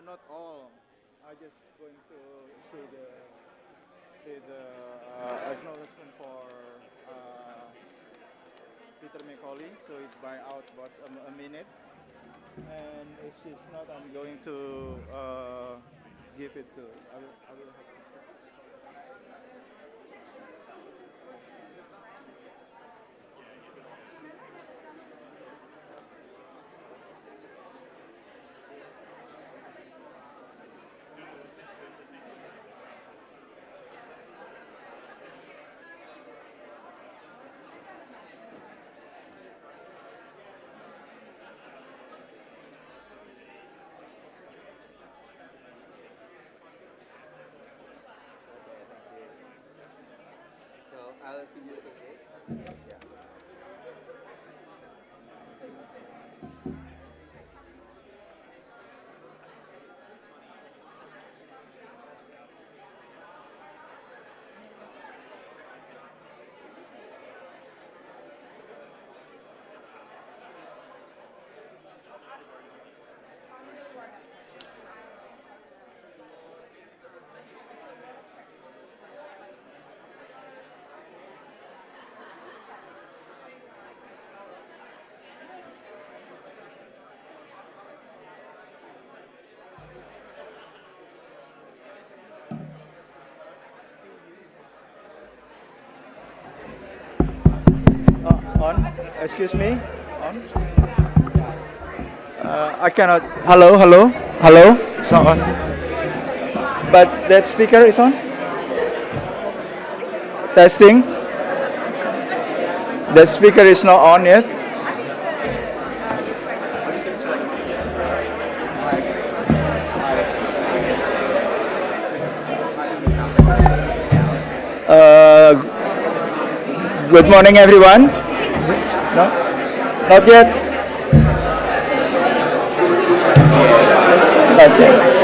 Not all. I just going to say the acknowledgement for Peter McCauley. So it's by out about a minute. And if she's not, I'm going to give it to. I will have to. I'll be using this. Yeah. On? Excuse me? On? I cannot. Hello, hello, hello. It's not on. But that speaker is on? Testing. That speaker is not on yet. Good morning, everyone. No? Not yet? Not yet.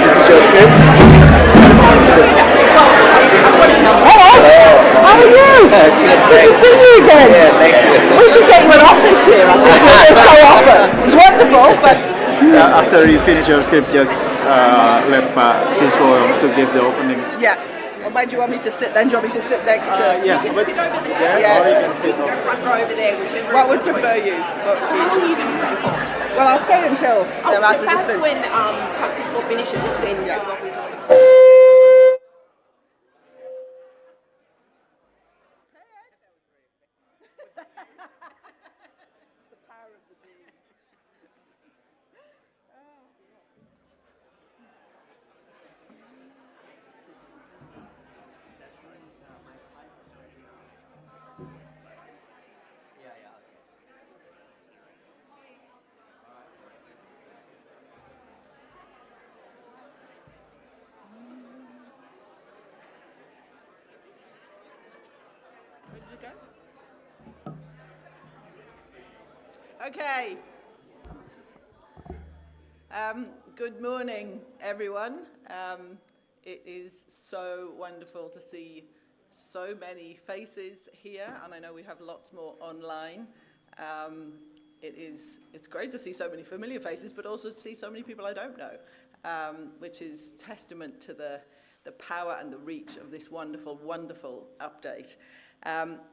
This is your script? How are you? Good to see you again. Yeah, thank you. We should get you an office here. I think we're here so often. It's wonderful, but After you finish your script, just let Siswo to give the openings. yeah. Well, where do you want me to sit then? Do you want me to sit next to? Yeah, You can but, sit over there. yeah, or you can sit Go over. front row over there, whichever. What is would your prefer choice. you? How long are you going to stay for? Well, I'll stay until the So master's is perhaps finished. when Siswo finishes, then Yeah. you're welcome to leave. Okay. Good morning, everyone. It is so wonderful to see so many faces here, and I know we have lots more online. It's great to see so many familiar faces, but also to see so many people I don't know, which is testament to the power and the reach of this wonderful, wonderful update.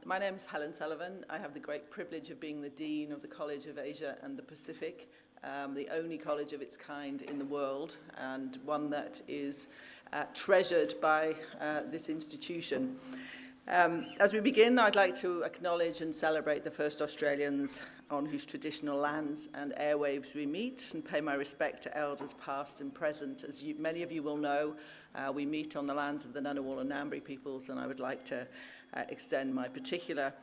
My name is Helen Sullivan. I have the great privilege of being the Dean of the College of Asia and the Pacific, the only college of its kind in the world, and one that is treasured by this institution. As we begin, I'd like to acknowledge and celebrate the first Australians on whose traditional lands and airwaves we meet, and pay my respect to elders past and present. As many of you will know, we meet on the lands of the Ngunnawal and Ngambri peoples, and I would like to extend my particular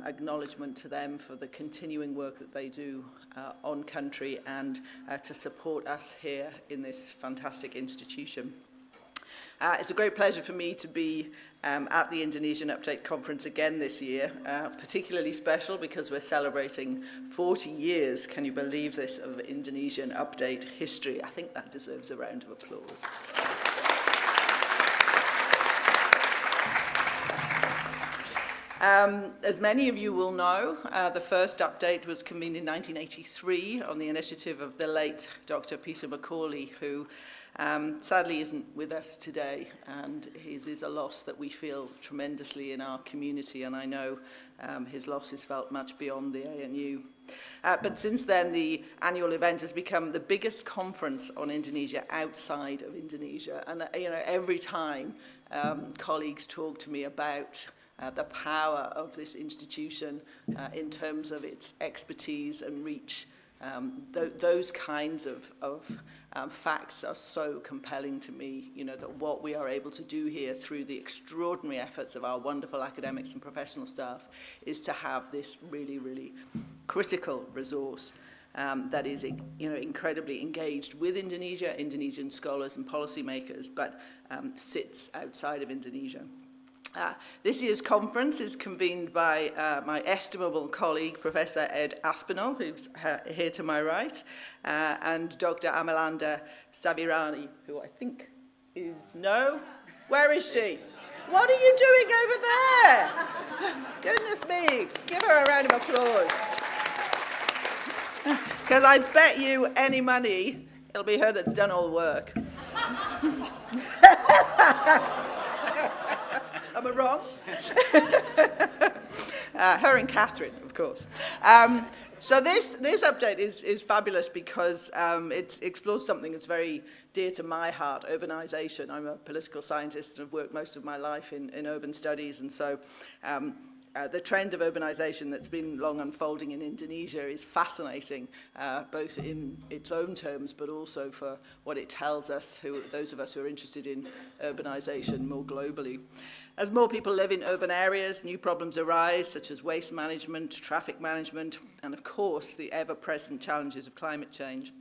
acknowledgement to them for the continuing work that they do on country and to support us here in this fantastic institution. It's a great pleasure for me to be at the Indonesian Update Conference again this year. Particularly special because we're celebrating 40 years, can you believe this, of Indonesian Update history. I think that deserves a round of applause. As many of you will know, the first update was convened in 1983 on the initiative of the late Dr. Peter Macaulay, who sadly isn't with us today, and his is a loss that we feel tremendously in our community, and I know his loss is felt much beyond the ANU. But since then, the annual event has become the biggest conference on Indonesia outside of Indonesia, and every time colleagues talk to me about the power of this institution in terms of its expertise and reach. Those kinds of facts are so compelling to me, that what we are able to do here through the extraordinary efforts of our wonderful academics and professional staff is to have this really, really critical resource that is incredibly engaged with Indonesia, Indonesian scholars and policymakers, but sits outside of Indonesia. This year's conference is convened by my estimable colleague, Professor Ed Aspinall, who's here to my right, and Dr. Amelanda Savirani, who I think is, no? Where is she? What are you doing over there? Goodness me, give her a round of applause. Because I bet you any money it'll be her that's done all the work. Am I wrong? Her and Catherine, of course. So this update is fabulous because it explores something that's very dear to my heart, urbanisation. I'm a political scientist and have worked most of my life in urban studies, and so the trend of urbanization that's been long unfolding in Indonesia is fascinating, both in its own terms, but also for what it tells us, those of us who are interested in urbanization more globally. As more people live in urban areas, new problems arise, such as waste management, traffic management, and of course, the ever-present challenges of climate change.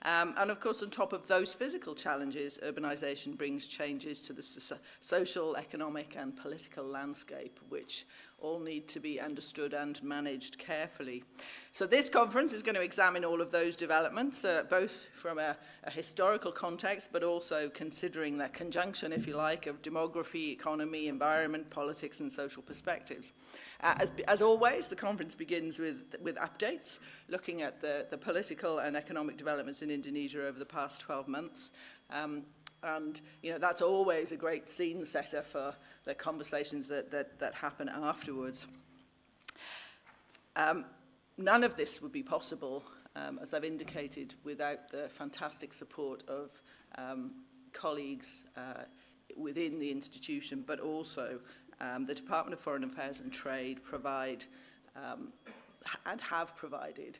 And of course, on top of those physical challenges, urbanization brings changes to the social, economic, and political landscape, which all need to be understood and managed carefully. So this conference is going to examine all of those developments, both from a historical context, but also considering that conjunction, if you like, of demography, economy, environment, politics, and social perspectives. As always, the conference begins with updates, looking at the political and economic developments in Indonesia over the past 12 months. And that's always a great scene setter for the conversations that happen afterwards. None of this would be possible, as I've indicated, without the fantastic support of colleagues within the institution, but also the Department of Foreign Affairs and Trade provide and have provided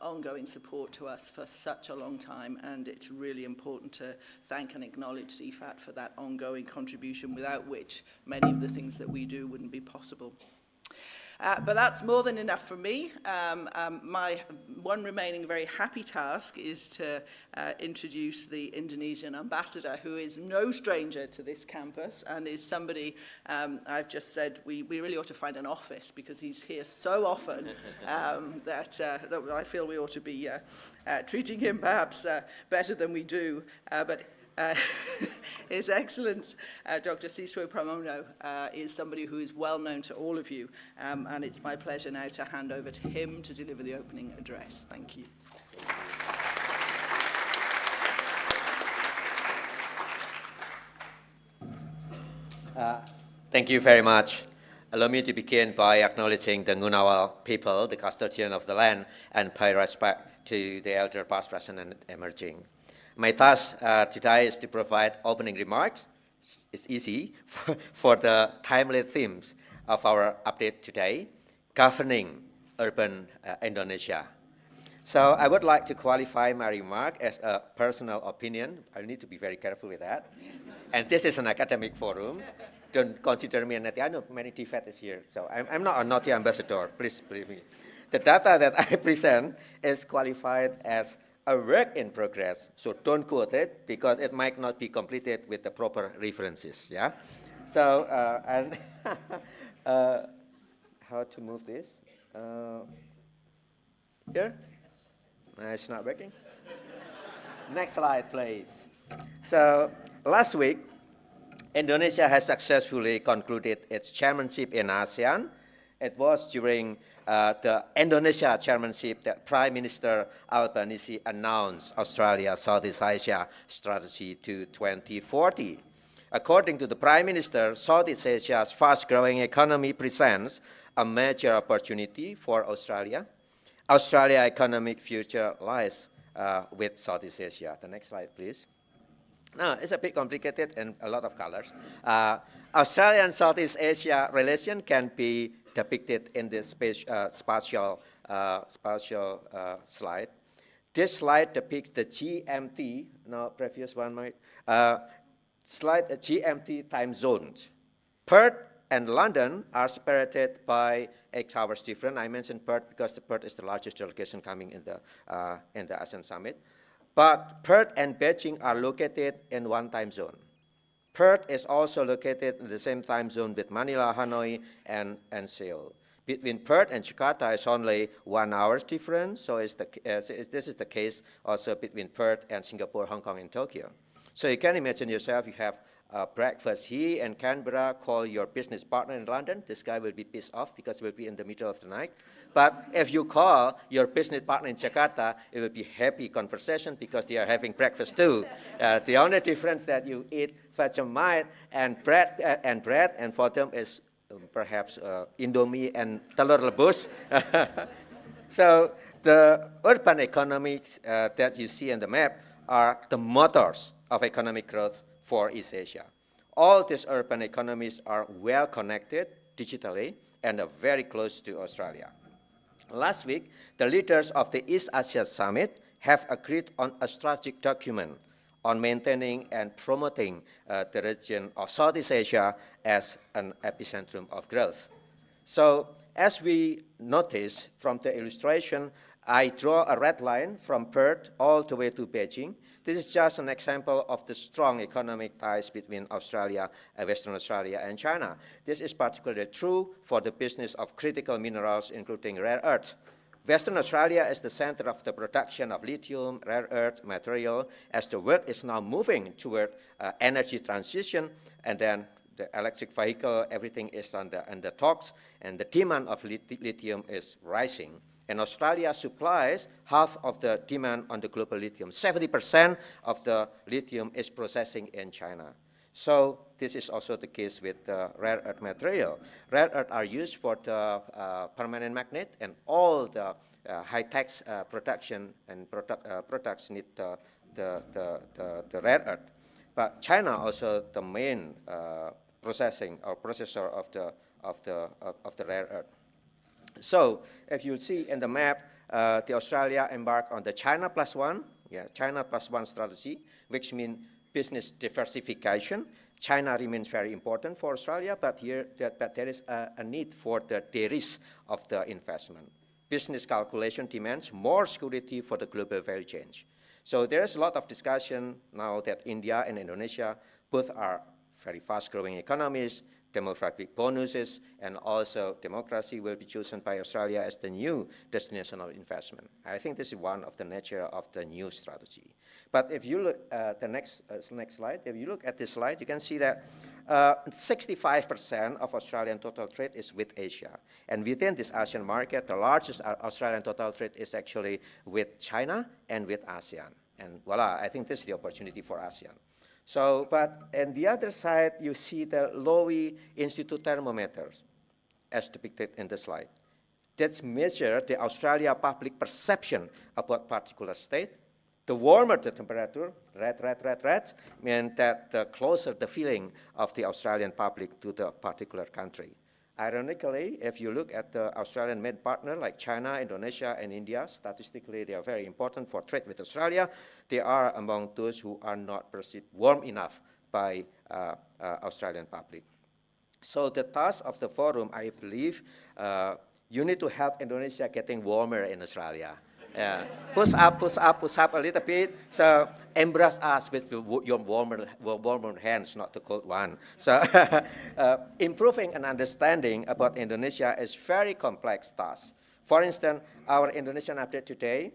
ongoing support to us for such a long time, and it's really important to thank and acknowledge CFAT for that ongoing contribution, without which many of the things that we do wouldn't be possible. But that's more than enough for me. My one remaining very happy task is to introduce the Indonesian ambassador, who is no stranger to this campus and is somebody I've just said we really ought to find an office, because he's here so often that I feel we ought to be treating him perhaps better than we do. But His Excellency Dr. Siswo Pramono is somebody who is well known to all of you, and it's my pleasure now to hand over to him to deliver the opening address. Thank you. Thank you very much. Allow me to begin by acknowledging the Ngunnawal people, the custodian of the land, and pay respect to the elder past, present, and emerging. My task today is to provide opening remarks. It's easy for the timely themes of our update today, governing urban Indonesia. So I would like to qualify my remark as a personal opinion. I need to be very careful with that. And this is an academic forum. Don't consider me a naughty. I know many TFAT is here, so I'm not a naughty ambassador. Please believe me. The data that I present is qualified as a work in progress, so don't quote it, because it might not be completed with the proper references, yeah? So, and how to move this? Here? It's not working. Next slide, please. So, last week, Indonesia has successfully concluded its chairmanship in ASEAN. It was during the Indonesia chairmanship that Prime Minister Albanese announced Australia's Southeast Asia strategy to 2040. According to the Prime Minister, Southeast Asia's fast-growing economy presents a major opportunity for Australia. Australia's economic future lies with Southeast Asia. The next slide, please. Now, it's a bit complicated and a lot of colors. Australia and Southeast Asia relation can be depicted in this spatial slide. This slide depicts the GMT, no, previous one might, slide GMT time zones. Perth and London are separated by 8 hours difference. I mentioned Perth because Perth is the largest delegation coming in the ASEAN Summit. But Perth and Beijing are located in one time zone. Perth is also located in the same time zone with Manila, Hanoi, and Seoul. Between Perth and Jakarta is only 1 hour difference, so this is the case also between Perth and Singapore, Hong Kong, and Tokyo. So you can imagine yourself, you have breakfast here in Canberra, call your business partner in London. This guy will be pissed off because he will be in the middle of the night. But if you call your business partner in Jakarta, it will be happy conversation because they are having breakfast too. The only difference that you eat Vegemite and bread, and for them is perhaps Indomie and telur rebus. So the urban economics that you see in the map are the motors of economic growth for East Asia. All these urban economies are well connected digitally and are very close to Australia. Last week, the leaders of the East Asia Summit have agreed on a strategic document on maintaining and promoting the region of Southeast Asia as an epicentrum of growth. So, as we notice from the illustration, I draw a red line from Perth all the way to Beijing. This is just an example of the strong economic ties between Australia, Western Australia, and China. This is particularly true for the business of critical minerals, including rare earth. Western Australia is the center of the production of lithium, rare earth material, as the world is now moving toward energy transition, and then the electric vehicle, everything is on the talks, and the demand of lithium is rising. And Australia supplies half of the demand on the global lithium. 70% of the lithium is processing in China. So this is also the case with the rare earth material. Rare earth are used for the permanent magnet, and all the high-tech production and products need the rare earth. But China also the main processing or processor of the rare earth. So, if you see in the map, the Australia embarked on the China plus one strategy, which means business diversification. China remains very important for Australia, but there is a need for the de-risk of the investment. Business calculation demands more security for the global value chain. So there is a lot of discussion now that India and Indonesia both are very fast-growing economies, demographic bonuses, and also democracy will be chosen by Australia as the new destination of investment. I think this is one of the nature of the new strategy. But if you look at the next slide, if you look at this slide, you can see that 65% of Australian total trade is with Asia. And within this Asian market, the largest Australian total trade is actually with China and with ASEAN. And voila, I think this is the opportunity for ASEAN. So, but on the other side, you see the Lowy Institute thermometers, as depicted in the slide. That measure the Australia public perception about particular state. The warmer the temperature, red, means that the closer the feeling of the Australian public to the particular country. Ironically, if you look at the Australian main partner like China, Indonesia, and India, statistically they are very important for trade with Australia. They are among those who are not perceived warm enough by Australian public. So the task of the forum, I believe, you need to help Indonesia getting warmer in Australia. Push up a little bit. So embrace us with your warmer hands, not the cold one. So improving an understanding about Indonesia is very complex task. For instance, our Indonesian update today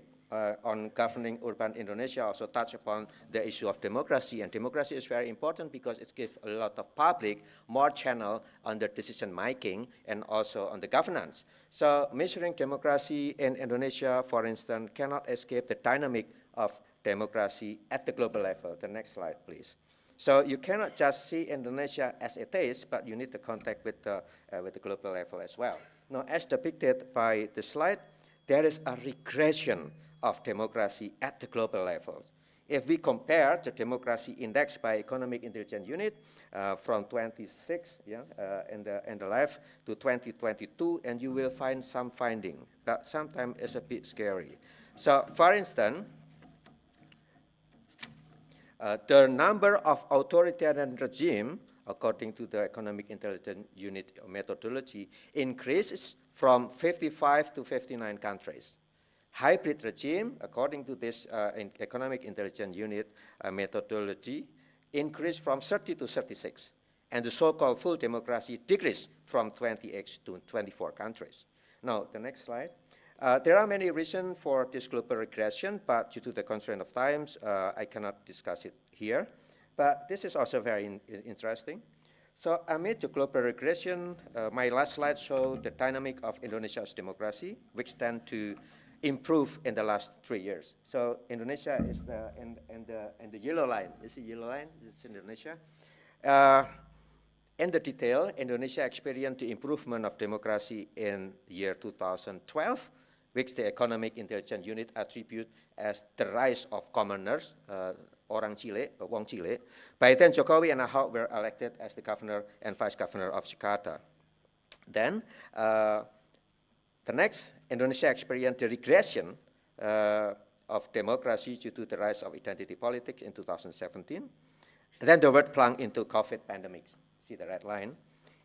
on governing urban Indonesia also touch upon the issue of democracy. And democracy is very important because it gives a lot of public more channel on the decision making and also on the governance. So measuring democracy in Indonesia, for instance, cannot escape the dynamic of democracy at the global level. The next slide, please. So you cannot just see Indonesia as it is, but you need the contact with the global level as well. Now, as depicted by the slide, there is a regression of democracy at the global levels. If we compare the democracy index by Economic Intelligence Unit from 26 in the left to 2022, and you will find some finding, but sometimes it's a bit scary. So, for instance, the number of authoritarian regime, according to the Economic Intelligence Unit methodology, increases from 55 to 59 countries. Hybrid regime, according to this Economic Intelligence Unit methodology, increased from 30 to 36. And the so-called full democracy decreased from 28 to 24 countries. Now, the next slide. There are many reasons for this global regression, but due to the constraint of times, I cannot discuss it here. But this is also very interesting. So amid the global regression, my last slide showed the dynamic of Indonesia's democracy, which tend to improve in the last 3 years. So Indonesia is in the yellow line. Is it yellow line? This is Indonesia. In the detail, Indonesia experienced the improvement of democracy in year 2012, which the Economic Intelligence Unit attribute as the rise of commoners, Wong Chile. By then, Jokowi and Ahok were elected as the governor and vice governor of Jakarta. Then, the next, Indonesia experienced the regression of democracy due to the rise of identity politics in 2017. And then the world plunged into COVID pandemic. See the red line?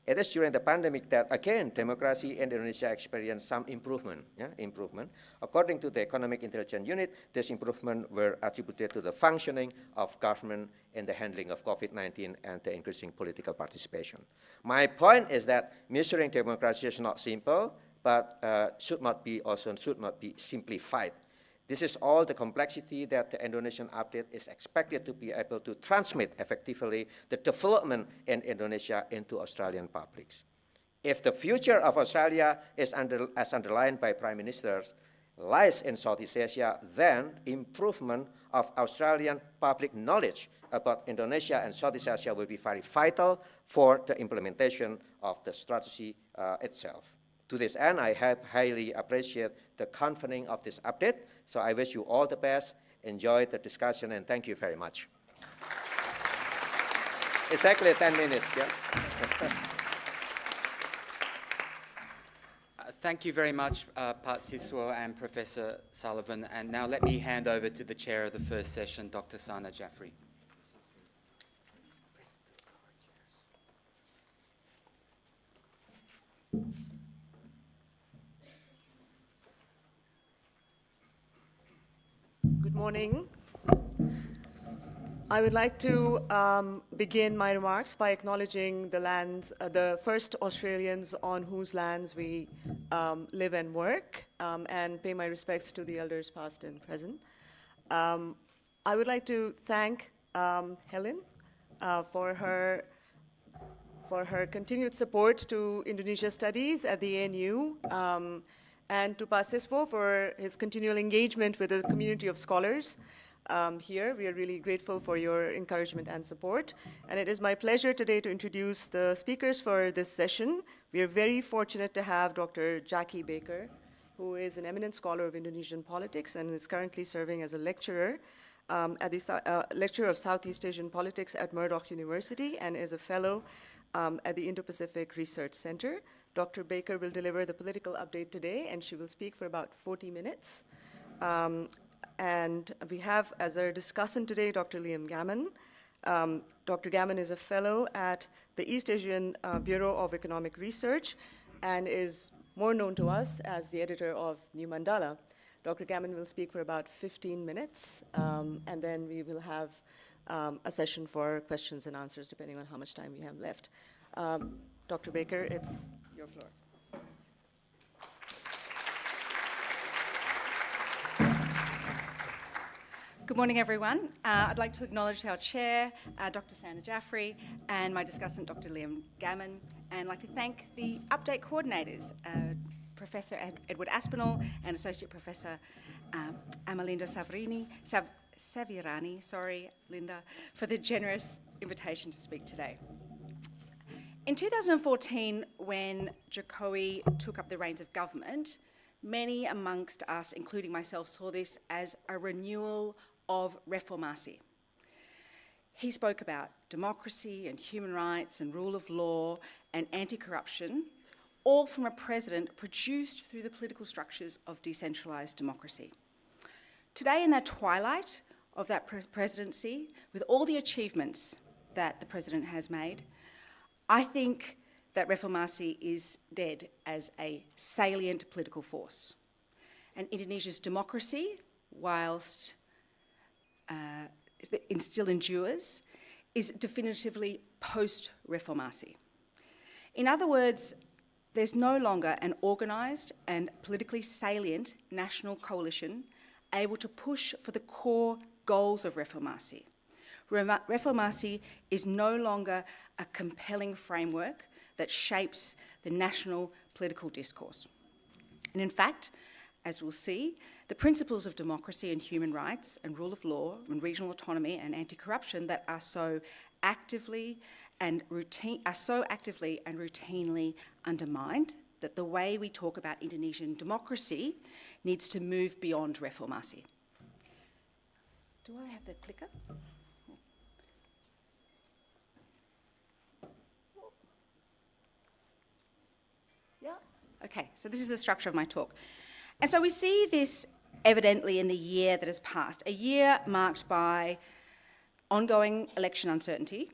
It is during the pandemic that, again, democracy in Indonesia experienced some improvement. According to the Economic Intelligence Unit, this improvement were attributed to the functioning of government in the handling of COVID-19 and the increasing political participation. My point is that measuring democracy is not simple, but should not be simplified. This is all the complexity that the Indonesian update is expected to be able to transmit effectively the development in Indonesia into Australian publics. If the future of Australia is as underlined by Prime Ministers lies in Southeast Asia, then improvement of Australian public knowledge about Indonesia and Southeast Asia will be very vital for the implementation of the strategy itself. To this end, I have highly appreciate the convening of this update. So I wish you all the best, enjoy the discussion, and thank you very much. Exactly 10 minutes, yeah? Thank you very much, Pat Siswo and Professor Sullivan. And now let me hand over to the chair of the first session, Dr. Sana Jaffrey. Good morning. I would like to begin my remarks by acknowledging the first Australians on whose lands we live and work, and pay my respects to the elders past and present. I would like to thank Helen for her continued support to Indonesia studies at the ANU, and to Pak Siswo for his continual engagement with the community of scholars here. We are really grateful for your encouragement and support. And it is my pleasure today to introduce the speakers for this session. We are very fortunate to have Dr. Jacqui Baker, who is an eminent scholar of Indonesian politics and is currently serving as a lecturer at the lecturer of Southeast Asian politics at Murdoch University and is a fellow at the Indo-Pacific Research Center. Dr. Baker will deliver the political update today, and she will speak for about 40 minutes. And we have as our discussant today, Dr. Gammon. Dr. Gammon is a fellow at the East Asian Bureau of Economic Research and is more known to us as the editor of New Mandala. Dr. Gammon will speak for about 15 minutes, and then we will have a session for questions and answers, depending on how much time we have left. Dr. Baker, it's your floor. Good morning, everyone. I'd like to acknowledge our chair, Dr. Sana Jaffrey, and my discussant, Dr. Gammon, and I'd like to thank the update coordinators, Professor Edward Aspinall and Associate Professor Amalinda Savirani, Linda, for the generous invitation to speak today. In 2014, when Jokowi took up the reins of government, many amongst us, including myself, saw this as a renewal of reformasi. He spoke about democracy and human rights and rule of law and anti-corruption, all from a president produced through the political structures of decentralised democracy. Today, in that twilight of that presidency, with all the achievements that the president has made, I think that reformasi is dead as a salient political force. And Indonesia's democracy, whilst it still endures, is definitively post-reformasi. In other words, there's no longer an organised and politically salient national coalition able to push for the core goals of reformasi. Reformasi is no longer a compelling framework that shapes the national political discourse. And in fact, as we'll see, the principles of democracy and human rights and rule of law and regional autonomy and anti-corruption that are so actively and routinely undermined that the way we talk about Indonesian democracy needs to move beyond reformasi. Do I have the clicker? Okay, so this is the structure of my talk. And so we see this evidently in the year that has passed, a year marked by ongoing election uncertainty,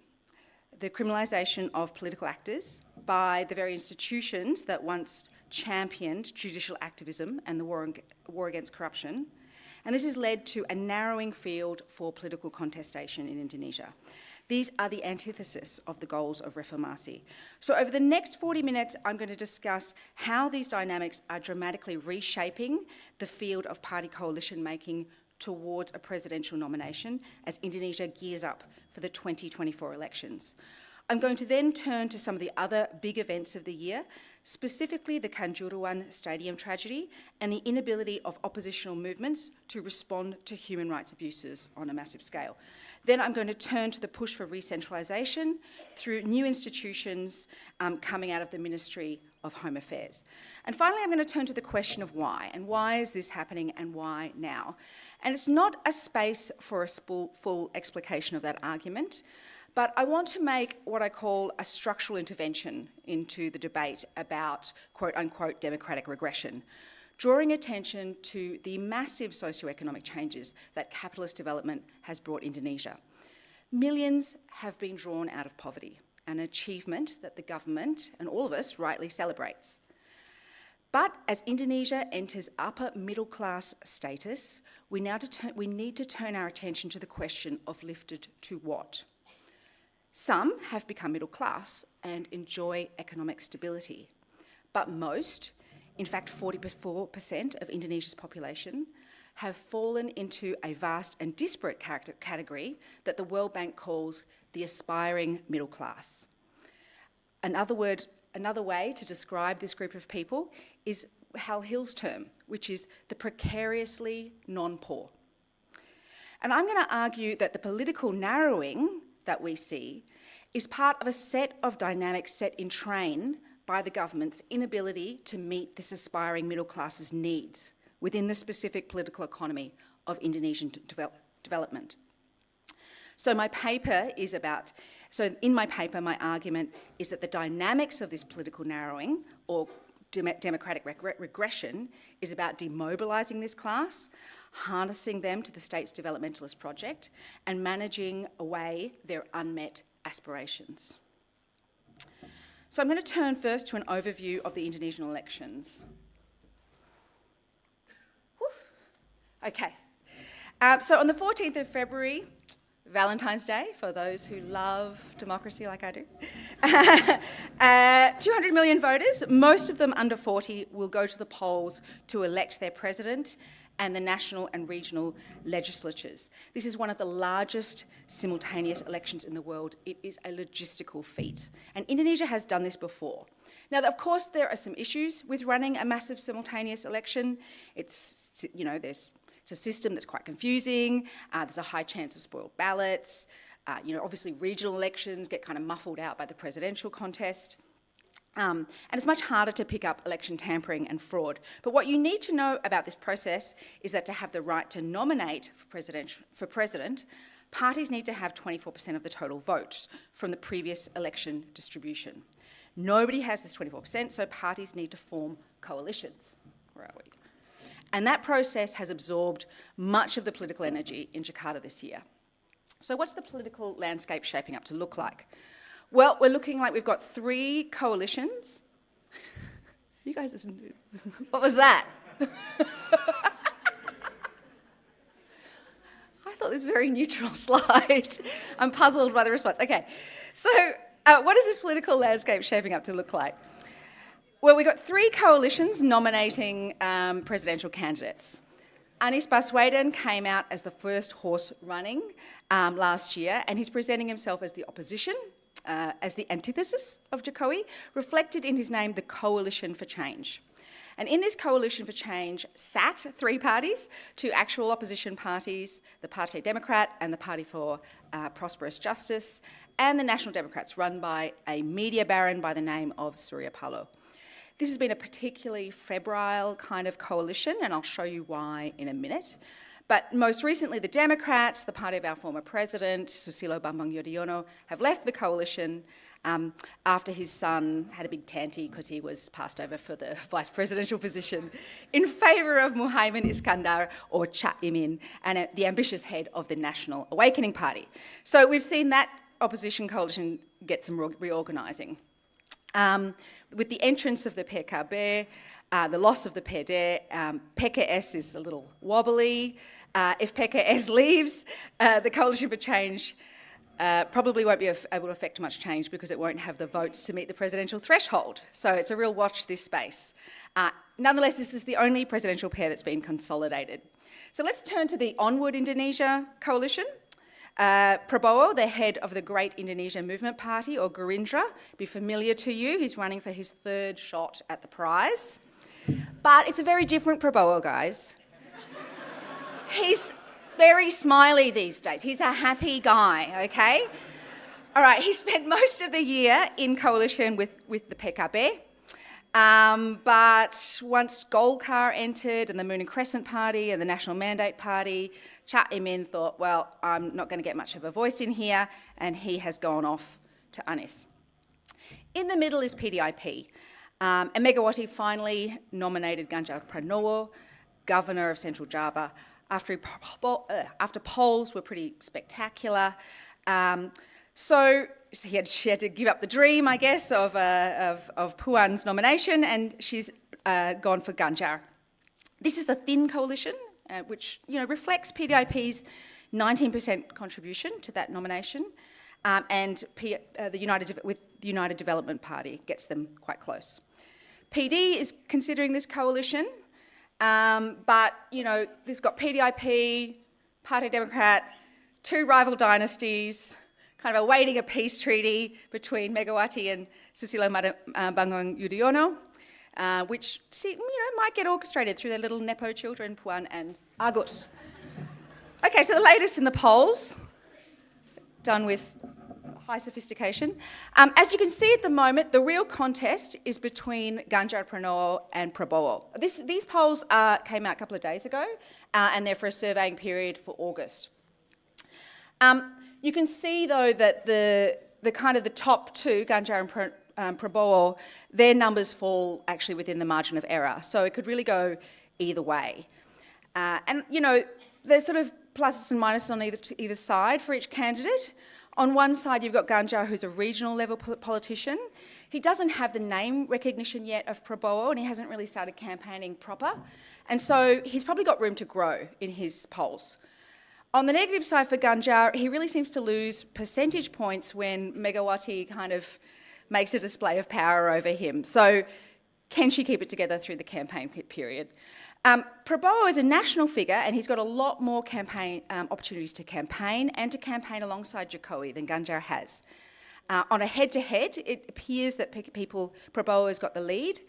the criminalisation of political actors by the very institutions that once championed judicial activism and the war against corruption. And this has led to a narrowing field for political contestation in Indonesia. These are the antithesis of the goals of reformasi. So over the next 40 minutes, I'm going to discuss how these dynamics are dramatically reshaping the field of party coalition making towards a presidential nomination as Indonesia gears up for the 2024 elections. I'm going to then turn to some of the other big events of the year, specifically the Kanjuruhan Stadium tragedy and the inability of oppositional movements to respond to human rights abuses on a massive scale. Then I'm going to turn to the push for re-centralisation through new institutions coming out of the Ministry of Home Affairs. And finally, I'm going to turn to the question of why, and why is this happening and why now? And it's not a space for a full explication of that argument, but I want to make what I call a structural intervention into the debate about quote-unquote democratic regression, drawing attention to the massive socioeconomic changes that capitalist development has brought Indonesia. Millions have been drawn out of poverty, an achievement that the government and all of us rightly celebrates. But as Indonesia enters upper middle class status, we need to turn our attention to the question of lifted to what? Some have become middle class and enjoy economic stability, but most, in fact 44% of Indonesia's population, have fallen into a vast and disparate category that the World Bank calls the aspiring middle class. Another way to describe this group of people is Hal Hill's term, which is the precariously non-poor. And I'm going to argue that the political narrowing that we see is part of a set of dynamics set in train by the government's inability to meet this aspiring middle class's needs within the specific political economy of Indonesian development. So in my paper, my argument is that the dynamics of this political narrowing or democratic regression is about demobilising this class, harnessing them to the state's developmentalist project, and managing away their unmet aspirations. So I'm going to turn first to an overview of the Indonesian elections. Okay. So on the 14th of February, Valentine's Day, for those who love democracy like I do, 200 million voters, most of them under 40, will go to the polls to elect their president and the national and regional legislatures. This is one of the largest simultaneous elections in the world. It is a logistical feat. And Indonesia has done this before. Now, of course, there are some issues with running a massive simultaneous election. It's a system that's quite confusing. There's a high chance of spoiled ballots. Obviously regional elections get kind of muffled out by the presidential contest. And it's much harder to pick up election tampering and fraud. But what you need to know about this process is that to have the right to nominate for president, parties need to have 24% of the total votes from the previous election distribution. Nobody has this 24%, so parties need to form coalitions. Where are we? And that process has absorbed much of the political energy in Jakarta this year. So what's the political landscape shaping up to look like? Well, we're looking like we've got 3 coalitions. You guys, what was that? I thought this was a very neutral slide. I'm puzzled by the response. Okay, so what is this political landscape shaping up to look like? Well, we've got 3 coalitions nominating presidential candidates. Anies Baswedan came out as the first horse running last year, and he's presenting himself as the opposition, as the antithesis of Jokowi, reflected in his name, the Coalition for Change. And in this Coalition for Change sat 3 parties, 2 actual opposition parties, the Partai Demokrat and the Party for Prosperous Justice, and the National Democrats, run by a media baron by the name of Surya Paloh. This has been a particularly febrile kind of coalition, and I'll show you why in a minute. But most recently, the Democrats, the party of our former president, Susilo Bambang Yudhoyono, have left the coalition, after his son had a big tanty because he was passed over for the vice presidential position, in favour of Muhaimin Iskandar, or Cak Imin, and the ambitious head of the National Awakening Party. So we've seen that opposition coalition get some reorganising. With the entrance of the PKB, the loss of the PD, PKS is a little wobbly. If PKS leaves, the Coalition for Change probably won't be able to affect much change because it won't have the votes to meet the presidential threshold. So it's a real watch this space. Nonetheless, this is the only presidential pair that's been consolidated. So let's turn to the Onward Indonesia coalition. Prabowo, the head of the Great Indonesia Movement Party, or Gerindra, be familiar to you. He's running for his third shot at the prize. But it's a very different Prabowo, guys. He's very smiley these days. He's a happy guy, okay? All right, he spent most of the year in coalition with the PKB. But once Golkar entered and the Moon and Crescent Party and the National Mandate Party, Cak Imin thought, well, I'm not going to get much of a voice in here, and he has gone off to Anies. In the middle is PDIP. And Megawati finally nominated Ganjar Pranowo, governor of Central Java, after polls were pretty spectacular. So she had to give up the dream, I guess, of Puan's nomination, and she's gone for Ganjar. This is a thin coalition, which reflects PDIP's 19% contribution to that nomination, and the United Development Party gets them quite close. PD is considering this coalition, but there's got PDIP, Partai Demokrat, two rival dynasties, kind of awaiting a peace treaty between Megawati and Susilo Bambang Yudhoyono, which might get orchestrated through their little nepo children, Puan and Agus. Okay, so the latest in the polls, done with high sophistication. As you can see at the moment, the real contest is between Ganjar Pranowo and Prabowo. These polls came out a couple of days ago, and they're for a surveying period for August. You can see, though, that the kind of the top two, Ganjar and Prabowo, their numbers fall actually within the margin of error. So it could really go either way. And there's sort of pluses and minuses on either side for each candidate. On one side, you've got Ganjar, who's a regional level politician. He doesn't have the name recognition yet of Prabowo, and he hasn't really started campaigning proper. And so he's probably got room to grow in his polls. On the negative side for Ganjar, he really seems to lose percentage points when Megawati kind of makes a display of power over him. So can she keep it together through the campaign period? Prabowo is a national figure, and he's got a lot more campaign opportunities to campaign and to campaign alongside Jokowi than Ganjar has. On a head-to-head, it appears that Prabowo has got the lead.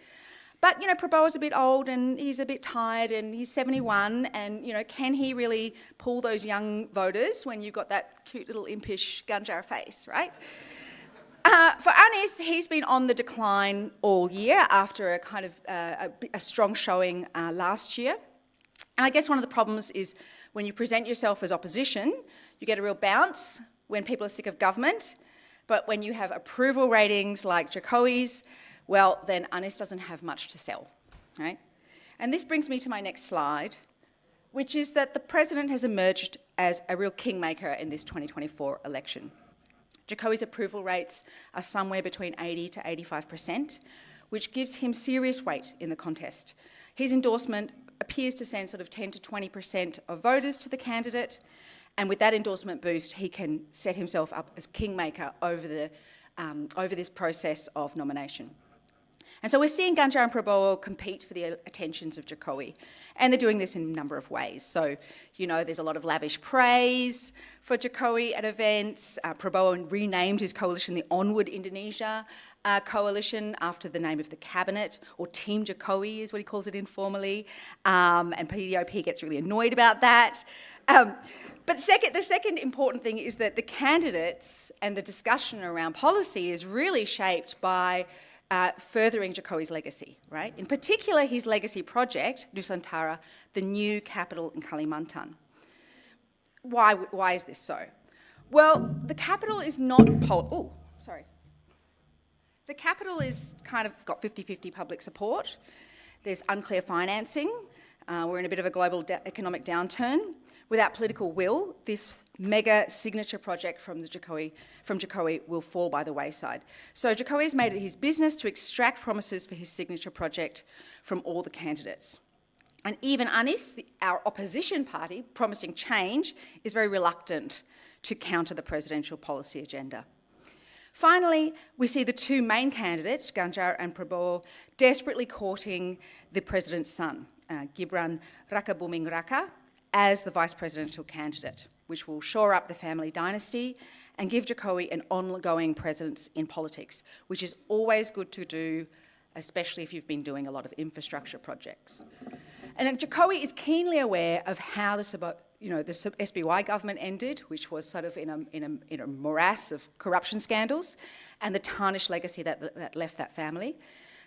But, Prabowo's a bit old and he's a bit tired and he's 71 and, can he really pull those young voters when you've got that cute little impish Ganjar face, right? For Anies, he's been on the decline all year after a kind of a strong showing last year. And I guess one of the problems is when you present yourself as opposition, you get a real bounce when people are sick of government. But when you have approval ratings like Jokowi's, well, then Anies doesn't have much to sell, right? And this brings me to my next slide, which is that the president has emerged as a real kingmaker in this 2024 election. Jokowi's approval rates are somewhere between 80 to 85%, which gives him serious weight in the contest. His endorsement appears to send sort of 10 to 20% of voters to the candidate, and with that endorsement boost, he can set himself up as kingmaker over this process of nomination. And so we're seeing Ganjar and Prabowo compete for the attentions of Jokowi, and they're doing this in a number of ways. So, there's a lot of lavish praise for Jokowi at events. Prabowo renamed his coalition the Onward Indonesia coalition after the name of the cabinet, or Team Jokowi is what he calls it informally, and PDIP gets really annoyed about that. But the second important thing is that the candidates and the discussion around policy is really shaped by furthering Jokowi's legacy, right? In particular, his legacy project, Nusantara, the new capital in Kalimantan. Why is this so? Well, the capital is not... The capital is kind of got 50-50 public support. There's unclear financing. We're in a bit of a global economic downturn. Without political will, this mega signature project from Jokowi will fall by the wayside. So Jokowi has made it his business to extract promises for his signature project from all the candidates. And even Anies, our opposition party, promising change, is very reluctant to counter the presidential policy agenda. Finally, we see the two main candidates, Ganjar and Prabowo, desperately courting the president's son, Gibran Rakabuming Raka, as the vice presidential candidate, which will shore up the family dynasty and give Jokowi an ongoing presence in politics, which is always good to do, especially if you've been doing a lot of infrastructure projects. And Jokowi is keenly aware of how the SBY government ended, which was sort of in a morass of corruption scandals, and the tarnished legacy that left that family.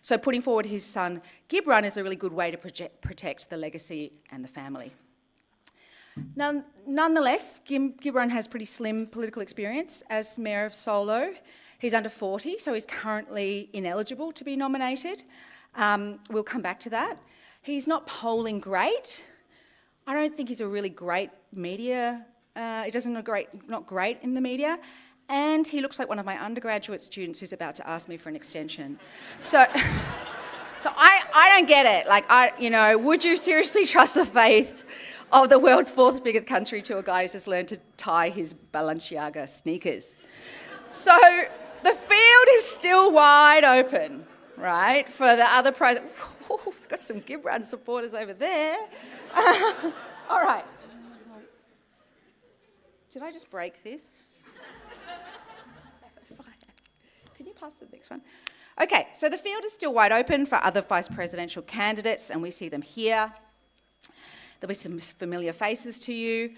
So putting forward his son Gibran is a really good way to protect the legacy and the family. Now, nonetheless, Gibran has pretty slim political experience as Mayor of Solo. He's under 40, so he's currently ineligible to be nominated. We'll come back to that. He's not polling great. I don't think he's a really great media. He doesn't look not great in the media. And he looks like one of my undergraduate students who's about to ask me for an extension. So I don't get it. Like, would you seriously trust the faith of the world's fourth biggest country to a guy who's just learned to tie his Balenciaga sneakers? So the field is still wide open, right, for the other president. Oh, it's got some Gibran supporters over there. All right. Did I just break this? Can you pass to the next one? Okay, so the field is still wide open for other vice presidential candidates, and we see them here. There'll be some familiar faces to you.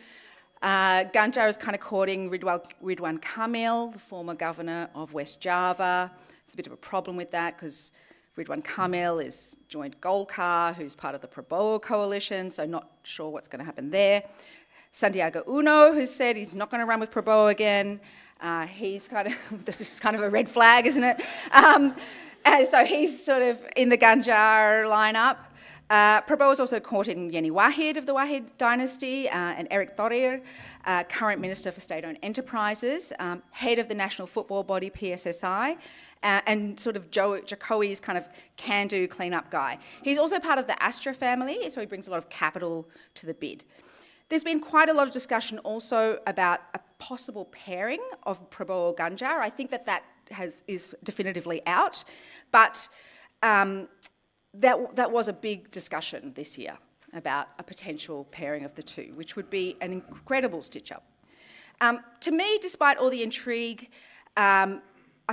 Ganjar is kind of courting Ridwan Kamil, the former governor of West Java. There's a bit of a problem with that because Ridwan Kamil is joined Golkar, who's part of the Prabowo coalition, so not sure what's going to happen there. Sandiaga Uno, who said he's not going to run with Prabowo again. He's kind of, this is kind of a red flag, isn't it? And so he's sort of in the Ganjar lineup. Prabowo is also courting Yeni Wahid of the Wahid dynasty and Eric Thohir, current Minister for State-Owned Enterprises, head of the national football body PSSI, and sort of Jokowi's kind of can-do clean-up guy. He's also part of the Astra family, so he brings a lot of capital to the bid. There's been quite a lot of discussion also about a possible pairing of Prabowo Ganjar. I think that is definitively out, but that was a big discussion this year about a potential pairing of the two, which would be an incredible stitch-up. To me, despite all the intrigue, I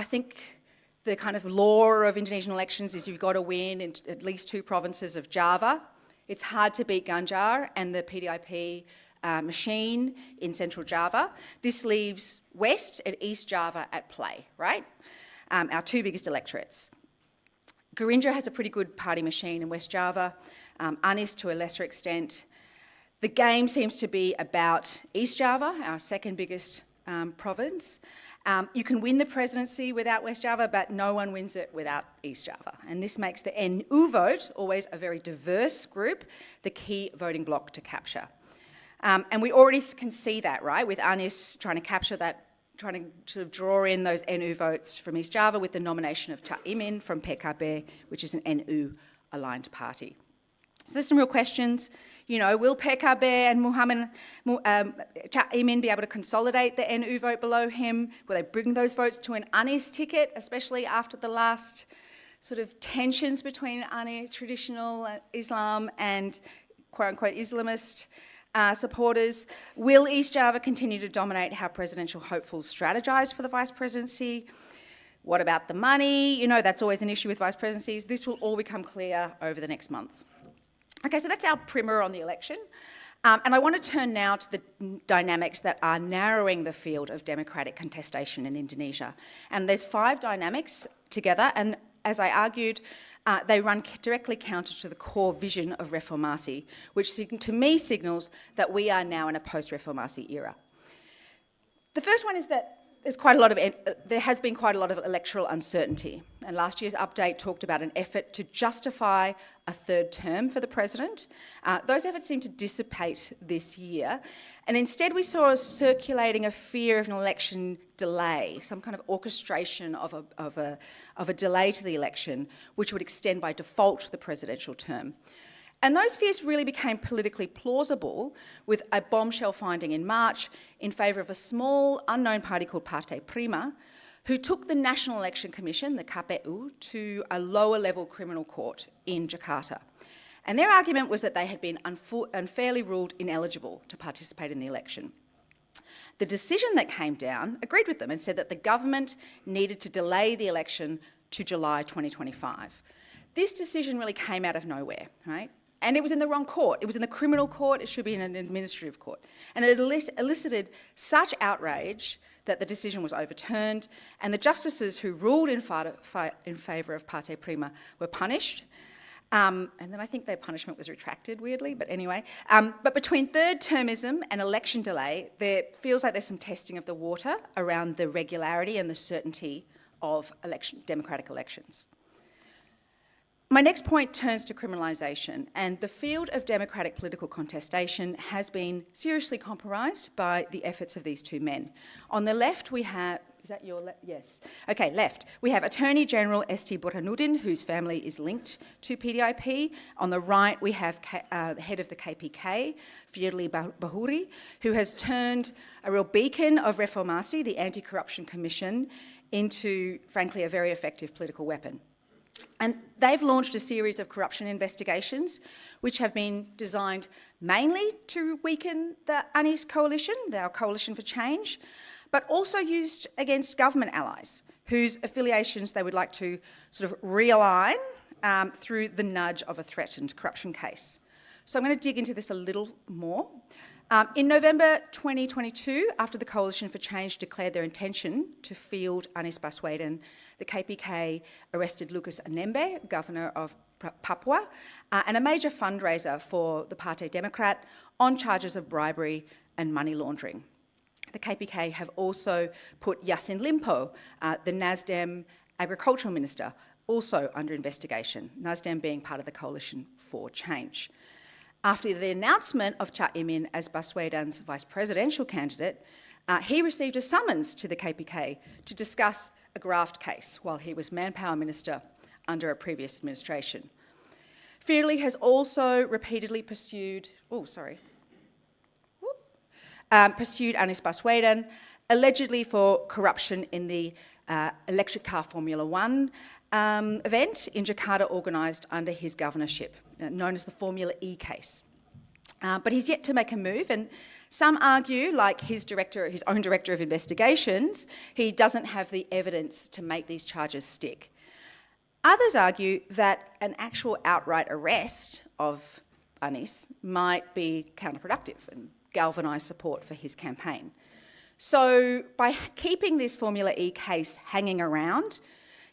think the kind of law of Indonesian elections is you've got to win in at least 2 provinces of Java. It's hard to beat Ganjar and the PDIP machine in central Java. This leaves West and East Java at play, right? Our 2 biggest electorates. Gerindra has a pretty good party machine in West Java, Anies to a lesser extent. The game seems to be about East Java, our 2nd biggest province. You can win the presidency without West Java, but no one wins it without East Java. And this makes the NU vote, always a very diverse group, the key voting bloc to capture. And we already can see that, right, with Anies trying to capture that, trying to sort of draw in those NU votes from East Java with the nomination of Cak Imin from PKB, which is an NU-aligned party. So there's some real questions. Will PKB and Cak Imin be able to consolidate the NU vote below him? Will they bring those votes to an Anies ticket, especially after the last sort of tensions between Anies, traditional Islam and quote-unquote Islamist supporters? Will East Java continue to dominate how presidential hopefuls strategise for the vice presidency? What about the money? That's always an issue with vice presidencies. This will all become clear over the next months. Okay, so that's our primer on the election. And I want to turn now to the dynamics that are narrowing the field of democratic contestation in Indonesia. And there's 5 dynamics together, and as I argued, they run directly counter to the core vision of Reformasi, which to me signals that we are now in a post-Reformasi era. The first one is that there has been quite a lot of electoral uncertainty, and last year's update talked about an effort to justify a third term for the president. Those efforts seem to dissipate this year, and instead we saw circulating a fear of an election delay, some kind of orchestration of a delay to the election, which would extend by default the presidential term. And those fears really became politically plausible with a bombshell finding in March in favour of a small, unknown party called Partai Prima, who took the National Election Commission, the KPU, to a lower-level criminal court in Jakarta. And their argument was that they had been unfairly ruled ineligible to participate in the election. The decision that came down agreed with them and said that the government needed to delay the election to July 2025. This decision really came out of nowhere, right? And it was in the wrong court. It was in the criminal court. It should be in an administrative court. And it elicited such outrage that the decision was overturned, and the justices who ruled in favour of Partai Prima were punished. And then I think their punishment was retracted, weirdly, but anyway. But between third-termism and election delay, there feels like there's some testing of the water around the regularity and the certainty of democratic elections. My next point turns to criminalisation, and the field of democratic political contestation has been seriously compromised by the efforts of these two men. On the left we have, is that your left? Yes. Okay, left. We have Attorney General St. Burhanuddin, whose family is linked to PDIP. On the right we have the head of the KPK, Firly Bahuri, who has turned a real beacon of Reformasi, the Anti-Corruption Commission, into, frankly, a very effective political weapon. And they've launched a series of corruption investigations which have been designed mainly to weaken the Anies coalition, our Coalition for Change, but also used against government allies whose affiliations they would like to sort of realign through the nudge of a threatened corruption case. So I'm going to dig into this a little more. In November 2022, after the Coalition for Change declared their intention to field Anies Baswedan, the KPK arrested Lucas Anembe, governor of Papua, and a major fundraiser for the Partai Demokrat on charges of bribery and money laundering. The KPK have also put Yassin Limpo, the NASDEM agricultural minister, also under investigation, NASDEM being part of the Coalition for Change. After the announcement of Cak Imin as Baswedan's vice presidential candidate, he received a summons to the KPK to discuss a graft case while he was manpower minister under a previous administration. Firly has also repeatedly pursued Anies Baswedan, allegedly for corruption in the electric car Formula One event in Jakarta organised under his governorship, known as the Formula E case. But he's yet to make a move, and some argue, like his own director of investigations, he doesn't have the evidence to make these charges stick. Others argue that an actual outright arrest of Anies might be counterproductive and galvanise support for his campaign. So by keeping this Formula E case hanging around,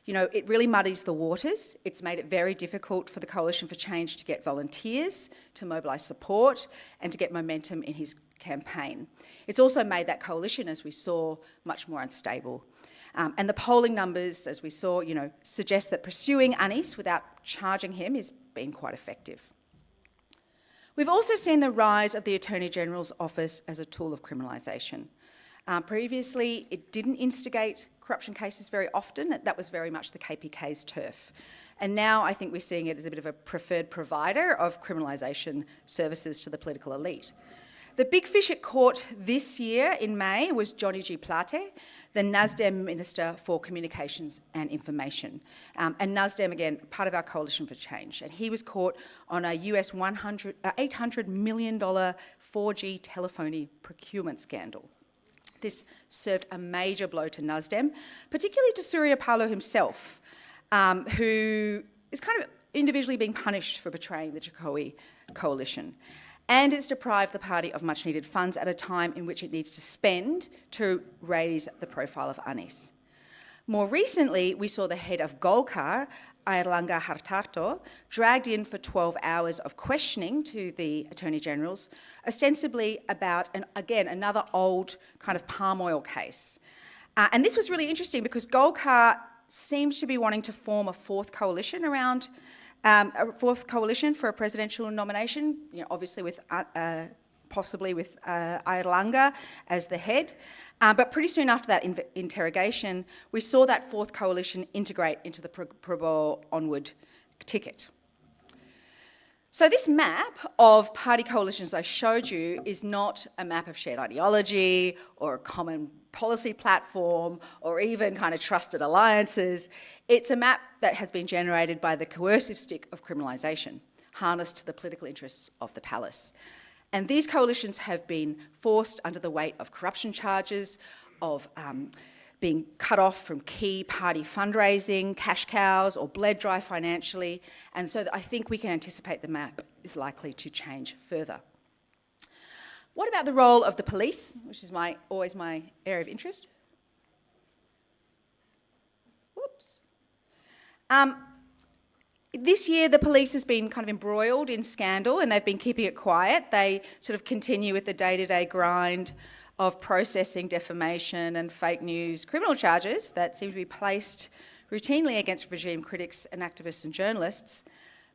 it really muddies the waters. It's made it very difficult for the Coalition for Change to get volunteers, to mobilise support, and to get momentum in his campaign. It's also made that coalition, as we saw, much more unstable. And the polling numbers, as we saw, suggest that pursuing Anies without charging him has been quite effective. We've also seen the rise of the Attorney General's office as a tool of criminalisation. Previously, it didn't instigate corruption cases very often. That was very much the KPK's turf. And now I think we're seeing it as a bit of a preferred provider of criminalisation services to the political elite. The big fish at court this year in May was Johnny G. Plate, the NASDEM Minister for Communications and Information. And NASDEM, again, part of our Coalition for Change. And he was caught on a US $800 million 4G telephony procurement scandal. This served a major blow to NASDEM, particularly to Surya Paloh himself, who is kind of individually being punished for betraying the Jokowi coalition. And it's deprived the party of much-needed funds at a time in which it needs to spend to raise the profile of Anies. More recently, we saw the head of Golkar, Airlangga Hartarto, dragged in for 12 hours of questioning to the Attorney Generals, ostensibly about, again, another old kind of palm oil case. And this was really interesting because Golkar seems to be wanting to form a fourth coalition around for a presidential nomination, obviously with possibly with Airlangga as the head. But pretty soon after that interrogation, we saw that fourth coalition integrate into the Prabowo onward ticket. So this map of party coalitions I showed you is not a map of shared ideology or a common policy platform or even kind of trusted alliances. It's a map that has been generated by the coercive stick of criminalisation, harnessed to the political interests of the palace. And these coalitions have been forced under the weight of corruption charges, of being cut off from key party fundraising, cash cows, or bled dry financially. And so I think we can anticipate the map is likely to change further. What about the role of the police, which is always my area of interest? Whoops. This year, the police has been kind of embroiled in scandal and they've been keeping it quiet. They sort of continue with the day-to-day grind of processing defamation and fake news criminal charges that seem to be placed routinely against regime critics and activists and journalists.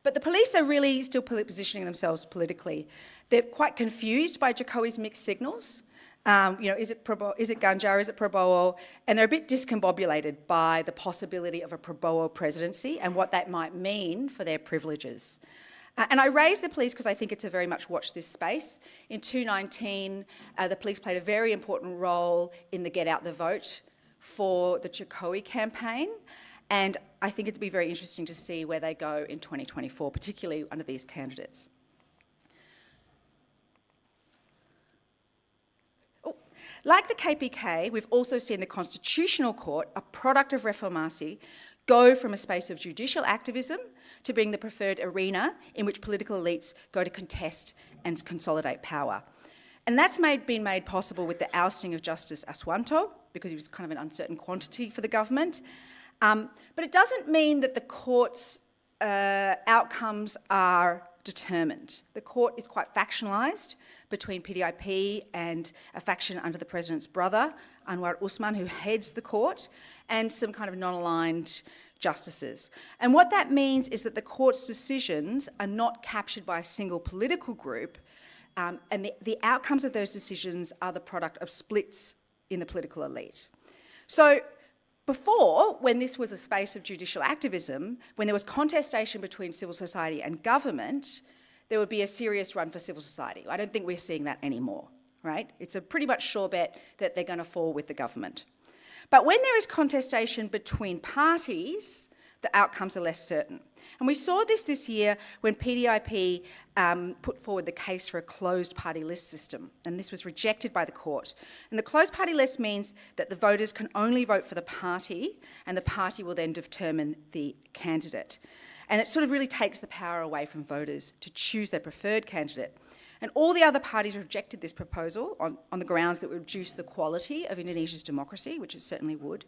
But the police are really still positioning themselves politically. They're quite confused by Jokowi's mixed signals. Is it Ganjar, is it Prabowo? And they're a bit discombobulated by the possibility of a Prabowo presidency and what that might mean for their privileges. And I raise the police because I think it's a very much watch this space. In 2019, the police played a very important role in the Get Out the Vote for the Jokowi campaign. And I think it'd be very interesting to see where they go in 2024, particularly under these candidates. Like the KPK, we've also seen the Constitutional Court, a product of Reformasi, go from a space of judicial activism to being the preferred arena in which political elites go to contest and consolidate power. And that's been made possible with the ousting of Justice Aswanto, because he was kind of an uncertain quantity for the government. But it doesn't mean that the court's outcomes are determined. The court is quite factionalised between PDIP and a faction under the president's brother, Anwar Usman, who heads the court, and some kind of non-aligned justices. And what that means is that the court's decisions are not captured by a single political group, and the outcomes of those decisions are the product of splits in the political elite. So before, when this was a space of judicial activism, when there was contestation between civil society and government, there would be a serious run for civil society. I don't think we're seeing that anymore, right? It's a pretty much sure bet that they're going to fall with the government. But when there is contestation between parties, the outcomes are less certain. And we saw this year when PDIP put forward the case for a closed party list system, and this was rejected by the court. And the closed party list means that the voters can only vote for the party, and the party will then determine the candidate. And it sort of really takes the power away from voters to choose their preferred candidate. And all the other parties rejected this proposal on the grounds that it would reduce the quality of Indonesia's democracy, which it certainly would.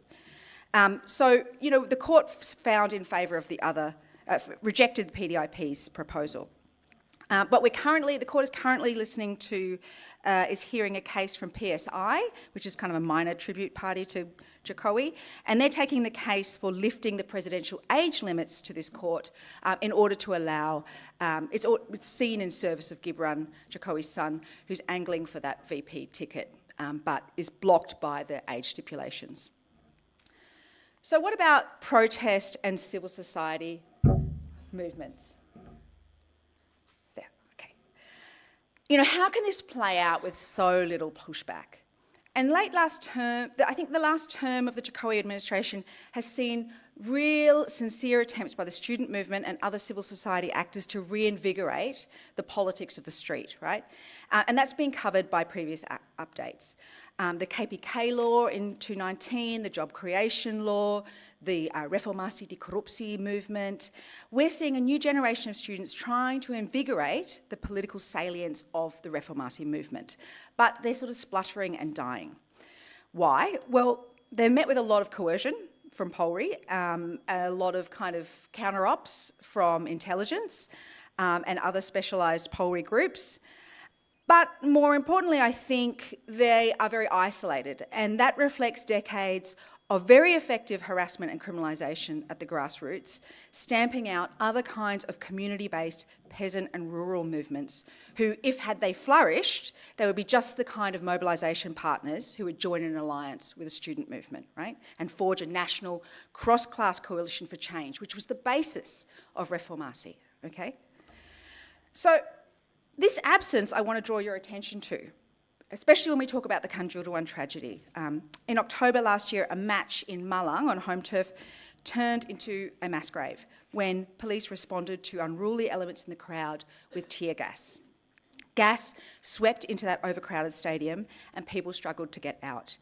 The court found in favour of the other, rejected the PDIP's proposal. But the court is currently listening to, is hearing a case from PSI, which is kind of a minor tribute party to Jokowi, and they're taking the case for lifting the presidential age limits to this court in order to allow, it's seen in service of Gibran, Jokowi's son, who's angling for that VP ticket, but is blocked by the age stipulations. So what about protest and civil society movements? There, okay. How can this play out with so little pushback? And late last term, I think the last term of the Jokowi administration has seen real, sincere attempts by the student movement and other civil society actors to reinvigorate the politics of the street, right? And that's been covered by previous updates. The KPK law in 2019, the job creation law, the Reformasi di Korupsi movement. We're seeing a new generation of students trying to invigorate the political salience of the Reformasi movement, but they're sort of spluttering and dying. Why? Well, they're met with a lot of coercion from Polri, a lot of kind of counter-ops from intelligence and other specialised Polri groups. But more importantly, I think they are very isolated, and that reflects decades of very effective harassment and criminalisation at the grassroots, stamping out other kinds of community-based peasant and rural movements who, if had they flourished, they would be just the kind of mobilisation partners who would join an alliance with a student movement, right? And forge a national cross-class coalition for change, which was the basis of Reformasi, okay? So this absence I want to draw your attention to, especially when we talk about the Kanjuruhan tragedy. In October last year, a match in Malang on home turf turned into a mass grave when police responded to unruly elements in the crowd with tear gas. Gas swept into that overcrowded stadium and people struggled to get out.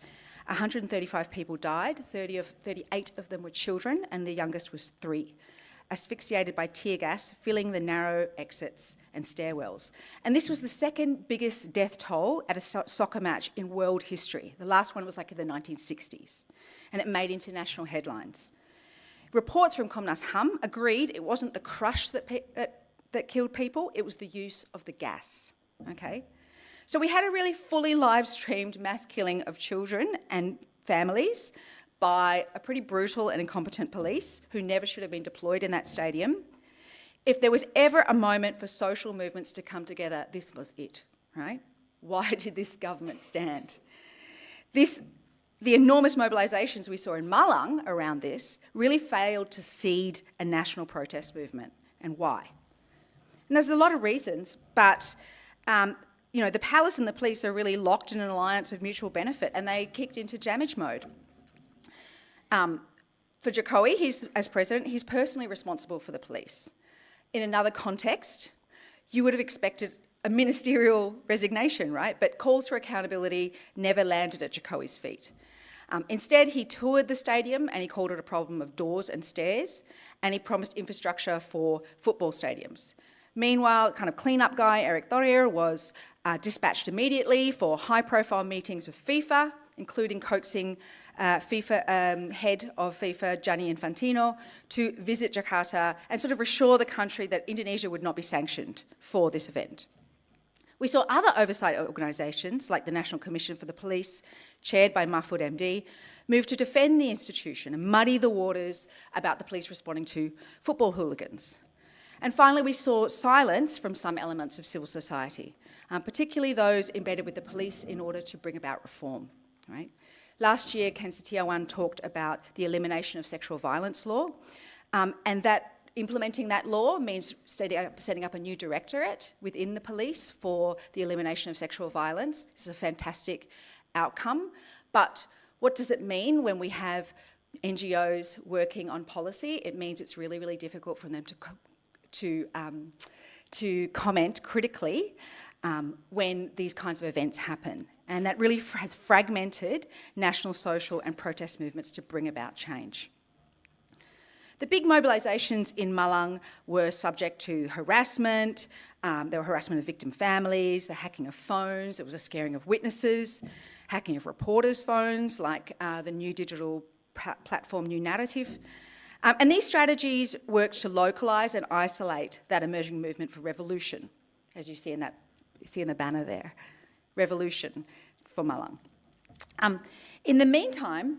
135 people died, 38 of them were children, and the youngest was 3, asphyxiated by tear gas, filling the narrow exits and stairwells. And this was the second biggest death toll at a soccer match in world history. The last one was like in the 1960s, and it made international headlines. Reports from Komnas HAM agreed it wasn't the crush that killed people, it was the use of the gas, okay? So we had a really fully live-streamed mass killing of children and families by a pretty brutal and incompetent police who never should have been deployed in that stadium. If there was ever a moment for social movements to come together, this was it, right? Why did this government stand? The enormous mobilisations we saw in Malang around this really failed to seed a national protest movement. And why? And there's a lot of reasons, but the palace and the police are really locked in an alliance of mutual benefit, and they kicked into damage mode. For Jokowi, as president, he's personally responsible for the police. In another context, you would have expected a ministerial resignation, right? But calls for accountability never landed at Jokowi's feet. Instead, he toured the stadium and he called it a problem of doors and stairs, and he promised infrastructure for football stadiums. Meanwhile, kind of clean-up guy, Eric Thorir, was dispatched immediately for high-profile meetings with FIFA, including coaxing FIFA head of FIFA, Gianni Infantino, to visit Jakarta and sort of reassure the country that Indonesia would not be sanctioned for this event. We saw other oversight organisations, like the National Commission for the Police, chaired by Mahfoud MD, move to defend the institution and muddy the waters about the police responding to football hooligans. And finally, we saw silence from some elements of civil society, particularly those embedded with the police in order to bring about reform, right? Last year, Ken Setiawan talked about the elimination of sexual violence law, and that implementing that law means setting up a new directorate within the police for the elimination of sexual violence. This is a fantastic outcome, but what does it mean when we have NGOs working on policy? It means it's really, really difficult for them to comment critically when these kinds of events happen. And that really has fragmented national, social and protest movements to bring about change. The big mobilisations in Malang were subject to harassment. There were harassment of victim families, the hacking of phones, there was a scaring of witnesses, hacking of reporters' phones, like the new digital platform New Narrative. And these strategies worked to localise and isolate that emerging movement for revolution, as you see in the banner there, revolution for Malang. In the meantime,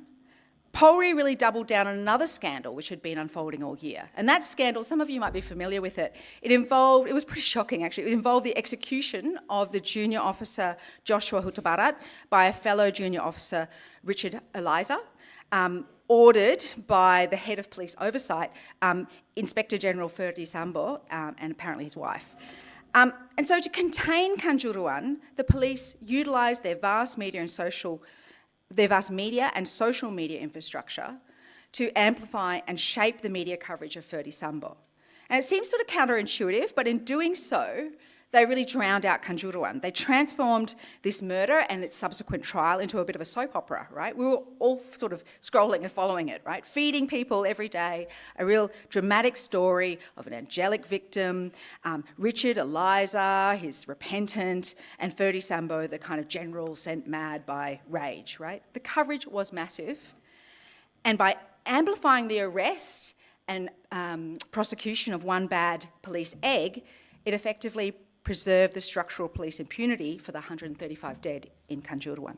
Polri really doubled down on another scandal which had been unfolding all year. And that scandal, some of you might be familiar with it, it was pretty shocking actually, it involved the execution of the junior officer Joshua Hutabarat by a fellow junior officer, Richard Eliza, ordered by the head of police oversight, Inspector General Ferdi Sambo, and apparently his wife. And so to contain Kanjuruhan, the police utilised their vast media and social media infrastructure to amplify and shape the media coverage of Ferdi Sambo. And it seems sort of counterintuitive, but in doing so, they really drowned out Kanjuruhan. They transformed this murder and its subsequent trial into a bit of a soap opera, right? We were all sort of scrolling and following it, right? Feeding people every day a real dramatic story of an angelic victim, Richard Eliza, his repentant, and Ferdi Sambo, the kind of general sent mad by rage, right? The coverage was massive. And by amplifying the arrest and prosecution of one bad police egg, it effectively preserve the structural police impunity for the 135 dead in Kanjuruhan.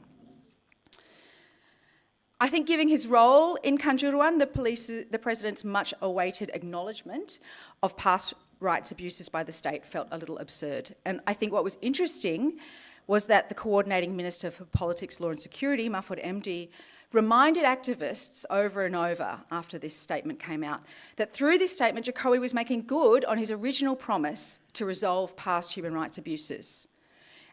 I think given his role in Kanjuruhan, the President's much-awaited acknowledgement of past rights abuses by the state felt a little absurd. And I think what was interesting was that the Coordinating Minister for Politics, Law and Security, Mahfud MD, reminded activists over and over after this statement came out that through this statement, Jokowi was making good on his original promise to resolve past human rights abuses.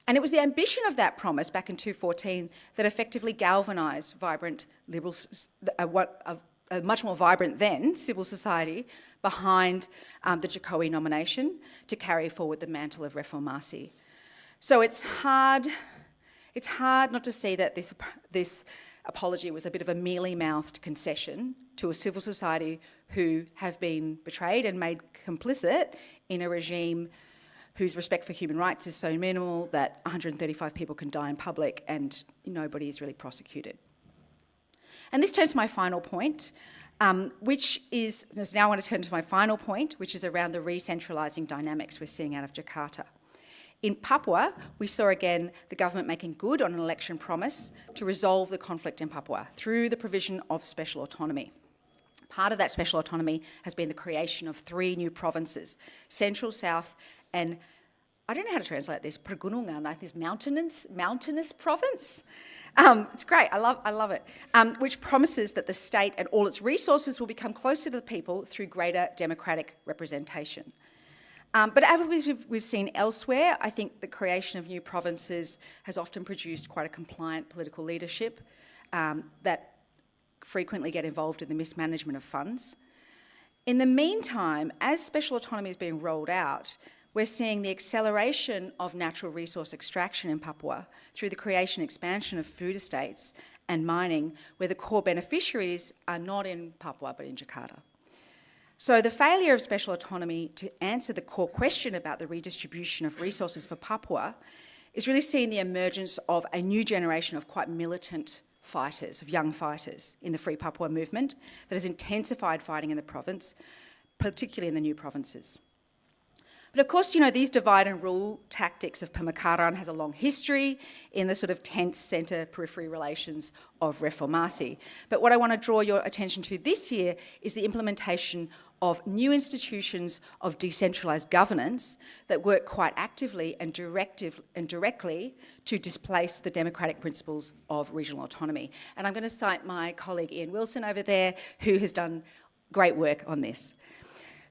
And it was the ambition of that promise back in 2014 that effectively galvanised vibrant liberal, a much more vibrant then civil society behind the Jokowi nomination to carry forward the mantle of reformasi. So it's hard not to see that this apology was a bit of a mealy-mouthed concession to a civil society who have been betrayed and made complicit in a regime whose respect for human rights is so minimal that 135 people can die in public and nobody is really prosecuted. And this turns to my final point, which is now I want to turn to my final point, which is around the re-centralising dynamics we're seeing out of Jakarta. In Papua, we saw again the government making good on an election promise to resolve the conflict in Papua through the provision of special autonomy. Part of that special autonomy has been the creation of 3 new provinces, Central, South, and I don't know how to translate this, Pergunungan, like this mountainous province. It's great, I love it, which promises that the state and all its resources will become closer to the people through greater democratic representation. But as we've seen elsewhere, I think the creation of new provinces has often produced quite a compliant political leadership that frequently get involved in the mismanagement of funds. In the meantime, as special autonomy is being rolled out, we're seeing the acceleration of natural resource extraction in Papua through the creation and expansion of food estates and mining, where the core beneficiaries are not in Papua but in Jakarta. So the failure of special autonomy to answer the core question about the redistribution of resources for Papua is really seeing the emergence of a new generation of quite militant fighters, of young fighters in the Free Papua movement that has intensified fighting in the province, particularly in the new provinces. But of course, these divide and rule tactics of Pemekaran has a long history in the sort of tense centre-periphery relations of reformasi. But what I want to draw your attention to this year is the implementation of new institutions of decentralised governance that work quite actively and directly to displace the democratic principles of regional autonomy. And I'm going to cite my colleague Ian Wilson over there, who has done great work on this.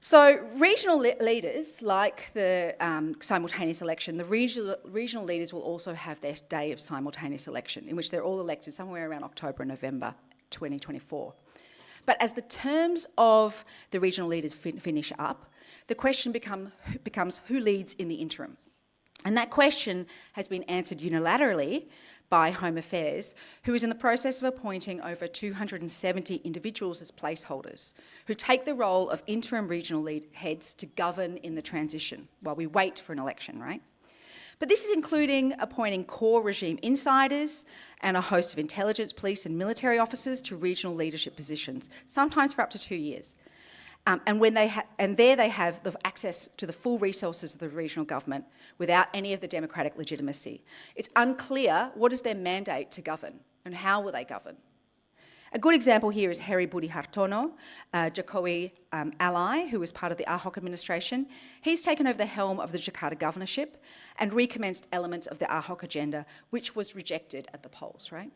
So regional leaders, like the simultaneous election, the regional leaders will also have their day of simultaneous election, in which they're all elected somewhere around October and November 2024. But as the terms of the regional leaders finish up, the question becomes who leads in the interim. And that question has been answered unilaterally by Home Affairs, who is in the process of appointing over 270 individuals as placeholders, who take the role of interim regional heads to govern in the transition while we wait for an election, right? But this is including appointing core regime insiders and a host of intelligence, police and military officers to regional leadership positions, sometimes for up to 2 years. And there they have the access to the full resources of the regional government without any of the democratic legitimacy. It's unclear what is their mandate to govern and how will they govern. A good example here is Heri Budi Hartono, Jokowi ally, who was part of the Ahok administration. He's taken over the helm of the Jakarta governorship and recommenced elements of the Ahok agenda, which was rejected at the polls, right?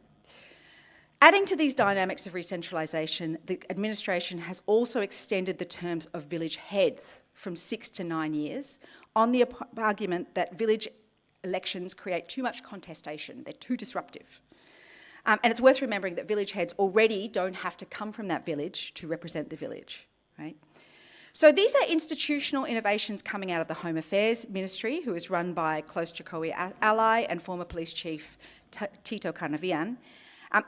Adding to these dynamics of re-centralisation, the administration has also extended the terms of village heads from 6 to 9 years on the argument that village elections create too much contestation, they're too disruptive. And it's worth remembering that village heads already don't have to come from that village to represent the village, right? So these are institutional innovations coming out of the Home Affairs Ministry, who is run by close Jokowi ally and former police chief Tito Karnavian.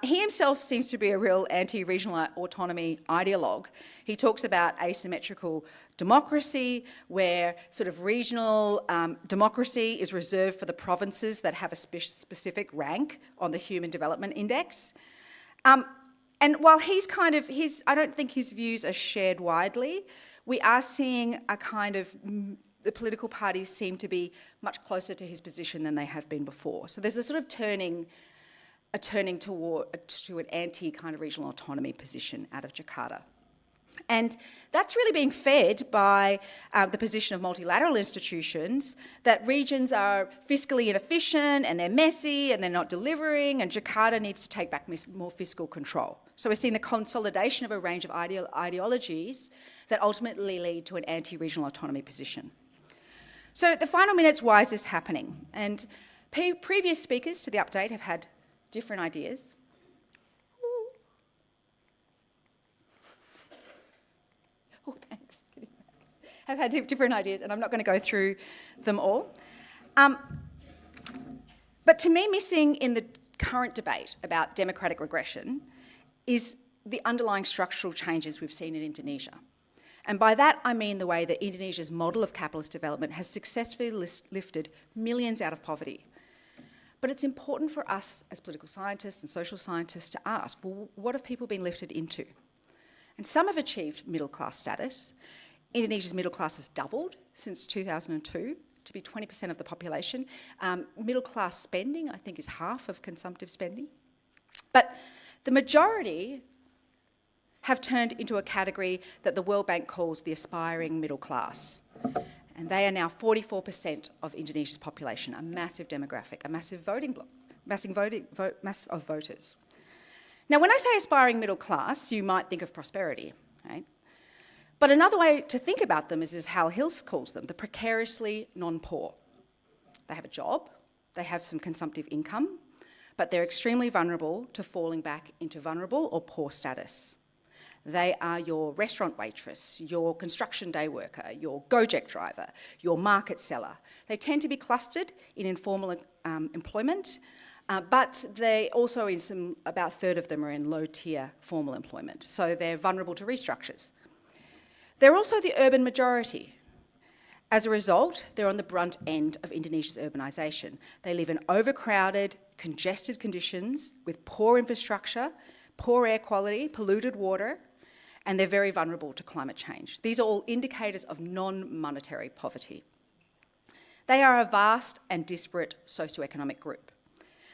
He himself seems to be a real anti-regional autonomy ideologue. He talks about asymmetrical democracy, where sort of regional democracy is reserved for the provinces that have a specific rank on the Human Development Index. And while I don't think his views are shared widely, we are seeing a kind of the political parties seem to be much closer to his position than they have been before. So there's a sort of turning to an anti kind of regional autonomy position out of Jakarta. And that's really being fed by the position of multilateral institutions, that regions are fiscally inefficient and they're messy and they're not delivering, and Jakarta needs to take back more fiscal control. So we're seeing the consolidation of a range of ideologies that ultimately lead to an anti-regional autonomy position. So the final minutes, why is this happening? And previous speakers to the update have had different ideas. Oh, thanks. Have had different ideas, and I'm not going to go through them all. But to me, missing in the current debate about democratic regression is the underlying structural changes we've seen in Indonesia. And by that, I mean the way that Indonesia's model of capitalist development has successfully lifted millions out of poverty. But it's important for us as political scientists and social scientists to ask, well, what have people been lifted into? And some have achieved middle-class status. Indonesia's middle class has doubled since 2002 to be 20% of the population. Middle-class spending, I think, is half of consumptive spending. But the majority have turned into a category that the World Bank calls the aspiring middle class. And they are now 44% of Indonesia's population, a massive demographic, a massive voting bloc, mass of voters. Now, when I say aspiring middle class, you might think of prosperity, right? But another way to think about them is as Hal Hills calls them, the precariously non-poor. They have a job, they have some consumptive income, but they're extremely vulnerable to falling back into vulnerable or poor status. They are your restaurant waitress, your construction day worker, your Gojek driver, your market seller. They tend to be clustered in informal employment, but they also, about a third of them are in low-tier formal employment, so they're vulnerable to restructures. They're also the urban majority. As a result, they're on the brunt end of Indonesia's urbanisation. They live in overcrowded, congested conditions with poor infrastructure, poor air quality, polluted water, and they're very vulnerable to climate change. These are all indicators of non-monetary poverty. They are a vast and disparate socioeconomic group.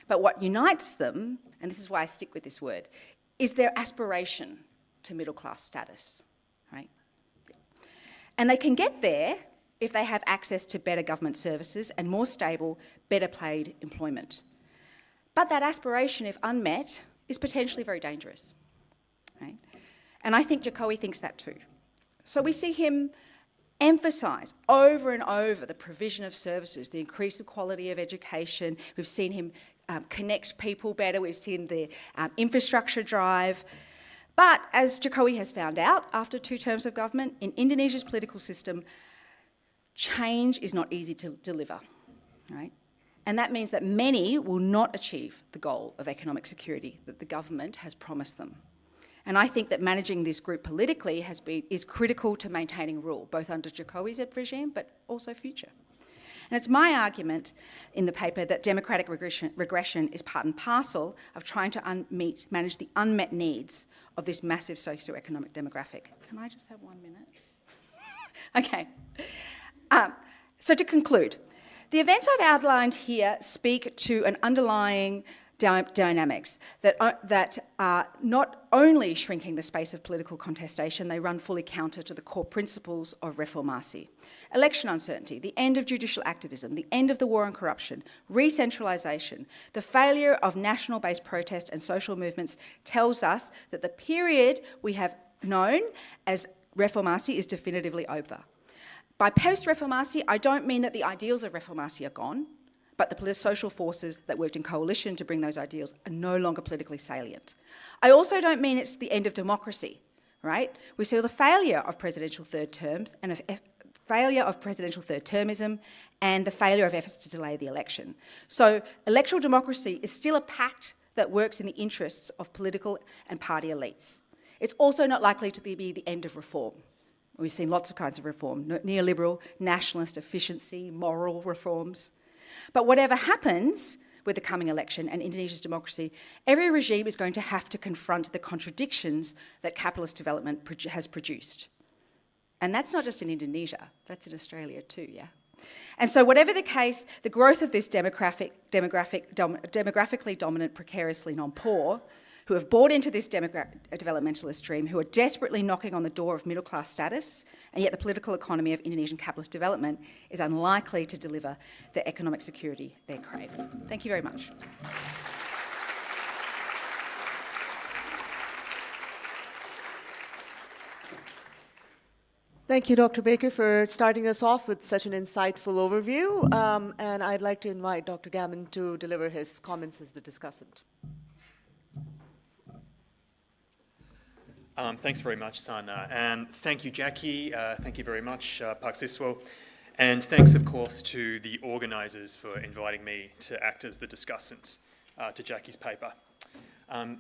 But what unites them, and this is why I stick with this word, is their aspiration to middle-class status, right? And they can get there if they have access to better government services and more stable, better paid employment. But that aspiration, if unmet, is potentially very dangerous, right? And I think Jokowi thinks that too. So we see him emphasise over and over the provision of services, the increase of quality of education. We've seen him connect people better. We've seen the infrastructure drive. But as Jokowi has found out after 2 terms of government, in Indonesia's political system, change is not easy to deliver, right? And that means that many will not achieve the goal of economic security that the government has promised them. And I think that managing this group politically is critical to maintaining rule, both under Jokowi's regime, but also future. And it's my argument in the paper that democratic regression is part and parcel of trying to manage the unmet needs of this massive socioeconomic demographic. Can I just have 1 minute? Okay. So to conclude, the events I've outlined here speak to an underlying dynamics that are not only shrinking the space of political contestation, they run fully counter to the core principles of reformasi. Election uncertainty, the end of judicial activism, the end of the war on corruption, re-centralisation, the failure of national-based protest and social movements tells us that the period we have known as reformasi is definitively over. By post-reformasi, I don't mean that the ideals of reformasi are gone, but the social forces that worked in coalition to bring those ideals are no longer politically salient. I also don't mean it's the end of democracy, right? We see the failure of presidential third terms and failure of presidential third termism and the failure of efforts to delay the election. So electoral democracy is still a pact that works in the interests of political and party elites. It's also not likely to be the end of reform. We've seen lots of kinds of reform, neoliberal, nationalist, efficiency, moral reforms. But whatever happens with the coming election and Indonesia's democracy, every regime is going to have to confront the contradictions that capitalist development has produced. And that's not just in Indonesia, that's in Australia too, yeah? And so whatever the case, the growth of this demographically dominant, precariously non-poor, who have bought into this developmentalist dream, who are desperately knocking on the door of middle-class status, and yet the political economy of Indonesian capitalist development is unlikely to deliver the economic security they crave. Thank you very much. Thank you, Dr. Baker, for starting us off with such an insightful overview. And I'd like to invite Dr. Gammon to deliver his comments as the discussant. Thanks very much, Sana. And thank you, Jacqui. Thank you very much, Pak Siswo. And thanks, of course, to the organisers for inviting me to act as the discussant to Jacqui's paper.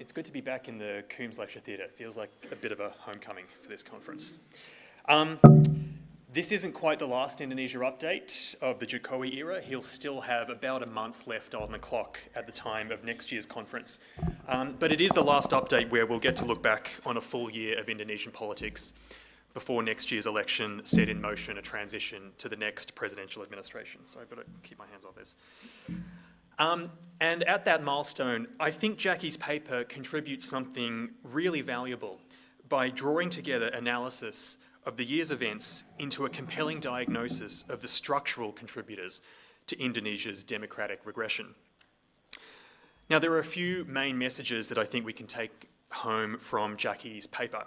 It's good to be back in the Coombs Lecture Theatre. It feels like a bit of a homecoming for this conference. This isn't quite the last Indonesia update of the Jokowi era. He'll still have about a month left on the clock at the time of next year's conference. But it is the last update where we'll get to look back on a full year of Indonesian politics before next year's election set in motion a transition to the next presidential administration. So I've got to keep my hands off this. And at that milestone, I think Jacqui's paper contributes something really valuable by drawing together analysis of the year's events into a compelling diagnosis of the structural contributors to Indonesia's democratic regression. Now, there are a few main messages that I think we can take home from Jacqui's paper.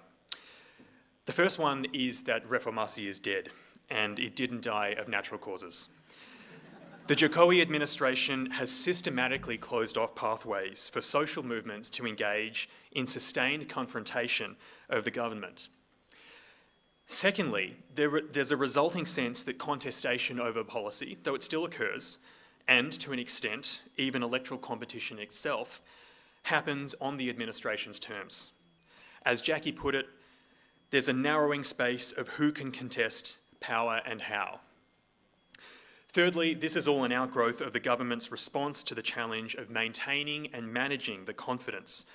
The first one is that reformasi is dead, and it didn't die of natural causes. The Jokowi administration has systematically closed off pathways for social movements to engage in sustained confrontation of the government. Secondly, there's a resulting sense that contestation over policy, though it still occurs, and to an extent, even electoral competition itself, happens on the administration's terms. As Jacqui put it, there's a narrowing space of who can contest power and how. Thirdly, this is all an outgrowth of the government's response to the challenge of maintaining and managing the confidence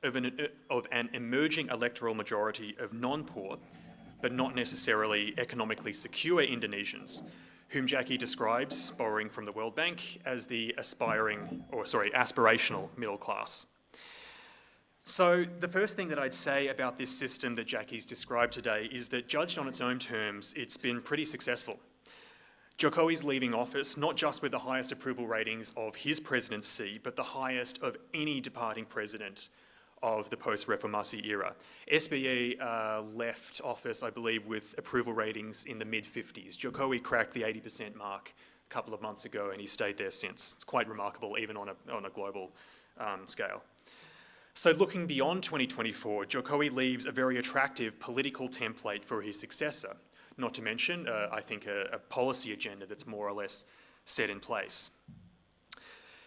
of an emerging electoral majority of non-poor, but not necessarily economically secure Indonesians, whom Jacqui describes, borrowing from the World Bank, as the aspirational middle class. So the first thing that I'd say about this system that Jacqui's described today is that, judged on its own terms, it's been pretty successful. Jokowi's leaving office, not just with the highest approval ratings of his presidency, but the highest of any departing president of the post-reformasi era. SBE left office, I believe, with approval ratings in the mid-50s. Jokowi cracked the 80% mark a couple of months ago, and he's stayed there since. It's quite remarkable, even on a global scale. So looking beyond 2024, Jokowi leaves a very attractive political template for his successor, not to mention, I think, a policy agenda that's more or less set in place.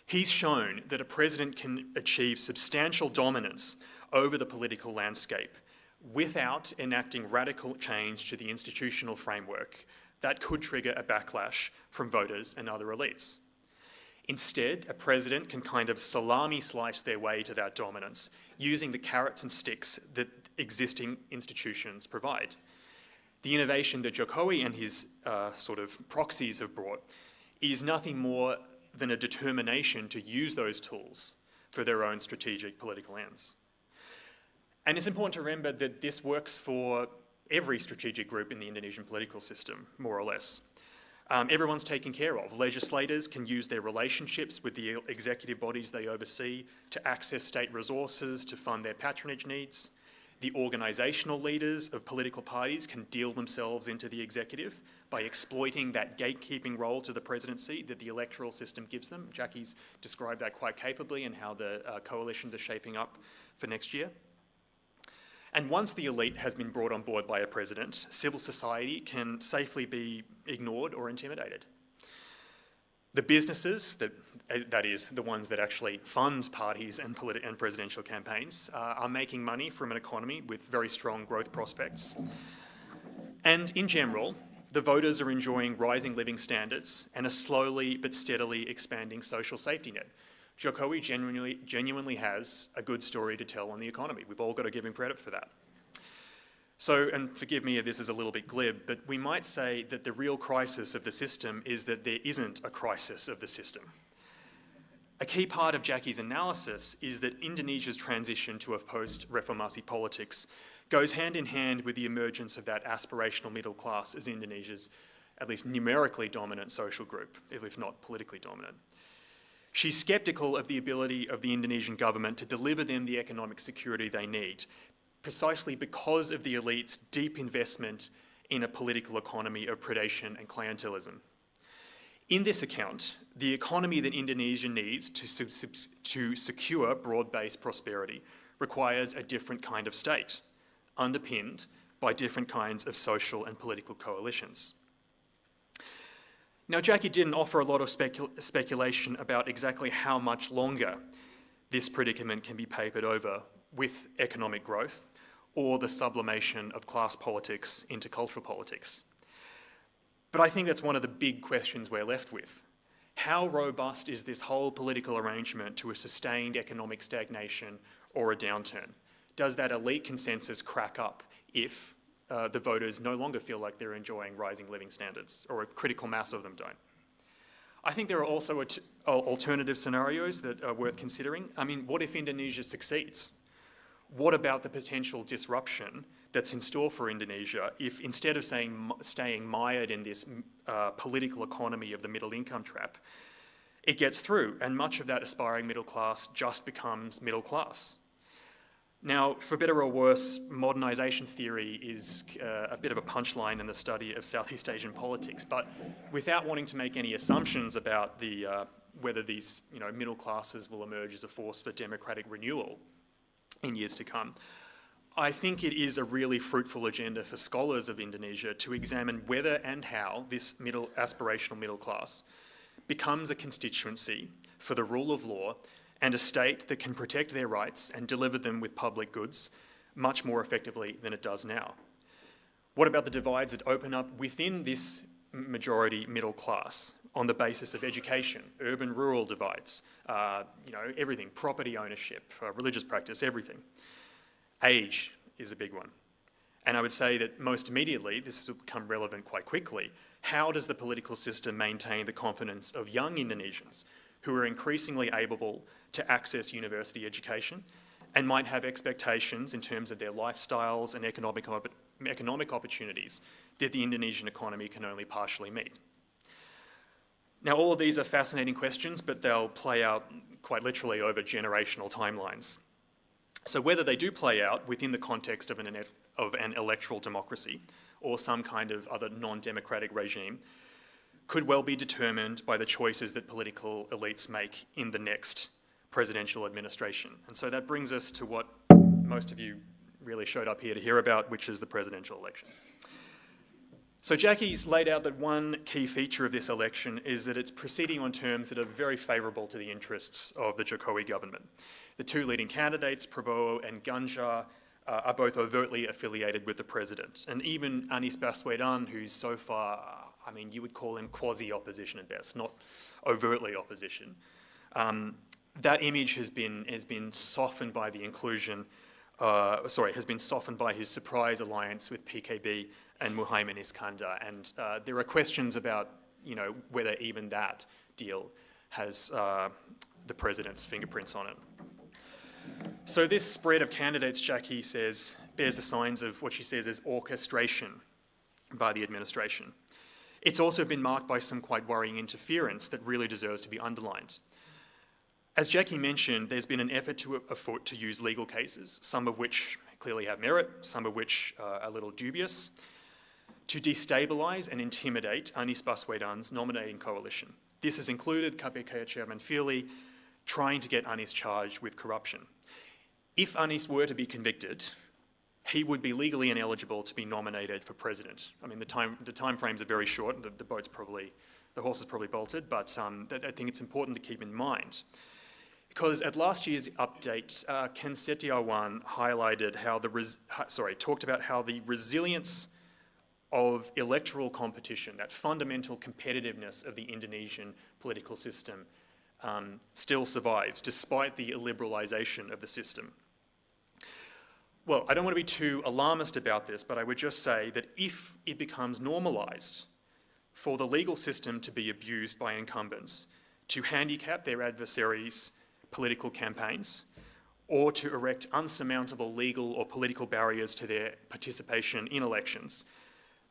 He's shown that a president can achieve substantial dominance over the political landscape without enacting radical change to the institutional framework that could trigger a backlash from voters and other elites. Instead, a president can kind of salami slice their way to that dominance using the carrots and sticks that existing institutions provide. The innovation that Jokowi and his sort of proxies have brought is nothing more than a determination to use those tools for their own strategic political ends. And it's important to remember that this works for every strategic group in the Indonesian political system, more or less. Everyone's taken care of. Legislators can use their relationships with the executive bodies they oversee to access state resources to fund their patronage needs. The organisational leaders of political parties can deal themselves into the executive by exploiting that gatekeeping role to the presidency that the electoral system gives them. Jacqui's described that quite capably and how the coalitions are shaping up for next year. And once the elite has been brought on board by a president, civil society can safely be ignored or intimidated. The businesses, that is, the ones that actually fund parties and presidential campaigns, are making money from an economy with very strong growth prospects. And in general, the voters are enjoying rising living standards and a slowly but steadily expanding social safety net. Jokowi genuinely has a good story to tell on the economy. We've all got to give him credit for that. So, and forgive me if this is a little bit glib, but we might say that the real crisis of the system is that there isn't a crisis of the system. A key part of Jacqui's analysis is that Indonesia's transition to a post-reformasi politics goes hand in hand with the emergence of that aspirational middle class as Indonesia's at least numerically dominant social group, if not politically dominant. She's sceptical of the ability of the Indonesian government to deliver them the economic security they need, precisely because of the elite's deep investment in a political economy of predation and clientelism. In this account, the economy that Indonesia needs to secure broad-based prosperity requires a different kind of state, underpinned by different kinds of social and political coalitions. Now, Jacqui didn't offer a lot of speculation about exactly how much longer this predicament can be papered over with economic growth or the sublimation of class politics into cultural politics. But I think that's one of the big questions we're left with. How robust is this whole political arrangement to a sustained economic stagnation or a downturn? Does that elite consensus crack up if the voters no longer feel like they're enjoying rising living standards, or a critical mass of them don't? I think there are also alternative scenarios that are worth considering. I mean, what if Indonesia succeeds? What about the potential disruption that's in store for Indonesia if, instead of staying mired in this political economy of the middle income trap, it gets through and much of that aspiring middle class just becomes middle class? Now, for better or worse, modernisation theory is a bit of a punchline in the study of Southeast Asian politics, but without wanting to make any assumptions about whether these middle classes will emerge as a force for democratic renewal in years to come, I think it is a really fruitful agenda for scholars of Indonesia to examine whether and how this aspirational middle class becomes a constituency for the rule of law and a state that can protect their rights and deliver them with public goods much more effectively than it does now. What about the divides that open up within this majority middle class on the basis of education, urban-rural divides, everything, property ownership, religious practice, everything? Age is a big one. And I would say that most immediately, this will become relevant quite quickly, how does the political system maintain the confidence of young Indonesians who are increasingly able to access university education and might have expectations in terms of their lifestyles and economic opportunities that the Indonesian economy can only partially meet? Now, all of these are fascinating questions, but they'll play out quite literally over generational timelines. So whether they do play out within the context of an electoral democracy or some kind of other non-democratic regime could well be determined by the choices that political elites make in the next presidential administration. And so that brings us to what most of you really showed up here to hear about, which is the presidential elections. So Jacqui's laid out that one key feature of this election is that it's proceeding on terms that are very favourable to the interests of the Jokowi government. The two leading candidates, Prabowo and Ganjar, are both overtly affiliated with the president. And even Anies Baswedan, who's so far, I mean, you would call him quasi-opposition at best, not overtly opposition. That image has been softened by the inclusion, has been softened by his surprise alliance with PKB and Muhaimin Iskandar. And there are questions about, whether even that deal has the president's fingerprints on it. So this spread of candidates, Jacqui says, bears the signs of what she says is orchestration by the administration. It's also been marked by some quite worrying interference that really deserves to be underlined. As Jacqui mentioned, there's been an effort afoot to use legal cases, some of which clearly have merit, some of which are a little dubious, to destabilise and intimidate Anies Baswedan's nominating coalition. This has included KPK Chairman Firly trying to get Anies charged with corruption. If Anies were to be convicted, he would be legally ineligible to be nominated for president. I mean, the time frames are very short. The horse is probably bolted, but I think it's important to keep in mind. Because at last year's update, Ken Setiawan highlighted how talked about how the resilience of electoral competition, that fundamental competitiveness of the Indonesian political system, still survives despite the illiberalisation of the system. Well, I don't want to be too alarmist about this, but I would just say that if it becomes normalised for the legal system to be abused by incumbents, to handicap their adversaries' political campaigns, or to erect unsurmountable legal or political barriers to their participation in elections,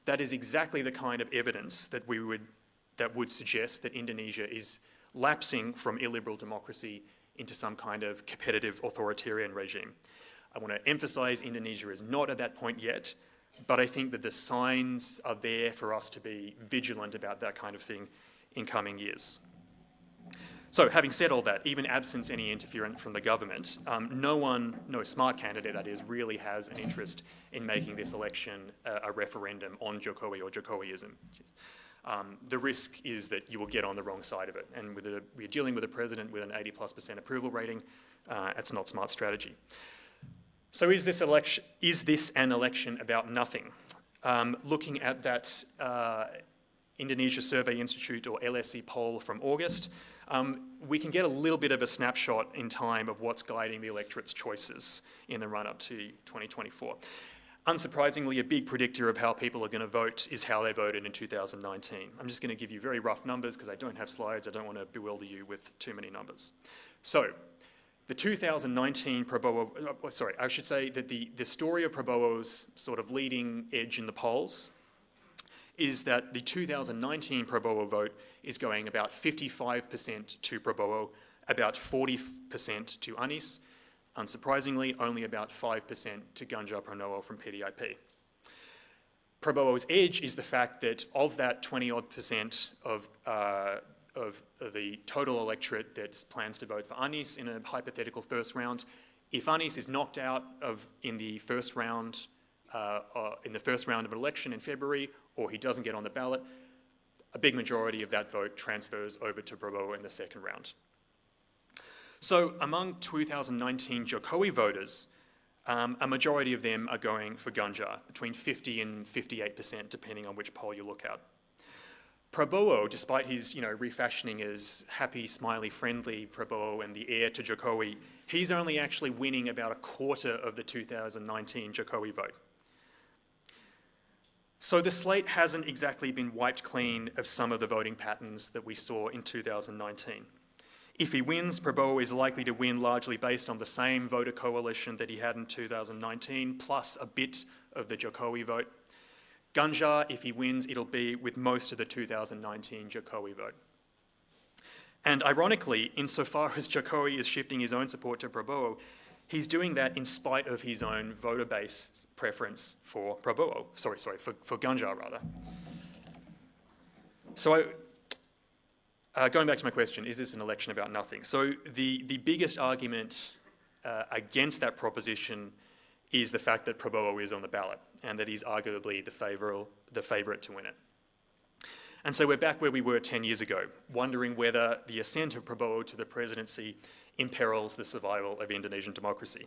that is exactly the kind of evidence that would suggest that Indonesia is lapsing from illiberal democracy into some kind of competitive authoritarian regime. I want to emphasise Indonesia is not at that point yet, but I think that the signs are there for us to be vigilant about that kind of thing in coming years. So having said all that, even absent any interference from the government, no smart candidate that is, really has an interest in making this election a referendum on Jokowi or Jokowiism. The risk is that you will get on the wrong side of it, and we're dealing with a president with an 80+% approval rating. It's not smart strategy. So is this an election about nothing? Looking at that Indonesia Survey Institute or LSE poll from August, we can get a little bit of a snapshot in time of what's guiding the electorate's choices in the run-up to 2024. Unsurprisingly, a big predictor of how people are going to vote is how they voted in 2019. I'm just going to give you very rough numbers because I don't have slides. I don't want to bewilder you with too many numbers. So, the 2019 Prabowo, I should say that the story of Prabowo's sort of leading edge in the polls is that the 2019 Prabowo vote is going about 55% to Prabowo, about 40% to Anies, unsurprisingly, only about 5% to Ganjar Pranowo from PDIP. Prabowo's edge is the fact that of that 20-odd% of the total electorate that plans to vote for Anies in a hypothetical first round, if Anies is knocked out in the first round of an election in February, or he doesn't get on the ballot, a big majority of that vote transfers over to Prabowo in the second round. So among 2019 Jokowi voters, a majority of them are going for Ganjar, between 50 and 58%, depending on which poll you look at. Prabowo, despite his refashioning as happy, smiley, friendly Prabowo and the heir to Jokowi, he's only actually winning about a quarter of the 2019 Jokowi vote. So the slate hasn't exactly been wiped clean of some of the voting patterns that we saw in 2019. If he wins, Prabowo is likely to win largely based on the same voter coalition that he had in 2019, plus a bit of the Jokowi vote. Ganjar, if he wins, it'll be with most of the 2019 Jokowi vote. And ironically, insofar as Jokowi is shifting his own support to Prabowo, he's doing that in spite of his own voter base preference for Prabowo. For Ganjar, rather. So going back to my question, is this an election about nothing? So the biggest argument against that proposition is the fact that Prabowo is on the ballot and that he's arguably the favourite to win it. And so we're back where we were 10 years ago, wondering whether the ascent of Prabowo to the presidency imperils the survival of Indonesian democracy.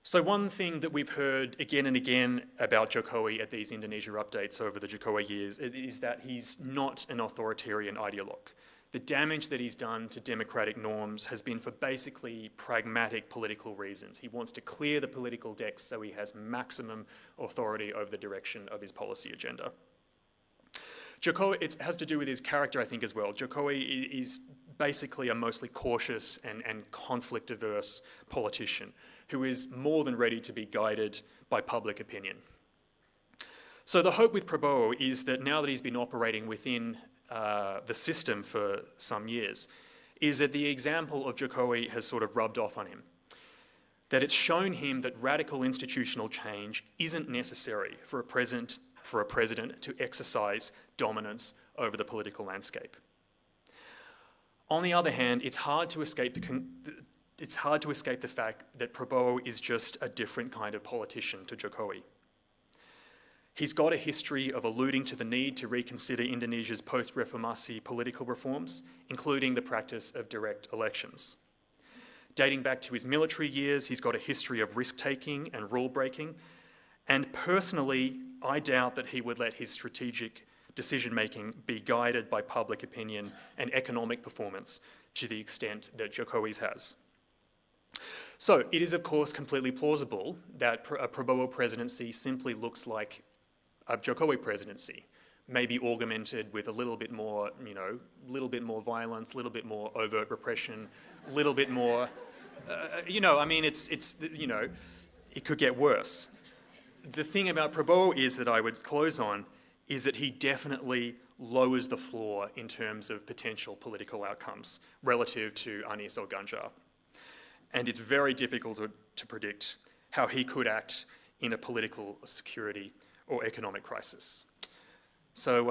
So one thing that we've heard again and again about Jokowi at these Indonesia updates over the Jokowi years is that he's not an authoritarian ideologue. The damage that he's done to democratic norms has been for basically pragmatic political reasons. He wants to clear the political decks so he has maximum authority over the direction of his policy agenda. Jokowi, it has to do with his character, I think, as well. Jokowi is basically a mostly cautious and conflict-averse politician who is more than ready to be guided by public opinion. So the hope with Prabowo is that now that he's been operating within the system for some years, is that the example of Jokowi has sort of rubbed off on him. That it's shown him that radical institutional change isn't necessary for a president to exercise dominance over the political landscape. On the other hand, it's hard to escape the fact that Prabowo is just a different kind of politician to Jokowi. He's got a history of alluding to the need to reconsider Indonesia's post-reformasi political reforms, including the practice of direct elections. Dating back to his military years, he's got a history of risk-taking and rule-breaking, and personally, I doubt that he would let his strategic decision-making be guided by public opinion and economic performance to the extent that Jokowi's has. So it is, of course, completely plausible that a Prabowo presidency simply looks like a Jokowi presidency, maybe augmented with a little bit more, a little bit more violence, a little bit more overt repression, a little bit more, it could get worse. The thing about Prabowo is that I would close on is that he definitely lowers the floor in terms of potential political outcomes relative to Anies or Ganjar. And it's very difficult to predict how he could act in a political, security, or economic crisis. So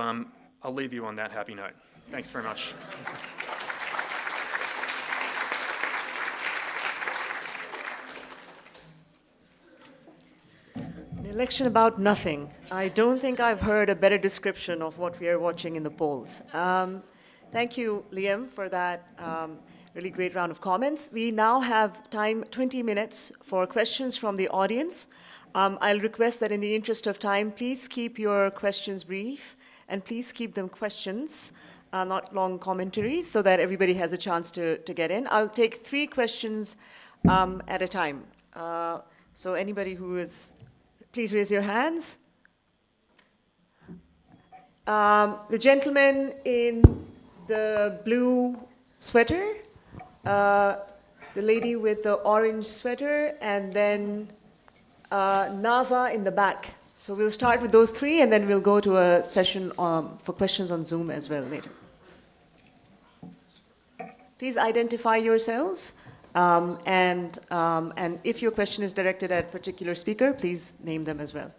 I'll leave you on that happy note. Thanks very much. An election about nothing. I don't think I've heard a better description of what we are watching in the polls. Thank you, Liam, for that really great round of comments. We now have time, 20 minutes, for questions from the audience. I'll request that in the interest of time, please keep your questions brief, and please keep them questions, not long commentaries, so that everybody has a chance to get in. I'll take 3 questions at a time. So anybody who is, please raise your hands. The gentleman in the blue sweater, the lady with the orange sweater, and then Nava in the back. So we'll start with those 3, and then we'll go to a session for questions on Zoom as well later. Please identify yourselves, and if your question is directed at a particular speaker, please name them as well.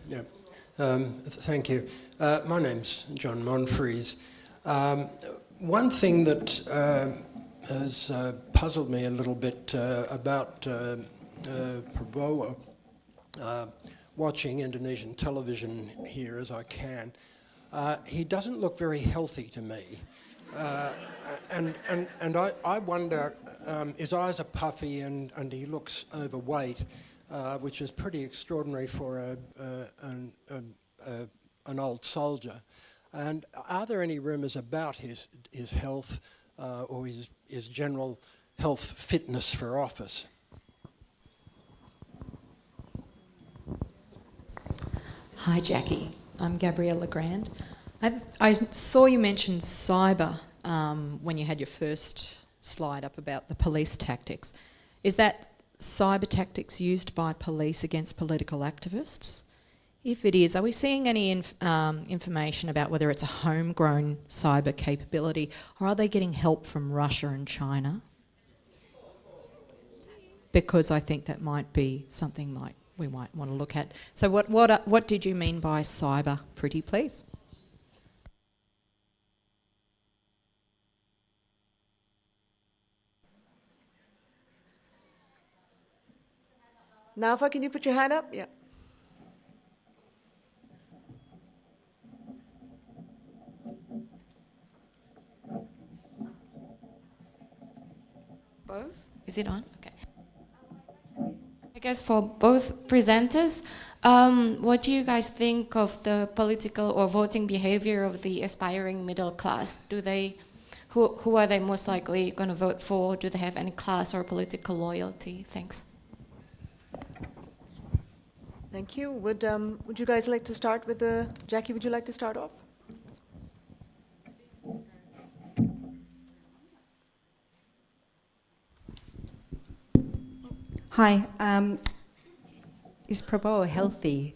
Yeah, thank you. My name's John Monfries. One thing that has puzzled me a little bit about Prabowo, watching Indonesian television here as I can, he doesn't look very healthy to me. And I wonder, his eyes are puffy and he looks overweight, which is pretty extraordinary for an old soldier. And are there any rumours about his health or his general health fitness for office? Hi, Jacqui. I'm Gabrielle Legrand. I saw you mention cyber when you had your first slide up about the police tactics. Is that cyber tactics used by police against political activists? If it is, are we seeing any information about whether it's a homegrown cyber capability, or are they getting help from Russia and China? Because I think that might be something we might want to look at. So what did you mean by cyber, pretty please? Nafa, can you put your hand up? Yeah. Both? Is it on? Okay. I guess for both presenters, what do you guys think of the political or voting behavior of the aspiring middle class? Who are they most likely going to vote for? Do they have any class or political loyalty? Thanks. Thank you. Would you guys like to start with Jacqui, would you like to start off? Hi, is Prabowo healthy?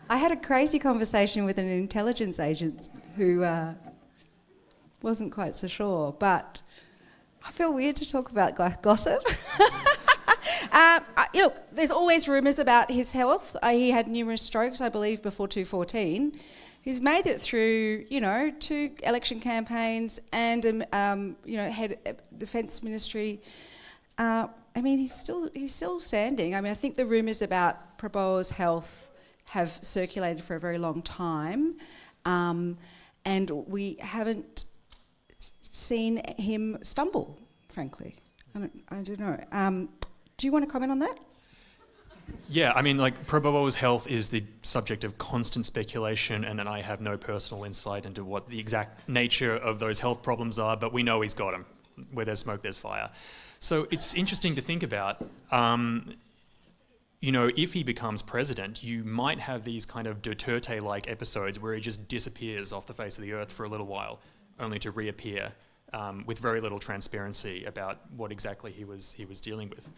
I had a crazy conversation with an intelligence agent who wasn't quite so sure, but I feel weird to talk about gossip. Look, there's always rumours about his health. He had numerous strokes, I believe, before 2014. He's made it through, 2 election campaigns and, head defence ministry. He's still standing. I think the rumours about Prabowo's health have circulated for a very long time, and we haven't seen him stumble, frankly. I don't know. Do you want to comment on that? Yeah, I mean, like, Prabowo's health is the subject of constant speculation, and I have no personal insight into what the exact nature of those health problems are, but we know he's got them. Where there's smoke, there's fire. So it's interesting to think about, you know, if he becomes president, you might have these kind of Duterte-like episodes where he just disappears off the face of the earth for a little while, only to reappear with very little transparency about what exactly he was dealing with.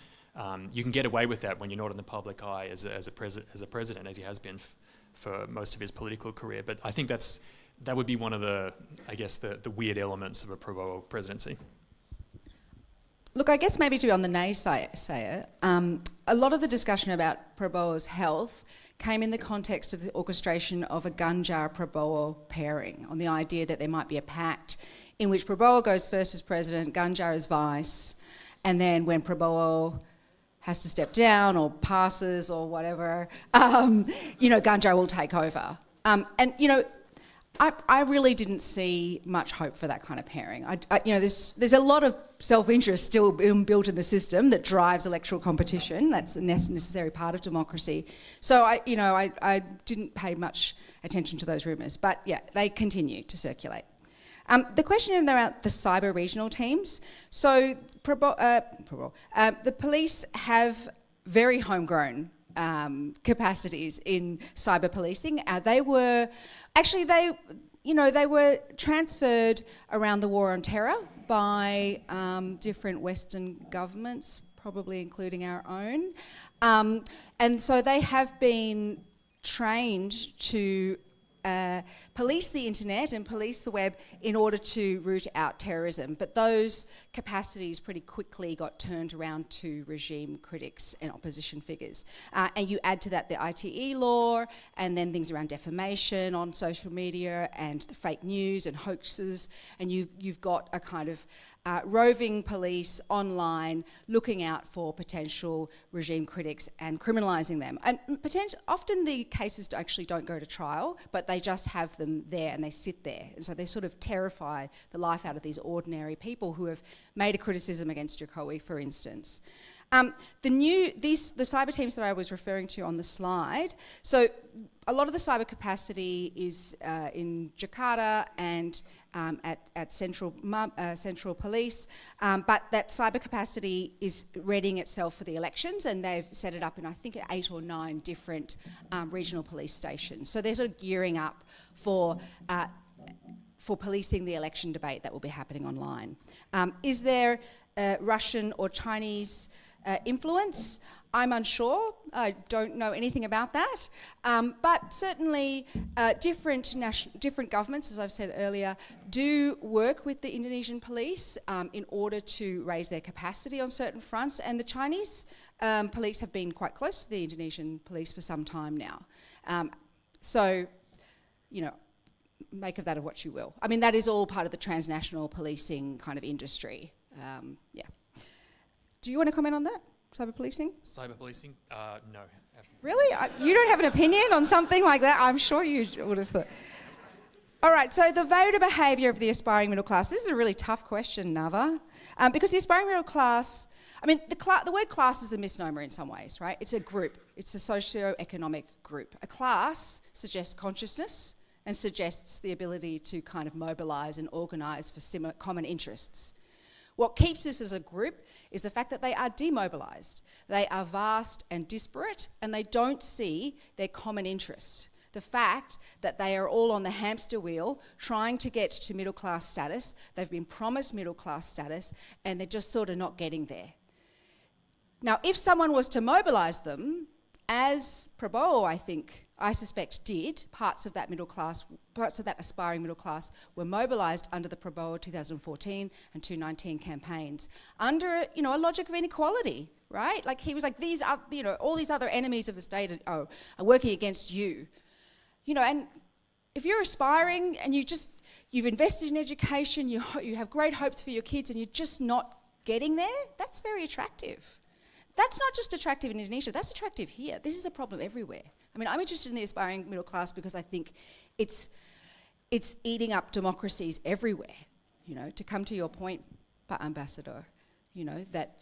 You can get away with that when you're not in the public eye as a president, as he has been for most of his political career. But I think that would be one of the, I guess, the weird elements of a Prabowo presidency. Look, I guess maybe to be on the naysayer, a lot of the discussion about Prabowo's health came in the context of the orchestration of a Ganjar-Prabowo pairing, on the idea that there might be a pact in which Prabowo goes first as president, Ganjar as vice, and then when Prabowo has to step down or passes or whatever, you know, Ganjar will take over. And, you know, I really didn't see much hope for that kind of pairing. You know, there's a lot of self-interest still built in the system that drives electoral competition. That's a necessary part of democracy. So I didn't pay much attention to those rumours, but yeah, they continue to circulate. The question about the cyber regional teams. So the police have very homegrown capacities in cyber policing. They were transferred around the war on terror by different Western governments, probably including our own. And so they have been trained to police the internet and police the web in order to root out terrorism. But those capacities pretty quickly got turned around to regime critics and opposition figures. And you add to that the ITE law, and then things around defamation on social media and the fake news and hoaxes, and you've got a kind of roving police online looking out for potential regime critics and criminalising them. And often the cases actually don't go to trial, but they just have them there and they sit there. And so they sort of terrify the life out of these ordinary people who have made a criticism against Jokowi, for instance. The cyber teams that I was referring to on the slide, so a lot of the cyber capacity is in Jakarta and at Central Police, but that cyber capacity is readying itself for the elections, and they've set it up in, I think, 8 or 9 different regional police stations. So they're sort of gearing up for policing the election debate that will be happening online. Is there Russian or Chinese influence? I'm unsure. I don't know anything about that. But certainly different governments, as I've said earlier, do work with the Indonesian police in order to raise their capacity on certain fronts. And the Chinese police have been quite close to the Indonesian police for some time now. So, you know, make of that of what you will. I mean, that is all part of the transnational policing kind of industry. Yeah. Do you want to comment on that? Cyber policing? Cyber policing? No. Really? You don't have an opinion on something like that? I'm sure you would have thought. All right, so the voter behaviour of the aspiring middle class. This is a really tough question, Nava, because the aspiring middle class, I mean, the word class is a misnomer in some ways, right? It's a group. It's a socio-economic group. A class suggests consciousness and suggests the ability to kind of mobilise and organise for similar common interests. What keeps this as a group is the fact that they are demobilised. They are vast and disparate, and they don't see their common interests. The fact that they are all on the hamster wheel trying to get to middle class status, they've been promised middle class status, and they're just sort of not getting there. Now, if someone was to mobilise them, as Prabowo, I suspect did, parts of that aspiring middle class were mobilised under the Prabowo 2014 and 2019 campaigns under, you know, a logic of inequality, right? Like he was like, these are, you know, all these other enemies of the state are working against you. You know, and if you're aspiring and you've invested in education, you have great hopes for your kids and you're just not getting there, that's very attractive. That's not just attractive in Indonesia, that's attractive here. This is a problem everywhere. I mean, I'm interested in the aspiring middle class because I think it's eating up democracies everywhere. You know, to come to your point, Pak Ambassador, you know, that...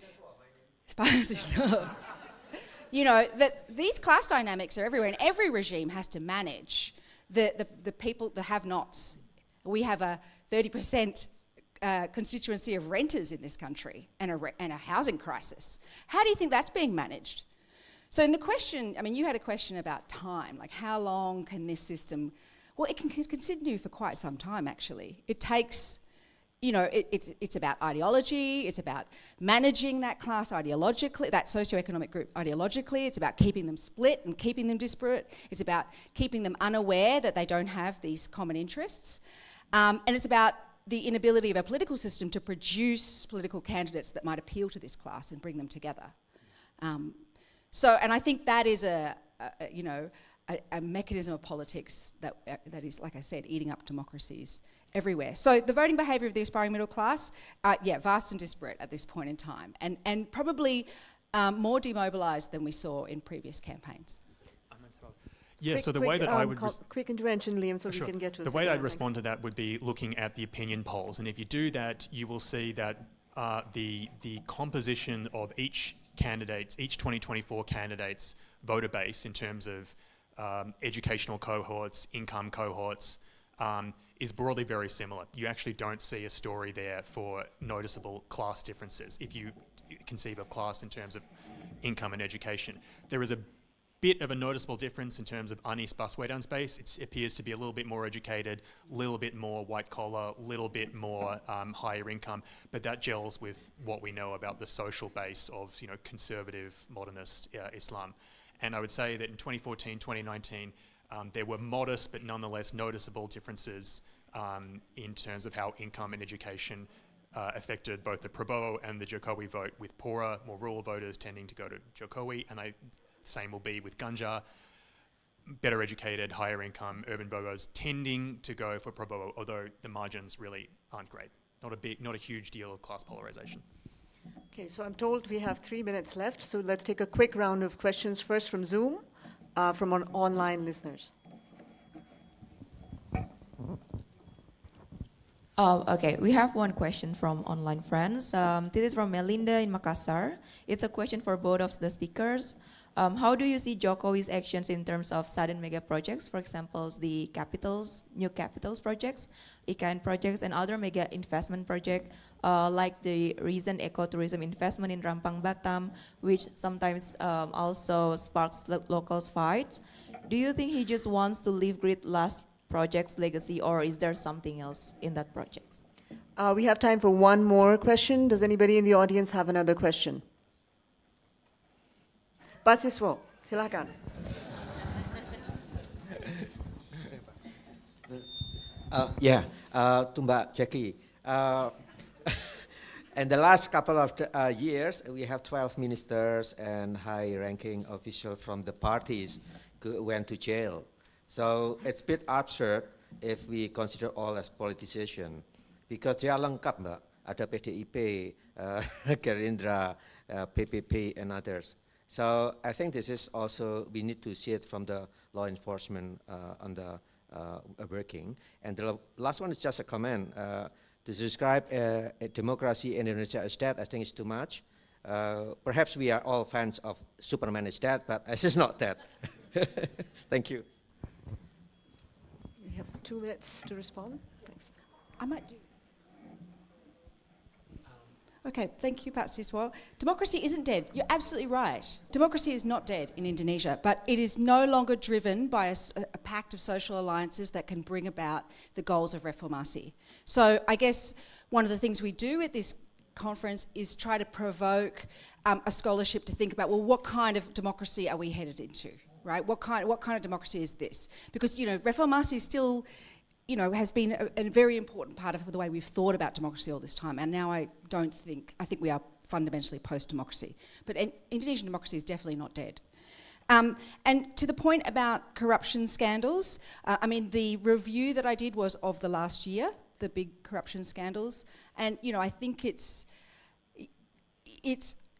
you know, that these class dynamics are everywhere, and every regime has to manage the people, the have-nots. We have a 30% constituency of renters in this country and a housing crisis. How do you think that's being managed? So in the question, I mean, you had a question about time, like how long can this system, well, it can continue for quite some time, actually. It takes, you know, it's about ideology, it's about managing that class ideologically, that socioeconomic group ideologically, it's about keeping them split and keeping them disparate, it's about keeping them unaware that they don't have these common interests, and it's about the inability of a political system to produce political candidates that might appeal to this class and bring them together. And I think that is a mechanism of politics that is, like I said, eating up democracies everywhere. So the voting behaviour of the aspiring middle class, vast and disparate at this point in time, and probably more demobilised than we saw in previous campaigns. Yeah, so the way that I would... Quick intervention, Liam, so we can get to the way I'd respond to that would be looking at the opinion polls. And if you do that, you will see that the composition of each 2024 candidate's voter base in terms of educational cohorts, income cohorts, is broadly very similar. You actually don't see a story there for noticeable class differences if you conceive of class in terms of income and education. There is a bit of a noticeable difference in terms of uneast busway down space. It appears to be a little bit more educated, a little bit more white collar, a little bit more higher income, but that gels with what we know about the social base of, you know, conservative modernist Islam. And I would say that in 2014, 2019, there were modest but nonetheless noticeable differences in terms of how income and education affected both the Prabowo and the Jokowi vote, with poorer, more rural voters tending to go to Jokowi, and same will be with Ganja, better educated, higher income, urban voters tending to go for Prabowo, although the margins really aren't great. Not a huge deal of class polarization. Okay, so I'm told we have 3 minutes left, so let's take a quick round of questions, first from Zoom, from our online listeners. Okay, we have one question from online friends. This is from Melinda in Makassar. It's a question for both of the speakers. How do you see Jokowi's actions in terms of sudden mega projects, for example, the new capitals projects, IKN projects, and other mega investment projects, like the recent ecotourism investment in Rampang Batam, which sometimes also sparks local fights? Do you think he just wants to leave grid last project's legacy, or is there something else in that project? We have time for one more question. Does anybody in the audience have another question? Pak Siswo, silakan. To Mbak Jacqui. In the last couple of years, we have 12 ministers and high-ranking officials from the parties who went to jail. So it's a bit absurd if we consider all as politicization, because they are lengkap, Mbak. Ada PDIP, Gerindra, PPP, and others. So I think this is also, we need to see it from the law enforcement on the working. And the last one is just a comment. To describe a democracy in Indonesia as dead, I think it's too much. Perhaps we are all fans of Superman is dead, but this is not dead. Thank you. We have 2 minutes to respond. Thanks. I might do. Okay, thank you, Pak Siswo. Democracy isn't dead. You're absolutely right. Democracy is not dead in Indonesia, but it is no longer driven by a pact of social alliances that can bring about the goals of reformasi. So I guess one of the things we do at this conference is try to provoke a scholarship to think about, well, what kind of democracy are we headed into, right? What kind of democracy is this? Because, you know, reformasi still, you know, has been a very important part of the way we've thought about democracy all this time. And now I think we are fundamentally post-democracy. But Indonesian democracy is definitely not dead. And to the point about corruption scandals, I mean, the review that I did was of the last year, the big corruption scandals. And, you know, I think it's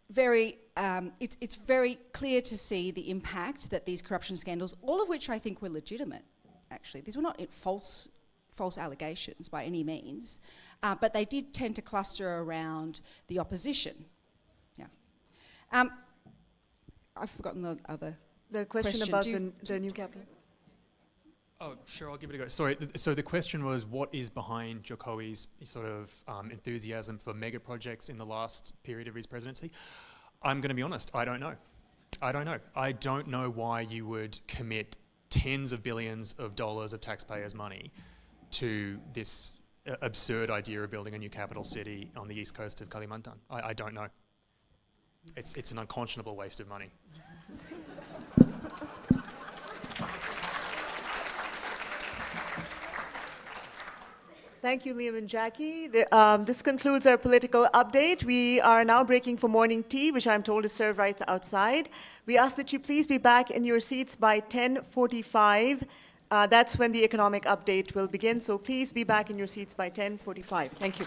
very clear to see the impact that these corruption scandals, all of which I think were legitimate, actually. These were not false allegations by any means, but they did tend to cluster around the opposition. Yeah. I've forgotten the other. The question Question. about Do you- the new capital. Oh, sure, I'll give it a go. Sorry, so the question was, what is behind Jokowi's sort of enthusiasm for mega projects in the last period of his presidency? I'm going to be honest, I don't know. I don't know why you would commit tens of billions of dollars of taxpayers' money to this absurd idea of building a new capital city on the east coast of Kalimantan. I don't know. It's an unconscionable waste of money. Thank you, Liam and Jacqui. This concludes our political update. We are now breaking for morning tea, which I'm told is served right outside. We ask that you please be back in your seats by 10:45. That's when the economic update will begin, so please be back in your seats by 10:45. Thank you.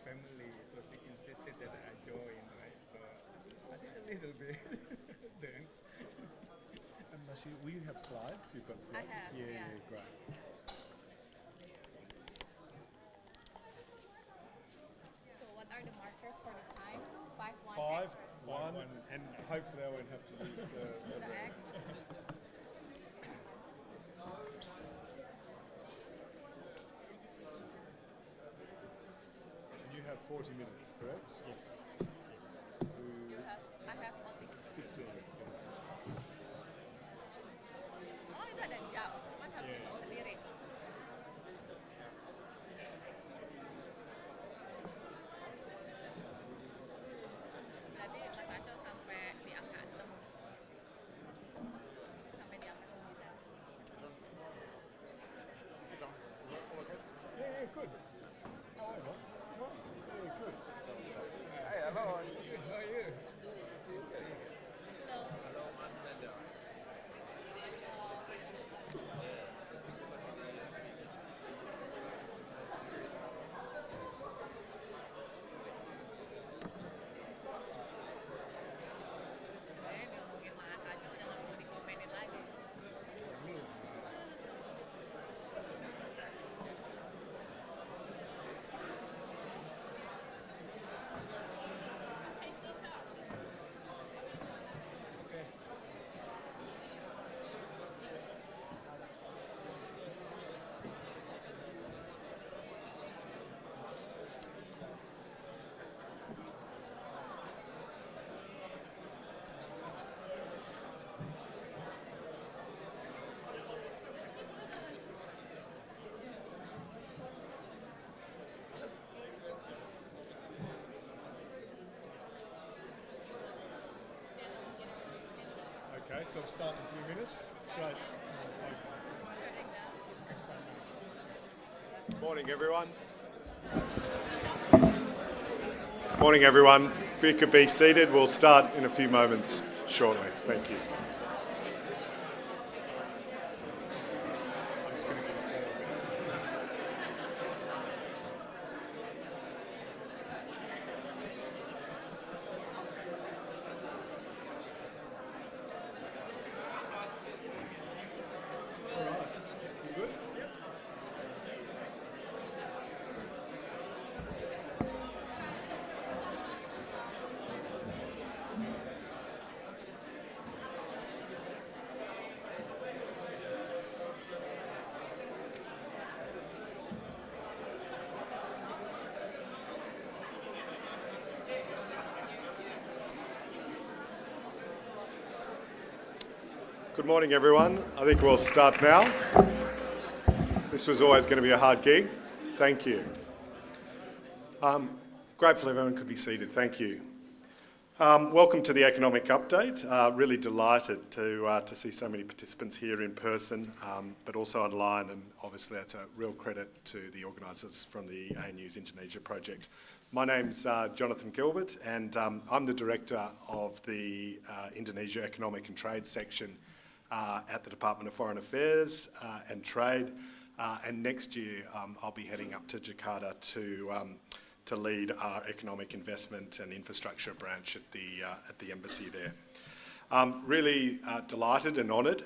family, so she insisted that I join, right? So I did a little bit dance. And Masyita, will you have slides? You've got slides? I have, yeah. Great. So what are the markers for the time? 5, 1, 5, 1, and hopefully I won't have to use the X. And you have 40 minutes, correct? Yes. I have only 15. Oh, itu ada jam. Cuma harus tahu sendiri. Berarti Mas Acel sampai di angka 6. Sampai di angka 9. Yeah, good. Oh. Yeah, good. Hey, hello. How are you? Hello, Martin. Ngomongin Mas Acel jangan mau dikomenin lagi. Okay, so I'll start in a few minutes. Straight. Morning, everyone. Morning, everyone. If you could be seated, we'll start in a few moments shortly. Thank you. Good morning, everyone. I think we'll start now. This was always going to be a hard gig. Thank you. Grateful everyone could be seated. Thank you. Welcome to the Economic Update. Really delighted to see so many participants here in person, but also online, and obviously that's a real credit to the organisers from the ANU's Indonesia project. My name's Jonathan Gilbert, and I'm the Director of the Indonesia Economic and Trade section at the Department of Foreign Affairs and Trade, and next year I'll be heading up to Jakarta to lead our economic investment and infrastructure branch at the embassy there. Really delighted and honoured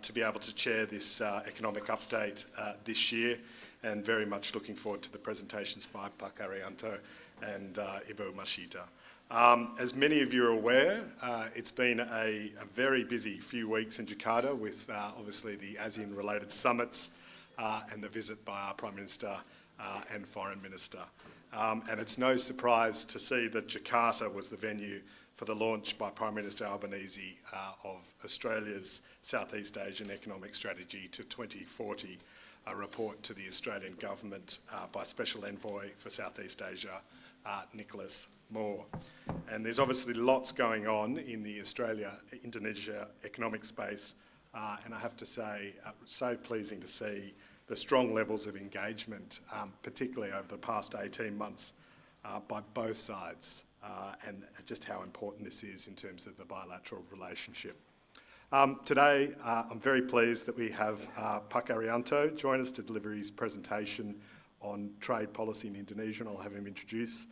to be able to chair this economic update this year, and very much looking forward to the presentations by Pak Arianto and Ibu Masyita. As many of you are aware, it's been a very busy few weeks in Jakarta with obviously the ASEAN-related summits and the visit by our Prime Minister and Foreign Minister. And it's no surprise to see that Jakarta was the venue for the launch by Prime Minister Albanese of Australia's Southeast Asian Economic Strategy to 2040, a report to the Australian Government by Special Envoy for Southeast Asia, Nicholas Moore. And there's obviously lots going on in the Australia-Indonesia economic space, and I have to say, so pleasing to see the strong levels of engagement, particularly over the past 18 months, by both sides, and just how important this is in terms of the bilateral relationship. Today, I'm very pleased that we have Pak Arianto join us to deliver his presentation on trade policy in Indonesia, and I'll have him introduce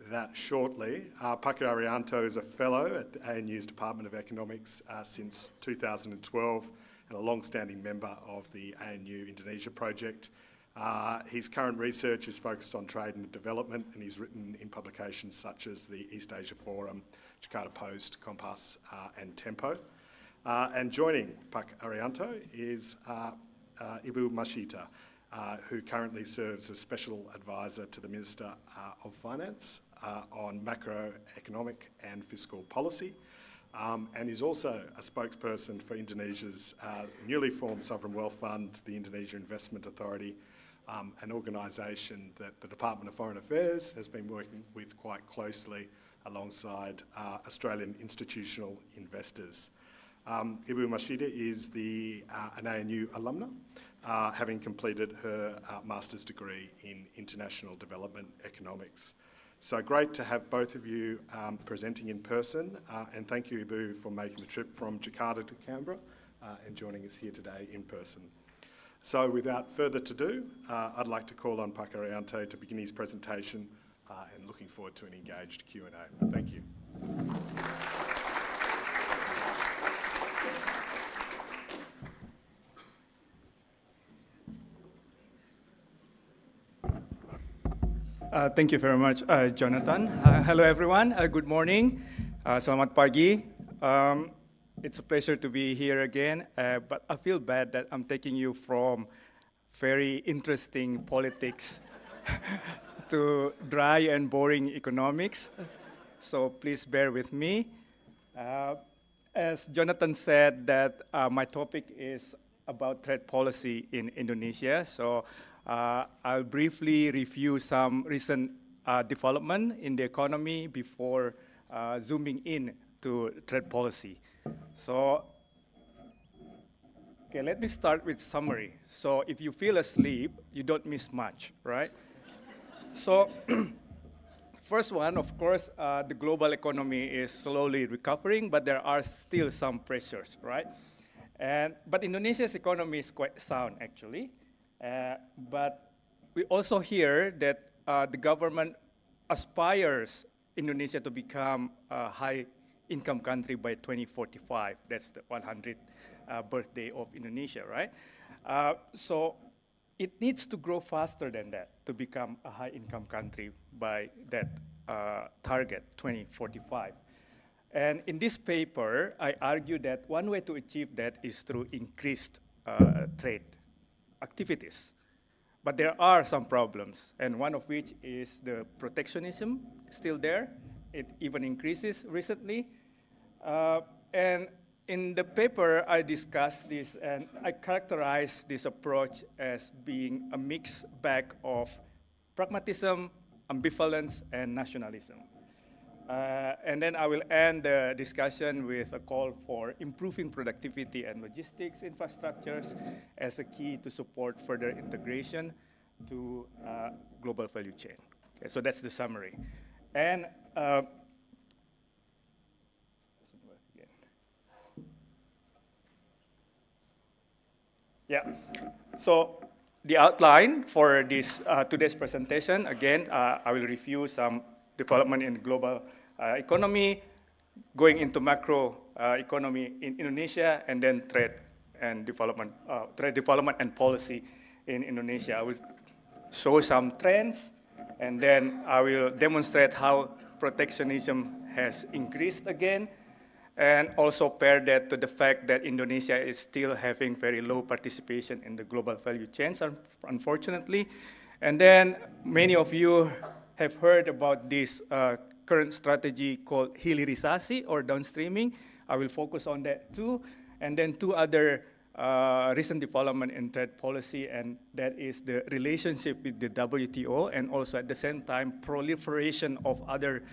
that shortly. Pak Arianto is a fellow at the ANU's Department of Economics since 2012 and a long-standing member of the ANU Indonesia project. His current research is focused on trade and development, and he's written in publications such as the East Asia Forum, Jakarta Post, Kompas, and Tempo. And joining Pak Arianto is Ibu Masyita, who currently serves as Special Advisor to the Minister of Finance on macroeconomic and fiscal policy, and is also a spokesperson for Indonesia's newly formed sovereign wealth fund, the Indonesia Investment Authority, an organisation that the Department of Foreign Affairs has been working with quite closely alongside Australian institutional investors. Ibu Masyita is an ANU alumna, having completed her master's degree in international development economics. So great to have both of you presenting in person, and thank you, Ibu, for making the trip from Jakarta to Canberra and joining us here today in person. So without further ado, I'd like to call on Pak Arianto to begin his presentation, and looking forward to an engaged Q&A. Thank you. Thank you very much, Jonathan. Hello, everyone. Good morning. Selamat pagi. It's a pleasure to be here again, but I feel bad that I'm taking you from very interesting politics to dry and boring economics. So please bear with me. As Jonathan said, that my topic is about trade policy in Indonesia. So I'll briefly review some recent development in the economy before zooming in to trade policy. So, okay, let me start with summary. So if you feel asleep, you don't miss much, right? So first one, of course, the global economy is slowly recovering, but there are still some pressures, right? But Indonesia's economy is quite sound, actually. But we also hear that the government aspires Indonesia to become a high-income country by 2045. That's the 100th birthday of Indonesia, right? So it needs to grow faster than that to become a high-income country by that target, 2045. And in this paper, I argue that one way to achieve that is through increased trade activities. But there are some problems, and one of which is the protectionism still there. It even increases recently. And in the paper, I discussed this, and I characterize this approach as being a mixed bag of pragmatism, ambivalence, and nationalism. And then I will end the discussion with a call for improving productivity and logistics infrastructures as a key to support further integration to global value chain. Okay, so that's the summary. And yeah, so the outline for this today's presentation, again, I will review some development in global economy, going into macro economy in Indonesia, and then trade development and policy in Indonesia. I will show some trends, and then I will demonstrate how protectionism has increased again, and also pair that to the fact that Indonesia is still having very low participation in the global value chains, unfortunately. And then many of you have heard about this current strategy called hilirisasi or downstreaming. I will focus on that too. And then two other recent development in trade policy, and that is the relationship with the WTO, and also at the same time proliferation of other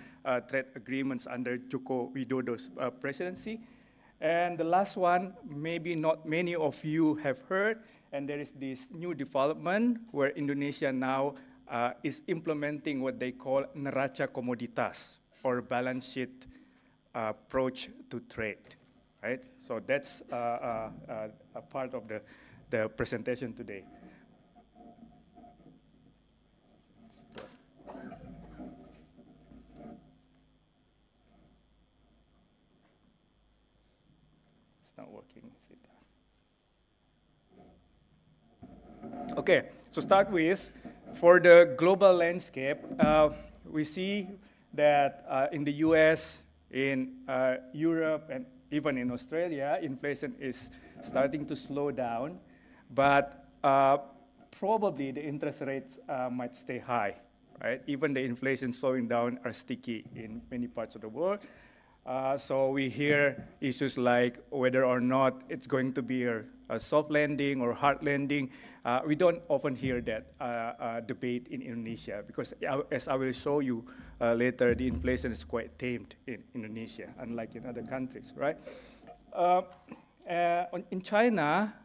trade agreements under Joko Widodo's presidency. And the last one, maybe not many of you have heard, and there is this new development where Indonesia now is implementing what they call neraca komoditas, or balance sheet approach to trade, right? So that's a part of the presentation today. working. Okay, so start with, for the global landscape, we see that in the US, in Europe, and even in Australia, inflation is starting to slow down, but probably the interest rates might stay high, right? Even the inflation slowing down are sticky in many parts of the world. So we hear issues like whether or not it's going to be a soft landing or hard landing. We don't often hear that debate in Indonesia because, as I will show you later, the inflation is quite tamed in Indonesia, unlike in other countries, right? In China,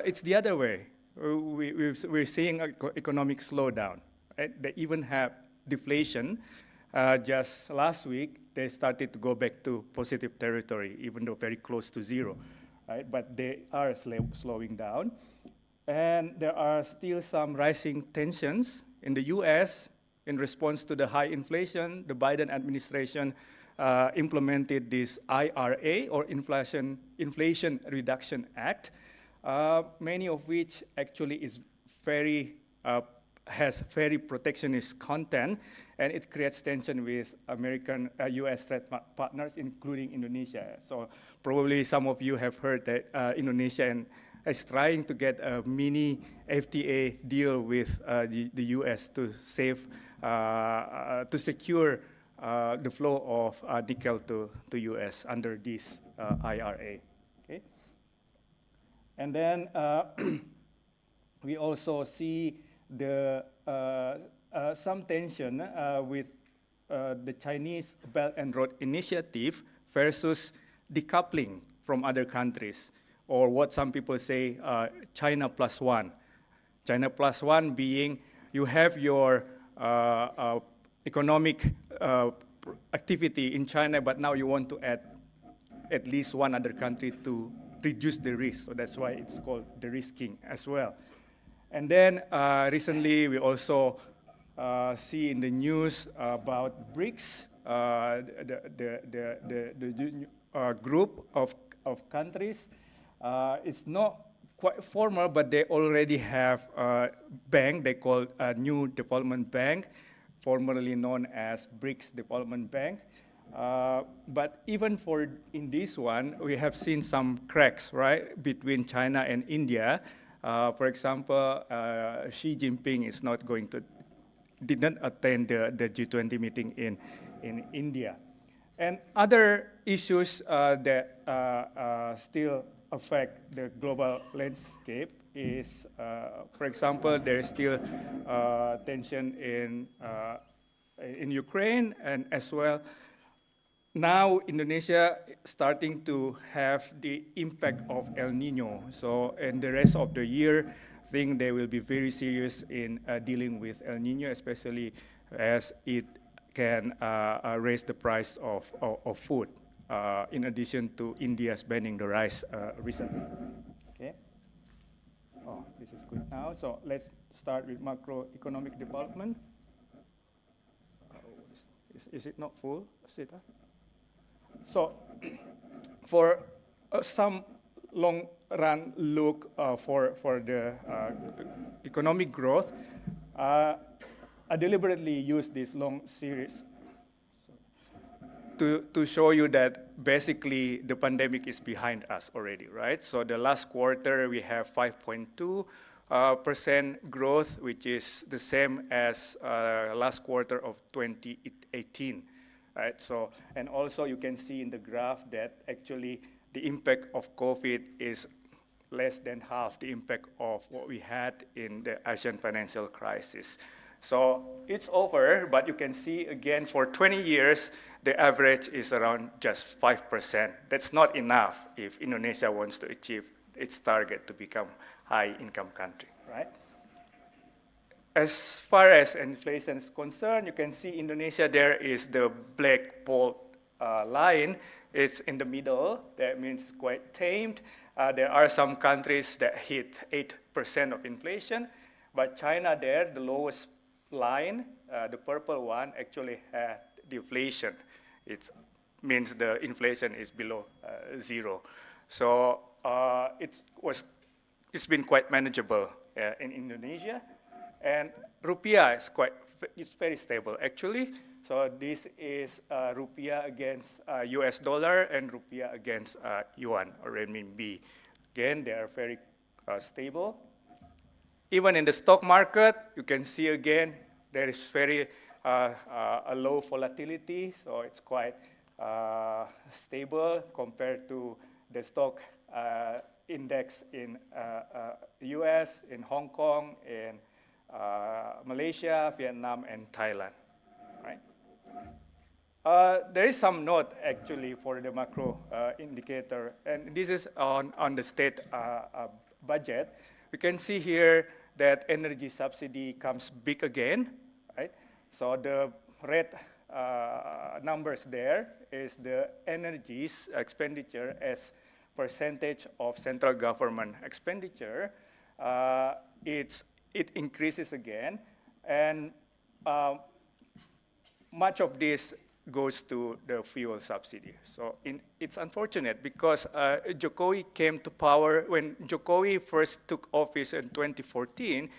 it's the other way. We're seeing economic slowdown, right? They even have deflation. Just last week, they started to go back to positive territory, even though very close to zero, right? But they are slowing down. And there are still some rising tensions in the US. In response to the high inflation, the Biden administration implemented this IRA, or Inflation Reduction Act, many of which actually is has very protectionist content, and it creates tension with US trade partners, including Indonesia. So probably some of you have heard that Indonesia is trying to get a mini FTA deal with the US to secure the flow of nickel to US under this IRA. Okay? And then we also see some tension with the Chinese Belt and Road Initiative versus decoupling from other countries, or what some people say, China plus one. China plus one being you have your economic activity in China, but now you want to add at least one other country to reduce the risk. So that's why it's called de-risking as well. And then recently we also see in the news about BRICS, the group of countries. It's not quite formal, but they already have a bank they call a New Development Bank, formerly known as BRICS Development Bank. But even in this one, we have seen some cracks, right, between China and India. For example, Xi Jinping is not didn't attend the G20 meeting in India. And other issues that still affect the global landscape is, for example, there is still tension in Ukraine, and as well, now Indonesia starting to have the impact of El Nino. So in the rest of the year, I think they will be very serious in dealing with El Nino, especially as it can raise the price of food, in addition to India's banning the rice recently. Okay. Oh, this is good now. So let's start with macroeconomic development. Is it not full, Sita? So, for some long-run look for the economic growth, I deliberately used this long series to show you that basically the pandemic is behind us already, right? So the last quarter we have 5.2% growth, which is the same as last quarter of 2018. Right, so, and also you can see in the graph that actually the impact of COVID is less than half the impact of what we had in the Asian financial crisis. So it's over, but you can see again for 20 years, the average is around just 5%. That's not enough if Indonesia wants to achieve its target to become high-income country, right? As far as inflation is concerned, you can see Indonesia, there is the black bold line. It's in the middle. That means quite tamed. There are some countries that hit 8% of inflation, but China there, the lowest line, the purple one, actually had deflation. It means the inflation is below zero. So it's been quite manageable in Indonesia, and rupiah is it's very stable actually. So this is rupiah against US dollar and rupiah against yuan or renminbi. Again, they are very stable. Even in the stock market, you can see again, there is very a low volatility, so it's quite stable compared to the stock index in US, in Hong Kong, in Malaysia, Vietnam, and Thailand, right? There is some note actually for the macro indicator, and this is on the state budget. We can see here that energy subsidy comes big again, right? So the red numbers there is the energy's expenditure as percentage of central government expenditure. It increases again, and much of this goes to the fuel subsidy. So it's unfortunate because Jokowi came to power. When Jokowi first took office in 2014,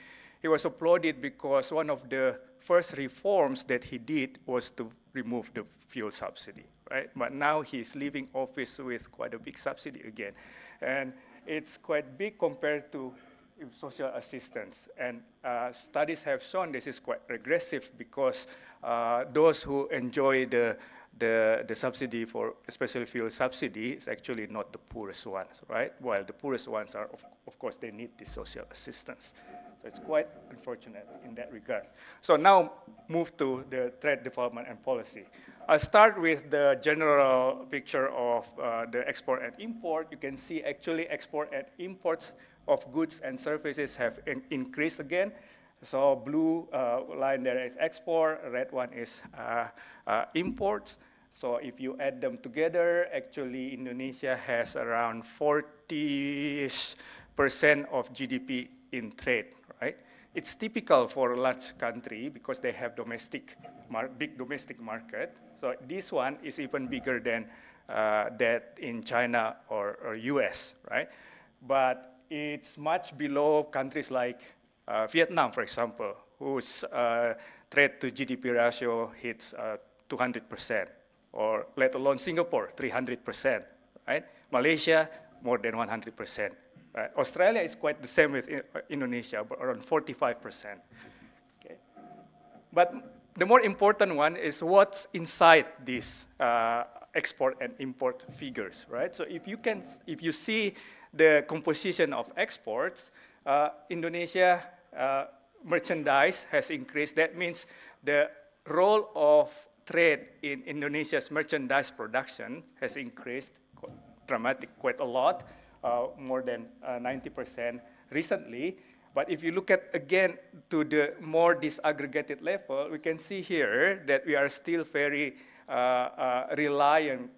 he was applauded because one of the first reforms that he did was to remove the fuel subsidy, right? But now he's leaving office with quite a big subsidy again. And it's quite big compared to social assistance. And studies have shown this is quite regressive because those who enjoy the subsidy for, especially fuel subsidy, is actually not the poorest ones, right? While the poorest ones are, of course, they need the social assistance. So it's quite unfortunate in that regard. So now move to the trade development and policy. I'll start with the general picture of the export and import. You can see actually export and imports of goods and services have increased again. So blue line there is export, red one is imports. So if you add them together, actually Indonesia has around 40% of GDP in trade, right? It's typical for a large country because they have big domestic market. So this one is even bigger than that in China or US, right? But it's much below countries like Vietnam, for example, whose trade to GDP ratio hits 200%, or let alone Singapore, 300%, right? Malaysia, more than 100%. Right? Australia is quite the same with Indonesia, but around 45%. Okay. But the more important one is what's inside these export and import figures, right? So if you see the composition of exports, Indonesia merchandise has increased. That means the role of trade in Indonesia's merchandise production has increased quite a lot, more than 90% recently. But if you look at again to the more disaggregated level, we can see here that we are still very reliant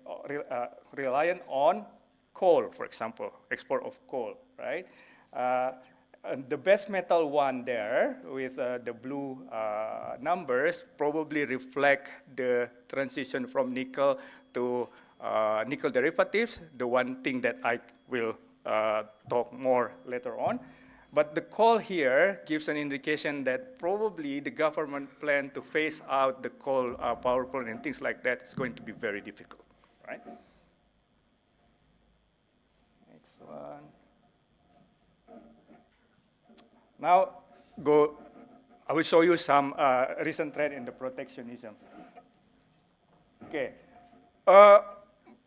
on coal, for example, export of coal, right? The best metal one there with the blue numbers probably reflect the transition from nickel to nickel derivatives, the one thing that I will talk more later on. But the coal here gives an indication that probably the government plan to phase out the coal power plant and things like that is going to be very difficult, right? Next one. Now, I will show you some recent trend in the protectionism. Okay.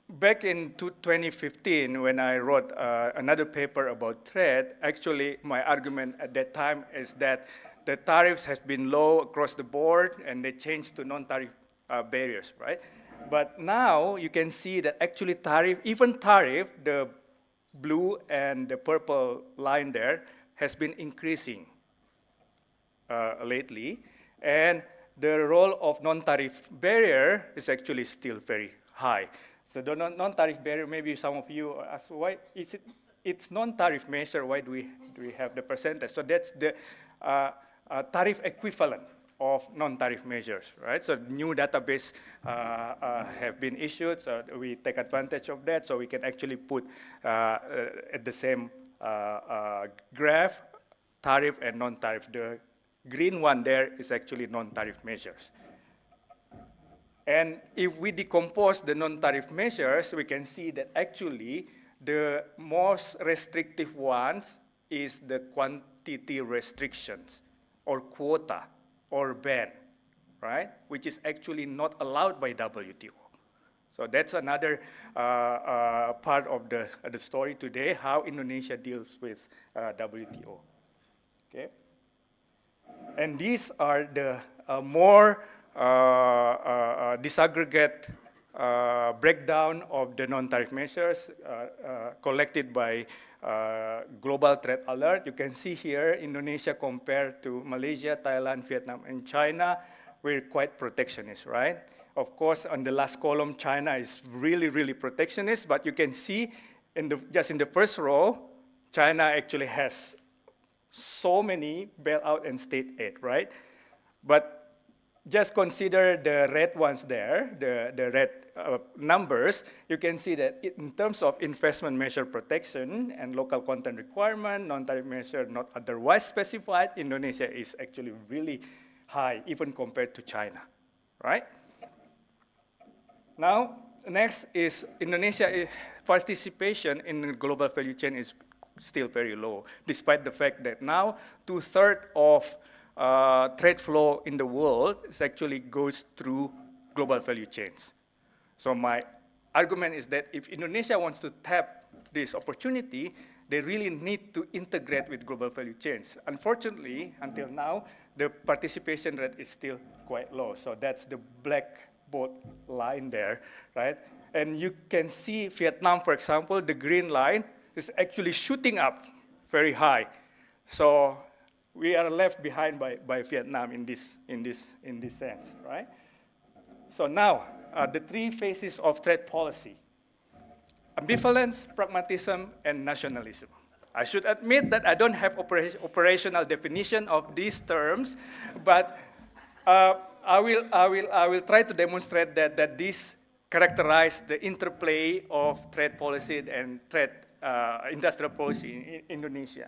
Back in 2015, when I wrote another paper about trade, actually my argument at that time is that the tariffs have been low across the board and they changed to non-tariff barriers, right? But now you can see that actually even tariff, the blue and the purple line there, has been increasing lately. And the role of non-tariff barrier is actually still very high. So the non-tariff barrier, maybe some of you ask, why is it's non-tariff measure, why do we have the percentage? So that's the tariff equivalent. of non-tariff measures, right? So new database have been issued, so we take advantage of that, so we can actually put at the same graph, tariff and non-tariff. The green one there is actually non-tariff measures. And if we decompose the non-tariff measures, we can see that actually the most restrictive ones is the quantity restrictions or quota or ban, right? Which is actually not allowed by WTO. So that's another part of the story today, how Indonesia deals with WTO, okay? And these are the more disaggregate breakdown of the non-tariff measures collected by Global Trade Alert. You can see here Indonesia compared to Malaysia, Thailand, Vietnam, and China. We're quite protectionist, right? Of course, on the last column, China is really, really protectionist, but you can see just in the first row, China actually has so many bailout and state aid, right? But just consider the red ones there, the red numbers. You can see that in terms of investment measure protection and local content requirement, non-tariff measure not otherwise specified, Indonesia is actually really high, even compared to China, right? Now, next is Indonesia participation in the global value chain is still very low, despite the fact that now 2/3 of trade flow in the world actually goes through global value chains. So my argument is that if Indonesia wants to tap this opportunity, they really need to integrate with global value chains. Unfortunately, until now, the participation rate is still quite low. So that's the black bold line there, right? And you can see Vietnam, for example, the green line is actually shooting up very high. So we are left behind by Vietnam in this sense, right? So now, the three phases of trade policy: ambivalence, pragmatism, and nationalism. I should admit that I don't have operational definition of these terms, but I will try to demonstrate that this characterize the interplay of trade policy and trade industrial policy in Indonesia.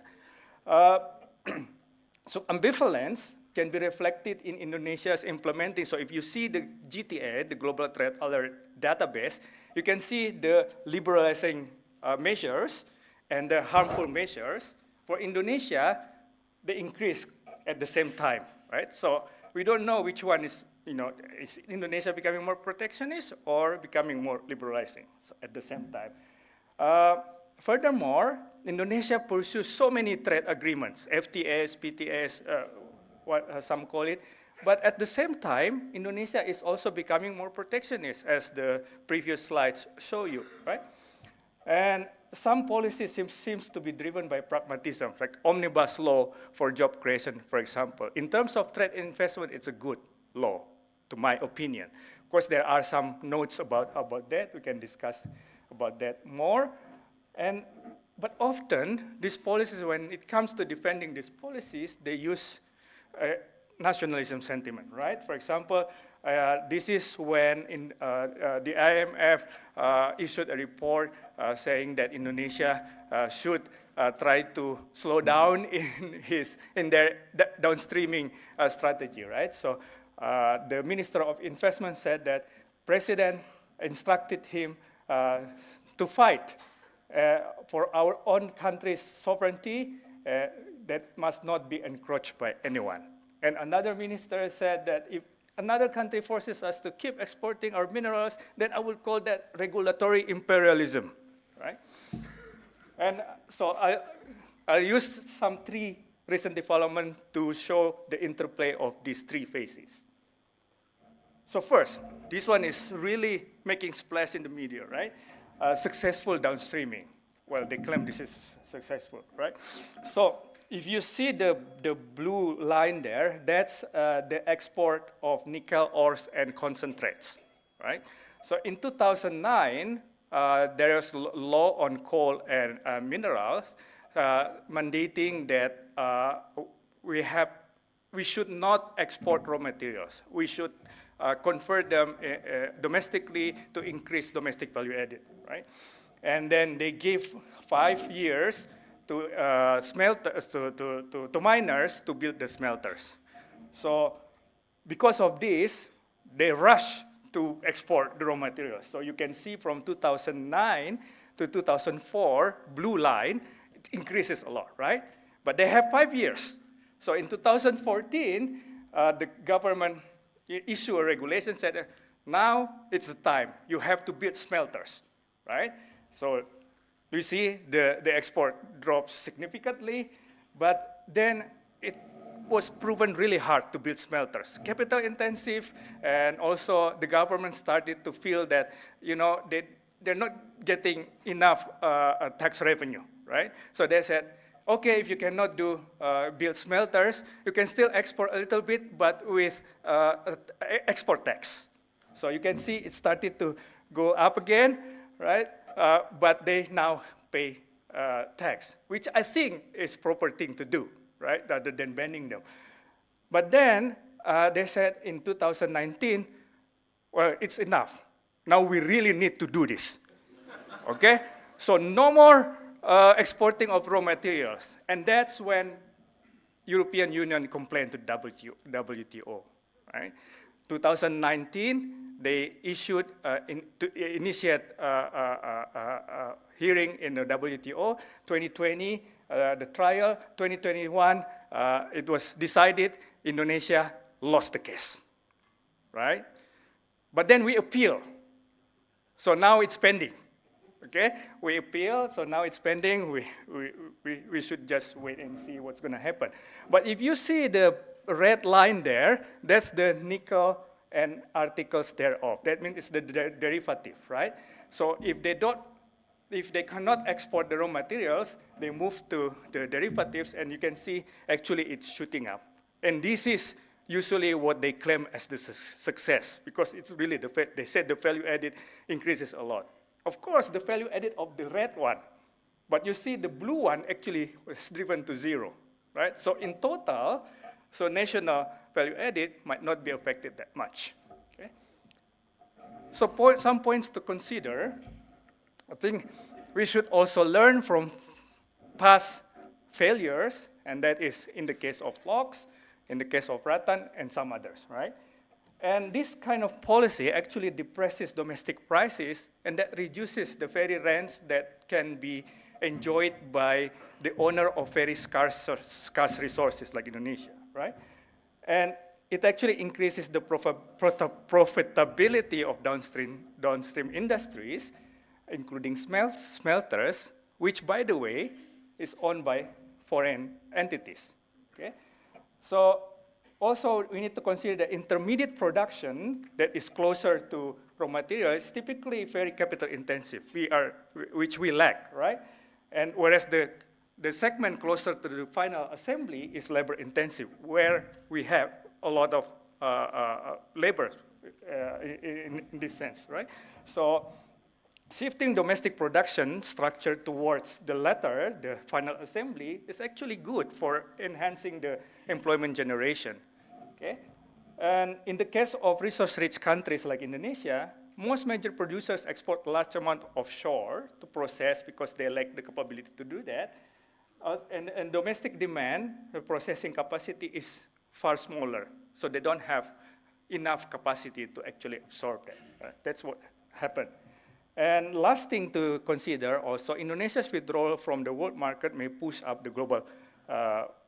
So ambivalence can be reflected in Indonesia's implementing. So if you see the GTA, the Global Trade Alert database, you can see the liberalizing measures and the harmful measures. For Indonesia, they increase at the same time, right? So we don't know which one is, is Indonesia becoming more protectionist or becoming more liberalizing at the same time. Furthermore, Indonesia pursues so many trade agreements, FTAs, PTAs, what some call it. But at the same time, Indonesia is also becoming more protectionist, as the previous slides show you, right? And some policies seems to be driven by pragmatism, like omnibus law for job creation, for example. In terms of trade and investment, it's a good law, to my opinion. Of course, there are some notes about that. We can discuss about that more. But often, these policies, when it comes to defending these policies, they use nationalism sentiment, right? For example, this is when the IMF issued a report saying that Indonesia should try to slow down in their downstreaming strategy, right? So the Minister of Investment said that President instructed him to fight for our own country's sovereignty that must not be encroached by anyone. And another minister said that if another country forces us to keep exporting our minerals, then I will call that regulatory imperialism, right? And so I'll use some three recent developments to show the interplay of these three phases. So first, this one is really making splash in the media, right? Successful downstreaming. Well, they claim this is successful, right? So if you see the blue line there, that's the export of nickel ores and concentrates, right? So in 2009, there was law on coal and minerals mandating that we have we should not export raw materials. We should convert them domestically to increase domestic value added, right? And then they give 5 years to to miners to build the smelters. So because of this, they rush to export the raw materials. So you can see from 2009 to 2004, blue line, it increases a lot, right? But they have 5 years. So in 2014, the government issued a regulation said, now it's the time. You have to build smelters, right? So you see the export drops significantly, but then it was proven really hard to build smelters, capital intensive, and also the government started to feel that, you know, they're not getting enough tax revenue, right? So they said, okay, if you cannot build smelters, you can still export a little bit, but with export tax. So you can see it started to go up again, right? But they now pay tax, which I think is proper thing to do, right? Rather than banning them. But then they said in 2019, well, it's enough. Now we really need to do this, okay? So no more exporting of raw materials. And that's when European Union complained to WTO, right? 2019, they issued, to initiate a hearing in the WTO. 2020, the trial. 2021, it was decided Indonesia lost the case, right? But then we appeal. So now it's pending. Okay, we appeal, so now it's pending. We should just wait and see what's going to happen. But if you see the red line there, that's the nickel and articles thereof. That means it's the derivative, right? So if they cannot export the raw materials, they move to the derivatives, and you can see actually it's shooting up. And this is usually what they claim as the success, because it's really they said the value added increases a lot. Of course, the value added of the red one, but you see the blue one actually was driven to 0, right? So in total, so national value added might not be affected that much, okay? So some points to consider. I think we should also learn from past failures, and that is in the case of logs, in the case of rattan, and some others, right? And this kind of policy actually depresses domestic prices, and that reduces the very rents that can be enjoyed by the owner of very scarce resources like Indonesia, right? And it actually increases the profitability of downstream industries, including smelters, which, by the way, is owned by foreign entities, okay? So also, we need to consider the intermediate production that is closer to raw materials is typically very capital intensive, which we lack, right? And whereas the segment closer to the final assembly is labor intensive, where we have a lot of labor in this sense, right? So shifting domestic production structure towards the latter, the final assembly, is actually good for enhancing the employment generation. Okay? And in the case of resource-rich countries like Indonesia, most major producers export a large amount offshore to process because they lack the capability to do that. And domestic demand, the processing capacity is far smaller, so they don't have enough capacity to actually absorb that. That's what happened. And last thing to consider also, Indonesia's withdrawal from the world market may push up the global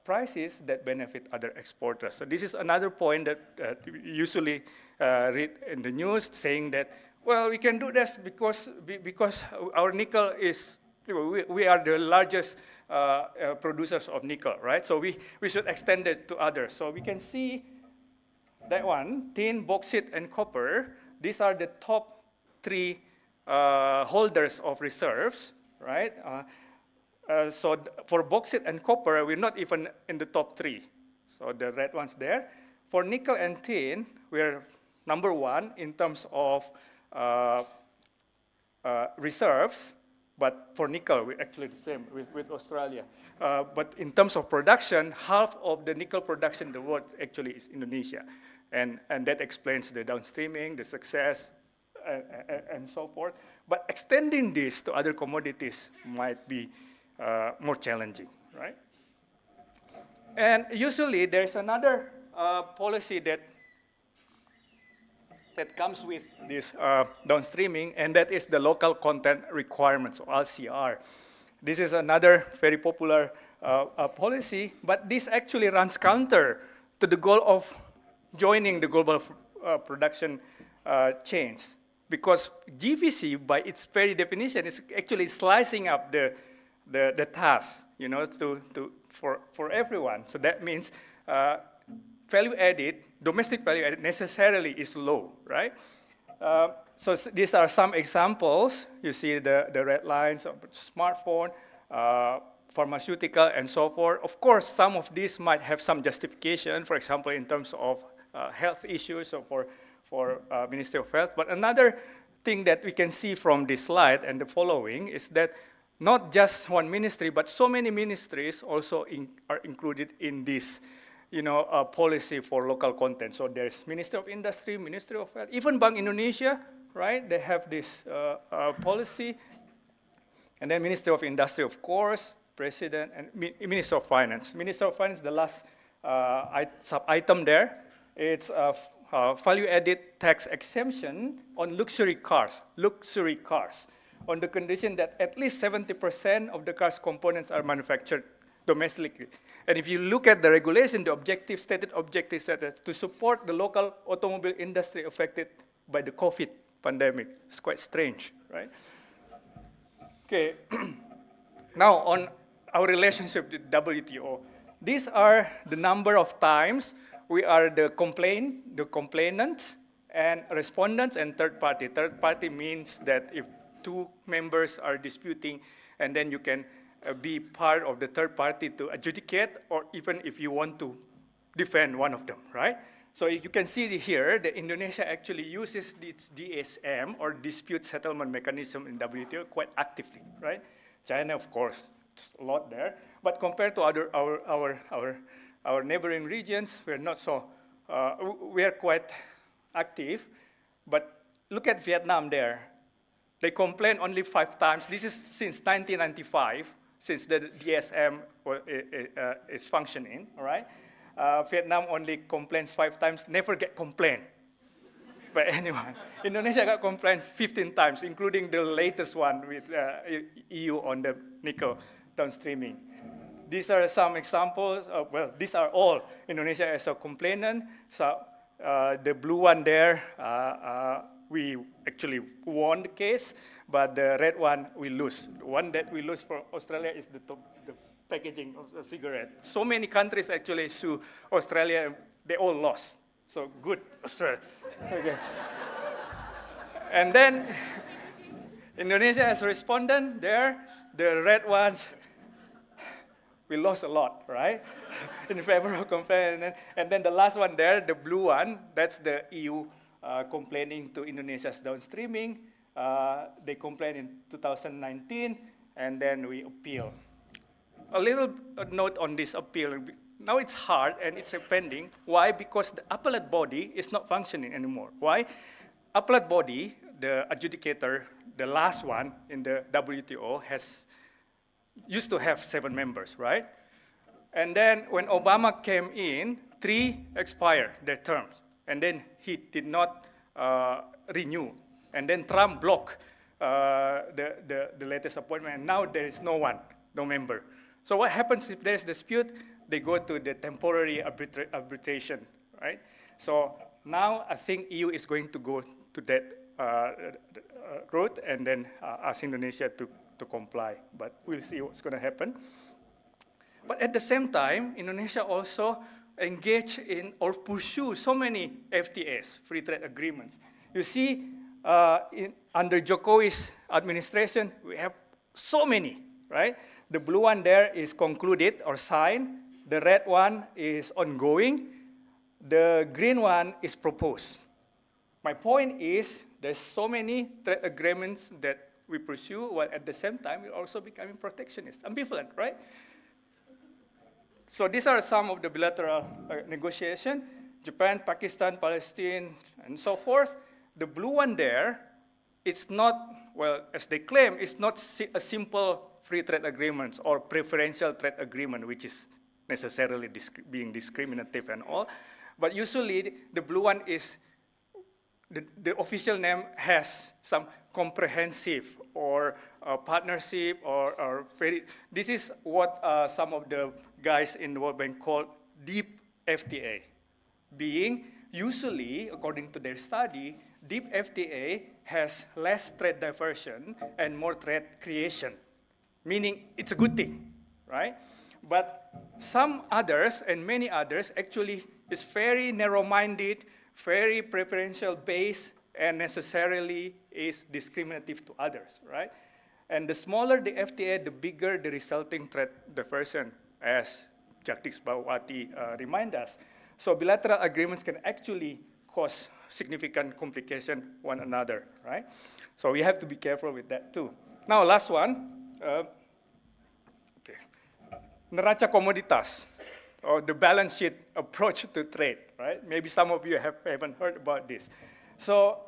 prices that benefit other exporters. So this is another point that you usually read in the news, saying that, well, we can do this because our nickel is, we are the largest producers of nickel, right? So we should extend it to others. So we can see that one, tin, bauxite, and copper. These are the top 3 holders of reserves, right? So for bauxite and copper, we're not even in the top 3. So the red ones there. For nickel and tin, we're number 1 in terms of reserves, But for nickel, we're actually the same with Australia. But in terms of production, half of the nickel production in the world actually is Indonesia. And that explains the downstreaming, the success, and so forth. But extending this to other commodities might be more challenging, right? And usually there's another policy that comes with this downstreaming, and that is the local content requirements, or LCR. This is another very popular policy, but this actually runs counter to the goal of joining the global production chains, because GVC, by its very definition, is actually slicing up the task, you know, for everyone. So that means value added, domestic value added necessarily is low, right? So these are some examples. You see the red lines of smartphone, pharmaceutical, and so forth. Of course, some of these might have some justification, for example, in terms of health issues or for Ministry of Health. But another thing that we can see from this slide and the following is that not just one ministry, but so many ministries also are included in this, you know, policy for local content. So there's Ministry of Industry, Ministry of Health, even Bank Indonesia, right? They have this policy. And then Ministry of Industry, of course, President, and Minister of Finance. Minister of Finance, the last sub-item there, it's value-added tax exemption on luxury cars, on the condition that at least 70% of the car's components are manufactured domestically. And if you look at the regulation, the stated objective said to support the local automobile industry affected by the COVID pandemic. It's quite strange, right? Okay, now on our relationship with WTO. These are the number of times we are the complainant, and respondents, and third party. Third party means that if two members are disputing, and then you can be part of the third party to adjudicate, or even if you want to defend one of them, right? So you can see here that Indonesia actually uses its DSM, or dispute settlement mechanism, in WTO quite actively, right? China, of course, it's a lot there, but compared to our neighboring regions, we're not so, we are quite active. But look at Vietnam there. They complain only 5 times. This is since 1995, since the DSM is functioning, all right? Vietnam only complains 5 times, never get complained by anyone. Indonesia got complained 15 times, including the latest one with EU on the nickel downstreaming. These are some examples of, well, these are all Indonesia as a complainant. So the blue one there, we actually won the case, but the red one we lose. The one that we lose for Australia is the packaging of the cigarette. So many countries actually sue Australia, and they all lost. So good, Australia. Okay. And then Indonesia as a respondent there, the red ones, we lost a lot, right? In favor of complaint. And then the last one there, the blue one, that's the EU complaining to Indonesia's downstreaming. They complained in 2019, and then we appeal. A little note on this appeal. Now it's hard and it's pending. Why? Because the appellate body is not functioning anymore. Why? Appellate body, the adjudicator, the last one in the WTO, used to have 7 members, right? And then when Obama came in, 3 expired their terms. And then he did not renew. And then Trump blocked the latest appointment. And now there is no one, no member. So what happens if there's dispute? They go to the temporary arbitration, right? So now I think EU is going to go to that route and then ask Indonesia to comply. But we'll see what's going to happen. But at the same time, Indonesia also engage in or pursue so many FTAs, free trade agreements. You see, under Jokowi's administration, we have so many, right? The blue one there is concluded or signed. The red one is ongoing. The green one is proposed. My point is there's so many trade agreements that we pursue, while at the same time we're also becoming protectionist, ambivalent, right? So these are some of the bilateral negotiation, Japan, Pakistan, Palestine, and so forth. The blue one there, it's not, well, as they claim, it's not a simple free trade agreement or preferential trade agreement, which is necessarily being discriminative and all. But usually the blue one is, the official name has some comprehensive or partnership or very, this is what some of the guys in the World Bank call deep FTA, being usually, according to their study, deep FTA has less trade diversion and more trade creation, meaning it's a good thing, right? But some others and many others actually is very narrow-minded, very preferential based, and necessarily is discriminative to others, right? And the smaller the FTA, the bigger the resulting trade diversion, as Jacqui Baker remind us. So bilateral agreements can actually cause significant complication one another, right? So we have to be careful with that too. Now, last one, neraca komoditas, or the balance sheet approach to trade, right? Maybe some of you haven't heard about this. So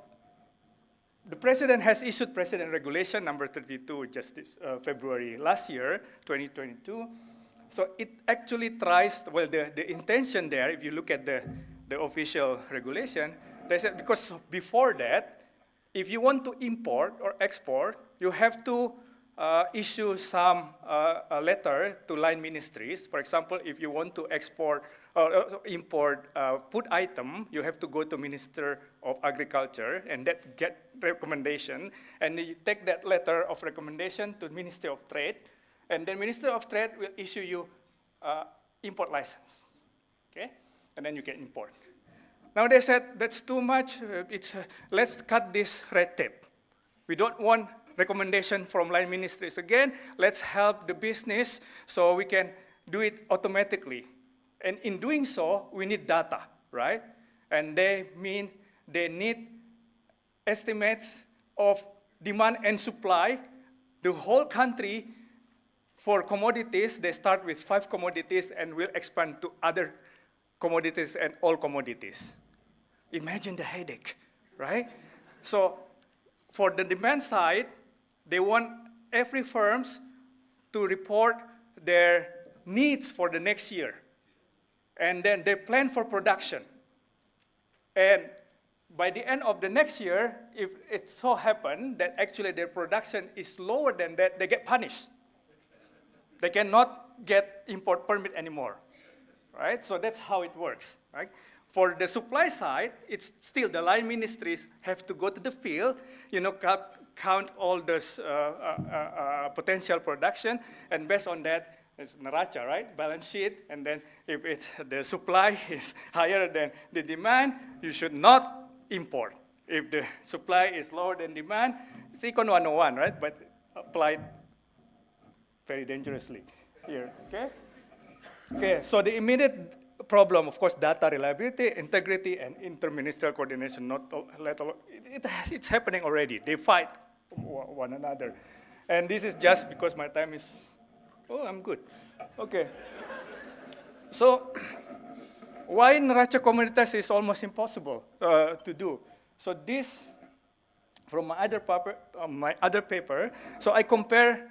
the president has issued President Regulation number 32 just this, February last year, 2022. So it actually tries, well, the intention there, if you look at the official regulation, they said because before that, if you want to import or export, you have to issue some letter to line ministries. For example, if you want to export or import food item, you have to go to Minister of Agriculture and that get recommendation. And you take that letter of recommendation to Ministry of Trade, and then Minister of Trade will issue you import license, okay? And then you can import. Now they said that's too much. Let's cut this red tape. We don't want recommendation from line ministries again. Let's help the business so we can do it automatically. And in doing so, we need data, right? And they need estimates of demand and supply. The whole country, for commodities, they start with 5 commodities and will expand to other commodities and all commodities. Imagine the headache, right? So for the demand side, they want every firms to report their needs for the next year. And then they plan for production. And by the end of the next year, if it so happens that actually their production is lower than that, they get punished. They cannot get import permit anymore, right? So that's how it works, right? For the supply side, it's still the line ministries have to go to the field, count all this potential production, and based on that, it's neraca, right? Balance sheet, and then if the supply is higher than the demand, you should not import. If the supply is lower than demand, it's Econ 101, right? But applied very dangerously here, okay? Okay, so the immediate problem, of course, data reliability, integrity, and interministerial coordination. It's happening already. They fight one another. And this is just because my time is, oh, I'm good. Okay. So why neraca komoditas is almost impossible to do? So this, from my other paper, so I compare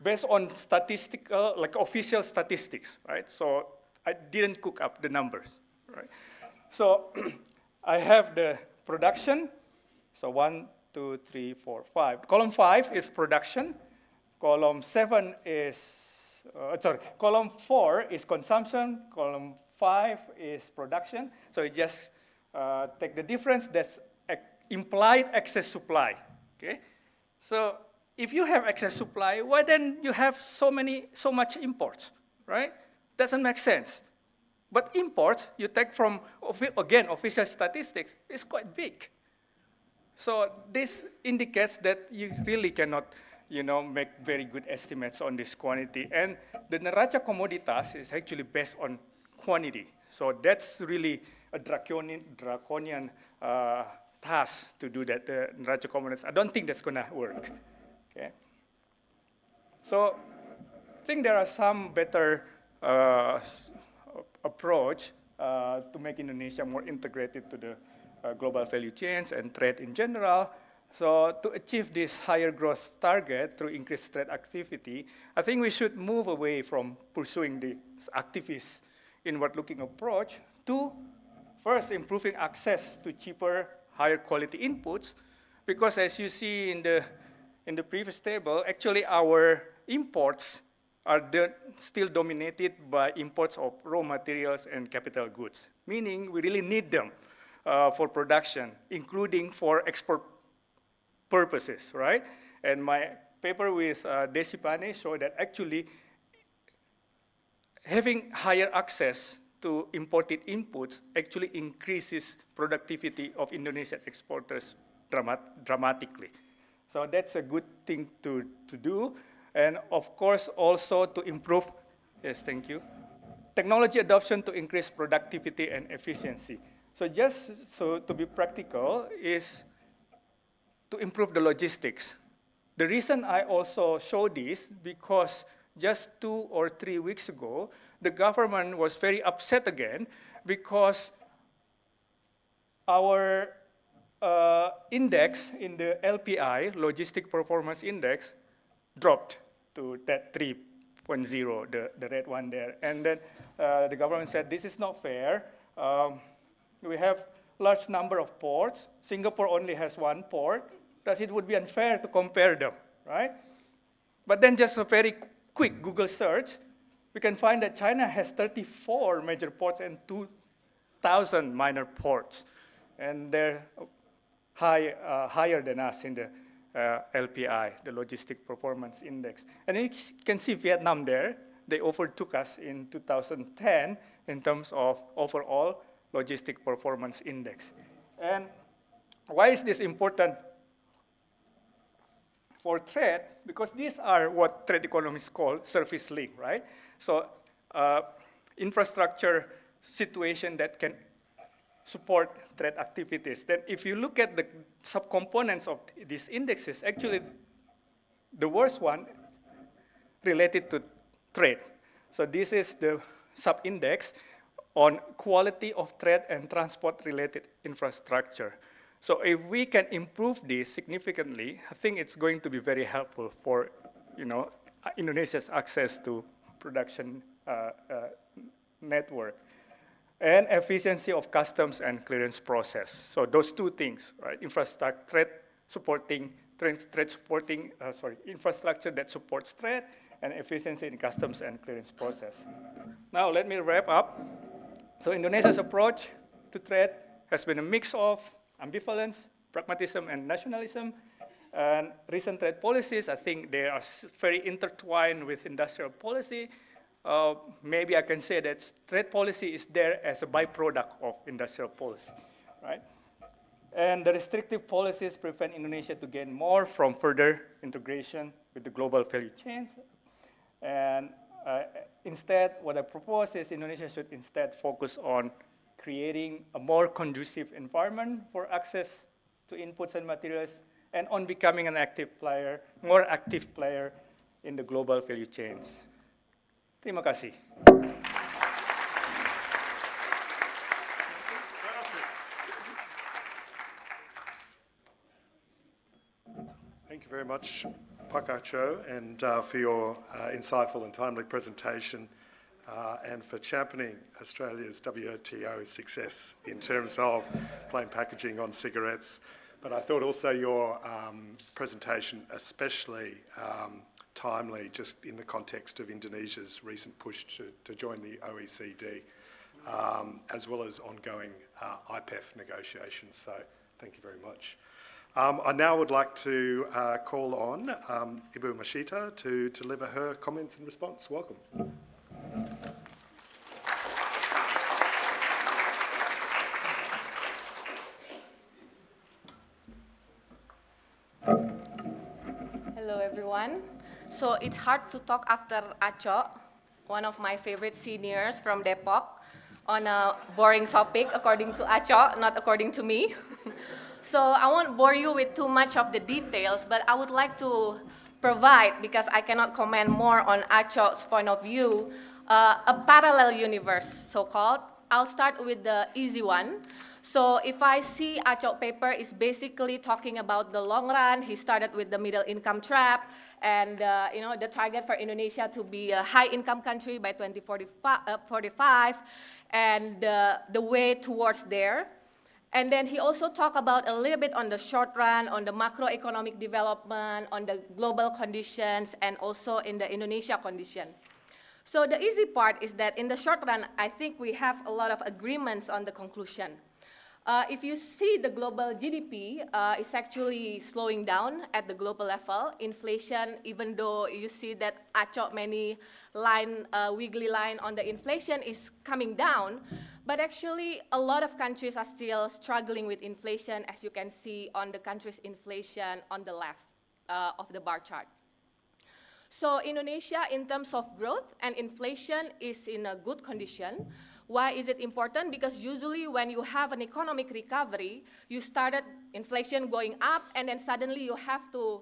based on statistical, like official statistics, right? So I didn't cook up the numbers, right? So I have the production. So 1, 2, 3, 4, 5. Column 5 is production. Column 7 is, column 4 is consumption. Column 5 is production. So you just take the difference. That's implied excess supply, okay? So if you have excess supply, why then you have so much imports, right? Doesn't make sense. But imports, you take from, again, official statistics, is quite big. So this indicates that you really cannot, make very good estimates on this quantity. And the neraca komoditas is actually based on quantity. So that's really a draconian task to do that, the neraca komoditas. I don't think that's gonna work. Okay. So I think there are some better approach to make Indonesia more integrated to the global value chains and trade in general. So to achieve this higher growth target through increased trade activity, I think we should move away from pursuing the activist inward-looking approach to first improving access to cheaper, higher quality inputs, because as you see in the previous table, actually our imports are still dominated by imports of raw materials and capital goods, meaning we really need them for production, including for export purposes, right? And my paper with Desi Pane showed that actually having higher access to imported inputs actually increases productivity of Indonesian exporters dramatically. So that's a good thing to do. And of course, also to improve, yes, thank you, technology adoption to increase productivity and efficiency. So just so to be practical is to improve the logistics. The reason I also show this because just 2 or 3 weeks ago, the government was very upset again because our index in the LPI, Logistic Performance Index, dropped to that 3.0, the red one there. And then the government said, this is not fair. We have large number of ports. Singapore only has 1 port. Thus it would be unfair to compare them, right? But then just a very quick Google search, we can find that China has 34 major ports and 2,000 minor ports. And they're higher than us in the LPI, the Logistic Performance Index. And you can see Vietnam there. They overtook us in 2010 in terms of overall Logistic Performance Index. And why is this important for trade? Because these are what trade economists call service link, right? So infrastructure situation that can support trade activities. Then if you look at the subcomponents of these indexes, actually the worst one related to trade. So this is the sub-index on quality of trade and transport-related infrastructure. So if we can improve this significantly, I think it's going to be very helpful for Indonesia's access to production network and efficiency of customs and clearance process. So those 2 things, right? Infrastructure infrastructure that supports trade and efficiency in customs and clearance process. Now let me wrap up. So Indonesia's approach to trade has been a mix of ambivalence, pragmatism, and nationalism. And recent trade policies, I think they are very intertwined with industrial policy. Maybe I can say that trade policy is there as a byproduct of industrial policy, right? And the restrictive policies prevent Indonesia to gain more from further integration with the global value chains. And instead, what I propose is Indonesia should instead focus on creating a more conducive environment for access to inputs and materials, and on becoming an active player, more active player in the global value chains. Terima kasih. Thank you very much, Pakacho, and for your insightful and timely presentation, and for championing Australia's WTO success in terms of plain packaging on cigarettes. But I thought also your presentation especially timely, just in the context of Indonesia's recent push to join the OECD, as well as ongoing IPEF negotiations. So thank you very much. I now would like to call on Ibu Masyita to deliver her comments and response. Welcome. Hello everyone. So it's hard to talk after Aco, one of my favorite seniors from Depok, on a boring topic according to Aco, not according to me. So I won't bore you with too much of the details, but I would like to provide, because I cannot comment more on Acho's point of view, a parallel universe, so-called. I'll start with the easy one. So if I see Acho paper is basically talking about the long run. He started with the middle income trap and the target for Indonesia to be a high income country by 2045 and the way towards there. And then he also talked about a little bit on the short run, on the macroeconomic development, on the global conditions, and also in the Indonesia condition. So the easy part is that in the short run, I think we have a lot of agreements on the conclusion. If you see the global GDP is actually slowing down at the global level. Inflation, even though you see that Acho many wiggly line on the inflation is coming down, but actually a lot of countries are still struggling with inflation, as you can see on the country's inflation on the left of the bar chart. So Indonesia, in terms of growth and inflation, is in a good condition. Why is it important? Because usually when you have an economic recovery, you started inflation going up, and then suddenly you have to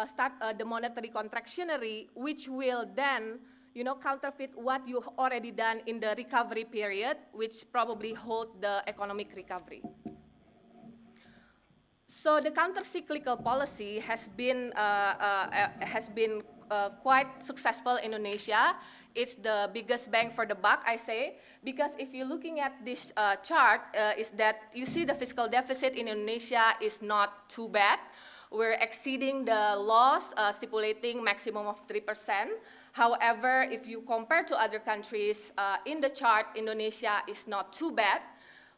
start the monetary contractionary, which will then counterfeit what you already done in the recovery period, which probably hold the economic recovery. So the counter-cyclical policy has been quite successful in Indonesia. It's the biggest bang for the buck, I say, because if you're looking at this chart, is that you see the fiscal deficit in Indonesia is not too bad. We're exceeding the laws stipulating maximum of 3%. However, if you compare to other countries, in the chart, Indonesia is not too bad.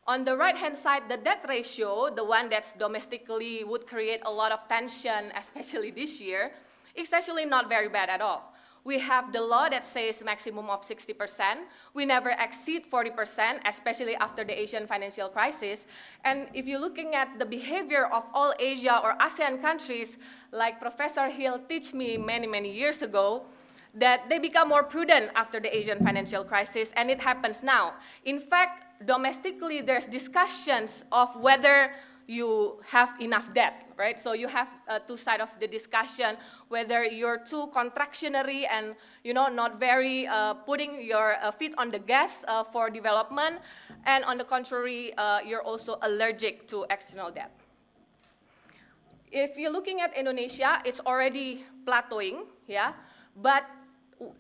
On the right-hand side, the debt ratio, the one that's domestically would create a lot of tension, especially this year, is actually not very bad at all. We have the law that says maximum of 60%. We never exceed 40%, especially after the Asian financial crisis. And if you're looking at the behavior of all Asia or ASEAN countries, like Professor Hill taught me many, many years ago, that they become more prudent after the Asian financial crisis, and it happens now. In fact, domestically, there's discussions of whether you have enough debt, right? So you have two sides of the discussion, whether you're too contractionary and not very putting your feet on the gas for development, and on the contrary, you're also allergic to external debt. If you're looking at Indonesia, it's already plateauing, yeah, but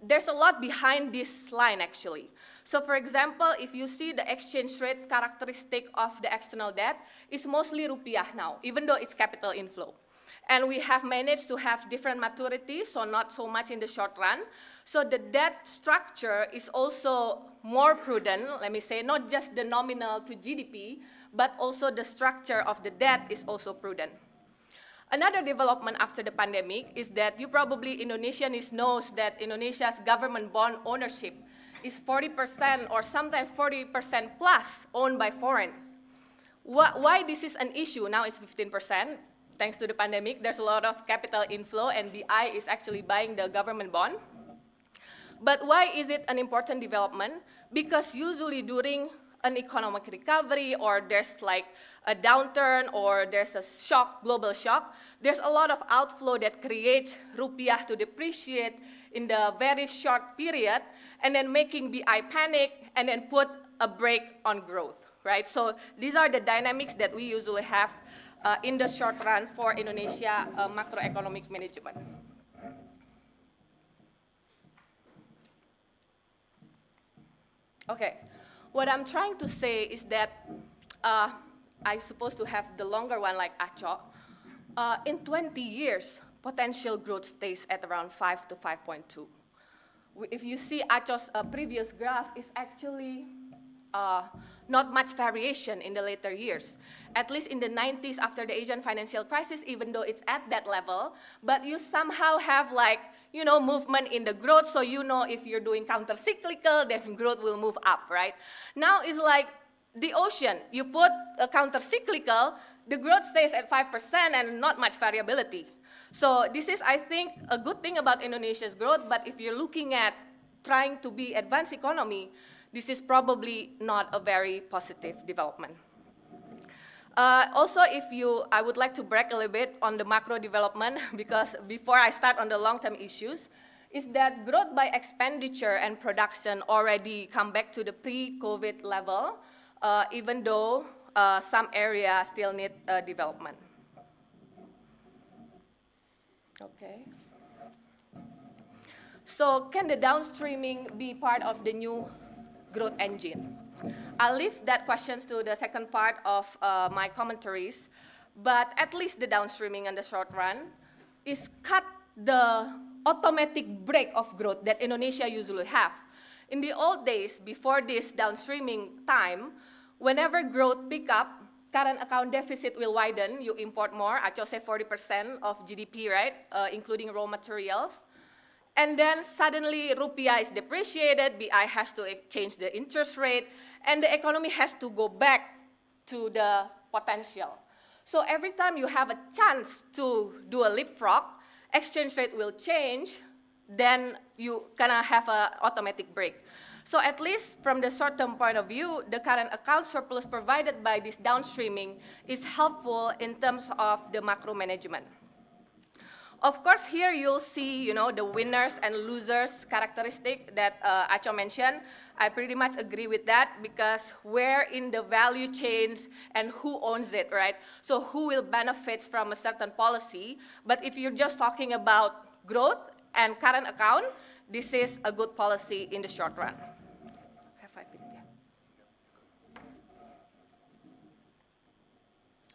there's a lot behind this line actually. So for example, if you see the exchange rate characteristic of the external debt, it's mostly rupiah now, even though it's capital inflow. And we have managed to have different maturities, so not so much in the short run. So the debt structure is also more prudent, let me say, not just the nominal to GDP, but also the structure of the debt is also prudent. Another development after the pandemic is that you probably, Indonesians knows that Indonesia's government bond ownership is 40% or sometimes 40% plus owned by foreign. Why this is an issue? Now it's 15%. Thanks to the pandemic, there's a lot of capital inflow and BI is actually buying the government bond. But why is it an important development? Because usually during an economic recovery or there's like a downturn or there's a shock, global shock, there's a lot of outflow that creates rupiah to depreciate in the very short period and then making BI panic and then put a brake on growth, right? So these are the dynamics that we usually have in the short run for Indonesia macroeconomic management. Okay, what I'm trying to say is that I'm supposed to have the longer one like Acho. In 20 years, potential growth stays at around 5 to 5.2. If you see Acho's previous graph, is actually not much variation in the later years. At least in the 90s after the Asian financial crisis, even though it's at that level, but you somehow have like, movement in the growth, so if you're doing counter-cyclical, then growth will move up, right? Now it's like the ocean. You put a counter-cyclical, the growth stays at 5% and not much variability. So this is, I think, a good thing about Indonesia's growth, but if you're looking at trying to be advanced economy, this is probably not a very positive development. Also, I would like to brag a little bit on the macro development, because before I start on the long-term issues, is that growth by expenditure and production already come back to the pre-COVID level, even though some areas still need development. Okay. So can the downstreaming be part of the new growth engine? I'll leave that questions to the second part of my commentaries, but at least the downstreaming in the short run is cut the automatic brake of growth that Indonesia usually have. In the old days, before this downstreaming time, whenever growth pick up, current account deficit will widen, you import more, I just say 40% of GDP, right, including raw materials. And then suddenly rupiah is depreciated, BI has to change the interest rate, and the economy has to go back to the potential. So every time you have a chance to do a leapfrog, exchange rate will change, then you gonna have an automatic break. So at least from the short-term point of view, the current account surplus provided by this downstreaming is helpful in terms of the macro management. Of course, here you'll see, the winners and losers characteristic that Acho mentioned. I pretty much agree with that, because where in the value chains and who owns it, right? So who will benefit from a certain policy? But if you're just talking about growth and current account, this is a good policy in the short run.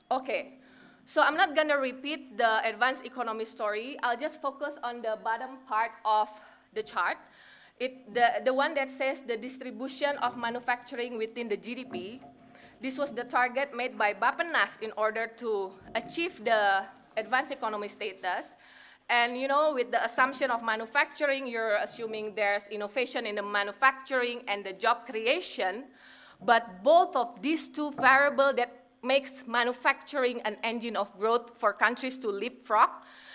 Okay. So I'm not going to repeat the advanced economy story. I'll just focus on the bottom part of the chart. The one that says the distribution of manufacturing within the GDP. This was the target made by Bappenas in order to achieve the advanced economy status. And with the assumption of manufacturing, you're assuming there's innovation in the manufacturing and the job creation. But both of these two variables that makes manufacturing an engine of growth for countries to leapfrog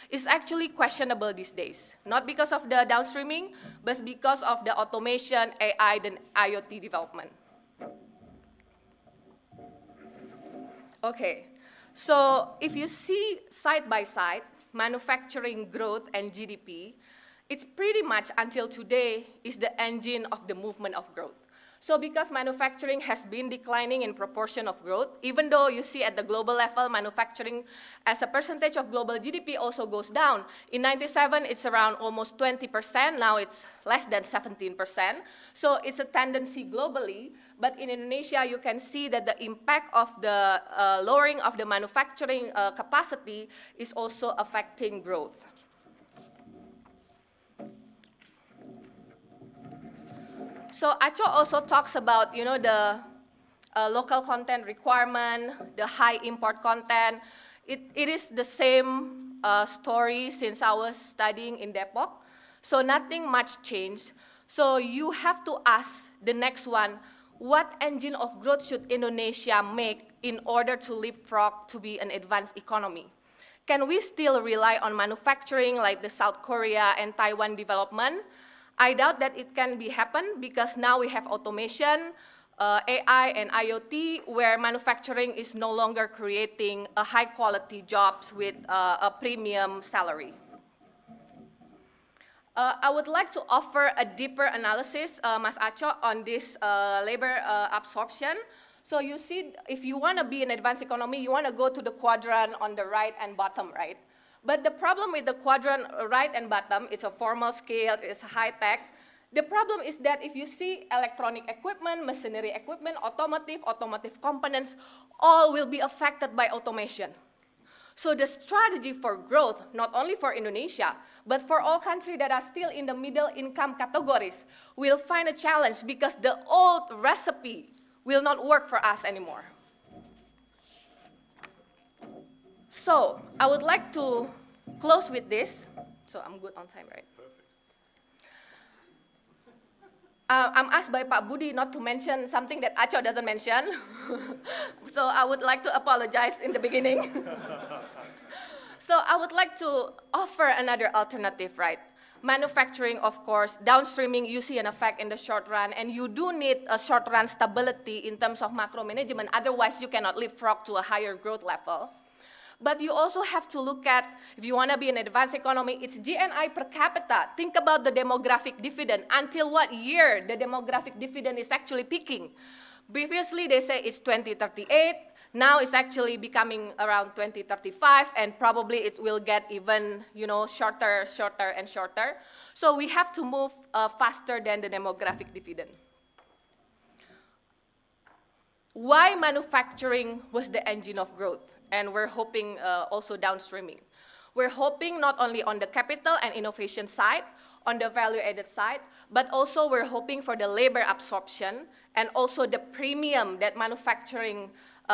is actually questionable these days. Not because of the downstreaming, but because of the automation, AI, and IoT development. Okay, so if you see side by side, manufacturing growth and GDP, it's pretty much until today is the engine of the movement of growth. So because manufacturing has been declining in proportion of growth, even though you see at the global level, manufacturing as a percentage of global GDP also goes down. In 97, it's around almost 20%. Now it's less than 17%. So it's a tendency globally. But in Indonesia, you can see that the impact of the lowering of the manufacturing capacity is also affecting growth. So Acho also talks about, the local content requirement, the high import content. It is the same story since I was studying in Depok. So nothing much changed. So you have to ask the next one, what engine of growth should Indonesia make in order to leapfrog to be an advanced economy? Can we still rely on manufacturing like the South Korea and Taiwan development? I doubt that it can be happen, because now we have automation, AI and IoT, where manufacturing is no longer creating a high quality jobs with a premium salary. I would like to offer a deeper analysis, Mas Acho, on this labor absorption. So you see, if you want to be an advanced economy, you want to go to the quadrant on the right and bottom right. But the problem with the quadrant right and bottom, it's a formal scale, it's high tech. The problem is that if you see electronic equipment, machinery equipment, automotive components, all will be affected by automation. So the strategy for growth, not only for Indonesia, but for all countries that are still in the middle income categories, will find a challenge, because the old recipe will not work for us anymore. So I would like to close with this. So I'm good on time, right? Perfect. I'm asked by Pak Budi not to mention something that Acho doesn't mention. So I would like to apologize in the beginning. So I would like to offer another alternative, right? manufacturing, of course, downstreaming, you see an effect in the short run, and you do need a short run stability in terms of macro management, otherwise you cannot leapfrog to a higher growth level. But you also have to look at, if you want to be an advanced economy, it's GNI per capita. Think about the demographic dividend. Until what year the demographic dividend is actually peaking? Previously, they say it's 2038. Now it's actually becoming around 2035, and probably it will get even, shorter and shorter. So we have to move faster than the demographic dividend. Why manufacturing was the engine of growth? And we're hoping also downstreaming. We're hoping not only on the capital and innovation side, on the value-added side, but also we're hoping for the labor absorption and also the premium that manufacturing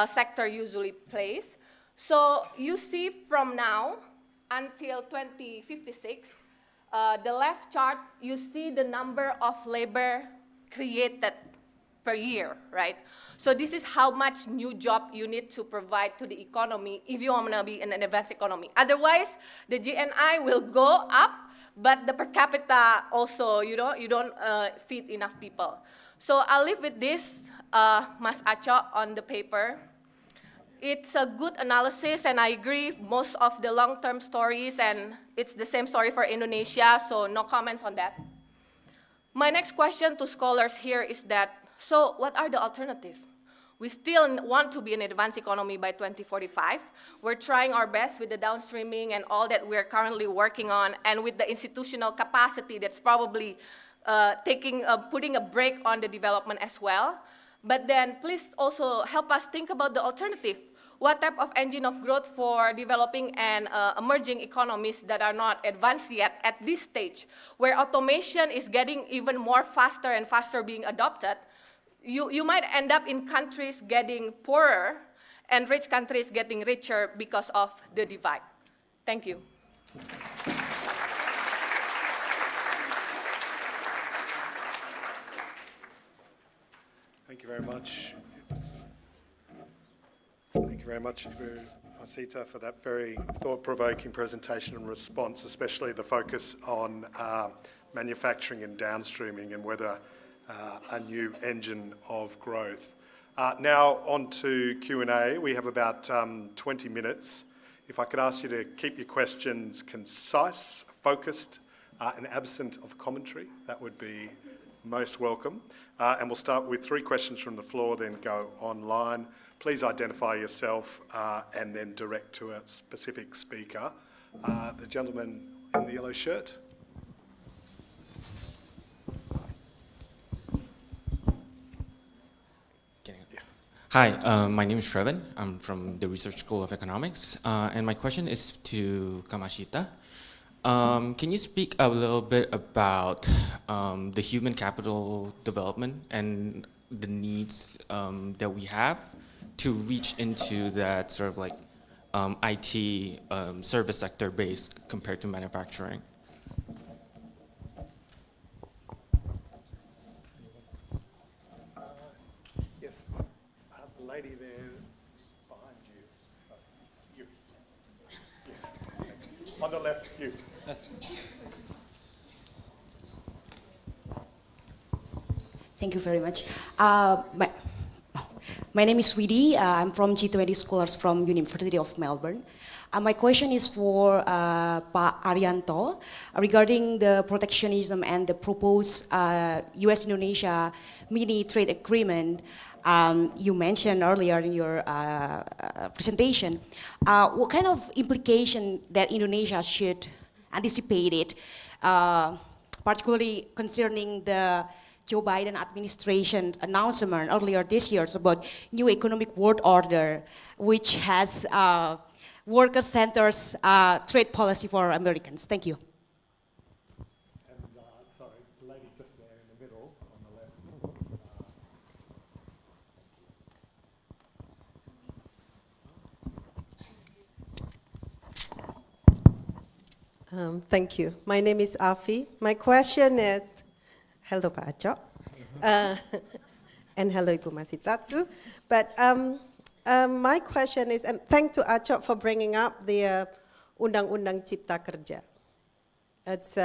sector usually plays. So you see from now until 2056, the left chart, you see the number of labor created per year, right? So this is how much new job you need to provide to the economy if you want to be in an advanced economy. Otherwise, the GNI will go up, but the per capita also, you don't feed enough people. So I'll leave with this, Mas Aco, on the paper. It's a good analysis, and I agree most of the long-term stories, and it's the same story for Indonesia, so no comments on that. My next question to scholars here is that, so what are the alternatives? We still want to be an advanced economy by 2045. We're trying our best with the downstreaming and all that we're currently working on, and with the institutional capacity that's probably putting a brake on the development as well. But then please also help us think about the alternative. What type of engine of growth for developing and emerging economies that are not advanced yet at this stage, where automation is getting even more faster and faster being adopted? You might end up in countries getting poorer and rich countries getting richer because of the divide. Thank you. Thank you very much. Thank you very much, Ibu Masyita, for that very thought-provoking presentation and response, especially the focus on manufacturing and downstreaming and whether a new engine of growth. Now on to Q&A. We have about 20 minutes. If I could ask you to keep your questions concise, focused, and absent of commentary, that would be most welcome. And we'll start with 3 questions from the floor, then go online. Please identify yourself and then direct to a specific speaker. The gentleman in the yellow shirt. Yes. Hi, my name is Srevan. I'm from the Research School of Economics, and my question is to Masyita. Can you speak a little bit about the human capital development and the needs that we have to reach into that sort of like IT service sector based compared to manufacturing? Yes, the lady there behind you. You. Yes. On the left, you. Thank you very much. My name is Widi. I'm from G20 Scholars from University of Melbourne. My question is for Pak Arianto regarding the protectionism and the proposed US-Indonesia mini trade agreement you mentioned earlier in your presentation. What kind of implication that Indonesia should anticipate it, particularly concerning the Joe Biden administration announcement earlier this year about new economic world order, which has worker-centered trade policy for Americans. Thank you. And sorry, the lady just there in the middle on the left. Thank you. My name is Afi. My question is, hello Pak Aco, and hello Ibu Masyita too. But my question is, and thanks to Aco for bringing up the Undang-Undang Cipta Kerja. It's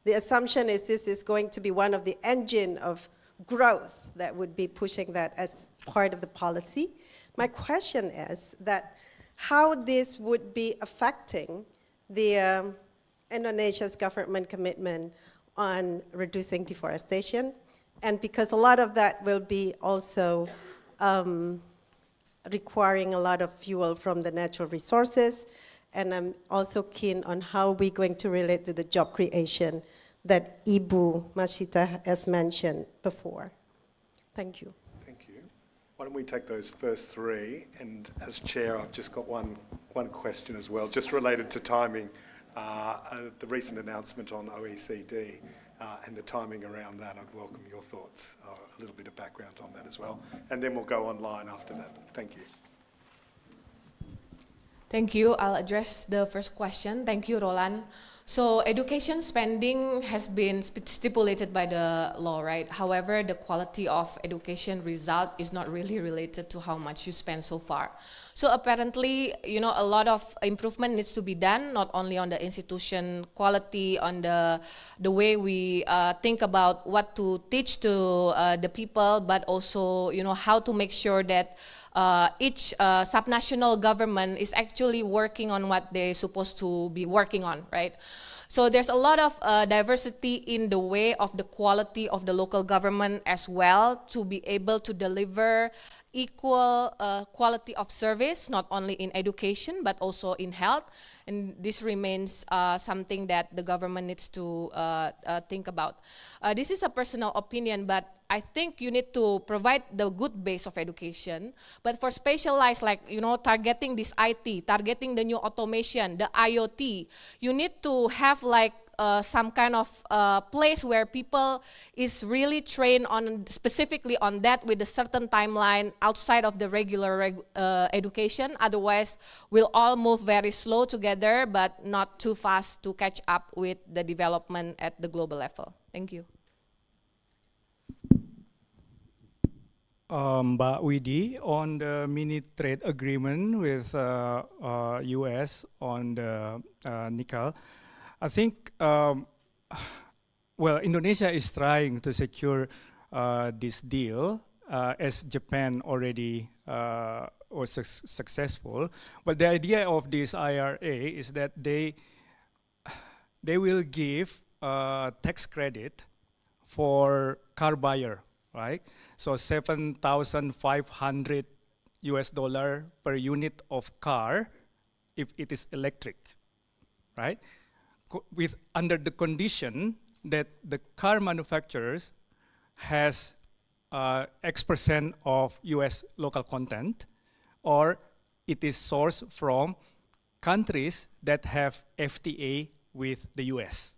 the assumption is this is going to be one of the engine of growth that would be pushing that as part of the policy. My question is that how this would be affecting the Indonesia's government commitment on reducing deforestation, and because a lot of that will be also requiring a lot of fuel from the natural resources, and I'm also keen on how we're going to relate to the job creation that Ibu Masyita has mentioned before. Thank you. Thank you. Why don't we take those first three, and as chair, I've just got one question as well, just related to timing, the recent announcement on OECD and the timing around that. I'd welcome your thoughts, a little bit of background on that as well, and then we'll go online after that. Thank you. Thank you. I'll address the first question. Thank you, Roland. So education spending has been stipulated by the law, right? However, the quality of education result is not really related to how much you spend so far. So apparently, you know, a lot of improvement needs to be done, not only on the institution quality, on the way we think about what to teach to the people, but also, you know, how to make sure that each subnational government is actually working on what they're supposed to be working on, right? So there's a lot of diversity in the way of the quality of the local government as well, to be able to deliver equal quality of service, not only in education, but also in health. And this remains something that the government needs to think about. This is a personal opinion, but I think you need to provide the good base of education. But for specialized, like, you know, targeting this IT, targeting the new automation, the IoT, you need to have like some kind of place where people is really trained on specifically on that with a certain timeline outside of the regular education. Otherwise, we'll all move very slow together, but not too fast to catch up with the development at the global level. Thank you. Mbak Widi, on the mini trade agreement with US on the nickel, I think, well, Indonesia is trying to secure this deal as Japan already was successful. But the idea of this IRA is that they will give tax credit for car buyer, right? So $7,500 per unit of car if it is electric, right? With under the condition that the car manufacturers has X% of US local content, or it is sourced from countries that have FTA with the US.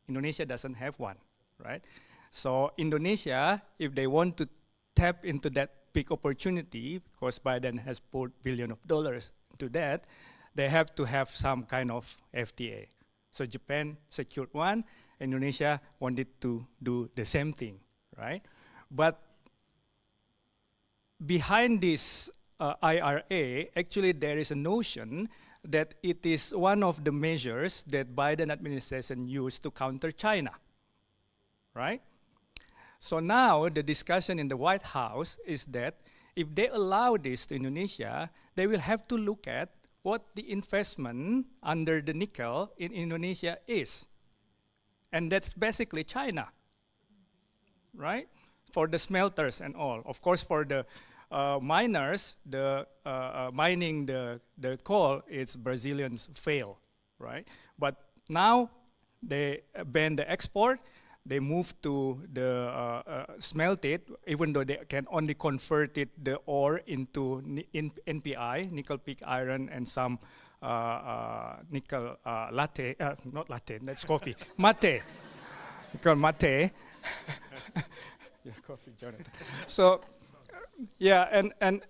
Indonesia doesn't have one, right? So Indonesia, if they want to tap into that big opportunity, because Biden has poured billions of dollars into that, they have to have some kind of FTA. So Japan secured one, Indonesia wanted to do the same thing, right? But behind this IRA, actually there is a notion that it is one of the measures that Biden administration used to counter China, right? So now the discussion in the White House is that if they allow this to Indonesia, they will have to look at what the investment under the nickel in Indonesia is. And that's basically China, right? For the smelters and all. Of course, for the miners, the mining the coal, it's Brazilians fail, right? But now they ban the export. They move to the smelt it, even though they can only convert it, the ore into NPI, nickel pig iron, and some nickel latte, not latte, that's coffee, mate, nickel mate. Yeah, coffee, Jonathan. So, yeah, and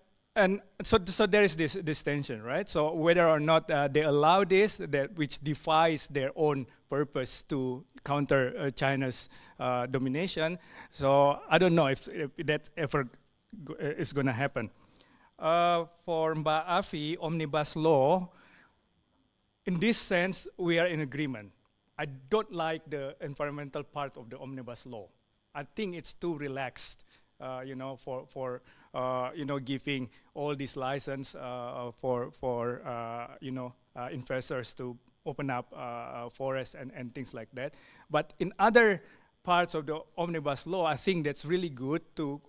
so there is this tension, right? So whether or not they allow this, that which defies their own purpose to counter China's domination. So I don't know if that ever is going to happen. For Mbak Afi, omnibus law, in this sense, we are in agreement. I don't like the environmental part of the omnibus law. I think it's too relaxed, you know, for you know, giving all this license for you know, investors to open up forests and things like that. But in other parts of the omnibus law, I think that's really good to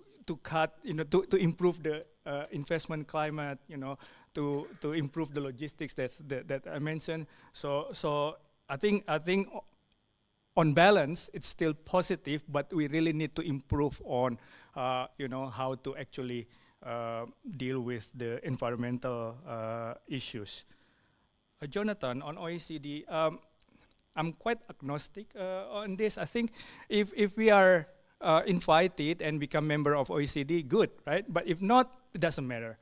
cut, you know, to improve the investment climate, you know, to improve the logistics that I mentioned. So I think on balance, it's still positive, but we really need to improve on, you know, how to actually deal with the environmental issues. Jonathan, on OECD, I'm quite agnostic on this. I think if we are invited and become member of OECD, good, right? But if not, it doesn't matter.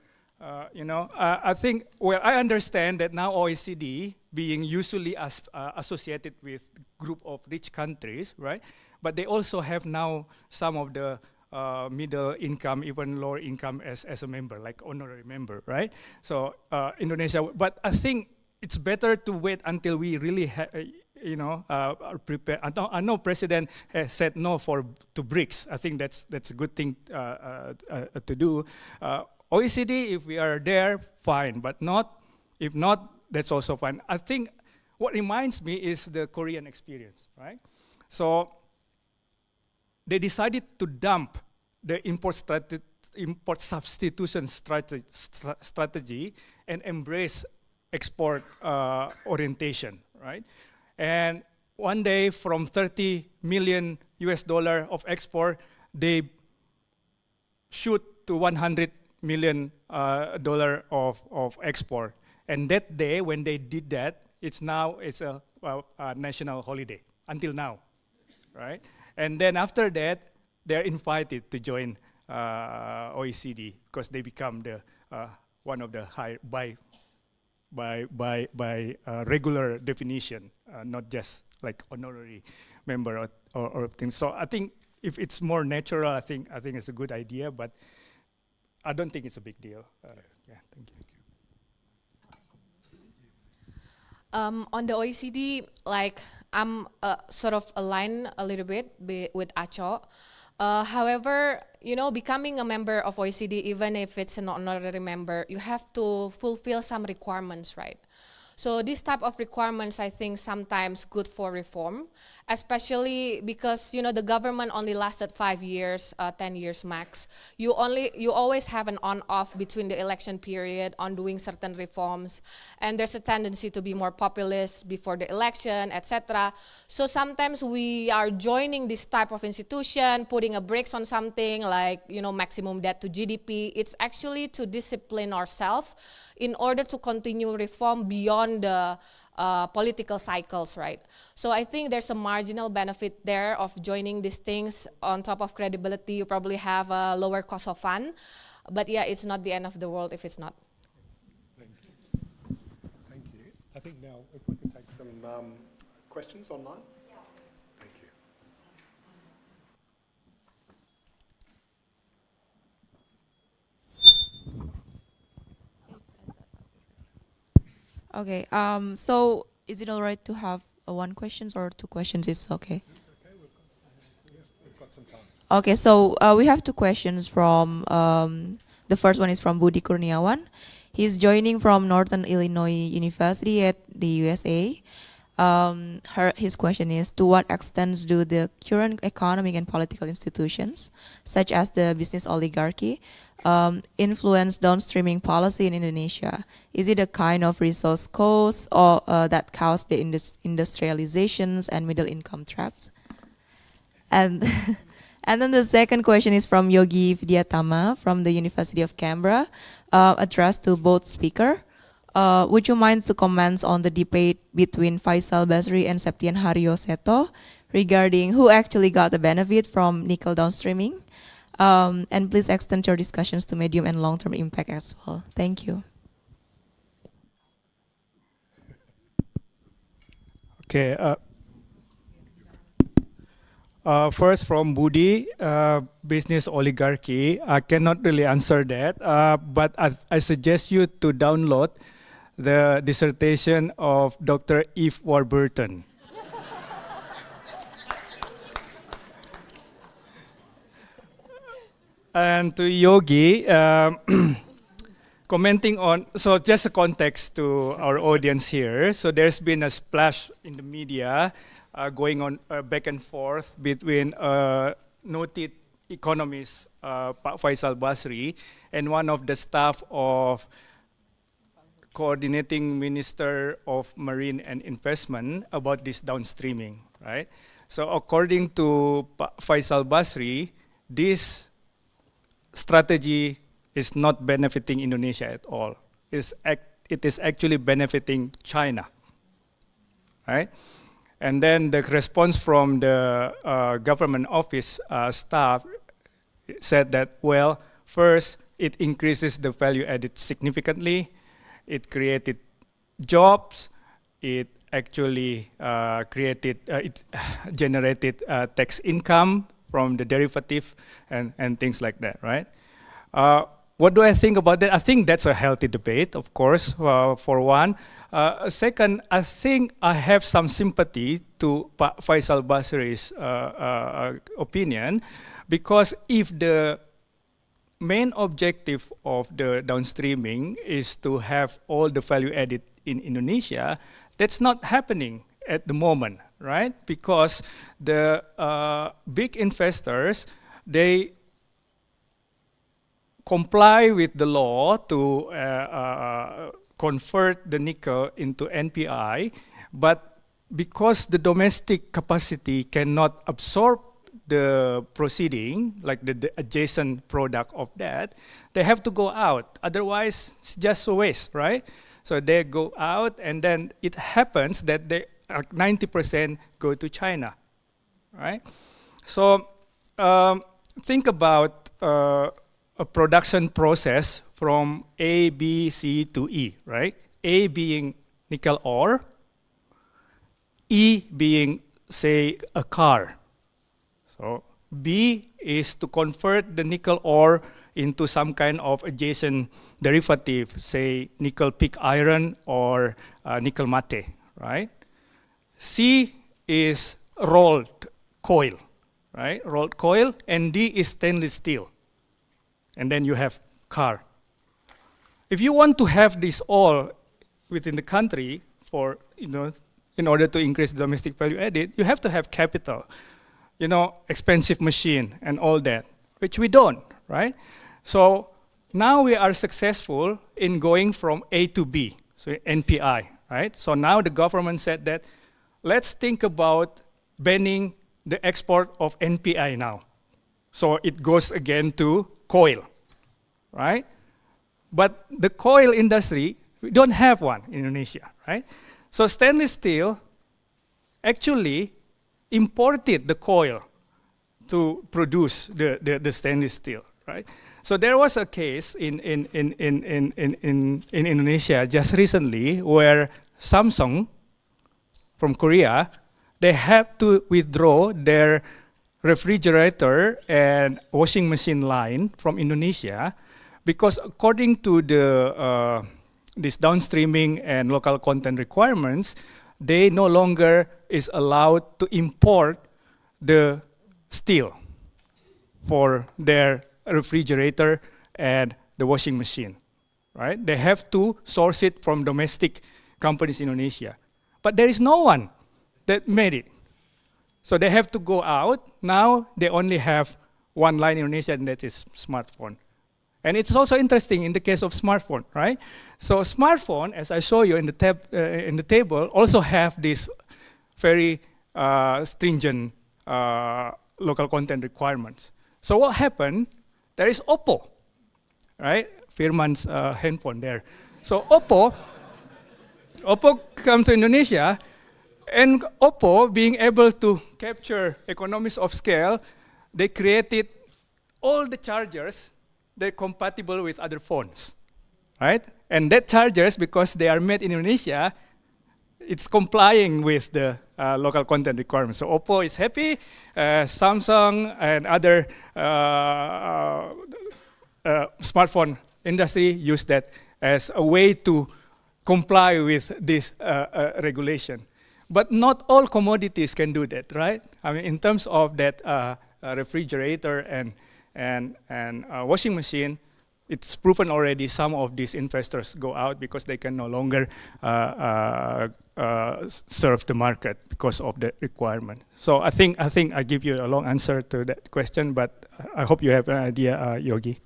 You know, I think, well, I understand that now OECD being usually associated with group of rich countries, right? But they also have now some of the middle income, even lower income as a member, like honorary member, right? So Indonesia, but I think it's better to wait until we really you know, are prepared. I know President has said no to BRICS. I think that's a good thing to do. OECD, if we are there, fine, but if not, that's also fine. I think what reminds me is the Korean experience, right? So they decided to dump the import substitution strategy and embrace export orientation, right? And one day, from 30 million US dollar of export, they shoot to 100 million dollar of export. And that day, when they did that, it's a national holiday until now, right? And then after that, they're invited to join OECD because they become the one of the high by regular definition, not just like honorary member or things. So I think if it's more natural, I think it's a good idea, but I don't think it's a big deal. Yeah, thank you. On the OECD, like I'm sort of aligned a little bit with Acho. However, you know, becoming a member of OECD, even if it's an honorary member, you have to fulfill some requirements, right? So this type of requirements, I think, sometimes good for reform, especially because, you know, the government only lasted 5 years, 10 years max. You always have an on-off between the election period on doing certain reforms, and there's a tendency to be more populist before the election, etc. So sometimes we are joining this type of institution, putting a brakes on something like, you know, maximum debt to GDP. It's actually to discipline ourselves in order to continue reform beyond the political cycles, right? So I think there's a marginal benefit there of joining these things. On top of credibility, you probably have a lower cost of fund. But yeah, it's not the end of the world if it's not. Thank you. Thank you. I think now if we could take some questions online. Thank you. Okay, so is it all right to have one question or two questions? It's okay. We've got some time. Okay, so we have two questions from, the first one is from Budi Kurniawan. He's joining from Northern Illinois University at the USA. His question is, to what extent do the current economic and political institutions, such as the business oligarchy, influence downstreaming policy in Indonesia? Is it a kind of resource cost or that caused the industrializations and middle income traps? And and then the second question is from Yogi Vidyatama from the University of Canberra, addressed to both speakers. Would you mind to comment on the debate between Faisal Basri and Septian Haryo Seto regarding who actually got the benefit from nickel downstreaming? And please extend your discussions to medium and long-term impact as well. Thank you. Okay. First from Budi, business oligarchy. I cannot really answer that, but I suggest you to download the dissertation of Dr. Eve Warburton. And to Yogi, commenting on, so just a context to our audience here. So there's been a splash in the media going on back and forth between noted economist Pak Faisal Basri and one of the staff of coordinating Minister of Marine and Investment about this downstreaming, right? So according to Pak Faisal Basri, this strategy is not benefiting Indonesia at all. It is actually benefiting China, right? And then the response from the government office staff said that, well, first, it increases the value added significantly. It created jobs. It actually it generated tax income from the derivative and things like that, right? What do I think about that? I think that's a healthy debate, of course, for one. Second, I think I have some sympathy to Pak Faisal Basri's opinion, because if the main objective of the downstreaming is to have all the value added in Indonesia, that's not happening at the moment, right? Because the big investors, they comply with the law to convert the nickel into NPI, but because the domestic capacity cannot absorb the proceeding, like the adjacent product of that, they have to go out. Otherwise, it's just a waste, right? So they go out, and then it happens that they 90% go to China, right? So think about a production process from A, B, C to E, right? A being nickel ore, E being, say, a car. So B is to convert the nickel ore into some kind of adjacent derivative, say nickel pig iron or nickel mate, right? C is rolled coil, right? Rolled coil, and D is stainless steel. And then you have car. If you want to have this all within the country for, in order to increase domestic value added, you have to have capital, expensive machine and all that, which we don't, right? So now we are successful in going from A to B, so NPI, right? So now the government said that let's think about banning the export of NPI now. So it goes again to coil, right? But the coil industry, we don't have one in Indonesia, right? So stainless steel actually imported the coil to produce the stainless steel, right? So there was a case in Indonesia just recently where Samsung from Korea, they had to withdraw their refrigerator and washing machine line from Indonesia because according to the this downstreaming and local content requirements, they no longer is allowed to import the steel for their refrigerator and the washing machine, right? They have to source it from domestic companies in Indonesia. But there is no one that made it. So they have to go out. Now they only have one line in Indonesia, and that is smartphone. And it's also interesting in the case of smartphone, right? So smartphone, as I show you in the table, also have this very stringent local content requirements. So what happened? There is Oppo, right? Firman's handphone there. So Oppo come to Indonesia, and Oppo being able to capture economies of scale, they created all the chargers that are compatible with other phones, right? And that chargers, because they are made in Indonesia, it's complying with the local content requirements. So Oppo is happy, Samsung and other smartphone industry use that as a way to comply with this regulation. But not all commodities can do that, right? I mean, in terms of that refrigerator and and washing machine, it's proven already some of these investors go out because they can no longer serve the market because of the requirement. So I think I give you a long answer to that question, but I hope you have an idea, Yogi.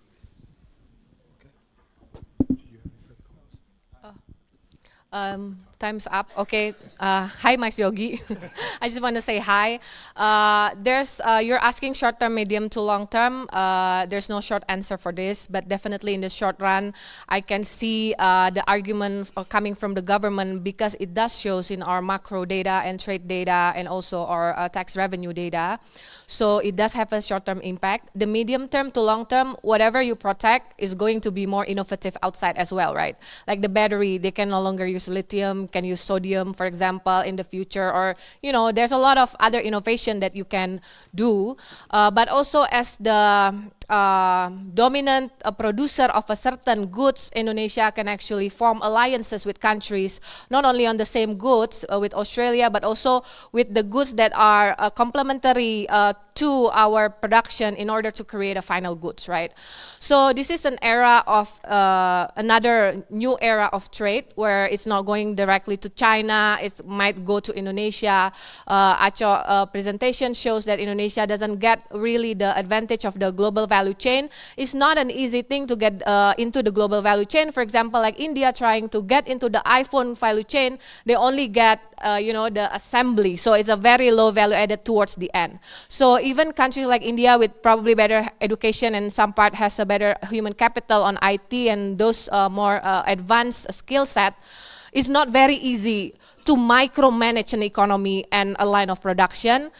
Time's up. Okay. Hi, Mas Yogi. I just want to say hi. You're asking short-term, medium to long-term. There's no short answer for this, but definitely in the short run, I can see the argument coming from the government because it does shows in our macro data and trade data and also our tax revenue data. So it does have a short-term impact. The medium-term to long-term, whatever you protect is going to be more innovative outside as well, right? Like the battery, they can no longer use lithium, can use sodium, for example, in the future, or, you know, there's a lot of other innovation that you can do. But also as the dominant producer of a certain goods, Indonesia can actually form alliances with countries, not only on the same goods with Australia, but also with the goods that are complementary to our production in order to create a final goods, right? So this is an era of, another new era of trade where it's not going directly to China, it might go to Indonesia. Acho presentation shows that Indonesia doesn't get really the advantage of the global value chain. It's not an easy thing to get into the global value chain. For example, like India trying to get into the iPhone value chain, they only get the assembly. So it's a very low value added towards the end. So even countries like India with probably better education and some part has a better human capital on IT and those more advanced skill set, it's not very easy to micromanage an economy and a line of production.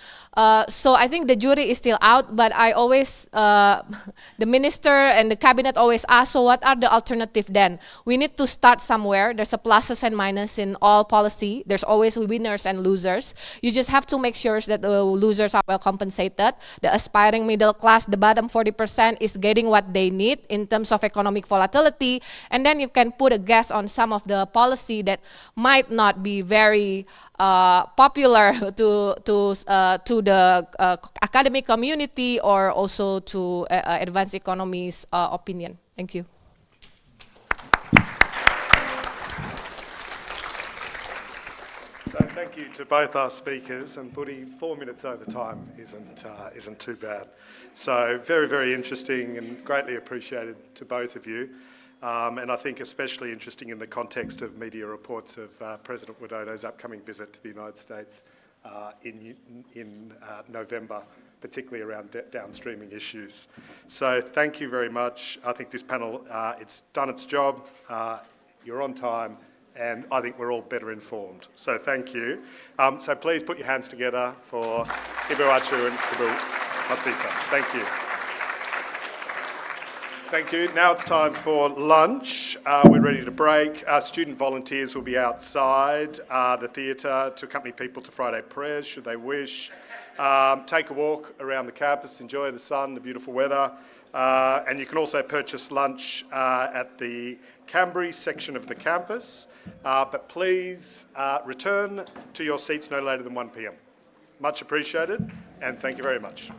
So I think the jury is still out, but I always, the minister and the cabinet always ask, so what are the alternative then? We need to start somewhere. There's a pluses and minuses in all policy. There's always winners and losers. You just have to make sure that the losers are well compensated. The aspiring middle class, the bottom 40% is getting what they need in terms of economic volatility. And then you can put a guess on some of the policy that might not be very popular to the academic community or also to advanced economies opinion. Thank you. So thank you to both our speakers, and Buddy, 4 minutes over time isn't too bad. So very, very interesting and greatly appreciated to both of you. And I think especially interesting in the context of media reports of President Widodo's upcoming visit to the United States in November, particularly around downstreaming issues. So thank you very much. I think this panel, it's done its job, you're on time, and I think we're all better informed. So thank you. So please put your hands together for Ibu Achu and Ibu Masyita. Thank you. Thank you. Now it's time for lunch. We're ready to break. Student volunteers will be outside the theatre to accompany people to Friday prayers, should they wish. Take a walk around the campus, enjoy the sun, the beautiful weather. And you can also purchase lunch at the Canberra section of the campus. But please return to your seats no later than 1 p.m. Much appreciated, and thank you very much.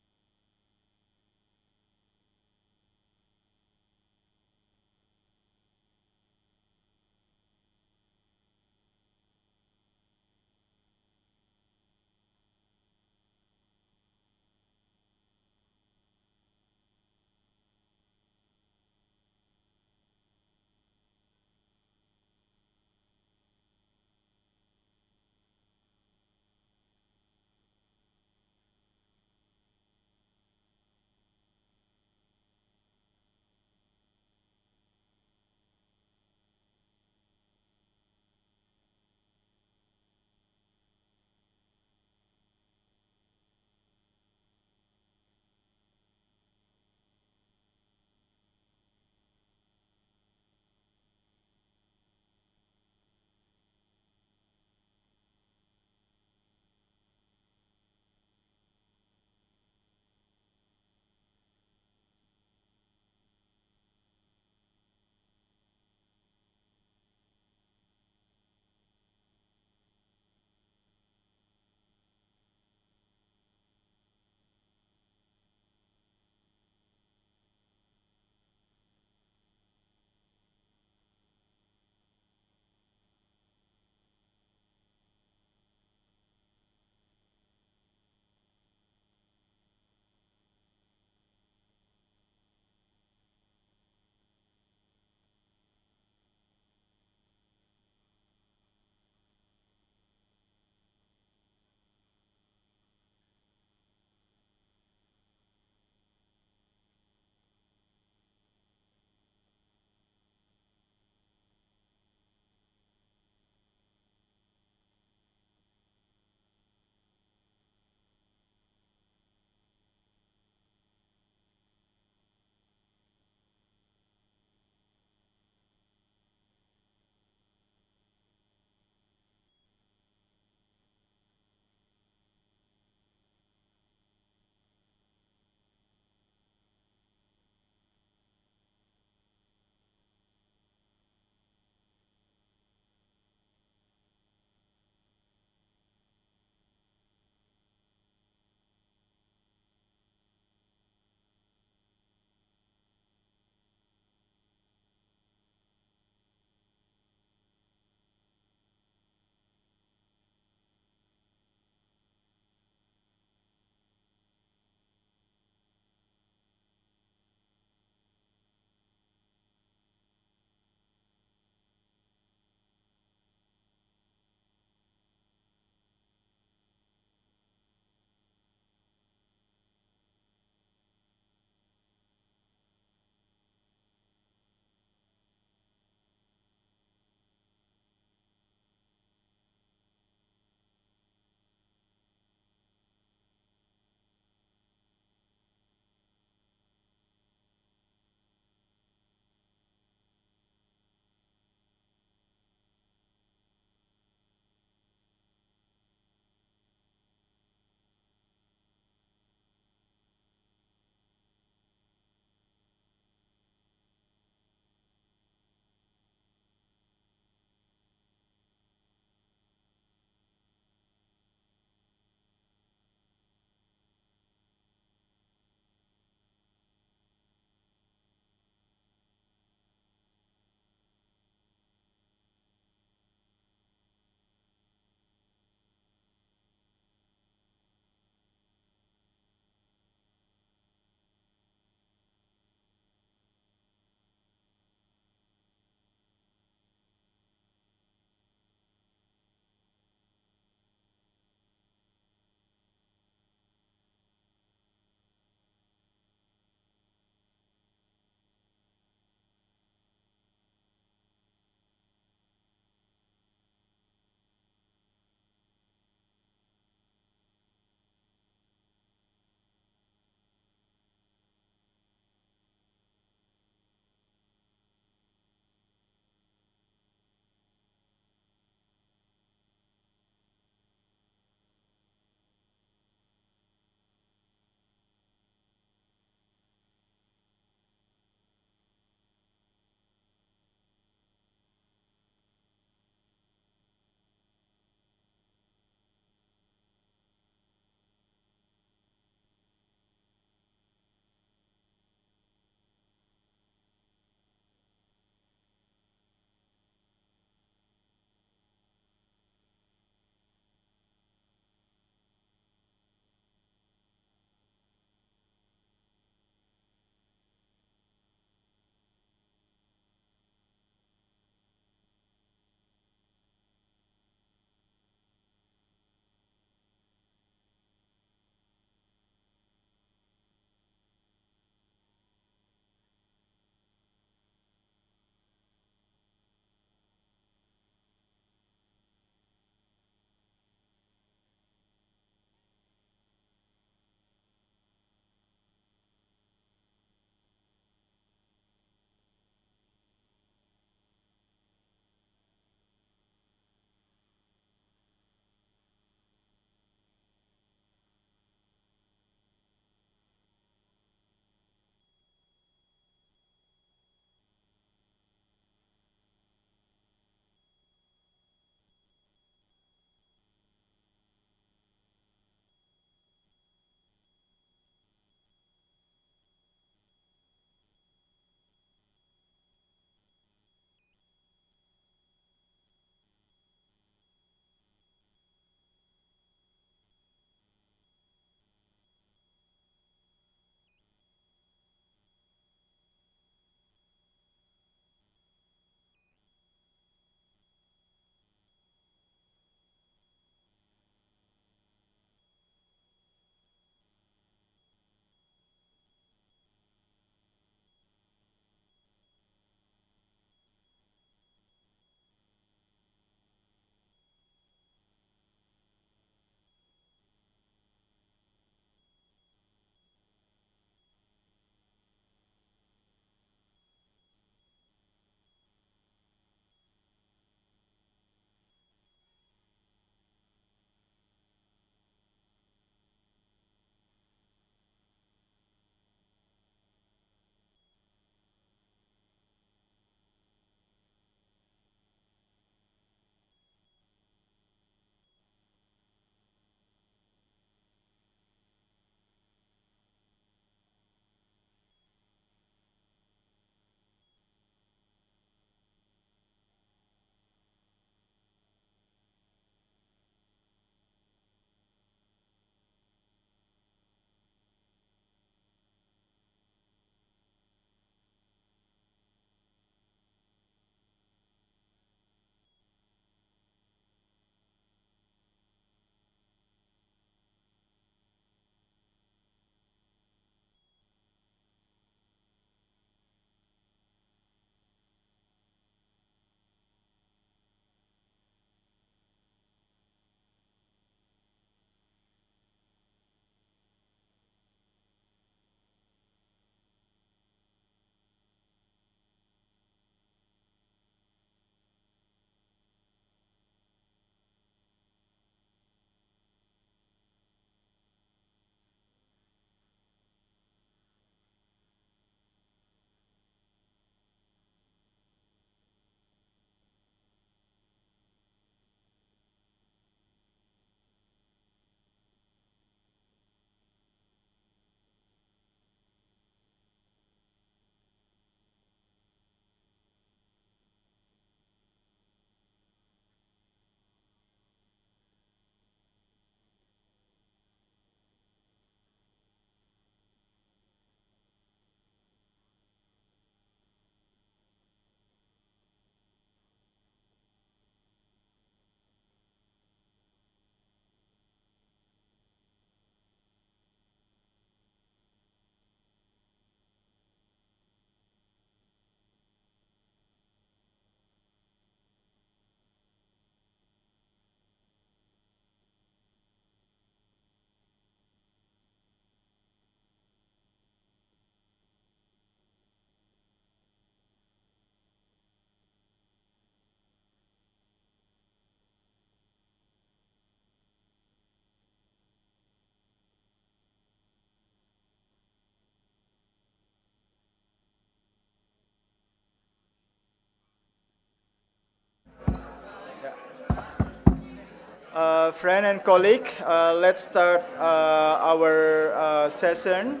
Friend and colleague, let's start our session.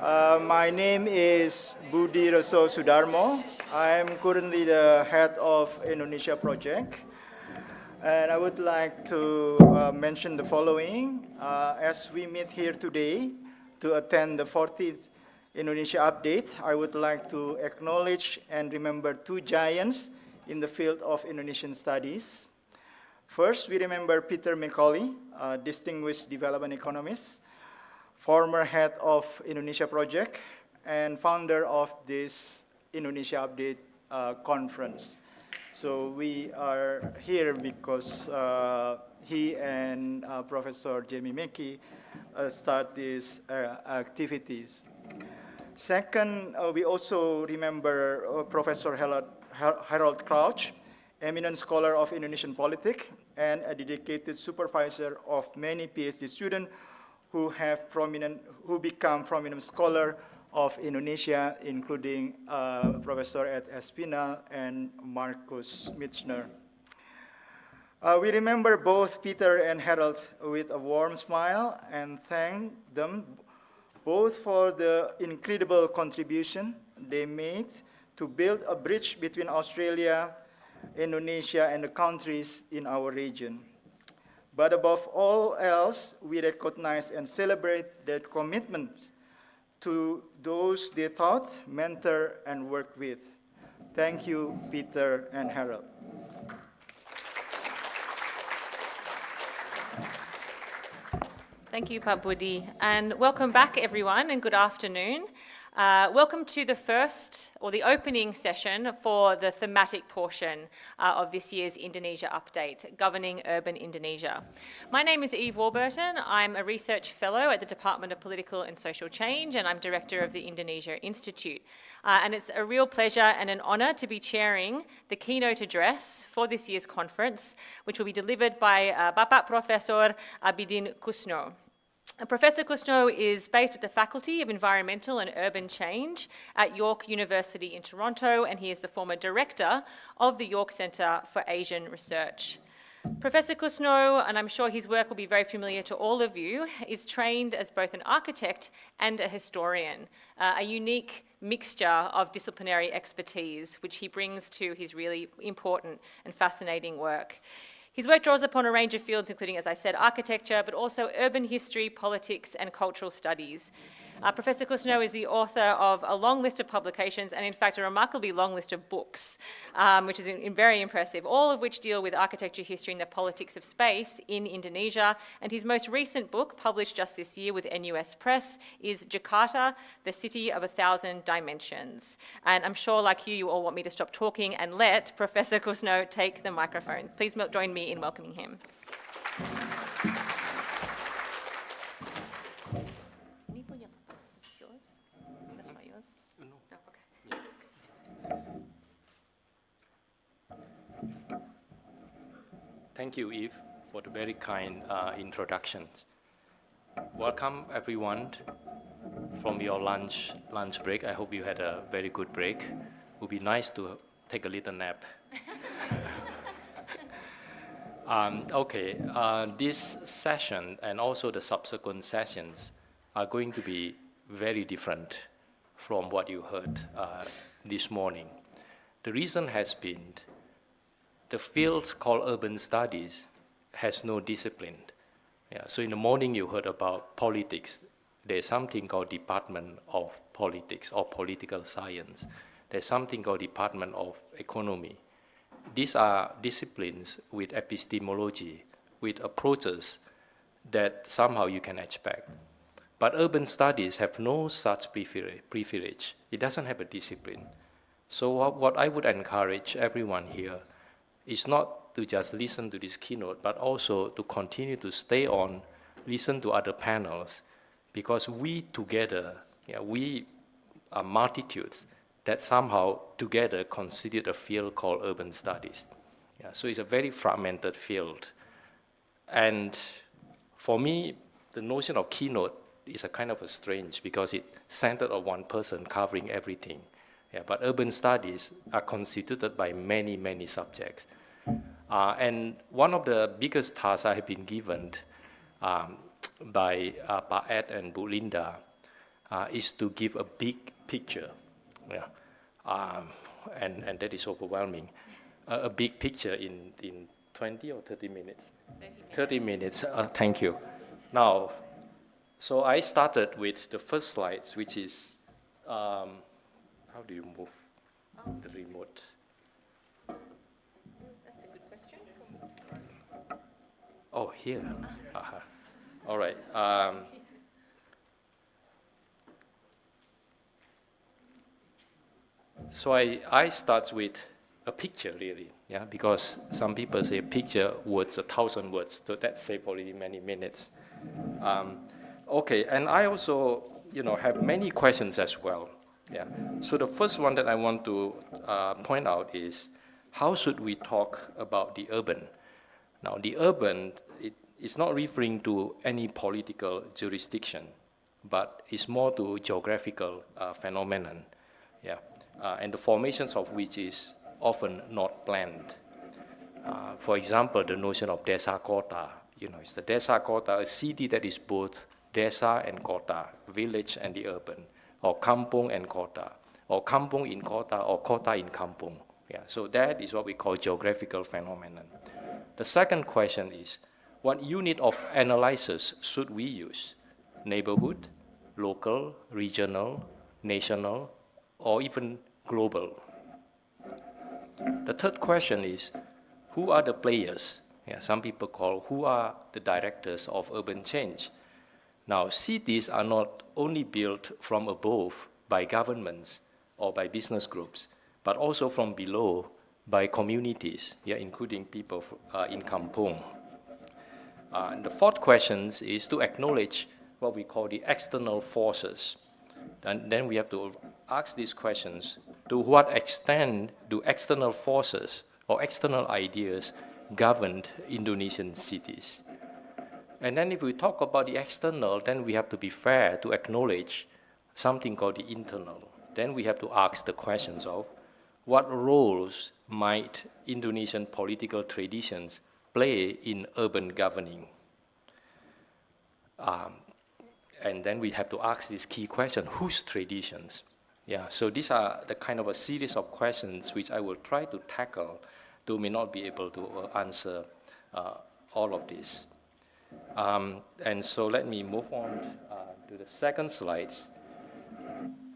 My name is Budi Reso Sudarmo. I am currently the head of Indonesia project. And I would like to mention the following. As we meet here today to attend the 40th Indonesia update, I would like to acknowledge and remember two giants in the field of Indonesian studies. First, we remember Peter Macaulay, a distinguished development economist, former head of Indonesia Project, and founder of this Indonesia Update conference. So we are here because he and Professor Jamie Mackey start these activities. Second, we also remember Professor Harold Crouch, eminent scholar of Indonesian politics and a dedicated supervisor of many PhD students who become prominent scholar of Indonesia, including Professor Ed Espinal and Marcus Michener. We remember both Peter and Harold with a warm smile and thank them both for the incredible contribution they made to build a bridge between Australia, Indonesia, and the countries in our region. But above all else, we recognize and celebrate their commitment to those they taught, mentor, and work with. Thank you, Peter and Harold. Thank you, Pak Budi, and welcome back, everyone, and good afternoon. Welcome to the first, or the opening session for the thematic portion of this year's Indonesia Update, Governing Urban Indonesia. My name is Eve Warburton. I'm a research fellow at the Department of Political and Social Change, and I'm director of the Indonesia Institute. And it's a real pleasure and an honour to be chairing the keynote address for this year's conference, which will be delivered by Bapak Profesor Abidin Kusno. Professor Kusno is based at the Faculty of Environmental and Urban Change at York University in Toronto, and he is the former director of the Rujak Center for Asian Research. Professor Kusno, and I'm sure his work will be very familiar to all of you, is trained as both an architect and a historian, a unique mixture of disciplinary expertise which he brings to his really important and fascinating work. His work draws upon a range of fields, including, as I said, architecture, but also urban history, politics, and cultural studies. Professor Kusno is the author of a long list of publications and, in fact, a remarkably long list of books, which is very impressive, all of which deal with architecture, history, and the politics of space in Indonesia. And his most recent book, published just this year with NUS Press, is Jakarta, the City of 1,000 Dimensions. And I'm sure, like you all want me to stop talking and let Professor Kusno take the microphone. Please join me in welcoming him. Thank you, Eve, for the very kind introductions. Welcome, everyone, from your lunch break. I hope you had a very good break. It would be nice to take a little nap. This session and also the subsequent sessions are going to be very different from what you heard this morning. The reason has been the field called urban studies has no discipline. So in the morning you heard about politics. There's something called Department of Politics or Political Science. There's something called Department of Economy. These are disciplines with epistemology, with approaches that somehow you can expect. But urban studies have no such privilege. It doesn't have a discipline. So what I would encourage everyone here is not to just listen to this keynote, but also to continue to stay on, listen to other panels, because we together, we are multitudes that somehow together constitute a field called urban studies. So it's a very fragmented field. And for me, the notion of keynote is a kind of a strange, because it's centered on one person covering everything. But urban studies are constituted by many, many subjects. And one of the biggest tasks I have been given by Pa Ed and Bu Linda is to give a big picture. Yeah. And that is overwhelming. A big picture in 20 or 30 minutes? 30 minutes, thank you. Now, so I started with the first slides, which is, how do you move the remote? That's a good question. Oh, here. All right. So I start with a picture, really, yeah, because some people say picture words 1,000 words, so that saves already many minutes. Okay, and I also, have many questions as well. Yeah. So the first one that I want to point out is, how should we talk about the urban? Now, the urban, it is not referring to any political jurisdiction, but it's more to geographical phenomenon. Yeah. And the formations of which is often not planned. For example, the notion of desa kota. It's the desa kota, a city that is both desa and kota, village and the urban, or kampung and kota, or kampung in kota, or kota in kampung. Yeah, so that is what we call geographical phenomenon. The second question is, what unit of analysis should we use? Neighborhood, local, regional, national, or even global? The third question is, who are the players? Yeah, some people call who are the directors of urban change. Now, cities are not only built from above by governments or by business groups, but also from below by communities, yeah, including people in Kampung. And the fourth question is to acknowledge what we call the external forces. And then we have to ask these questions: to what extent do external forces or external ideas govern Indonesian cities? And then if we talk about the external, then we have to be fair to acknowledge something called the internal. Then we have to ask the questions of what roles might Indonesian political traditions play in urban governing? And then we have to ask this key question, whose traditions? Yeah, so these are the kind of a series of questions which I will try to tackle, though may not be able to answer all of this. And so let me move on to the second slides.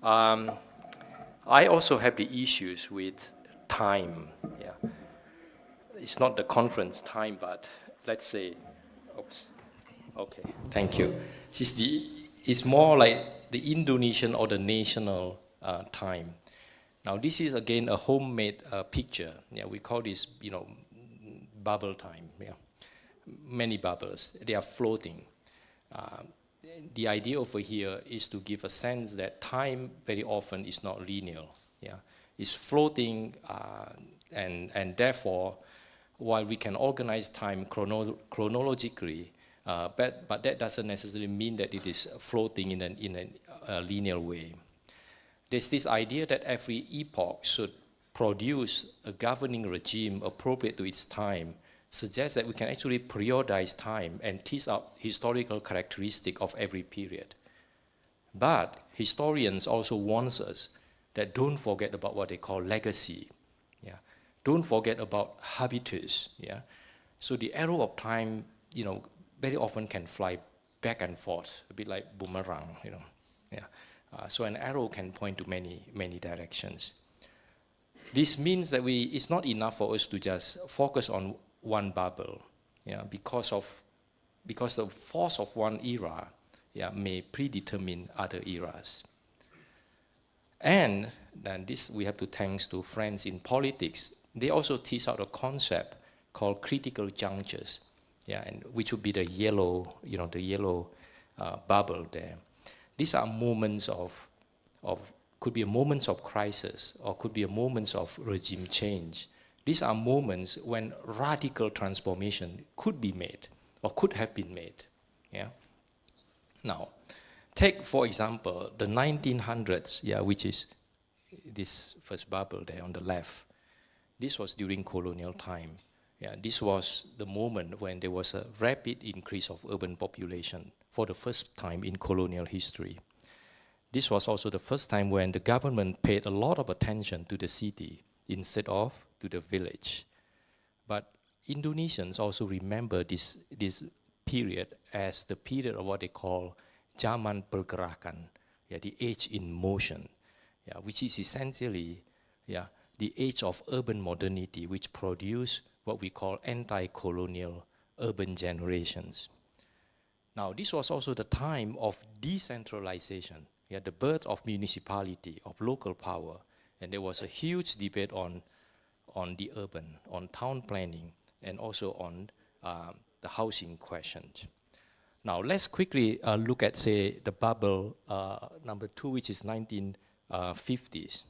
I also have the issues with time. Yeah, it's not the conference time, but let's say, oops. Okay, thank you. It's more like the Indonesian or the national time. Now, this is again a homemade picture. Yeah, we call this, bubble time. Yeah, many bubbles. They are floating. The idea over here is to give a sense that time very often is not linear. Yeah, it's floating, and therefore, while we can organize time chronologically, but that doesn't necessarily mean that it is floating in a linear way. There's this idea that every epoch should produce a governing regime appropriate to its time, suggests that we can actually periodize time and tease out historical characteristics of every period. But historians also warn us that don't forget about what they call legacy. Yeah, don't forget about habitus. Yeah, so the arrow of time, very often can fly back and forth, a bit like boomerang. Yeah. So an arrow can point to many directions. This means that it's not enough for us to just focus on one bubble, yeah, because the force of one era, yeah, may predetermine other eras. And then this we have to thanks to friends in politics. They also tease out a concept called critical junctures, yeah, and which would be the yellow, bubble there. These are moments of could be moments of crisis or could be moments of regime change. These are moments when radical transformation could be made or could have been made. Yeah. Now, take for example the 1900s, yeah, which is this first bubble there on the left. This was during colonial time. Yeah, this was the moment when there was a rapid increase of urban population for the first time in colonial history. This was also the first time when the government paid a lot of attention to the city instead of to the village. But Indonesians also remember this period as the period of what they call Zaman Pergerakan, the age in motion, which is essentially the age of urban modernity, which produced what we call anti-colonial urban generations. Now, this was also the time of decentralization, the birth of municipality, of local power, and there was a huge debate on the urban, on town planning, and also on the housing question. Now, let's quickly look at, say, the bubble number 2, which is 1950s.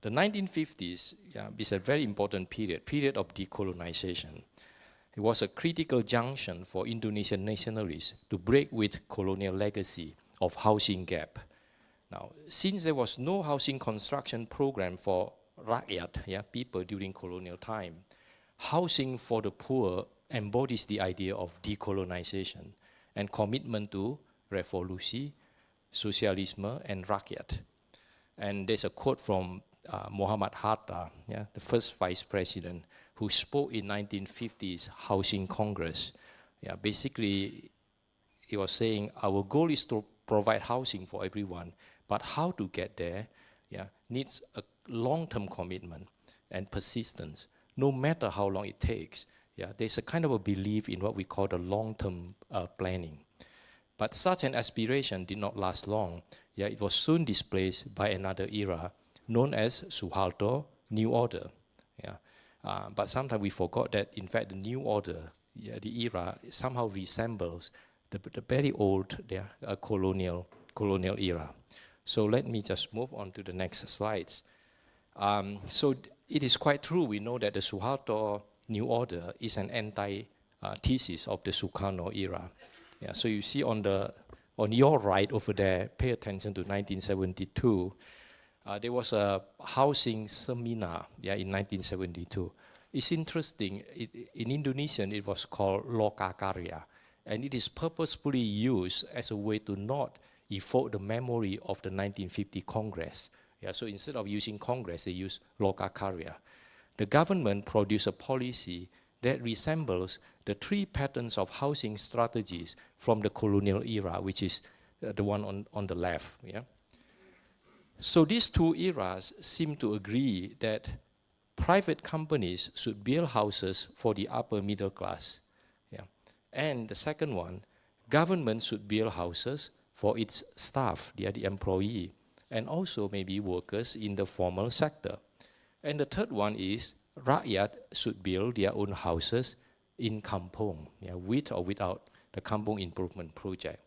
The 1950s is a very important period of decolonization. It was a critical junction for Indonesian nationalists to break with colonial legacy of housing gap. Now, since there was no housing construction program for rakyat, people during colonial time, housing for the poor embodies the idea of decolonization and commitment to revolusi, socialisme, and rakyat. And there's a quote from Muhammad Hatta, the first vice president, who spoke in 1950s Housing Congress. Basically, he was saying, our goal is to provide housing for everyone, but how to get there needs a long-term commitment and persistence, no matter how long it takes. There's a kind of a belief in what we call the long-term planning. But such an aspiration did not last long. It was soon displaced by another era known as Suharto New Order. But sometimes we forgot that, in fact, the New Order, the era, somehow resembles the very old colonial era. So let me just move on to the next slides. So it is quite true, we know that the Suharto New Order is an anti-thesis of the Sukarno era. So you see on your right over there, pay attention to 1972, there was a housing seminar in 1972. It's interesting, in Indonesian it was called Lokakarya, and it is purposefully used as a way to not evoke the memory of the 1950 Congress. So instead of using Congress, they use Lokakarya. The government produced a policy that resembles the 3 patterns of housing strategies from the colonial era, which is the one on the left. So these 2 eras seem to agree that private companies should build houses for the upper middle class. And the second one, government should build houses for its staff, the employee, and also maybe workers in the formal sector. And the third one is rakyat should build their own houses in kampung, with or without the Kampung Improvement Project.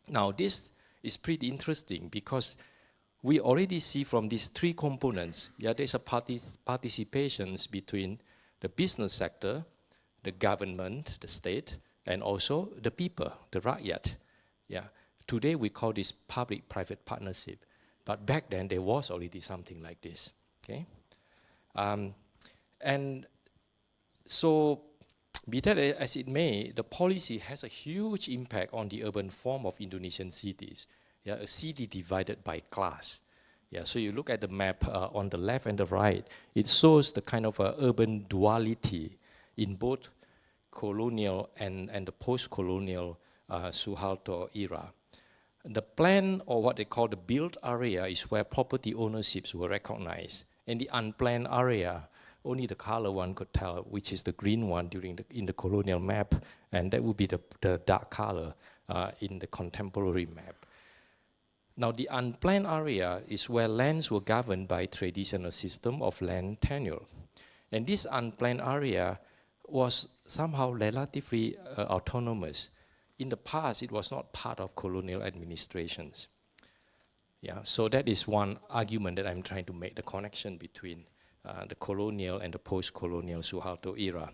Now this is pretty interesting because we already see from these 3 components, there's a participations between the business sector, the government, the state, and also the people, the rakyat. Today we call this public-private partnership, but back then there was already something like this. And so, be that as it may, the policy has a huge impact on the urban form of Indonesian cities. A city divided by class. So you look at the map on the left and the right, it shows the kind of urban duality in both colonial and the post-colonial Suharto era. The planned, or what they call the built area, is where property ownerships were recognized. And the unplanned area, only the color one could tell, which is the green one in the colonial map, and that would be the dark color in the contemporary map. Now, the unplanned area is where lands were governed by traditional system of land tenure. And this unplanned area was somehow relatively autonomous. In the past, it was not part of colonial administrations. So that is one argument that I'm trying to make, the connection between the colonial and the post-colonial Suharto era.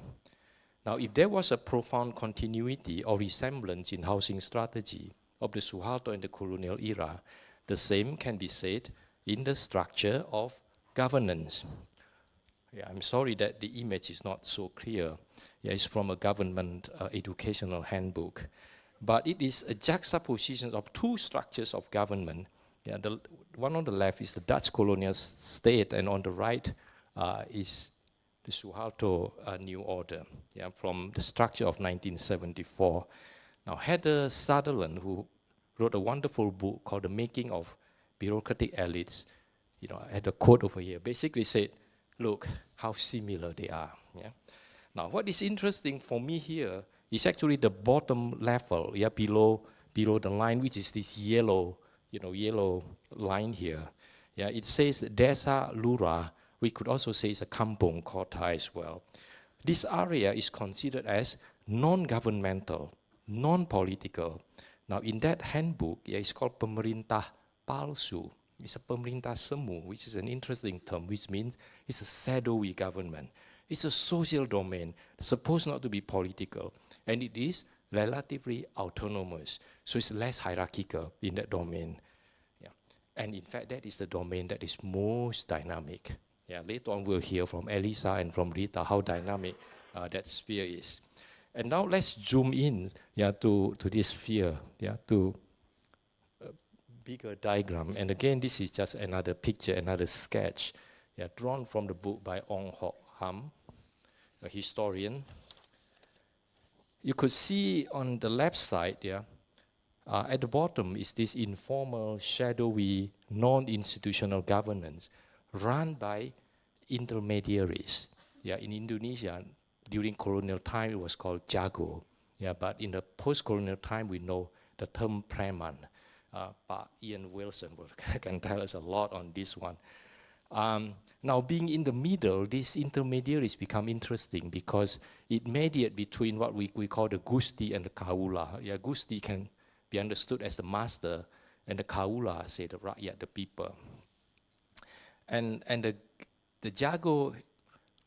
Now, if there was a profound continuity or resemblance in housing strategy of the Suharto and the colonial era, the same can be said in the structure of governance. Yeah, I'm sorry that the image is not so clear. Yeah, it's from a government educational handbook. But it is a juxtaposition of two structures of government. Yeah, the one on the left is the Dutch colonial state, and on the right is the Suharto New Order, yeah, from the structure of 1974. Now, Heather Sutherland, who wrote a wonderful book called The Making of Bureaucratic Elites, you know, I had a quote over here, basically said, look how similar they are. Yeah. Now, what is interesting for me here is actually the bottom level, yeah, below the line, which is this yellow, yellow line here. Yeah, it says Desa Lura. We could also say it's a kampung kota as well. This area is considered as non-governmental, non-political. Now, in that handbook, yeah, it's called pemerintah palsu. It's a pemerintah semu, which is an interesting term, which means it's a shadowy government. It's a social domain, supposed not to be political, and it is relatively autonomous. So it's less hierarchical in that domain. Yeah. And in fact, that is the domain that is most dynamic. Yeah, later on we'll hear from Elisa and from Rita how dynamic that sphere is. And now let's zoom in, yeah, to this sphere, yeah, to a bigger diagram. And again, this is just another picture, another sketch, yeah, drawn from the book by Ong Hock Ham, a historian. You could see on the left side, yeah, at the bottom is this informal, shadowy, non-institutional governance run by intermediaries. Yeah, in Indonesia, during colonial time, it was called jago. Yeah, but in the post-colonial time, we know the term preman. Pak Ian Wilson can tell us a lot on this one. Now, being in the middle, these intermediaries become interesting because it mediates between what we call the Gusti and the Kaula. Yeah, Gusti can be understood as the master, and the Kaula, say the rakyat, the people. And the Jago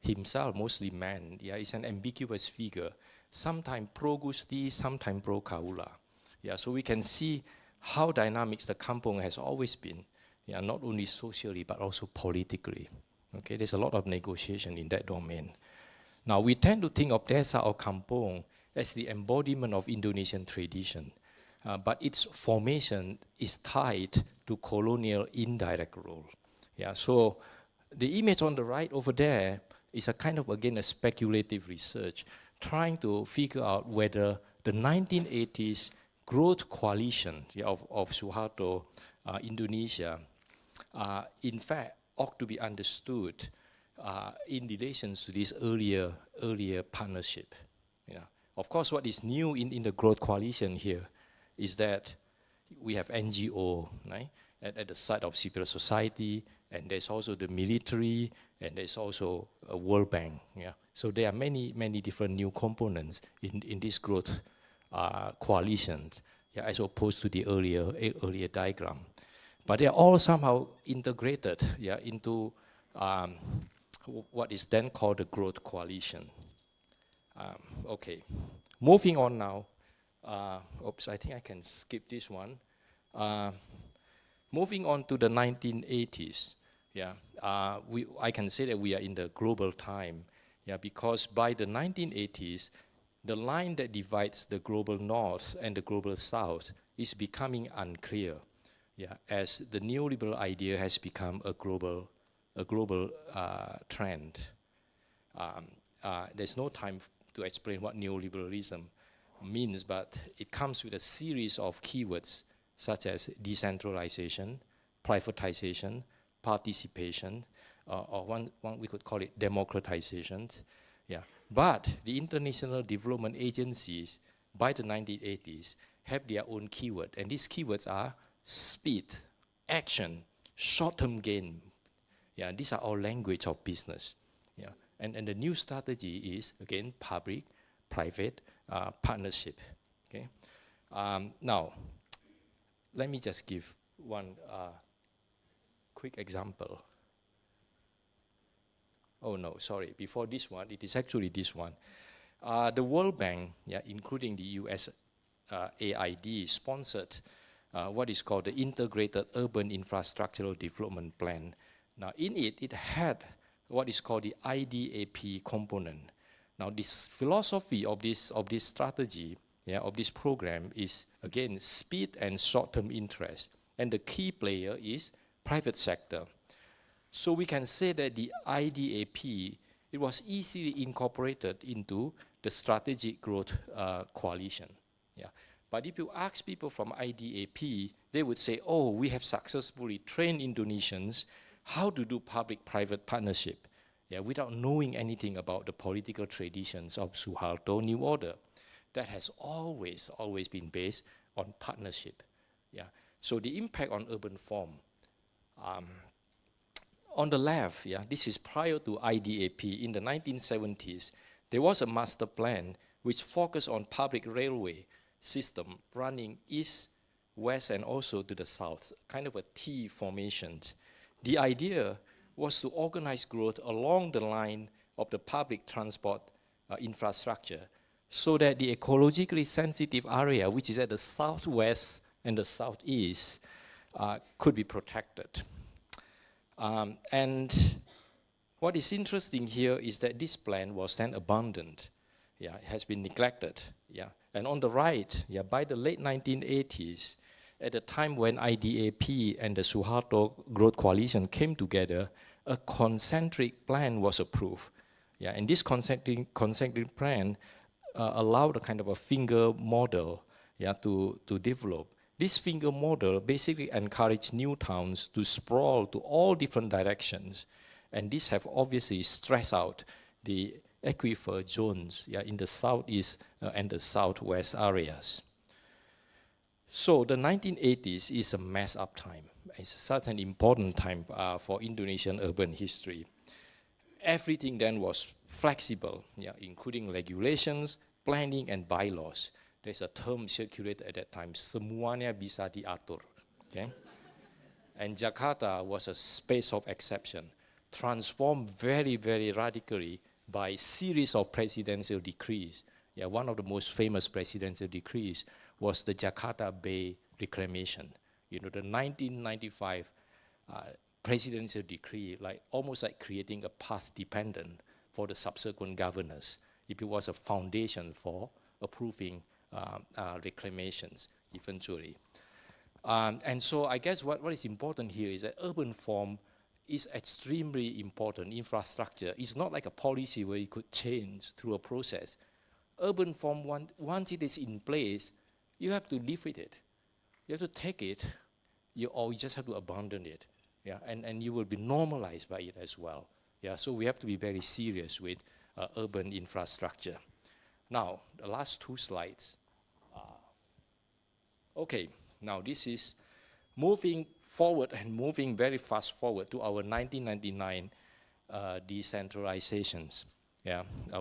himself, mostly man, yeah, is an ambiguous figure, sometimes pro-Gusti, sometimes pro-Kaula. Yeah, so we can see how dynamic the kampung has always been. Yeah, not only socially, but also politically. Okay, there's a lot of negotiation in that domain. Now, we tend to think of desa or kampung as the embodiment of Indonesian tradition, but its formation is tied to colonial indirect role. Yeah, so the image on the right over there is a kind of, again, a speculative research, trying to figure out whether the 1980s growth coalition, yeah, of Suharto, Indonesia, in fact, ought to be understood in relation to this earlier partnership. Yeah. Of course, what is new in the growth coalition here is that we have NGO, right, at the side of civil society, and there's also the military, and there's also a World Bank. Yeah. So there are many different new components in this growth coalition, yeah, as opposed to the earlier diagram. But they are all somehow integrated, yeah, into what is then called the growth coalition. Okay, moving on now. Oops, I think I can skip this one. Moving on to the 1980s, yeah, I can say that we are in the global time, yeah, because by the 1980s, the line that divides the global north and the global south is becoming unclear. Yeah, as the neoliberal idea has become a global trend. There's no time to explain what neoliberalism means, but it comes with a series of keywords such as decentralization, privatization, participation, or one we could call it democratization. Yeah, but the international development agencies by the 1980s have their own keyword, and these keywords are speed, action, short-term gain. Yeah, these are all language of business. Yeah, and the new strategy is, again, public, private partnership. Okay, now let me just give one quick example. Oh no, sorry, before this one, it is actually this one. The World Bank, yeah, including the US AID, sponsored what is called the Integrated Urban Infrastructural Development Plan Now, in it, it had what is called the IDAP component. Now, this philosophy of this strategy, of this program is, again, speed and short-term interest. And the key player is private sector. So we can say that the IDAP, it was easily incorporated into the strategic growth coalition. But if you ask people from IDAP, they would say, oh, we have successfully trained Indonesians how to do public-private partnership, without knowing anything about the political traditions of Suharto New Order. That has always been based on partnership. So the impact on urban form. On the left, this is prior to IDAP. In the 1970s, there was a master plan which focused on public railway system running east, west, and also to the south, kind of a T formation. The idea was to organize growth along the line of the public transport infrastructure so that the ecologically sensitive area, which is at the southwest and the southeast, could be protected. And what is interesting here is that this plan was then abandoned. It has been neglected. And on the right, by the late 1980s, at the time when IDAP and the Suharto Growth Coalition came together, a concentric plan was approved. And this concentric plan allowed a kind of a finger model to develop. This finger model basically encouraged new towns to sprawl to all different directions. And this have obviously stressed out the aquifer zones in the southeast and the southwest areas. So the 1980s is a mess up time. It's such an important time for Indonesian urban history. Everything then was flexible, including regulations, planning, and bylaws. There's a term circulated at that time, semuanya bisa diatur. And Jakarta was a space of exception, transformed very, very radically by a series of presidential decrees. One of the most famous presidential decrees was the Jakarta Bay Reclamation. The 1995 presidential decree, almost like creating a path dependent for the subsequent governors. It was a foundation for approving reclamations eventually. And so I guess what is important here is that urban form is extremely important. Infrastructure is not like a policy where you could change through a process. Urban form, once it is in place, you have to live with it. You have to take it, or you just have to abandon it. And you will be normalized by it as well. So we have to be very serious with urban infrastructure. Now, the last two slides. Okay, now this is moving forward and moving very fast forward to our 1999 decentralizations,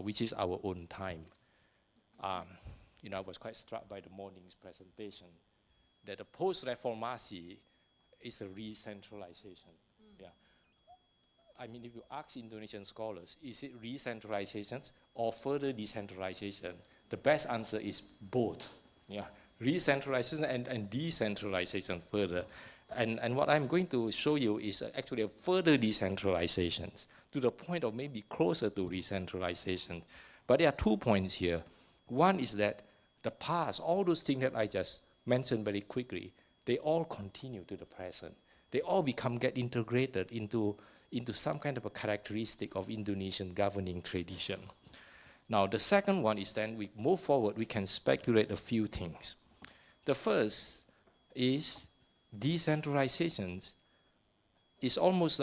which is our own time. I was quite struck by the morning's presentation that the post-reformasi is a re-centralization. I mean, if you ask Indonesian scholars, is it re-centralizations or further decentralization? The best answer is both. Re-centralization and decentralization further. And what I'm going to show you is actually a further decentralizations to the point of maybe closer to re-centralization. But there are 2 points here. One is that the past, all those things that I just mentioned very quickly, they all continue to the present. They all get integrated into some kind of a characteristic of Indonesian governing tradition. Now, the second one is then we move forward, we can speculate a few things. The first is decentralizations is almost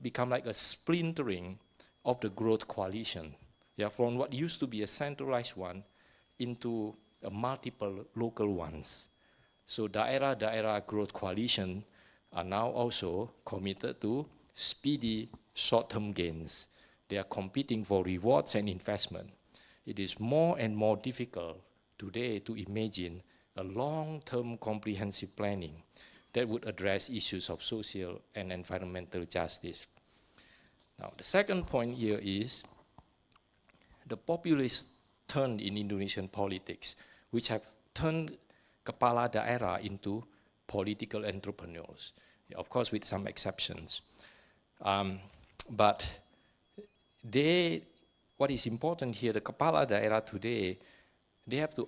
become like a splintering of the growth coalition. From what used to be a centralized one into multiple local ones. So daerah growth coalition are now also committed to speedy short-term gains. They are competing for rewards and investment. It is more and more difficult today to imagine a long-term comprehensive planning that would address issues of social and environmental justice. Now, the second point here is the populist turn in Indonesian politics, which have turned kepala daerah into political entrepreneurs, of course with some exceptions. But what is important here, the Kepala Daerah today, they have to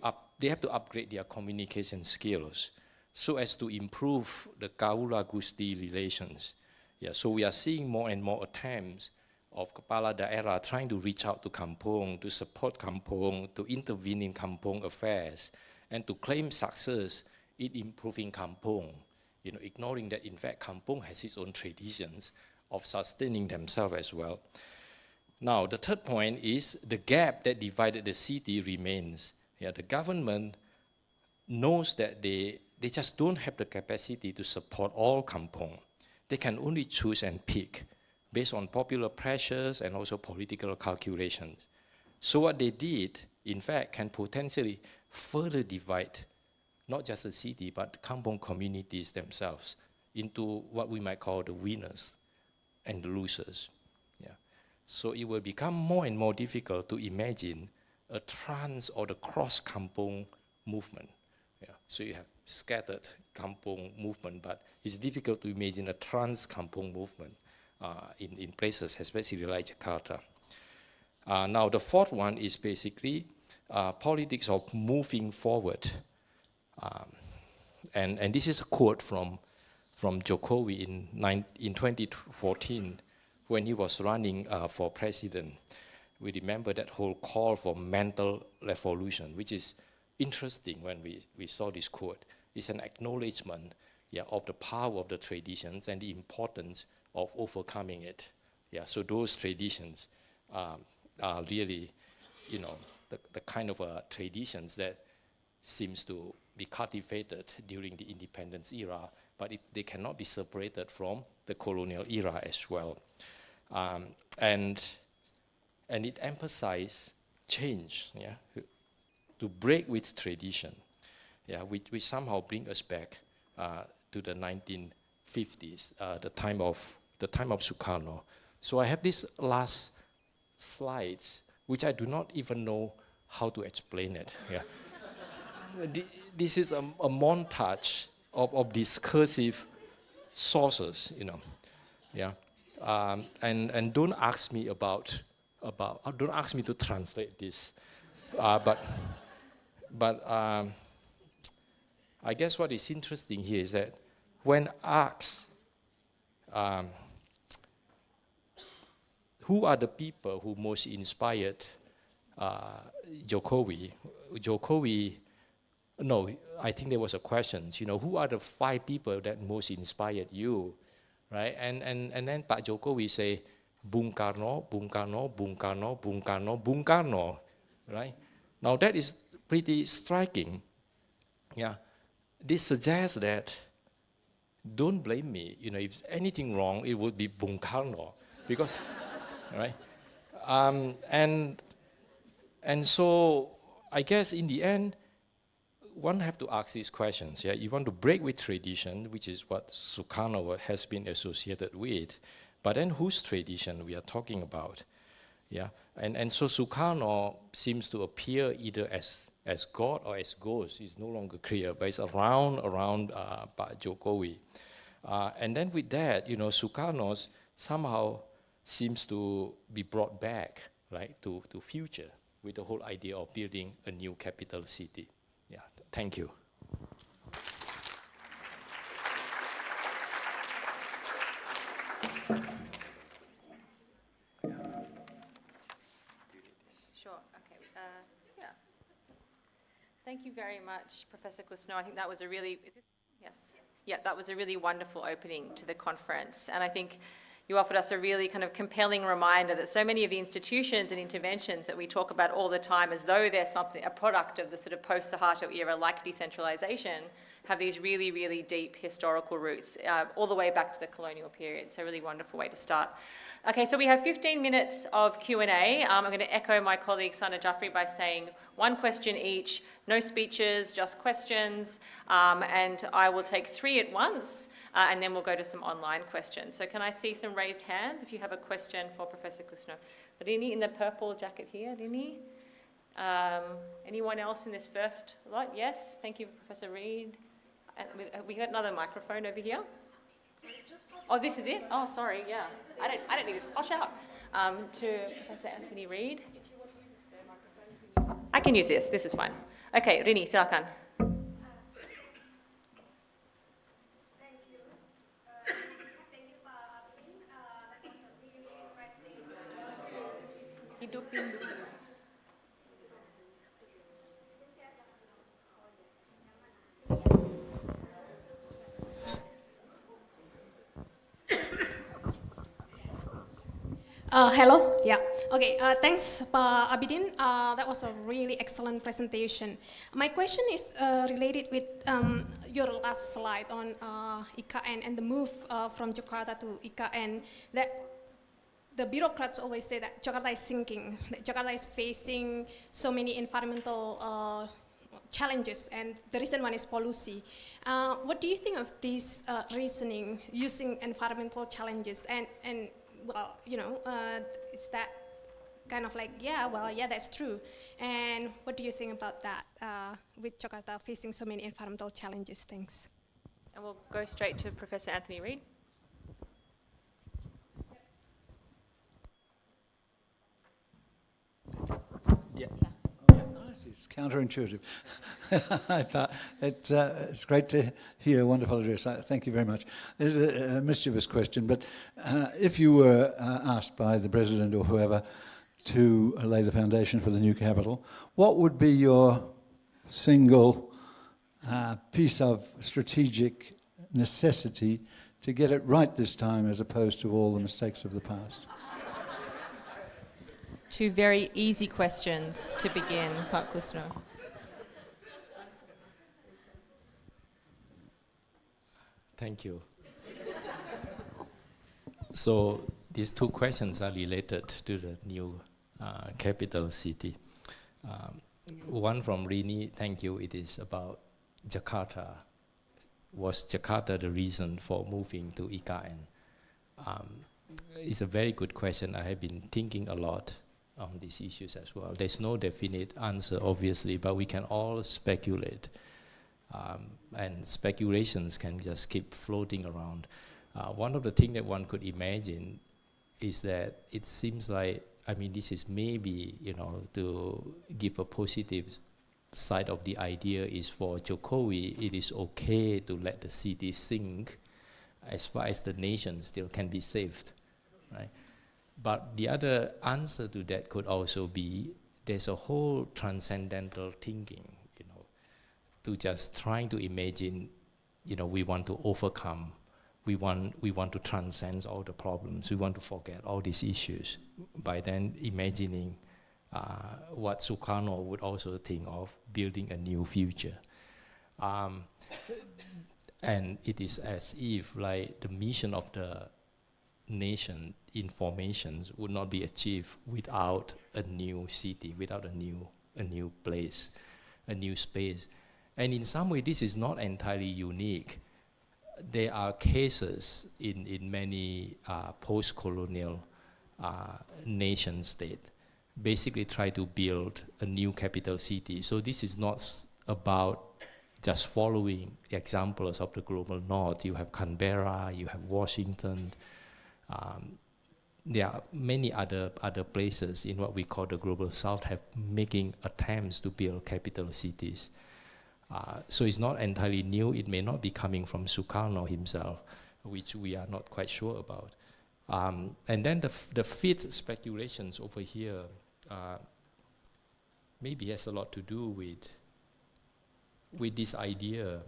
upgrade their communication skills so as to improve the Kaula Gusti relations. Yeah, so we are seeing more and more attempts of Kepala Daerah trying to reach out to Kampung, to support Kampung, to intervene in Kampung affairs, and to claim success in improving Kampung, ignoring that in fact Kampung has its own traditions of sustaining themselves as well. Now, the third point is the gap that divided the city remains. Yeah, the government knows that they just don't have the capacity to support all Kampung. They can only choose and pick based on popular pressures and also political calculations. So what they did, in fact, can potentially further divide not just the city, but Kampung communities themselves into what we might call the winners and the losers. Yeah. So it will become more and more difficult to imagine a trans or the cross-Kampung movement. Yeah. So you have scattered Kampung movement, but it's difficult to imagine a trans-Kampung movement in places, especially like Jakarta. Now the fourth one is basically politics of moving forward. And this is a quote from Jokowi in 2014 when he was running for president. We remember that whole call for mental revolution, which is interesting when we saw this quote. It's an acknowledgement of the power of the traditions and the importance of overcoming it. Yeah, so those traditions are really, the kind of traditions that seems to be cultivated during the independence era, but they cannot be separated from the colonial era as well. And it emphasizes change, to break with tradition, which somehow bring us back to the 1950s, the time of Sukarno. So I have these last slides, which I do not even know how to explain it. Yeah. This is a montage of discursive sources, yeah. And don't ask me don't ask me to translate this, but I guess what is interesting here is that when asked who are the people who most inspired Jokowi, no, I think there was a question, who are the 5 people that most inspired you, right? And then Pak Jokowi say, Bung Karno, Bung Karno, Bung Karno, Bung Karno, Bung Karno, right? Now that is pretty striking. Yeah, this suggests that don't blame me. If anything wrong, it would be Bung Karno, because, right? And so I guess in the end, one have to ask these questions. Yeah, you want to break with tradition, which is what Sukarno has been associated with, but then whose tradition we are talking about? Yeah, and so Sukarno seems to appear either as God or as ghost. It's no longer clear, but it's around Pak Jokowi. And then with that, Sukarno somehow seems to be brought back, right, to future with the whole idea of building a new capital city. Yeah, thank you. Sure, okay. Yeah. Thank you very much, Professor Kusno. I think that was a really, yes. Yeah, that was a really wonderful opening to the conference. And I think you offered us a really kind of compelling reminder that so many of the institutions and interventions that we talk about all the time as though they're a product of the sort of post-Suharto era, like decentralization, have these really, really deep historical roots all the way back to the colonial period. So a really wonderful way to start. Okay, so we have 15 minutes of Q&A. I'm going to echo my colleague Sana Jaffrey by saying 1 question each, no speeches, just questions, and I will take 3 at once, and then we'll go to some online questions. So can I see some raised hands if you have a question for Professor Kusno? Rini in the purple jacket here, Rini. Anyone else in this first lot? Yes, thank you, Professor Reid. We got another microphone over here. So just for Oh, this is it? Oh, sorry, yeah. I don't need this. I'll shout. To Professor Anthony Reid. I can use this. This is fine. Okay, Rini, silakan. Hidupin dulu. Hello. Yeah. Okay. Thanks, Pak Abidin. That was a really excellent presentation. My question is related with your last slide on IKN and the move from Jakarta to IKN. That the bureaucrats always say that Jakarta is sinking. That Jakarta is facing so many environmental challenges, and the recent one is pollution. What do you think of this reasoning using environmental challenges and well, you know, is that kind of like, yeah, well, yeah, that's true. And what do you think about that with Jakarta facing so many environmental challenges? Thanks. And we'll go straight to Professor Anthony Reid. Yeah. It's counterintuitive. It's great to hear a wonderful address. Thank you very much. There's a mischievous question, but if you were asked by the President or whoever to lay the foundation for the new capital, what would be your single piece of strategic necessity to get it right this time as opposed to all the mistakes of the past? Two very easy questions to begin, Pak Kusno. Thank you. So these two questions are related to the new capital city. One from Rini, thank you, it is about Jakarta. Was Jakarta the reason for moving to IKN? It's a very good question. I have been thinking a lot on these issues as well. There's no definite answer, obviously, but we can all speculate. And speculations can just keep floating around. One of the things that one could imagine is that it seems like, I mean, this is maybe, you know, to give a positive side of the idea is for Jokowi, it is okay to let the city sink as far as the nation still can be saved, right? But the other answer to that could also be there's a whole transcendental thinking, you know, to just trying to imagine, you know, we want to overcome, we want to transcend all the problems, we want to forget all these issues by then imagining what Sukarno would also think of, building a new future. And it is as if like the mission of the nation in formations would not be achieved without a new city, without a new place, a new space. And in some way, this is not entirely unique. There are cases in many post-colonial nation states basically try to build a new capital city. So this is not about just following examples of the global north. You have Canberra, you have Washington. There are many other places in what we call the global south have making attempts to build capital cities. So it's not entirely new. It may not be coming from Sukarno himself, which we are not quite sure about. And then the fifth speculations over here maybe has a lot to do with this idea.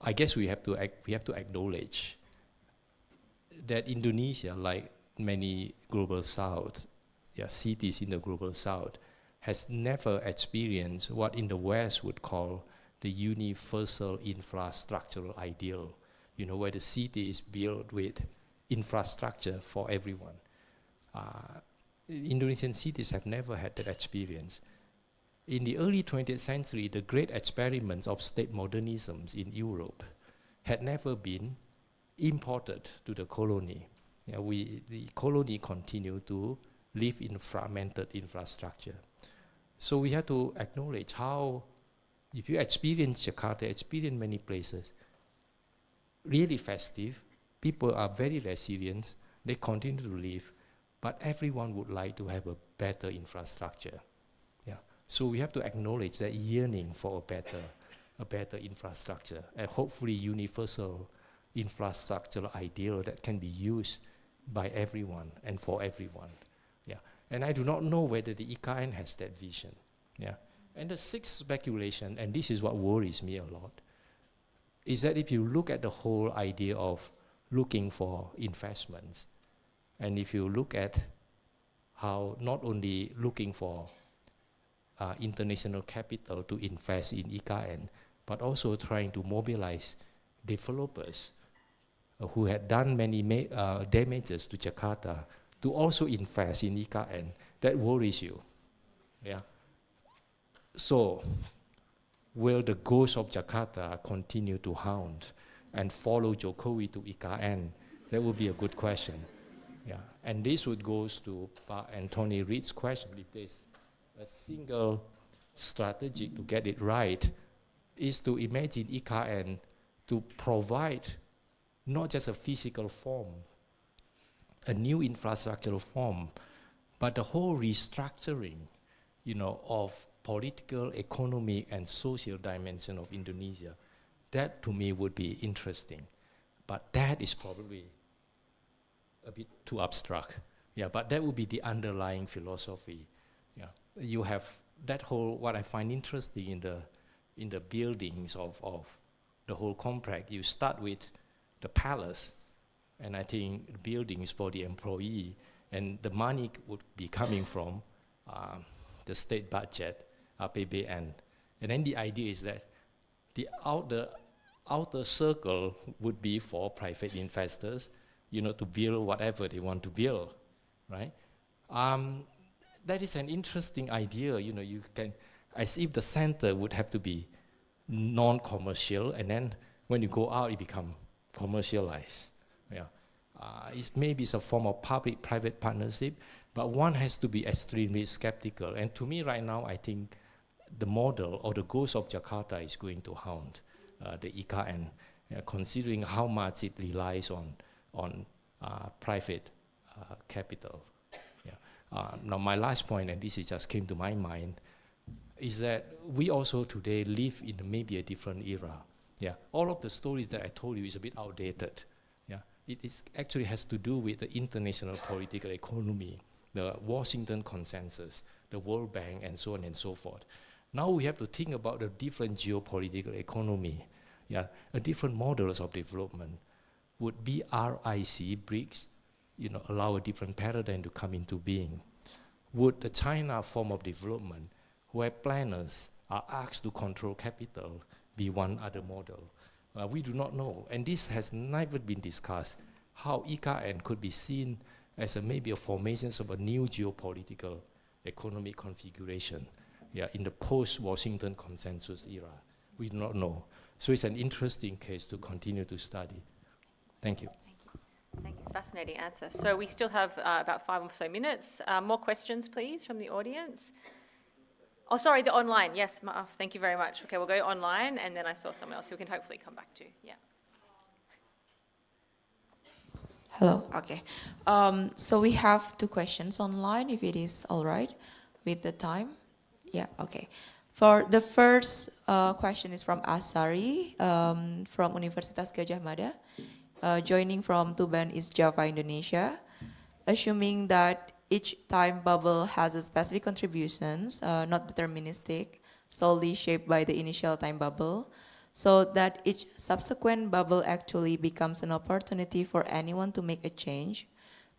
I guess we have to acknowledge that Indonesia, like many global south, cities in the global south, has never experienced what in the West would call the universal infrastructural ideal, you know, where the city is built with infrastructure for everyone. Indonesian cities have never had that experience. In the early 20th century, the great experiments of state modernisms in Europe had never been imported to the colony. The colony continued to live in fragmented infrastructure. So we have to acknowledge how, if you experience Jakarta, experience many places, really festive. People are very resilient. They continue to live, but everyone would like to have a better infrastructure. Yeah. So we have to acknowledge that yearning for a better infrastructure, and hopefully universal infrastructural ideal that can be used by everyone and for everyone. Yeah. And I do not know whether the IKN has that vision. Yeah. And the sixth speculation, and this is what worries me a lot, is that if you look at the whole idea of looking for investments, and if you look at how not only looking for international capital to invest in IKN, but also trying to mobilize developers who had done many damages to Jakarta to also invest in IKN, that worries you. Yeah. So, will the ghost of Jakarta continue to haunt and follow Jokowi to IKN? That would be a good question. Yeah. And this would go to Anthony Reid's question. If there's a single strategy to get it right, is to imagine IKN to provide not just a physical form, a new infrastructural form, but the whole restructuring, of political, economic, and social dimension of Indonesia. That to me would be interesting, but that is probably a bit too abstract. Yeah, but that would be the underlying philosophy. Yeah, you have that whole, what I find interesting in the buildings of the whole complex. You start with the palace, and I think the buildings for the employee, and the money would be coming from the state budget, APBN. And then the idea is that the outer circle would be for private investors, to build whatever they want to build, right? That is an interesting idea, you can, as if the center would have to be non-commercial, and then when you go out, it becomes commercialized. Yeah. Maybe it's a form of public-private partnership, but one has to be extremely skeptical. And to me right now, I think the model or the ghost of Jakarta is going to haunt the IKN, considering how much it relies on private capital. Yeah. Now my last point, and this just came to my mind, is that we also today live in maybe a different era. Yeah. All of the stories that I told you is a bit outdated. Yeah. It actually has to do with the international political economy, the Washington Consensus, the World Bank, and so on and so forth. Now we have to think about the different geopolitical economy, different models of development. Would BRICS, allow a different paradigm to come into being? Would the China form of development, where planners are asked to control capital, be one other model? We do not know, and this has never been discussed, how IKN could be seen as maybe a formation of a new geopolitical economic configuration, in the post-Washington Consensus era. We do not know. So it's an interesting case to continue to study. Thank you. Thank you. Fascinating answer. So we still have about 5 or so minutes. More questions, please, from the audience. Oh, sorry, the online. Yes, thank you very much. Okay, we'll go online, and then I saw someone else who we can hopefully come back to. Yeah. Hello. Okay. So we have 2 questions online, if it is all right with the time. Yeah. Okay. For the first question is from Asari from Universitas Gadjah Mada, joining from Tuban, East Java, Indonesia. Assuming that each time bubble has a specific contributions, not deterministic, solely shaped by the initial time bubble, so that each subsequent bubble actually becomes an opportunity for anyone to make a change.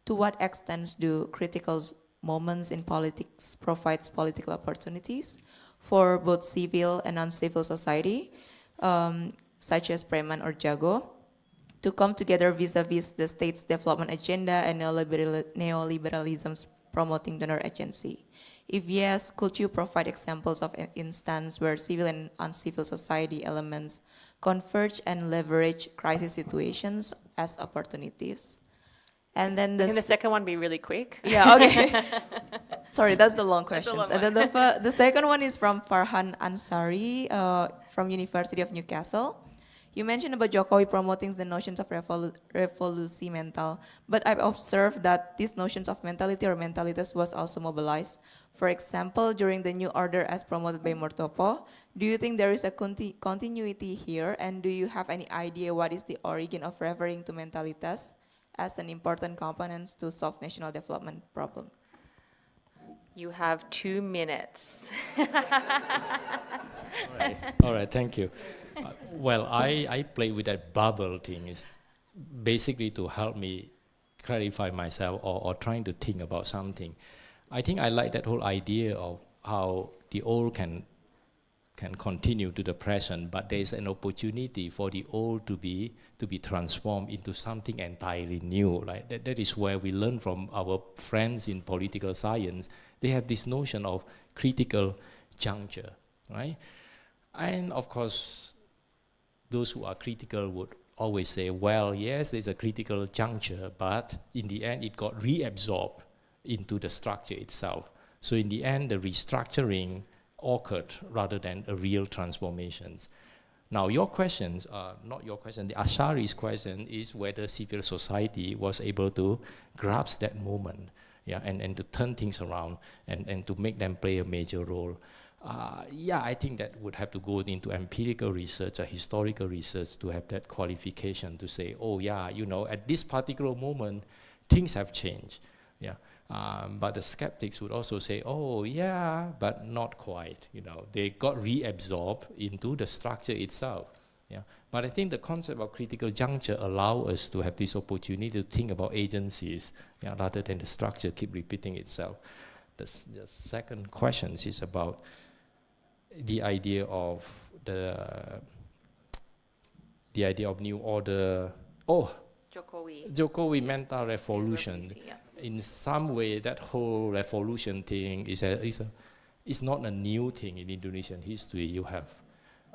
To what extent do critical moments in politics provide political opportunities for both civil and non-civil society, such as Preman or Jago, to come together vis-a-vis the state's development agenda and neoliberalism's promoting donor agency? If yes, could you provide examples of an instance where civil and uncivil society elements converge and leverage crisis situations as opportunities? And then Can the second one be really quick? Yeah, okay. Sorry, that's the long That's questions. a long And then the second one is from Farhan Ansari from University of Newcastle. You mentioned about Jokowi promoting the notions of revolusi mental, but I've observed that these notions of mentality or mentalitas was also mobilized. For example, during the New Order as promoted by Murtopo, do you think there is a continuity here, and do you have any idea what is the origin of referring to mentalitas as an important component to solve national development problem? You have 2 minutes. All right, thank you. Well, I play with that bubble thing is basically to help me clarify myself or trying to think about something. I think I like that whole idea of how the old can continue to the present, but there is an opportunity for the old to be transformed into something entirely new. Right? That is where we learn from our friends in political science. They have this notion of critical juncture, right? And of course, those who are critical would always say, well, yes, there's a critical juncture, but in the end, it got reabsorbed into the structure itself. So in the end, the restructuring occurred rather than a real transformations. Now, your questions are not your question. The Ashari's question is whether civil society was able to grasp that moment, yeah, and to turn things around and to make them play a major role. Yeah, I think that would have to go into empirical research or historical research to have that qualification to say, oh yeah, you know, at this particular moment, things have changed. Yeah. But the skeptics would also say, oh yeah, but not quite. You know, they got reabsorbed into the structure itself. Yeah. But I think the concept of critical juncture allow us to have this opportunity to think about agencies, yeah, rather than the structure keep repeating itself. The second question is about the idea of the idea of new order. Oh, Jokowi mental revolution. Yeah. In some way, that whole revolution thing is not a new thing in Indonesian history. You have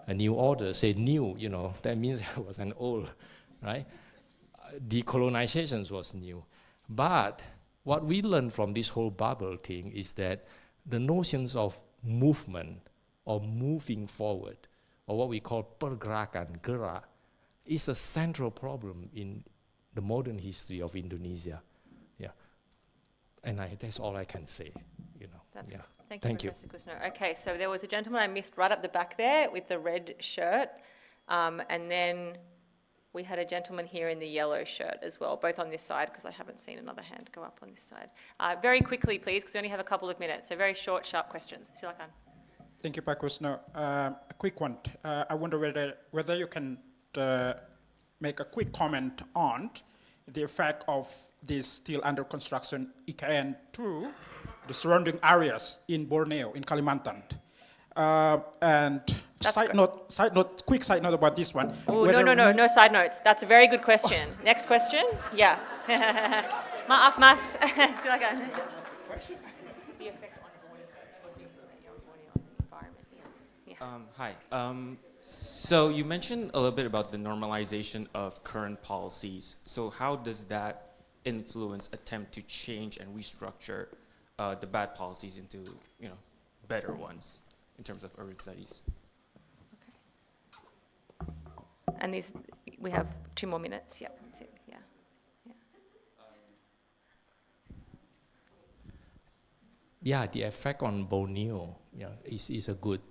a new order, say new, you know, that means it was an old, right? Decolonization was new. But what we learned from this whole bubble thing is that the notions of movement or moving forward, or what we call pergerakan, gerak, is a central problem in the modern history of Indonesia. Yeah. And that's all I can say, you know. That's yeah. Thank you, Professor Kusno. Okay, so there was a gentleman I missed right up the back there with the red shirt, and then we had a gentleman here in the yellow shirt as well, both on this side, because I haven't seen another hand go up on this side. Very quickly, please, because we only have a couple of minutes, so very short, sharp questions. Silakan. Thank you, Pak Kusno. A quick one. I wonder whether you can make a quick comment on the effect of this still under construction IKN to the surrounding areas in Borneo, in Kalimantan. And quick side note about this one. Oh, no side notes. That's a very good question. Next question? Yeah. Maaf, Mas. Silakan. The effect on Borneo environment. Yeah. Hi. So you mentioned a little bit about the normalization of current policies. So how does that influence attempt to change and restructure the bad policies into, you know, better ones in terms of urban studies? Okay. And we have 2 more minutes. Yeah, that's it. Yeah. Yeah, the effect on Borneo, yeah, is a good.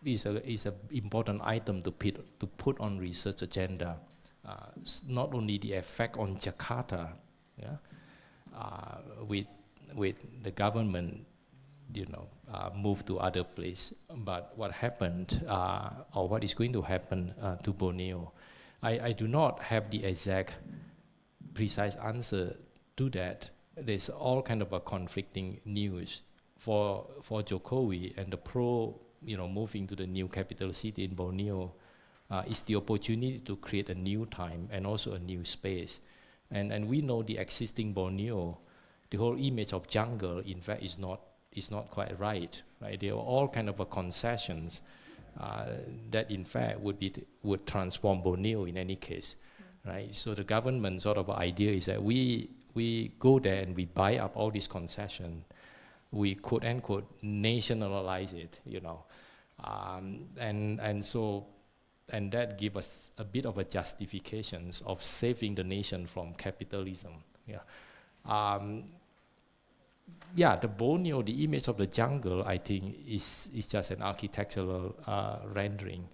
Is an important item to put on research agenda. Not only the effect on Jakarta, yeah, with the government, you know, move to other place, but what happened or what is going to happen to Borneo, I do not have the exact, precise answer to that. There's all kind of a conflicting news for Jokowi and the pro. You know, moving to the new capital city in Borneo is the opportunity to create a new time and also a new space. And we know the existing Borneo, the whole image of jungle, in fact, is not quite right. There are all kind of concessions that, in fact, would transform Borneo in any case, right? So the government sort of idea is that we go there and we buy up all these concessions. We quote unquote nationalize it, you know, and so and that gives us a bit of a justification of saving the nation from capitalism. Yeah, the Borneo, the image of the jungle, I think is just an architectural rendering.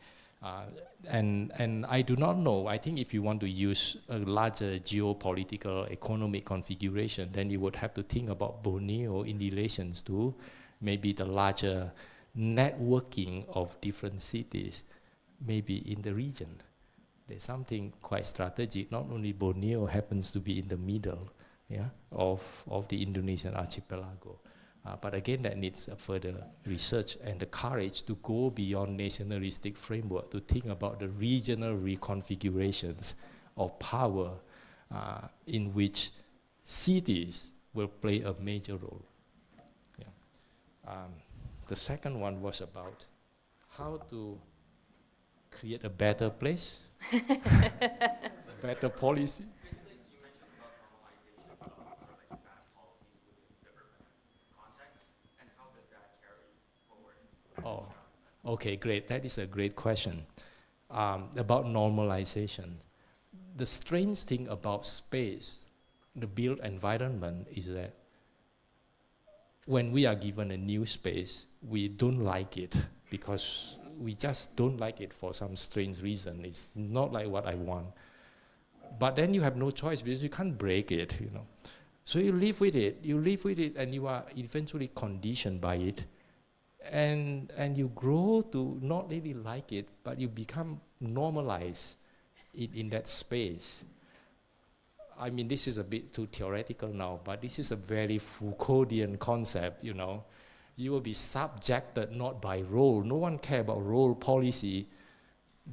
And I do not know. I think if you want to use a larger geopolitical economic configuration, then you would have to think about Borneo in relations to maybe the larger networking of different cities, maybe in the region. There's something quite strategic. Not only Borneo happens to be in the middle, of the Indonesian archipelago. But again, that needs further research and the courage to go beyond nationalistic framework to think about the regional reconfigurations of power in which cities will play a major role. The second one was about how to create a better place, better policy. Oh, okay, great. That is a great question. About normalization. The strange thing about space, the built environment, is that when we are given a new space, we don't like it because we just don't like it for some strange reason. It's not like what I want. But then you have no choice because you can't break it, So you live with it, and you are eventually conditioned by it. And you grow to not really like it, but you become normalized in that space. I mean, this is a bit too theoretical now, but this is a very Foucauldian concept, You will be subjected not by role. No one cares about role policy,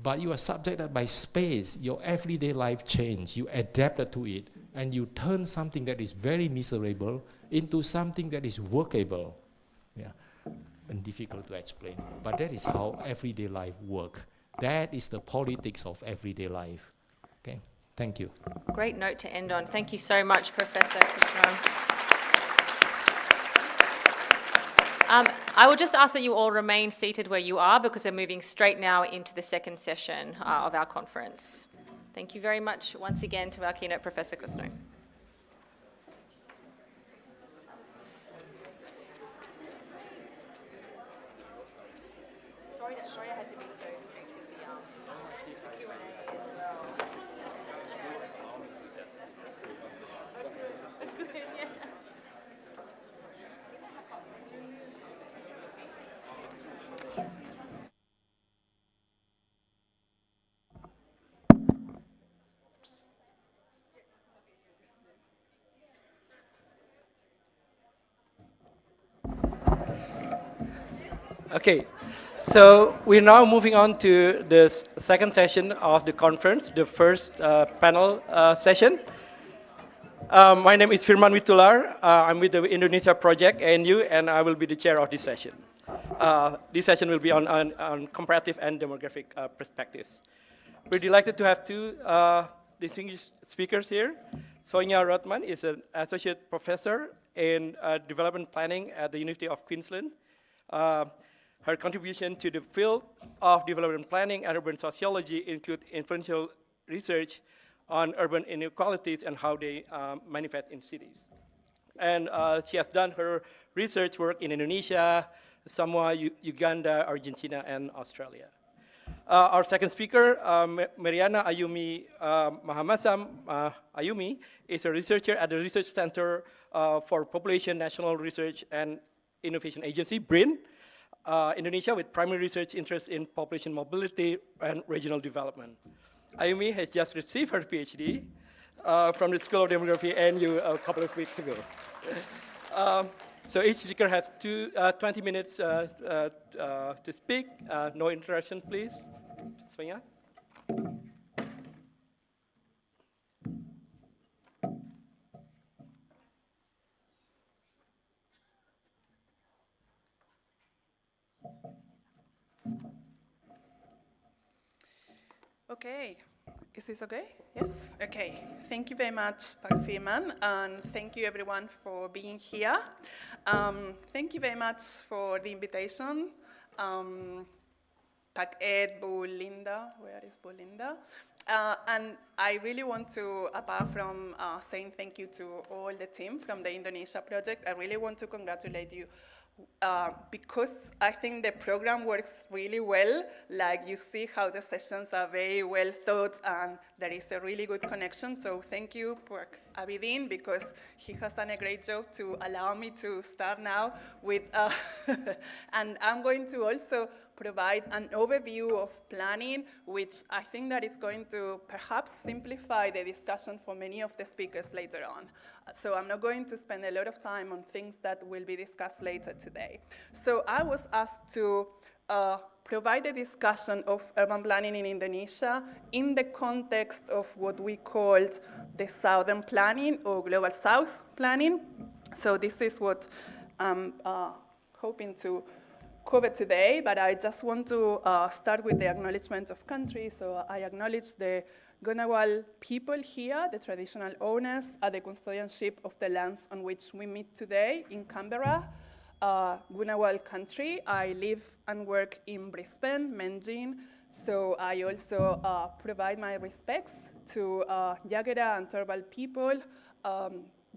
but you are subjected by space. Your everyday life change. You adapted to it, and you turn something that is very miserable into something that is workable. And difficult to explain, but that is how everyday life works. That is the politics of everyday life. Okay, thank you. Great note to end on. Thank you so much, Professor Kusno. I will just ask that you all remain seated where you are because we're moving straight now into the second session of our conference. Thank you very much once again to our keynote, Professor Kusno. Sorry I had to be so strict with the Q&A as well. Okay, so we're now moving on to the second session of the conference, the first panel session. My name is Firman Witular. I'm with the Indonesia project, ANU, and I will be the chair of this session. This session will be on comparative and demographic perspectives. We're delighted to have two distinguished speakers here. Sonia Roitman is an associate professor in development planning at the University of Queensland. Her contribution to the field of development planning and urban sociology include influential research on urban inequalities and how they manifest in cities. And she has done her research work in Indonesia, Samoa, Uganda, Argentina, and Australia. Our second speaker, Meirina Ayumi Malamassam Ayumi, is a researcher at the Research Center for Population, National Research and Innovation Agency, BRIN, Indonesia, with primary research interests in population mobility and regional development. Ayumi has just received her PhD from the School of Demography ANU a couple of weeks ago. So each speaker has 20 minutes to speak. No interruption, please. Sonia? Okay, is this okay? Yes? Okay, thank you very much, Pak Firman, and thank you everyone for being here. Thank you very much for the invitation. Ed, Linda, where is Linda? And I really want to, apart from saying thank you to all the team from the Indonesia project, I really want to congratulate you because I think the program works really well. Like you see how the sessions are very well thought and there is a really good connection. So thank you for Abidin because he has done a great job to allow me to start now with, and I'm going to also provide an overview of planning, which I think that is going to perhaps simplify the discussion for many of the speakers later on. So I'm not going to spend a lot of time on things that will be discussed later today. So I was asked to provide a discussion of urban planning in Indonesia in the context of what we called the Southern Planning or Global South Planning. So this is what I'm hoping to cover today, but I just want to start with the acknowledgement of country. So I acknowledge the Gunawal people here, the traditional owners, are the custodianship of the lands on which we meet today in Canberra, Gunawal country. I live and work in Brisbane, Menjin, so I also provide my respects to Jagera and Turrbal people,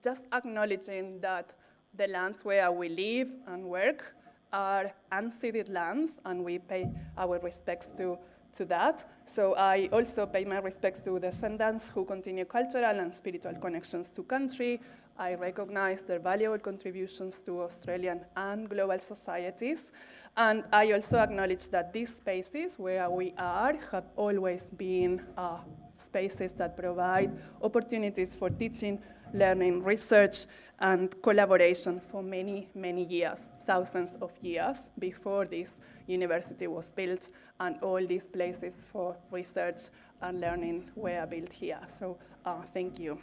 just acknowledging that the lands where we live and work are unceded lands, and we pay our respects to that. So I also pay my respects to descendants who continue cultural and spiritual connections to country. I recognize their valuable contributions to Australian and global societies. And I also acknowledge that these spaces where we are have always been spaces that provide opportunities for teaching, learning, research, and collaboration for many, many years, thousands of years before this university was built, and all these places for research and learning were built here. So thank you.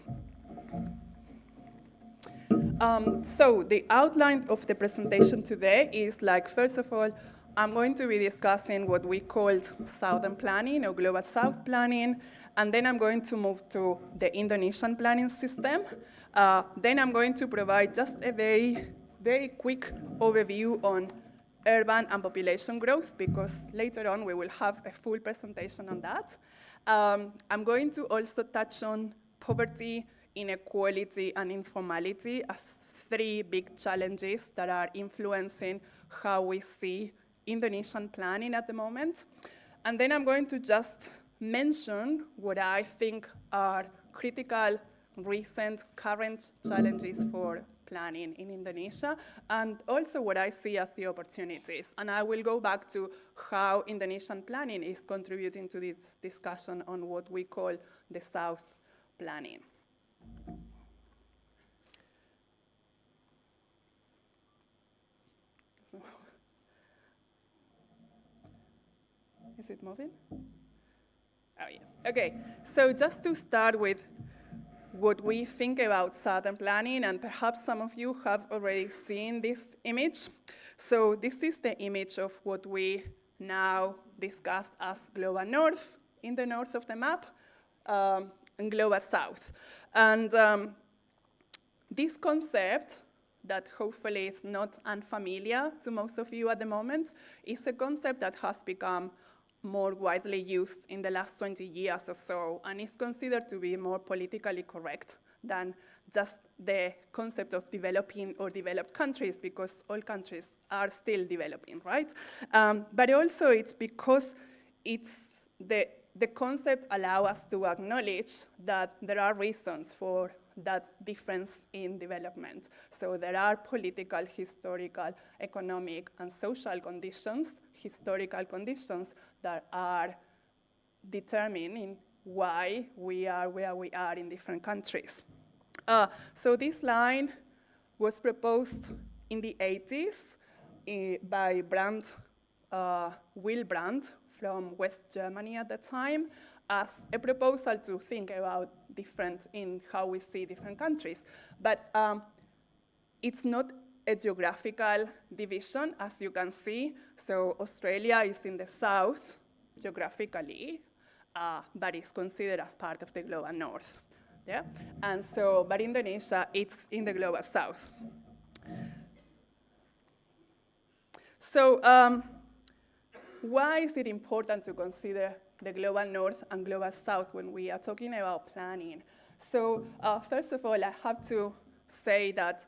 So the outline of the presentation today is like, first of all, I'm going to be discussing what we called Southern Planning or Global South Planning, and then I'm going to move to the Indonesian planning system. Then I'm going to provide just a very, very quick overview on urban and population growth, because later on we will have a full presentation on that. I'm going to also touch on poverty, inequality, and informality as three big challenges that are influencing how we see Indonesian planning at the moment. And then I'm going to just mention what I think are critical, recent, current challenges for planning in Indonesia, and also what I see as the opportunities. And I will go back to how Indonesian planning is contributing to this discussion on what we call the South planning. Is it moving? Oh, yes. Okay, so just to start with what we think about Southern planning, and perhaps some of you have already seen this image. So this is the image of what we now discussed as Global North, in the north of the map, and Global South. And this concept, that hopefully is not unfamiliar to most of you at the moment, is a concept that has become more widely used in the last 20 years or so, and is considered to be more politically correct than just the concept of developing or developed countries, because all countries are still developing, right? But also it's because it's the concept allows us to acknowledge that there are reasons for that difference in development. So there are political, historical, economic, and social conditions, historical conditions that are determining why we are where we are in different countries. So this line was proposed in the 80s by Will Brandt from West Germany at the time, as a proposal to think about different in how we see different countries. But it's not a geographical division, as you can see. So Australia is in the south geographically, but it's considered as part of the global north. Yeah? And so, but Indonesia, it's in the global south. So why is it important to consider the global north and global south when we are talking about planning? So first of all, I have to say that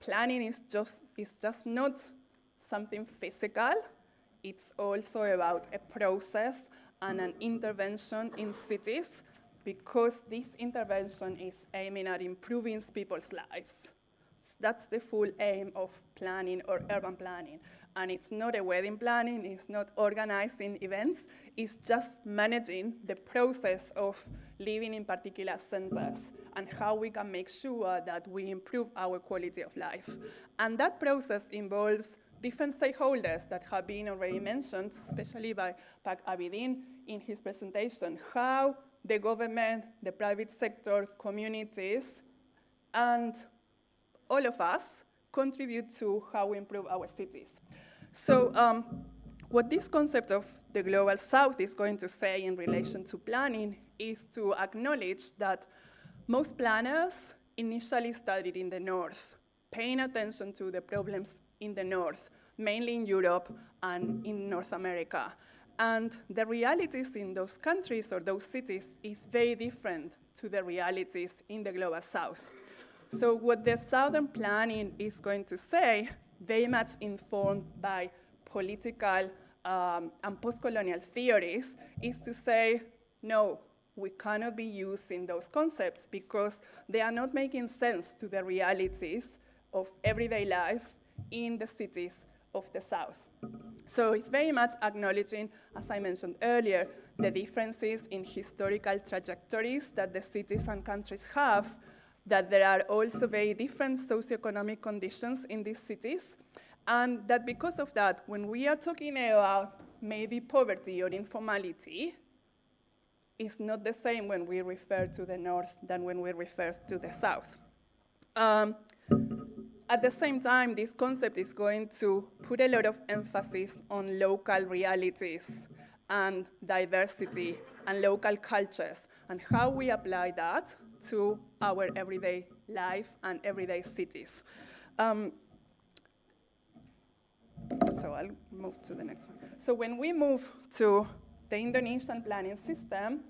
planning is just not something physical. It's also about a process and an intervention in cities, because this intervention is aiming at improving people's lives. That's the full aim of planning or urban planning. And it's not a wedding planning, it's not organizing events, it's just managing the process of living in particular centers and how we can make sure that we improve our quality of life. And that process involves different stakeholders that have been already mentioned, especially by Abidin in his presentation, how the government, the private sector, communities, and all of us contribute to how we improve our cities. So what this concept of the global south is going to say in relation to planning is to acknowledge that most planners initially studied in the north, paying attention to the problems in the north, mainly in Europe and in North America. And the realities in those countries or those cities is very different to the realities in the global south. So what the southern planning is going to say, very much informed by political and post-colonial theories, is to say, no, we cannot be using those concepts because they are not making sense to the realities of everyday life in the cities of the south. So it's very much acknowledging, as I mentioned earlier, the differences in historical trajectories that the cities and countries have, that there are also very different socioeconomic conditions in these cities, and that because of that, when we are talking about maybe poverty or informality, it's not the same when we refer to the north than when we refer to the south. At the same time, this concept is going to put a lot of emphasis on local realities and diversity and local cultures and how we apply that to our everyday life and everyday cities. So I'll move to the next one. So when we move to the Indonesian planning system,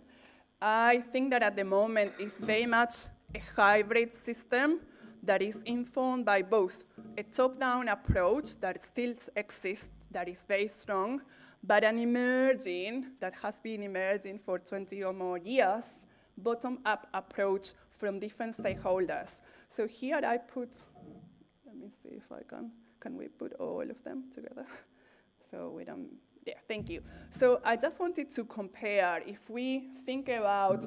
I think that at the moment it's very much a hybrid system that is informed by both a top-down approach that still exists, that is very strong, but an emerging, that has been emerging for 20 or more years, bottom-up approach from different stakeholders. So here I put, let me see if I can we put all of them together? So we don't, yeah, thank you. So I just wanted to compare, if we think about,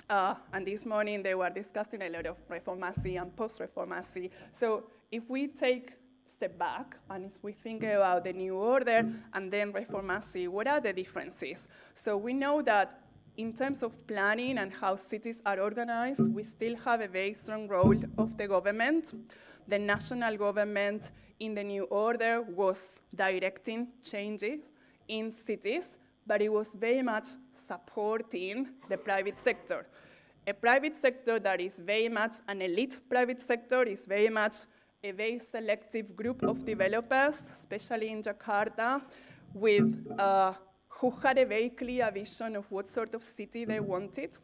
and this morning they were discussing a lot of reformacy and post-reformacy. So if we take a step back and if we think about the new order and then reformacy, what are the differences? So we know that in terms of planning and how cities are organized, we still have a very strong role of the government. The national government in the new order was directing changes in cities, but it was very much supporting the private sector. A private sector that is very much an elite private sector, is very much a very selective group of developers, especially in Jakarta, with who had a very clear vision of what sort of city they wanted.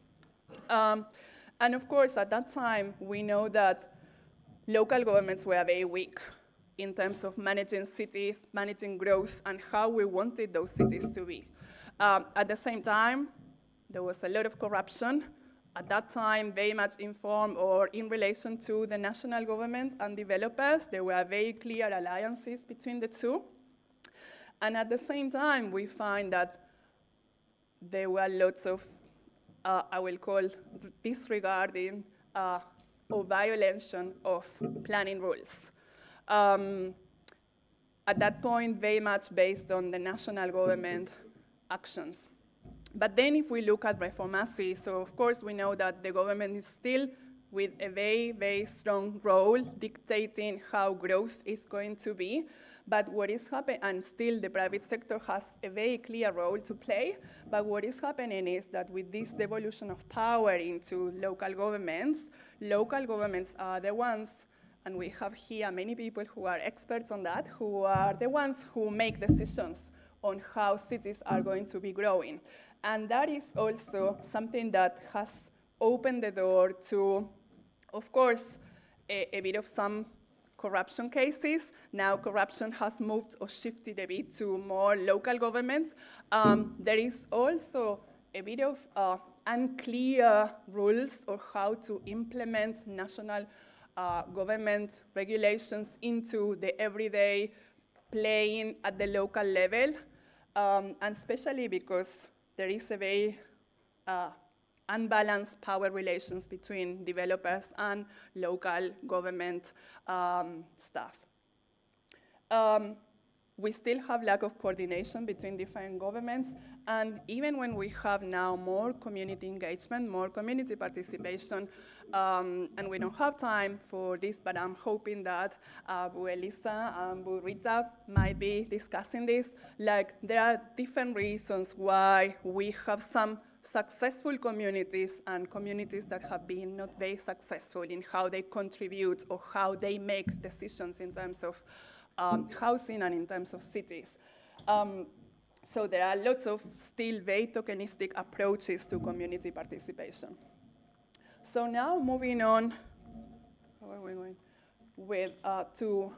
And of course, at that time, we know that local governments were very weak in terms of managing cities, managing growth, and how we wanted those cities to be. At the same time, there was a lot of corruption. At that time, very much informed or in relation to the national government and developers. There were very clear alliances between the two. And at the same time, we find that there were lots of, I will call, disregarding or violation of planning rules. At that point, very much based on the national government actions. But then if we look at reformacy, so of course we know that the government is still with a very, very strong role dictating how growth is going to be. But what is happening, and still the private sector has a very clear role to play, but what is happening is that with this devolution of power into local governments are the ones, and we have here many people who are experts on that, who are the ones who make decisions on how cities are going to be growing. And that is also something that has opened the door to, of course, a bit of some corruption cases. Now corruption has moved or shifted a bit to more local governments. There is also a bit of unclear rules or how to implement national government regulations into the everyday playing at the local level, and especially because there is a very unbalanced power relations between developers and local government staff. We still have lack of coordination between different governments, and even when we have now more community engagement, more community participation, and we don't have time for this, but I'm hoping that Elisa and Rita might be discussing this. Like, there are different reasons why we have some successful communities and communities that have been not very successful in how they contribute or how they make decisions in terms of housing and in terms of cities. So there are lots of still very tokenistic approaches to community participation. So now moving on, where are we going? With to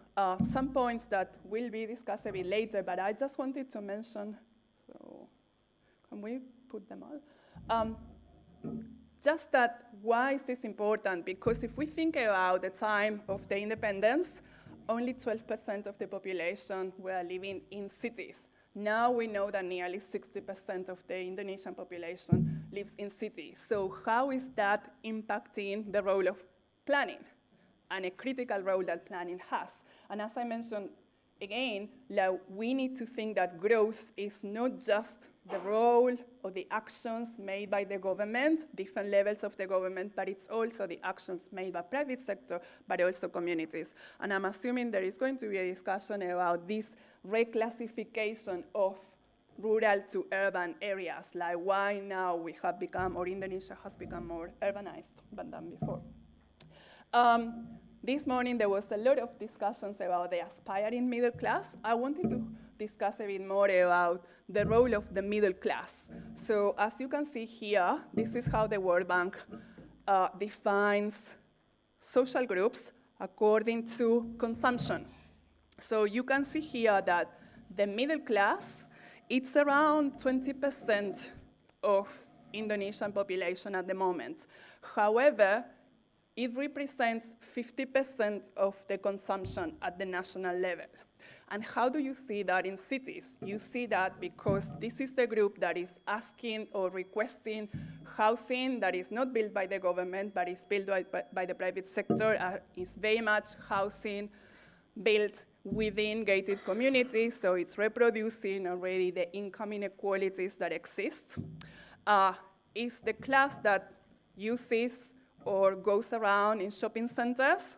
some points that will be discussed a bit later, but I just wanted to mention, so can we put them all? Just that, why is this important? Because if we think about the time of the independence, only 12% of the population were living in cities. Now we know that nearly 60% of the Indonesian population lives in cities. So how is that impacting the role of planning and a critical role that planning has? And as I mentioned, again, like, we need to think that growth is not just the role or the actions made by the government, different levels of the government, but it's also the actions made by private sector, but also communities. And I'm assuming there is going to be a discussion about this reclassification of rural to urban areas, like why now we have become, or Indonesia has become more urbanized than before. This morning there was a lot of discussions about the aspiring middle class. I wanted to discuss a bit more about the role of the middle class. So as you can see here, this is how the World Bank defines social groups according to consumption. So you can see here that the middle class, it's around 20% of Indonesian population at the moment. However, it represents 50% of the consumption at the national level. And how do you see that in cities? You see that because this is the group that is asking or requesting housing that is not built by the government, but is built by the private sector, is very much housing built within gated communities, so it's reproducing already the income inequalities that exist. Is the class that uses or goes around in shopping centers,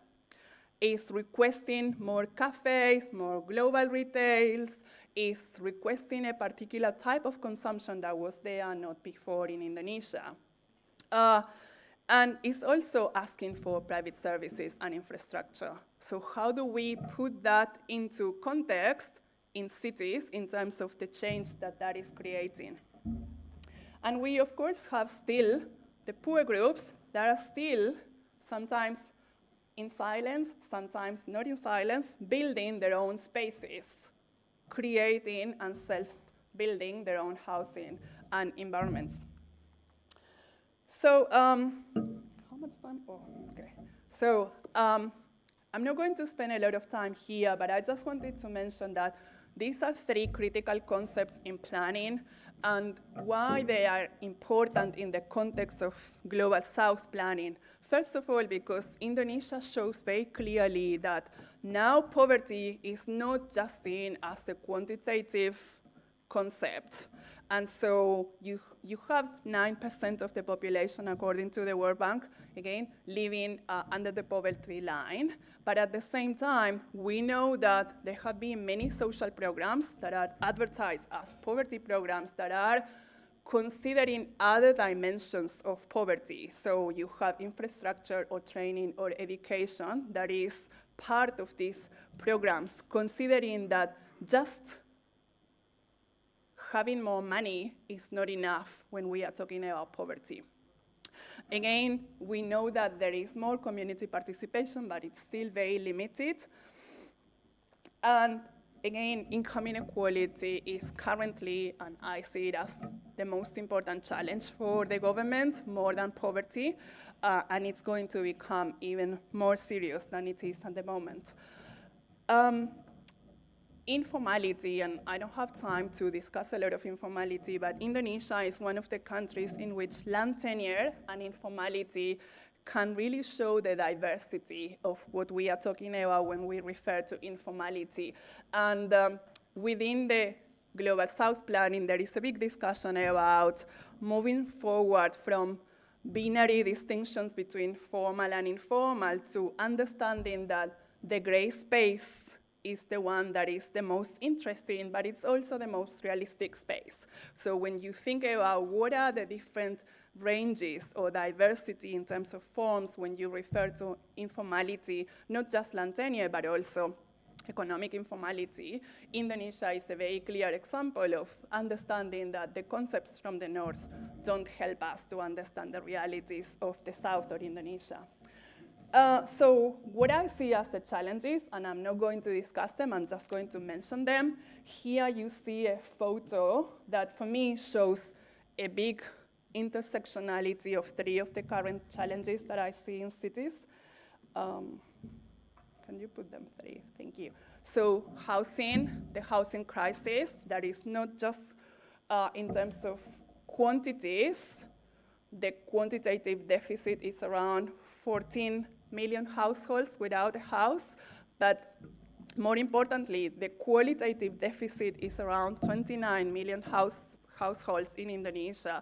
is requesting more cafes, more global retails, is requesting a particular type of consumption that was there not before in Indonesia. And is also asking for private services and infrastructure. So how do we put that into context in cities in terms of the change that that is creating? And we, of course, have still the poor groups that are still sometimes in silence, sometimes not in silence, building their own spaces, creating and self-building their own housing and environments. So, how much time? Oh, okay. So, I'm not going to spend a lot of time here, but I just wanted to mention that these are three critical concepts in planning and why they are important in the context of Global South planning. First of all, because Indonesia shows very clearly that now poverty is not just seen as a quantitative concept. And so you have 9% of the population, according to the World Bank, again, living under the poverty line. But at the same time, we know that there have been many social programs that are advertised as poverty programs that are considering other dimensions of poverty. So you have infrastructure or training or education that is part of these programs, considering that just having more money is not enough when we are talking about poverty. Again, we know that there is more community participation, but it's still very limited. And again, income inequality is currently, and I see it as the most important challenge for the government, more than poverty, and it's going to become even more serious than it is at the moment. Informality, and I don't have time to discuss a lot of informality, but Indonesia is one of the countries in which land tenure and informality can really show the diversity of what we are talking about when we refer to informality. And within the Global South planning, there is a big discussion about moving forward from binary distinctions between formal and informal to understanding that the gray space is the one that is the most interesting, but it's also the most realistic space. So when you think about what are the different ranges or diversity in terms of forms when you refer to informality, not just land tenure, but also economic informality, Indonesia is a very clear example of understanding that the concepts from the north don't help us to understand the realities of the south or Indonesia. So what I see as the challenges, and I'm not going to discuss them, I'm just going to mention them. Here you see a photo that for me shows a big intersectionality of three of the current challenges that I see in cities. Can you put them three? Thank you. So housing, the housing crisis, that is not just in terms of quantities. The quantitative deficit is around 14 million households without a house, but more importantly, the qualitative deficit is around 29 million households in Indonesia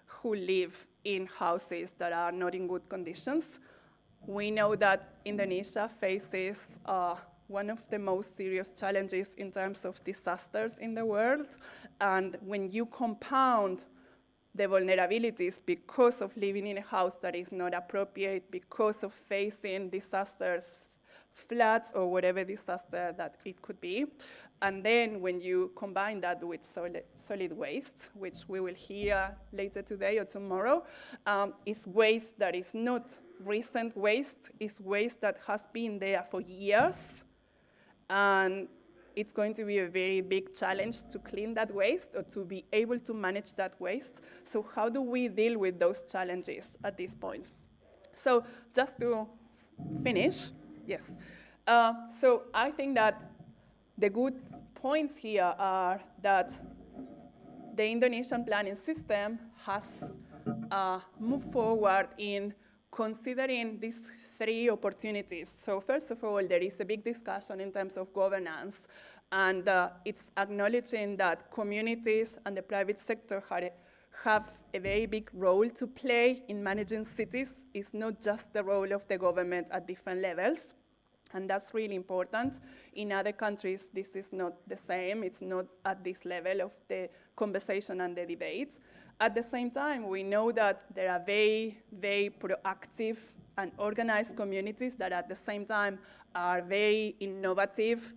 who live in houses that are not in good conditions. We know that Indonesia faces one of the most serious challenges in terms of disasters in the world, and when you compound the vulnerabilities because of living in a house that is not appropriate, because of facing disasters, floods, or whatever disaster that it could be. And then when you combine that with solid waste, which we will hear later today or tomorrow, is waste that is not recent waste, is waste that has been there for years. And it's going to be a very big challenge to clean that waste or to be able to manage that waste. So how do we deal with those challenges at this point? So just to finish, yes. So I think that the good points here are that the Indonesian planning system has moved forward in considering these three opportunities. So first of all, there is a big discussion in terms of governance, and it's acknowledging that communities and the private sector have a very big role to play in managing cities. It's not just the role of the government at different levels, and that's really important. In other countries, this is not the same. It's not at this level of the conversation and the debate. At the same time, we know that there are very, very proactive and organized communities that at the same time are very innovative,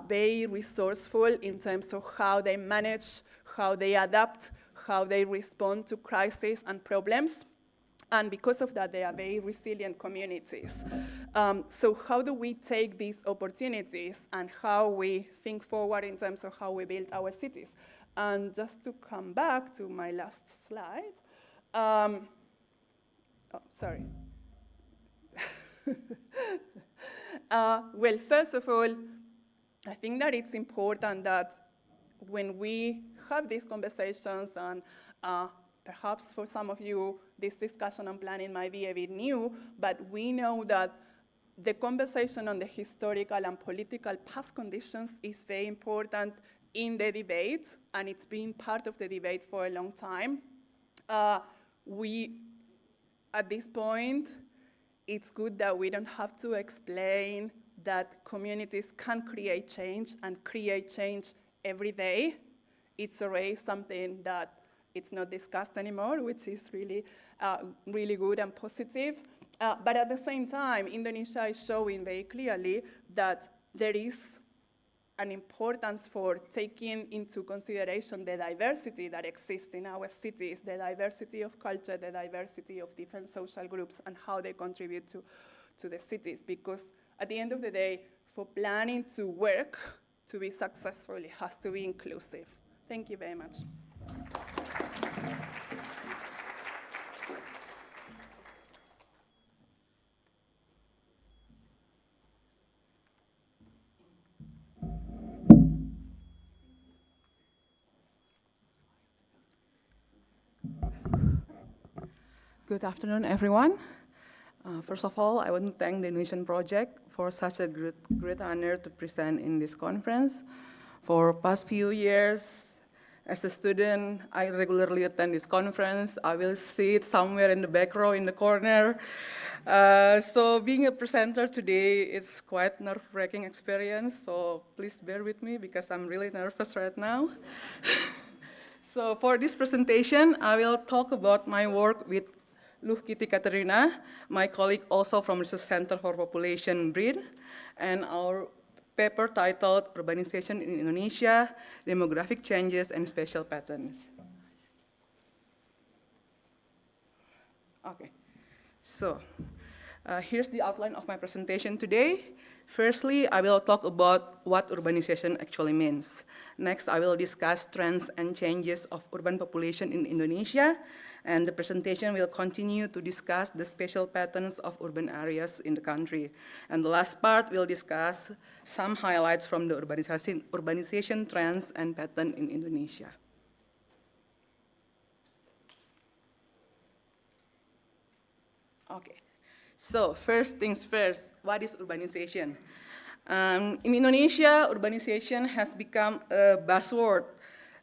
very resourceful in terms of how they manage, how they adapt, how they respond to crises and problems. And because of that, they are very resilient communities. So how do we take these opportunities and how we think forward in terms of how we build our cities? And just to come back to my last slide. Oh, sorry. Well, first of all, I think that it's important that when we have these conversations, and perhaps for some of you, this discussion on planning might be a bit new, but we know that the conversation on the historical and political past conditions is very important in the debate, and it's been part of the debate for a long time. At this point, it's good that we don't have to explain that communities can create change and create change every day. It's already something that it's not discussed anymore, which is really, really good and positive. But at the same time, Indonesia is showing very clearly that there is an importance for taking into consideration the diversity that exists in our cities, the diversity of culture, the diversity of different social groups, and how they contribute to the cities. Because at the end of the day, for planning to work, to be successful, it has to be inclusive. Thank you very much. Good afternoon, everyone. First of all, I want to thank the Indonesian project for such a great honor to present in this conference. For past few years, as a student, I regularly attend this conference. I will sit somewhere in the back row in the corner. So being a presenter today, it's quite nerve-wracking experience. So please bear with me because I'm really nervous right now. So for this presentation, I will talk about my work with Luhkiti Katerina, my colleague also from Rujak Center for Population Breed, and our paper titled Urbanization in Indonesia, Demographic Changes and Spatial Patterns. Okay, so here's the outline of my presentation today. Firstly, I will talk about what urbanization actually means. Next, I will discuss trends and changes of urban population in Indonesia, and the presentation will continue to discuss the spatial patterns of urban areas in the country. And the last part will discuss some highlights from the urbanization trends and pattern in Indonesia. Okay. So first things first, what is urbanization? In Indonesia, urbanization has become a buzzword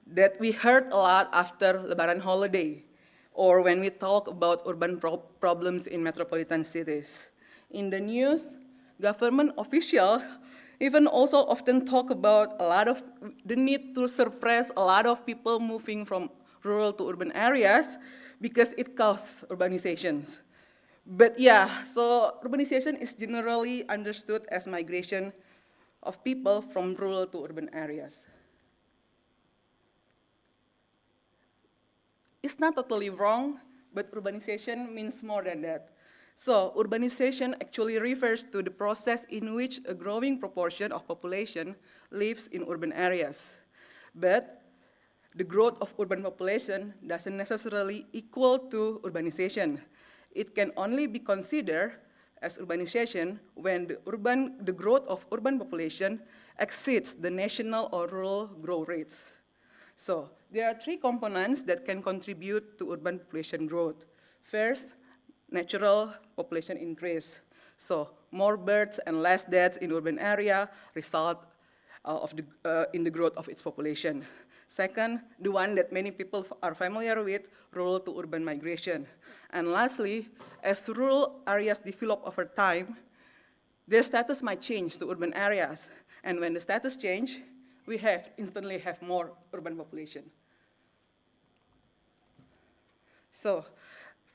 that we heard a lot after Lebaran holiday, or when we talk about urban problems in metropolitan cities. In the news, government officials even also often talk about a lot of the need to suppress a lot of people moving from rural to urban areas because it causes urbanizations. But yeah, so urbanization is generally understood as migration of people from rural to urban areas. It's not totally wrong, but urbanization means more than that. So urbanization actually refers to the process in which a growing proportion of population lives in urban areas. But the growth of urban population doesn't necessarily equal to urbanization. It can only be considered as urbanization when the growth of urban population exceeds the national or rural growth rates. So there are three components that can contribute to urban population growth. First, natural population increase. So more births and less deaths in urban area result in the growth of its population. Second, the one that many people are familiar with, rural to urban migration. And lastly, as rural areas develop over time, their status might change to urban areas. And when the status change, we instantly have more urban population. So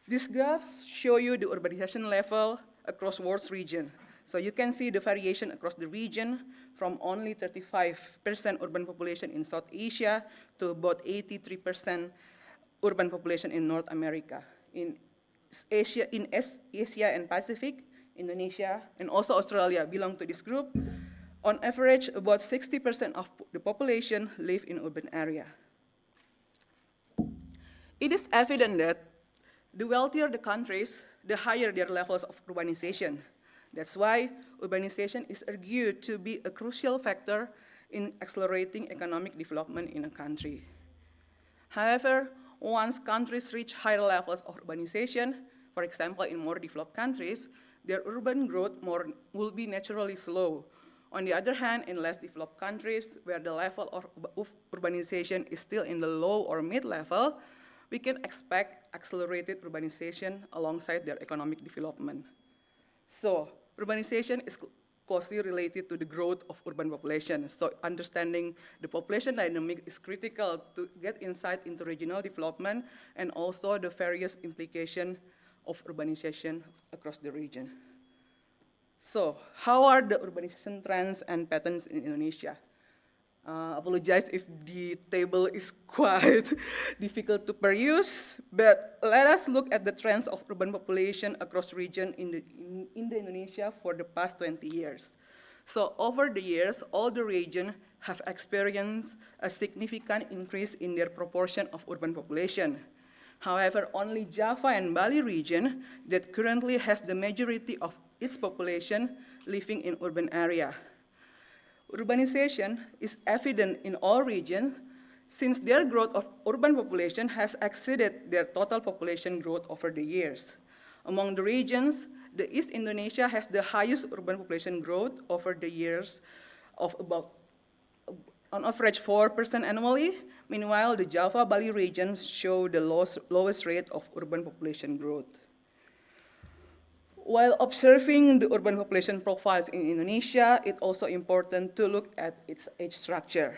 these graphs show you the urbanization level across world's region. So you can see the variation across the region from only 35% urban population in South Asia to about 83% urban population in North America. In Asia and Pacific, Indonesia, and also Australia belong to this group. On average, about 60% of the population live in urban area. It is evident that the wealthier the countries, the higher their levels of urbanization. That's why urbanization is argued to be a crucial factor in accelerating economic development in a country. However, once countries reach higher levels of urbanization, for example, in more developed countries, their urban growth will be naturally slow. On the other hand, in less developed countries, where the level of urbanization is still in the low or mid-level, we can expect accelerated urbanization alongside their economic development. So, urbanization is closely related to the growth of urban population. So understanding the population dynamic is critical to get insight into regional development and also the various implications of urbanization across the region. So how are the urbanization trends and patterns in Indonesia? Apologize if the table is quite difficult to peruse, but let us look at the trends of urban population across region in Indonesia for the past 20 years. So over the years, all the regions have experienced a significant increase in their proportion of urban population. However, only Java and Bali region that currently has the majority of its population living in urban area. Urbanization is evident in all regions since their growth of urban population has exceeded their total population growth over the years. Among the regions, the East Indonesia has the highest urban population growth over the years of about, on average, 4% annually. Meanwhile, the Java-Bali regions show the lowest rate of urban population growth. While observing the urban population profiles in Indonesia, it's also important to look at its age structure.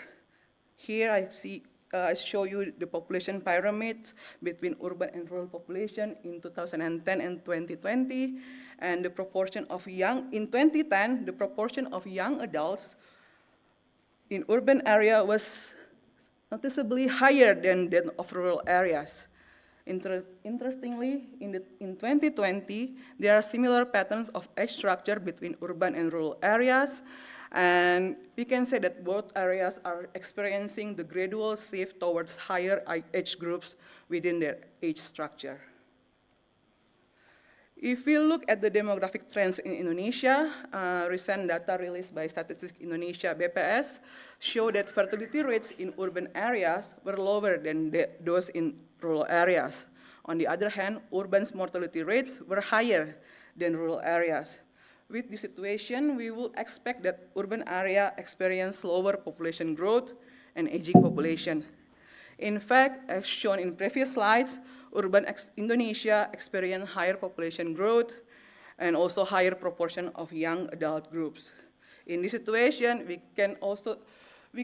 Here I show you the population pyramid between urban and rural population in 2010 and 2020, and the proportion of in 2010, the proportion of young adults in urban area was noticeably higher than that of rural areas. Interestingly, in 2020, there are similar patterns of age structure between urban and rural areas, and we can say that both areas are experiencing the gradual shift towards higher age groups within their age structure. If we look at the demographic trends in Indonesia, recent data released by Statistics Indonesia (BPS) show that fertility rates in urban areas were lower than those in rural areas. On the other hand, urban mortality rates were higher than rural areas. With this situation, we will expect that urban area experience slower population growth and aging population. In fact, as shown in previous slides, urban Indonesia experienced higher population growth and also higher proportion of young adult groups. In this situation, we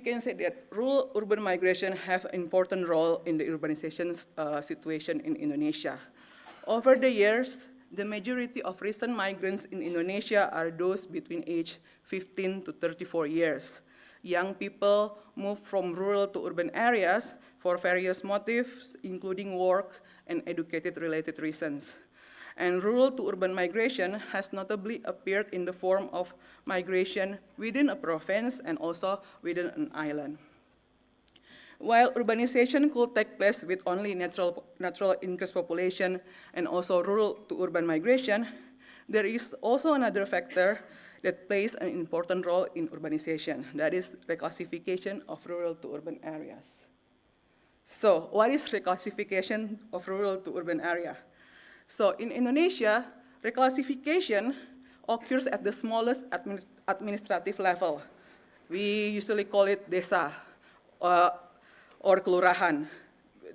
can say that rural-urban migration have an important role in the urbanization situation in Indonesia. Over the years, the majority of recent migrants in Indonesia are those between age 15 to 34 years. Young people move from rural to urban areas for various motives, including work and educated-related reasons. And rural to urban migration has notably appeared in the form of migration within a province and also within an island. While urbanization could take place with only natural increased population and also rural to urban migration, there is also another factor that plays an important role in urbanization, that is reclassification of rural to urban areas. So what is reclassification of rural to urban area? So in Indonesia, reclassification occurs at the smallest administrative level. We usually call it desa or kelurahan.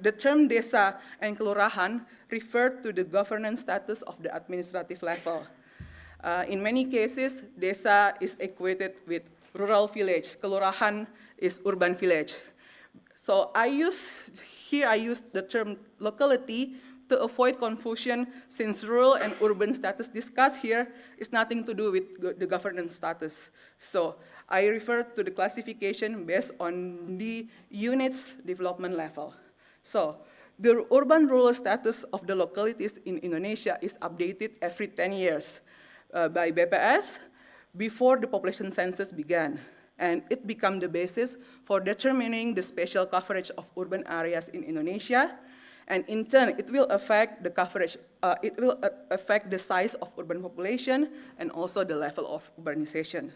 The term desa and kelurahan refer to the governance status of the administrative level. In many cases, desa is equated with rural village. Kelurahan is urban village. So I use the term locality to avoid confusion, since rural and urban status discussed here is nothing to do with the governance status. So I refer to the classification based on the unit's development level. So the urban-rural status of the localities in Indonesia is updated every 10 years by BPS before the population census began. And it became the basis for determining the spatial coverage of urban areas in Indonesia. And in turn, it will affect the coverage, it will affect the size of urban population and also the level of urbanization.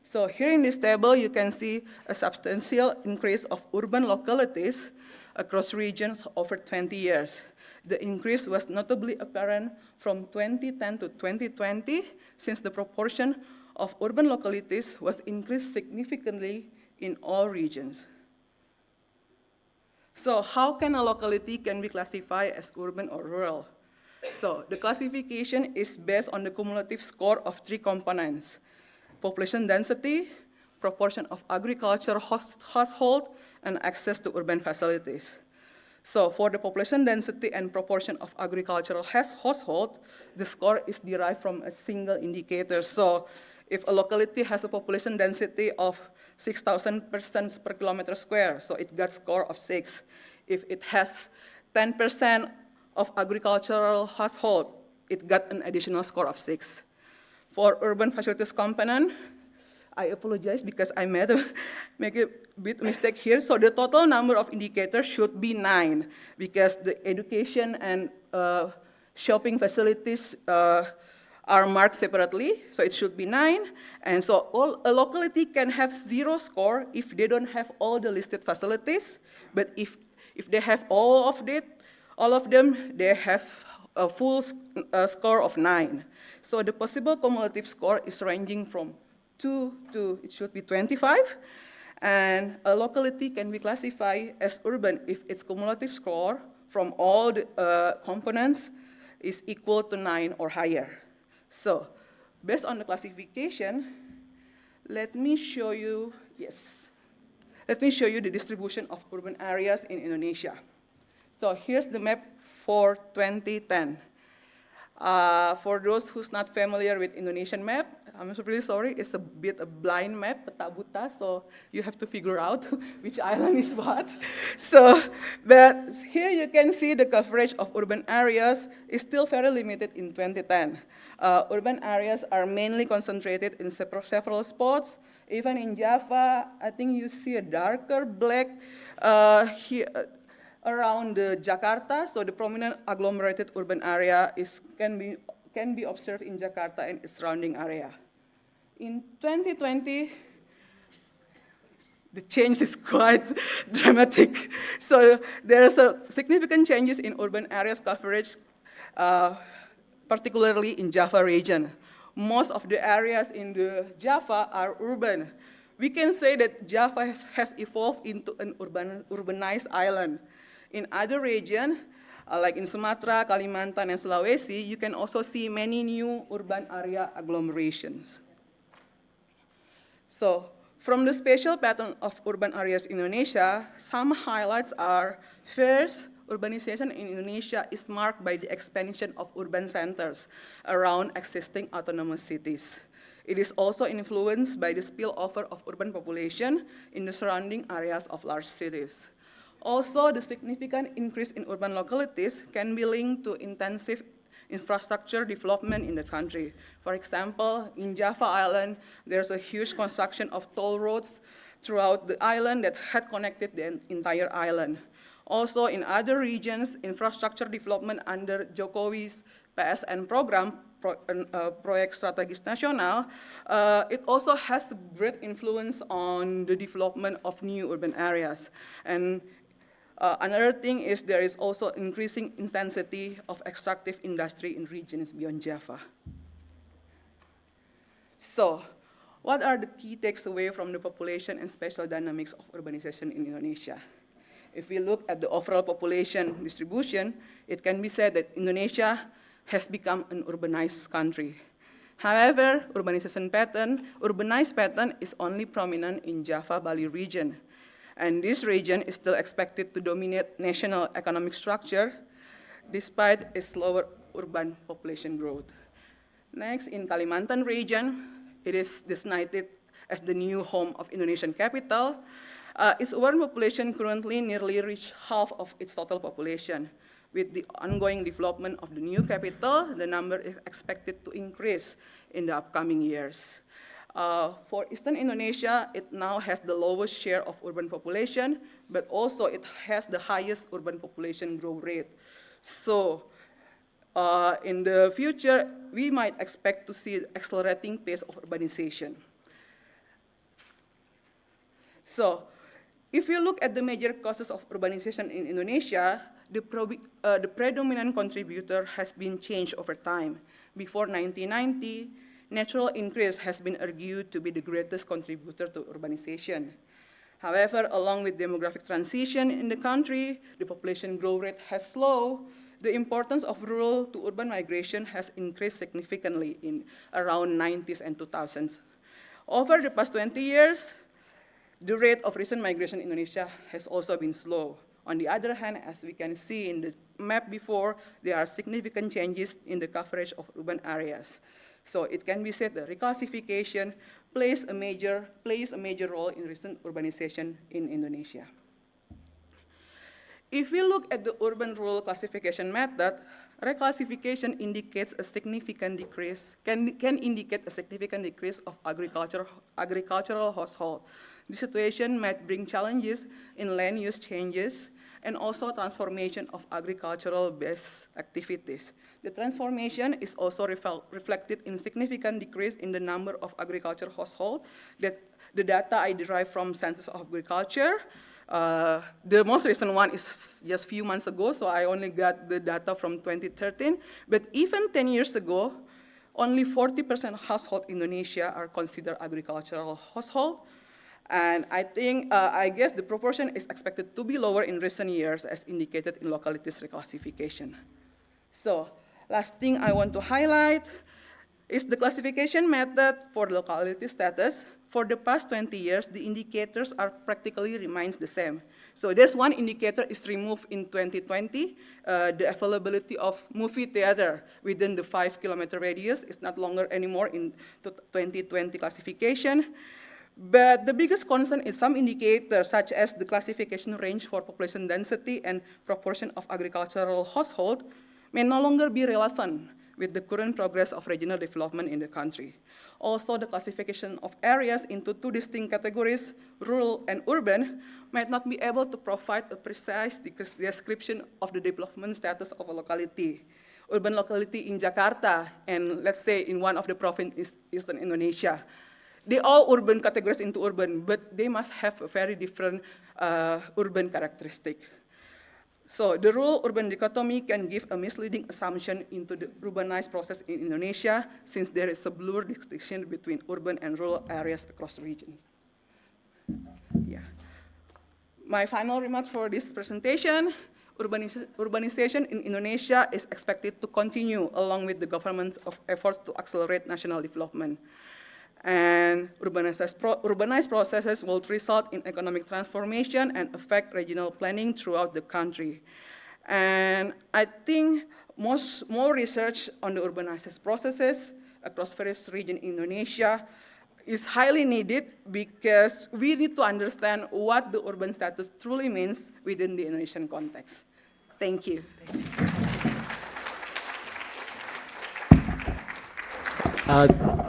So here in this table, you can see a substantial increase of urban localities across regions over 20 years. The increase was notably apparent from 2010 to 2020, since the proportion of urban localities was increased significantly in all regions. So how can a locality can be classified as urban or rural? So the classification is based on the cumulative score of 3 components: population density, proportion of agriculture household, and access to urban facilities. So for the population density and proportion of agricultural household, the score is derived from a single indicator. So If a locality has a population density of 6,000 persons per kilometer square, so it got score of 6. If it has 10% of agricultural household, it got an additional score of 6. For urban facilities component, I apologize because I make a bit mistake here. So the total number of indicators should be 9 because the education and shopping facilities are marked separately, so it should be 9. And so a locality can have 0 score if they don't have all the listed facilities, but if they have all of them, they have a full score of 9. So the possible cumulative score is ranging from 2 to, it should be 25. And a locality can be classified as urban if its cumulative score from all the components is equal to 9 or higher. So based on the classification, let me show you the distribution of urban areas in Indonesia. So here's the map for 2010. For those who's not familiar with Indonesian map, I'm really sorry, it's a bit a blind map, peta buta, so you have to figure out which island is what. So, but here you can see the coverage of urban areas is still very limited in 2010. Urban areas are mainly concentrated in several spots. Even in Java, I think you see a darker black here, around Jakarta, so the prominent agglomerated urban area can be observed in Jakarta and its surrounding area. In 2020, the change is quite dramatic. So there are significant changes in urban areas coverage, particularly in Java region. Most of the areas in the Java are urban. We can say that Java has evolved into an urbanized island. In other regions, like in Sumatra, Kalimantan, and Sulawesi, you can also see many new urban area agglomerations. So, from the spatial pattern of urban areas in Indonesia, some highlights are, first, urbanization in Indonesia is marked by the expansion of urban centers around existing autonomous cities. It is also influenced by the spillover of urban population in the surrounding areas of large cities. Also, the significant increase in urban localities can be linked to intensive infrastructure development in the country. For example, in Java Island, there's a huge construction of toll roads throughout the island that had connected the entire island. Also, in other regions, infrastructure development under Jokowi's PSN program, Proyek Strategis Nasional, it also has great influence on the development of new urban areas. And another thing is there is also increasing intensity of extractive industry in regions beyond Java. So, what are the key takeaways from the population and spatial dynamics of urbanization in Indonesia? If we look at the overall population distribution, it can be said that Indonesia has become an urbanized country. However, urbanized pattern is only prominent in Java-Bali region. And this region is still expected to dominate national economic structure despite a slower urban population growth. Next, in Kalimantan region, it is designated as the new home of Indonesian capital. Its urban population currently nearly reached half of its total population. With the ongoing development of the new capital, the number is expected to increase in the upcoming years. For Eastern Indonesia, it now has the lowest share of urban population, but also it has the highest urban population growth rate. So in the future, we might expect to see accelerating pace of urbanization. So if you look at the major causes of urbanization in Indonesia, the predominant contributor has been changed over time. Before 1990, natural increase has been argued to be the greatest contributor to urbanization. However, along with demographic transition in the country, the population growth rate has slowed. The importance of rural to urban migration has increased significantly in around 90s and 2000s. Over the past 20 years, the rate of recent migration in Indonesia has also been slow. On the other hand, as we can see in the map before, there are significant changes in the coverage of urban areas. So it can be said that reclassification plays a major role in recent urbanization in Indonesia. If we look at the urban-rural classification method, reclassification indicates a significant decrease, can indicate a significant decrease of agricultural household. The situation might bring challenges in land use changes and also transformation of agricultural-based activities. The transformation is also reflected in significant decrease in the number of agricultural households. That the data I derived from Census of Agriculture. The most recent one is just a few months ago, so I only got the data from 2013. But even 10 years ago, only 40% of households in Indonesia are considered agricultural household. And I guess the proportion is expected to be lower in recent years as indicated in localities reclassification. So, last thing I want to highlight is the classification method for locality status. For the past 20 years, the indicators are practically remains the same. So there's one indicator is removed in 2020. The availability of movie theater within the 5-kilometer radius is not longer anymore in 2020 classification. But the biggest concern is some indicators such as the classification range for population density and proportion of agricultural household may no longer be relevant with the current progress of regional development in the country. Also, the classification of areas into two distinct categories, rural and urban, might not be able to provide a precise description of the development status of a locality. Urban locality in Jakarta, and let's say in one of the provinces in Eastern Indonesia, they all urban categories into urban, but they must have a very different urban characteristic. So the rural-urban dichotomy can give a misleading assumption into the urbanized process in Indonesia, since there is a blurred distinction between urban and rural areas across the region. Yeah. My final remark for this presentation, urbanization in Indonesia is expected to continue along with the government's efforts to accelerate national development. And urbanized processes will result in economic transformation and affect regional planning throughout the country. And I think more research on the urbanized processes across various regions in Indonesia is highly needed because we need to understand what the urban status truly means within the Indonesian context. Thank you.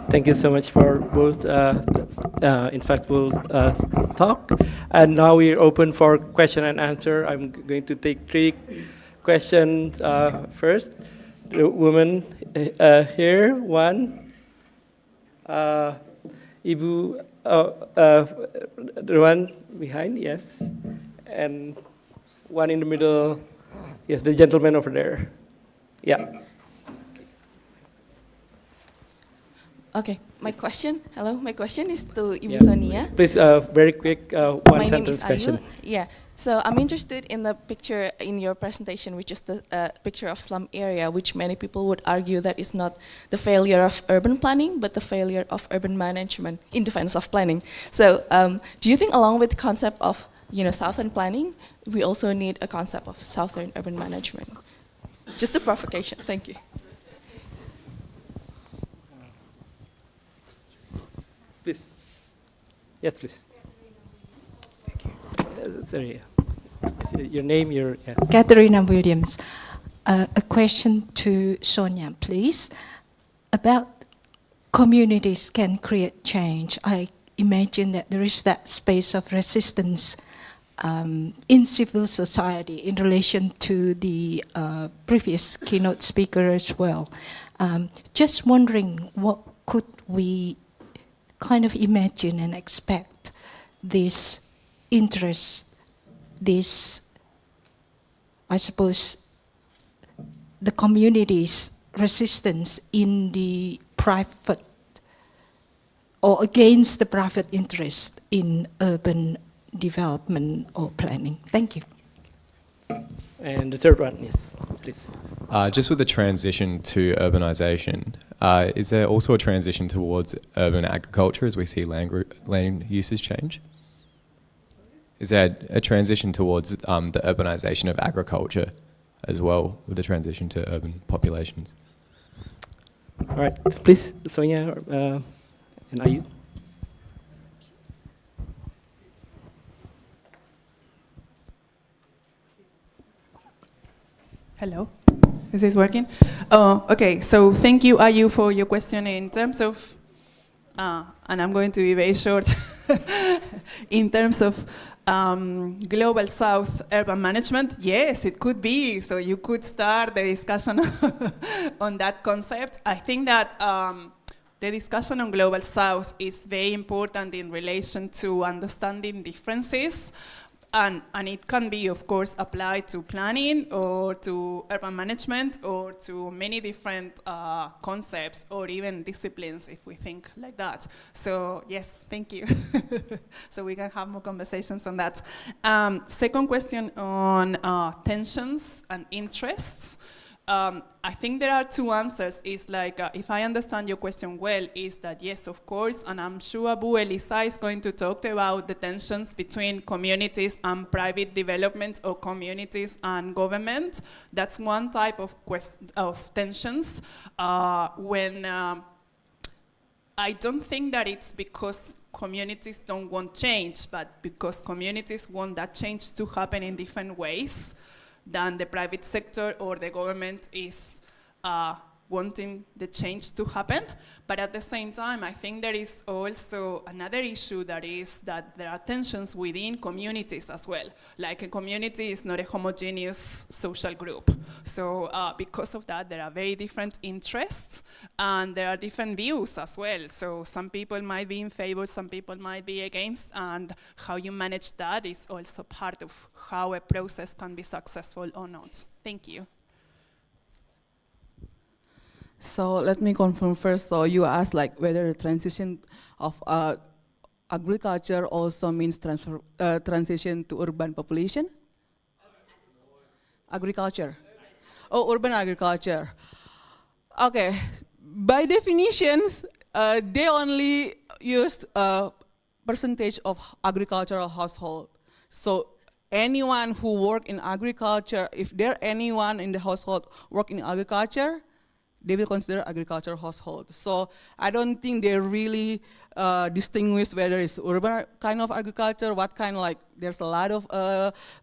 Thank you so much for both insightful talk. And now we're open for question and answer. I'm going to take 3 questions first. The woman here, one. Ibu, the one behind, yes. And one in the middle, yes, the gentleman over there. Yeah. Okay, my question is to Ibu Yeah. Sonia. Please, very quick, one sentence question. Yeah, so I'm interested in the picture in your presentation, which is the picture of slum area, which many people would argue that is not the failure of urban planning, but the failure of urban management in defense of planning. So do you think along with the concept of southern planning, we also need a concept of southern urban management? Just a provocation, thank you. Please. Yes, please. Sorry. Your name, yes. Katerina Williams. A question to Sonia, please. About communities can create change. I imagine that there is that space of resistance in civil society in relation to the previous keynote speaker as well. Just wondering, what could we kind of imagine and expect this interest, this, I suppose, the community's resistance in the private or against the private interest in urban development or planning? Thank you. And the third one, yes, please. Just with the transition to urbanization, is there also a transition towards urban agriculture as we see land uses change? Is there a transition towards the urbanization of agriculture as well with the transition to urban populations? All right, please, Sonia and Ayu. Hello, is this working? Okay, so thank you, Ayu, for your question in terms of, and I'm going to be very short, in terms of Global South urban management. Yes, it could be, so you could start the discussion on that concept. I think that the discussion on Global South is very important in relation to understanding differences. And it can be, of course, applied to planning or to urban management or to many different concepts or even disciplines, if we think like that. So yes, thank you. So we can have more conversations on that. Second question on tensions and interests. I think there are two answers. It's like, if I understand your question well, is that yes, of course, and I'm sure Elisa is going to talk about the tensions between communities and private development or communities and government. That's one type of tensions. When I don't think that it's because communities don't want change, but because communities want that change to happen in different ways than the private sector or the government is wanting the change to happen. But at the same time, I think there is also another issue, that is that there are tensions within communities as well. Like a community is not a homogeneous social group. So because of that, there are very different interests and there are different views as well. So some people might be in favor, some people might be against, and how you manage that is also part of how a process can be successful or not. Thank you. So let me confirm first. So you asked like whether the transition of agriculture also means transition to urban population? Agriculture. Oh, urban agriculture. Okay. By definitions, they only use percentage of agricultural household. So anyone who work in agriculture, if there anyone in the household work in agriculture, they will consider agricultural household. So I don't think they really distinguish whether it's urban kind of agriculture, what kind, like there's a lot of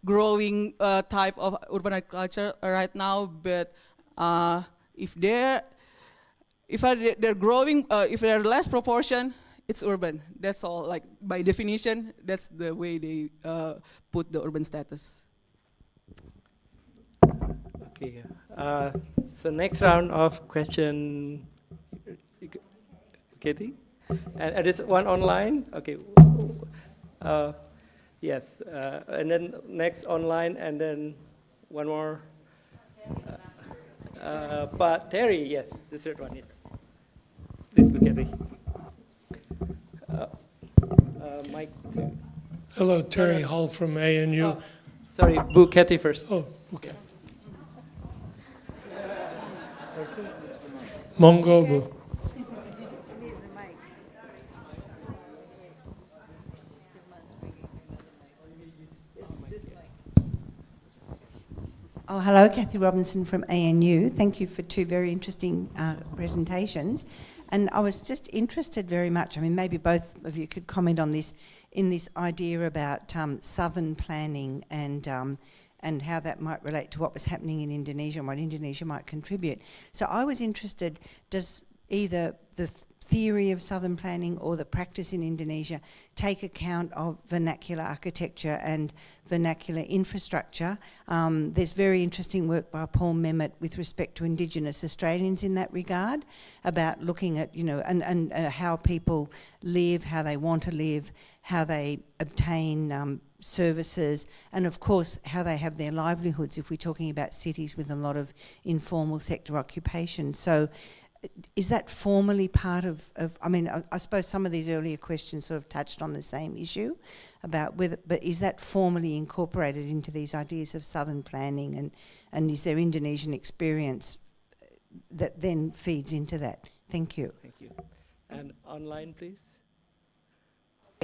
growing type of urban agriculture right now, but if they're growing, if they're less proportion, it's urban. That's all, like by definition, that's the way they put the urban status. Okay, so next round of question, Katie? And there's one online, okay. Yes, and then next online, and then one more. But Terry, yes, the third one, yes. Please, Katie. Mike two. Hello, Terry Hall from ANU. Oh, sorry, Bu Katie first. Oh, okay. Monggo Bu. Oh, hello, Kathy Robinson from ANU. Thank you for two very interesting presentations. And I was just interested very much, I mean, maybe both of you could comment on this, in this idea about southern planning and how that might relate to what was happening in Indonesia and what Indonesia might contribute. So I was interested, does either the theory of southern planning or the practice in Indonesia take account of vernacular architecture and vernacular infrastructure? There's very interesting work by Paul Memmott with respect to Indigenous Australians in that regard, about looking at, you know, and how people live, how they want to live, how they obtain services, and of course how they have their livelihoods if we're talking about cities with a lot of informal sector occupation. So is that formally part of I mean, I suppose some of these earlier questions sort of touched on the same issue about whether, but is that formally incorporated into these ideas of southern planning, and is there Indonesian experience that then feeds into that? Thank you. Thank you. And online, please.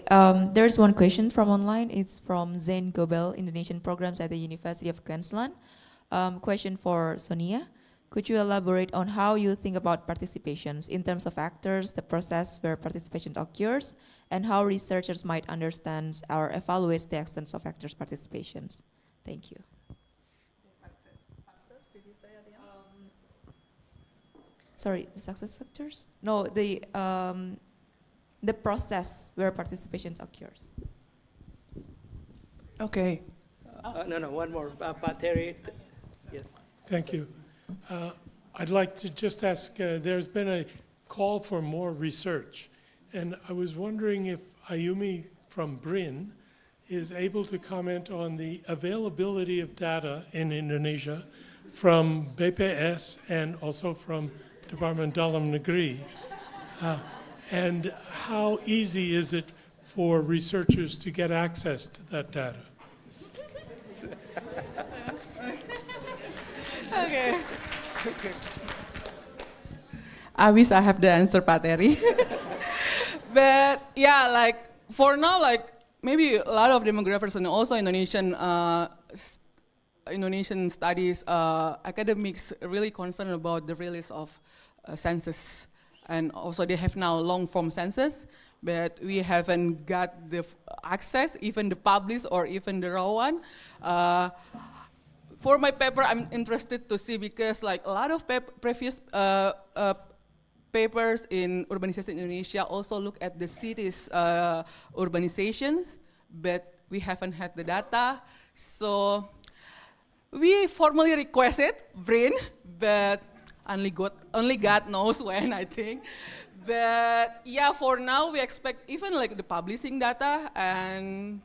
There's one question from online. It's from Zain Gobel, Indonesian Programs at the University of Queensland. Question for Sonia. Could you elaborate on how you think about participations in terms of actors, the process where participation occurs, and how researchers might understand or evaluate the extent of actors' participations? Thank you. Sorry, the success factors? No, the process where participation occurs. Okay. No, one more. Pak Terry, yes. Thank you. I'd like to just ask, there's been a call for more research, and I was wondering if Ayumi from BRIN is able to comment on the availability of data in Indonesia from BPS and also from Department Dalam Negeri, and how easy is it for researchers to get access to that data? Okay. I wish I have the answer, Pak Terry. But yeah, like for now, like maybe a lot of demographers and also Indonesian studies academics really concerned about the release of census, and also they have now long-form census, but we haven't got the access, even the published or even the raw one. For my paper, I'm interested to see, because like a lot of previous papers in urbanization in Indonesia also look at the cities' urbanizations, but we haven't had the data. So we formally requested BRIN, but only God knows when, I think. But yeah, for now we expect even like the publishing data, and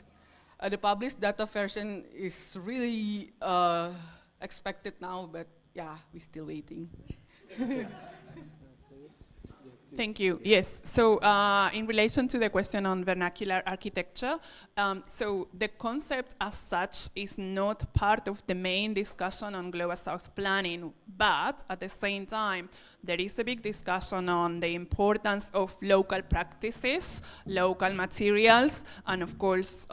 the published data version is really expected now, but yeah, we're still waiting. Thank you. Yes. So in relation to the question on vernacular architecture, so the concept as such is not part of the main discussion on Global South planning, but at the same time, there is a big discussion on the importance of local practices, local materials, and of course,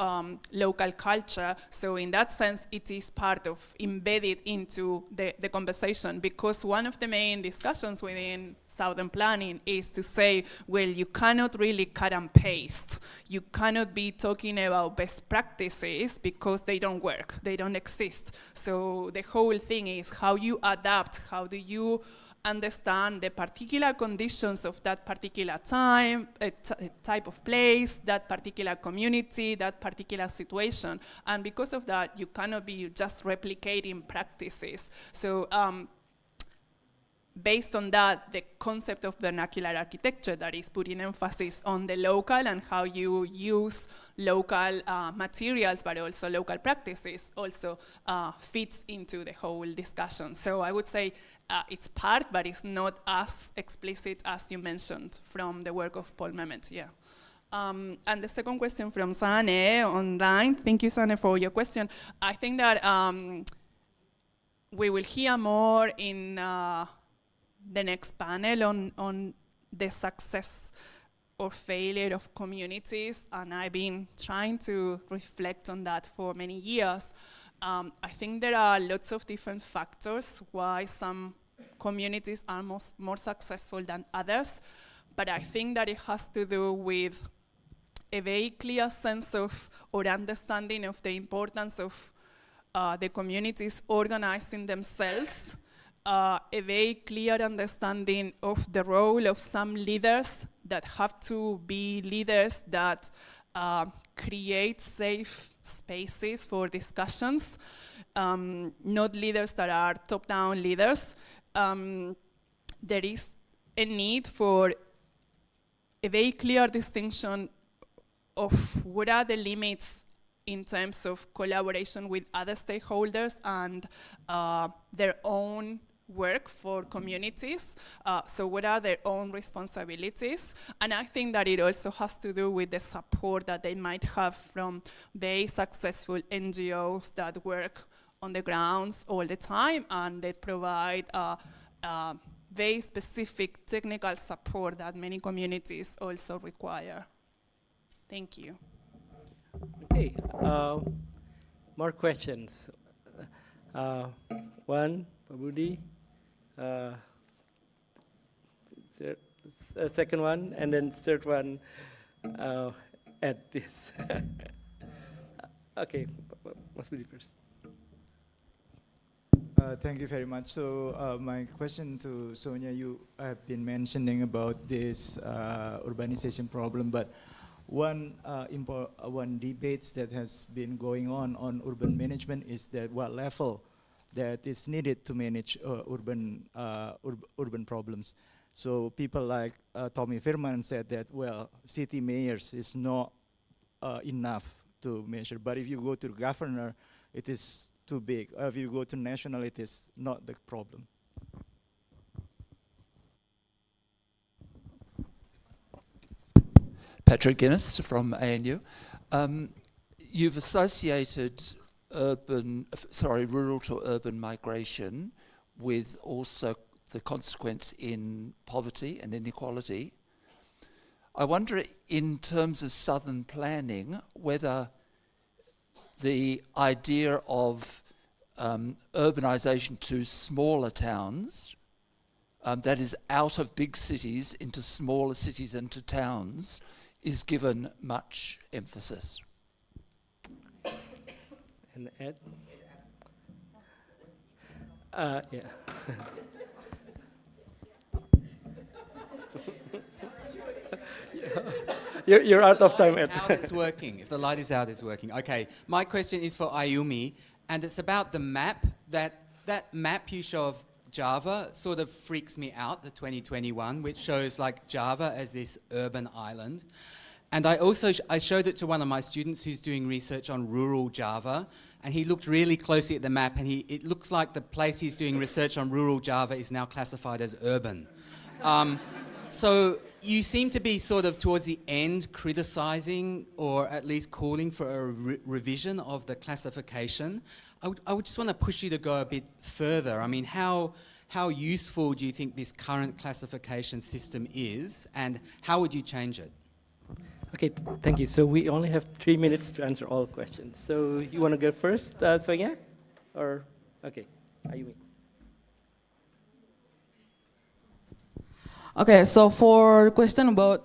local culture. So in that sense, it is part of embedded into the conversation, because one of the main discussions within Southern planning is to say, well, you cannot really cut and paste. You cannot be talking about best practices because they don't work, they don't exist. So the whole thing is how you adapt, how do you understand the particular conditions of that particular time, type of place, that particular community, that particular situation. And because of that, you cannot be just replicating practices. So based on that, the concept of vernacular architecture that is putting emphasis on the local and how you use local materials, but also local practices, also fits into the whole discussion. So I would say it's part, but it's not as explicit as you mentioned from the work of Paul Mehmet, yeah. And the second question from Sane online, thank you, Sane, for your question. I think that we will hear more in the next panel on the success or failure of communities, and I've been trying to reflect on that for many years. I think there are lots of different factors why some communities are more successful than others, but I think that it has to do with a very clear sense of or understanding of the importance of the communities organizing themselves, a very clear understanding of the role of some leaders that have to be leaders that create safe spaces for discussions, not leaders that are top-down leaders. There is a need for a very clear distinction of what are the limits in terms of collaboration with other stakeholders and their own work for communities. So what are their own responsibilities? And I think that it also has to do with the support that they might have from very successful NGOs that work on the grounds all the time, and they provide very specific technical support that many communities also require. Thank you. Okay, more questions. One, Pak Budi, Second one, and then third one at this. Okay, must be the first. Thank you very much. So my question to Sonia, you have been mentioning about this urbanization problem, but one debate that has been going on urban management is that what level that is needed to manage urban problems. So people like Tommy Firman said that, well, city mayors is not enough to measure, but if you go to the governor, it is too big. If you go to national, it is not the problem. Patrick Guinness from ANU. You've associated rural to urban migration with also the consequence in poverty and inequality. I wonder, in terms of southern planning, whether the idea of urbanisation to smaller towns, that is out of big cities into smaller cities and to towns, is given much emphasis. And Ed? Yeah. You're out of time, Ed. How it's working. If the light is out, it's working. Okay. My question is for Ayumi, and it's about the map. That map you show of Java sort of freaks me out, the 2021, which shows like Java as this urban island. And I showed it to one of my students who's doing research on rural Java, and he looked really closely at the map, and it looks like the place he's doing research on rural Java is now classified as urban. So you seem to be sort of towards the end criticizing or at least calling for a revision of the classification. I would just want to push you to go a bit further. I mean, how useful do you think this current classification system is, and how would you change it? Okay, thank you. So we only have 3 minutes to answer all questions. So you want to go first, Sonia? Or, okay, Ayumi. Okay, so for question about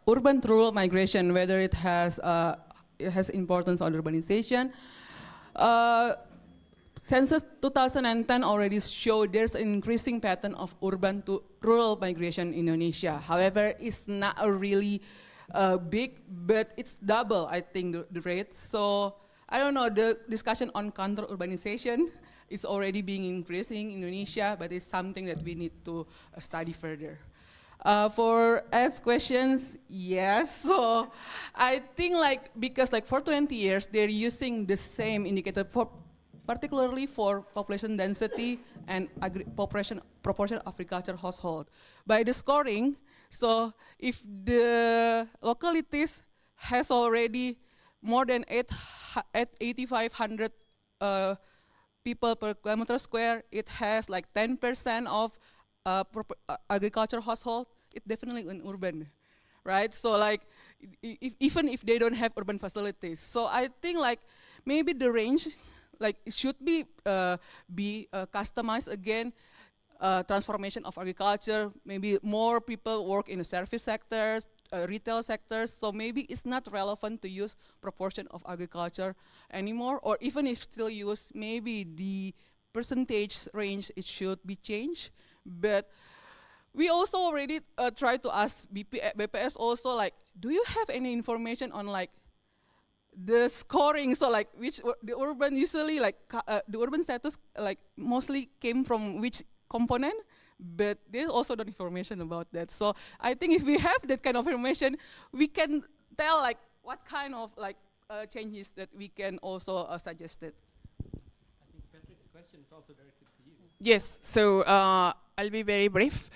urban to rural migration, whether it has importance on urbanization, Census 2010 already showed there's an increasing pattern of urban to rural migration in Indonesia. However, it's not a really big, but it's double, I think, the rate. So I don't know, the discussion on counter-urbanization is already being increasing in Indonesia, but it's something that we need to study further. For ask questions, yes. So I think because for 20 years, they're using the same indicator particularly for population density and proportion of agricultural household. By the scoring, so if the localities has already more than 8,500 people per kilometer square, it has 10% of agricultural household, it's definitely in urban, right? So even if they don't have urban facilities. So I think maybe the range it should be customized again, transformation of agriculture, maybe more people work in the service sectors, retail sectors, so maybe it's not relevant to use proportion of agriculture anymore, or even if still use, maybe the percentage range, it should be changed. But we also already tried to ask BPS also, do you have any information on the scoring? So which the urban usually the urban status mostly came from which component? But there's also no information about that. So I think if we have that kind of information, we can tell what kind of changes that we can also suggest it. I think Patrick's question is also directed to you. Yes, so I'll be very brief.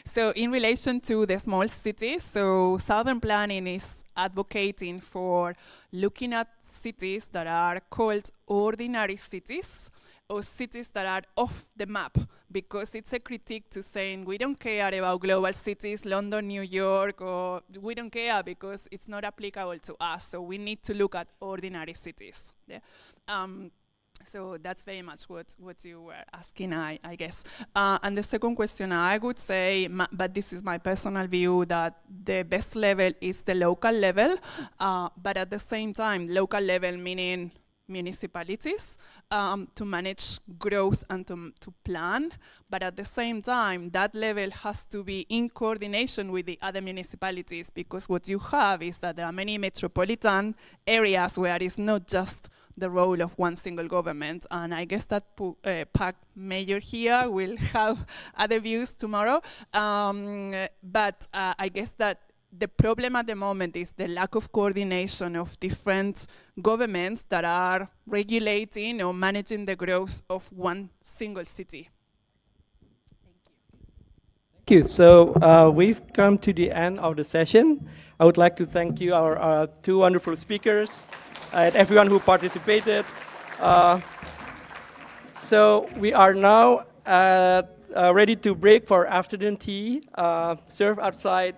So in relation to the small cities, so Southern Planning is advocating for looking at cities that are called ordinary cities, or cities that are off the map, because it's a critique to saying we don't care about global cities, London, New York, or we don't care because it's not applicable to us, so we need to look at ordinary cities. Yeah? So that's very much what you were asking, I guess. And the second question, I would say, but this is my personal view, that the best level is the local level, but at the same time, local level meaning municipalities to manage growth and to plan, but at the same time, that level has to be in coordination with the other municipalities, because what you have is that there are many metropolitan areas where it's not just the role of one single government, and I guess that PAC mayor here will have other views tomorrow, but I guess that the problem at the moment is the lack of coordination of different governments that are regulating or managing the growth of one single city. Thank you. So we've come to the end of the session. I would like to thank you, our two wonderful speakers, and everyone who participated. So we are now ready to break for afternoon tea, served outside.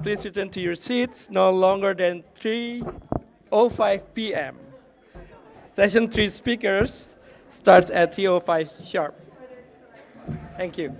Please return to your seats no longer than 3:05 p.m. Session 3 speakers starts at 3:05 sharp. Thank you.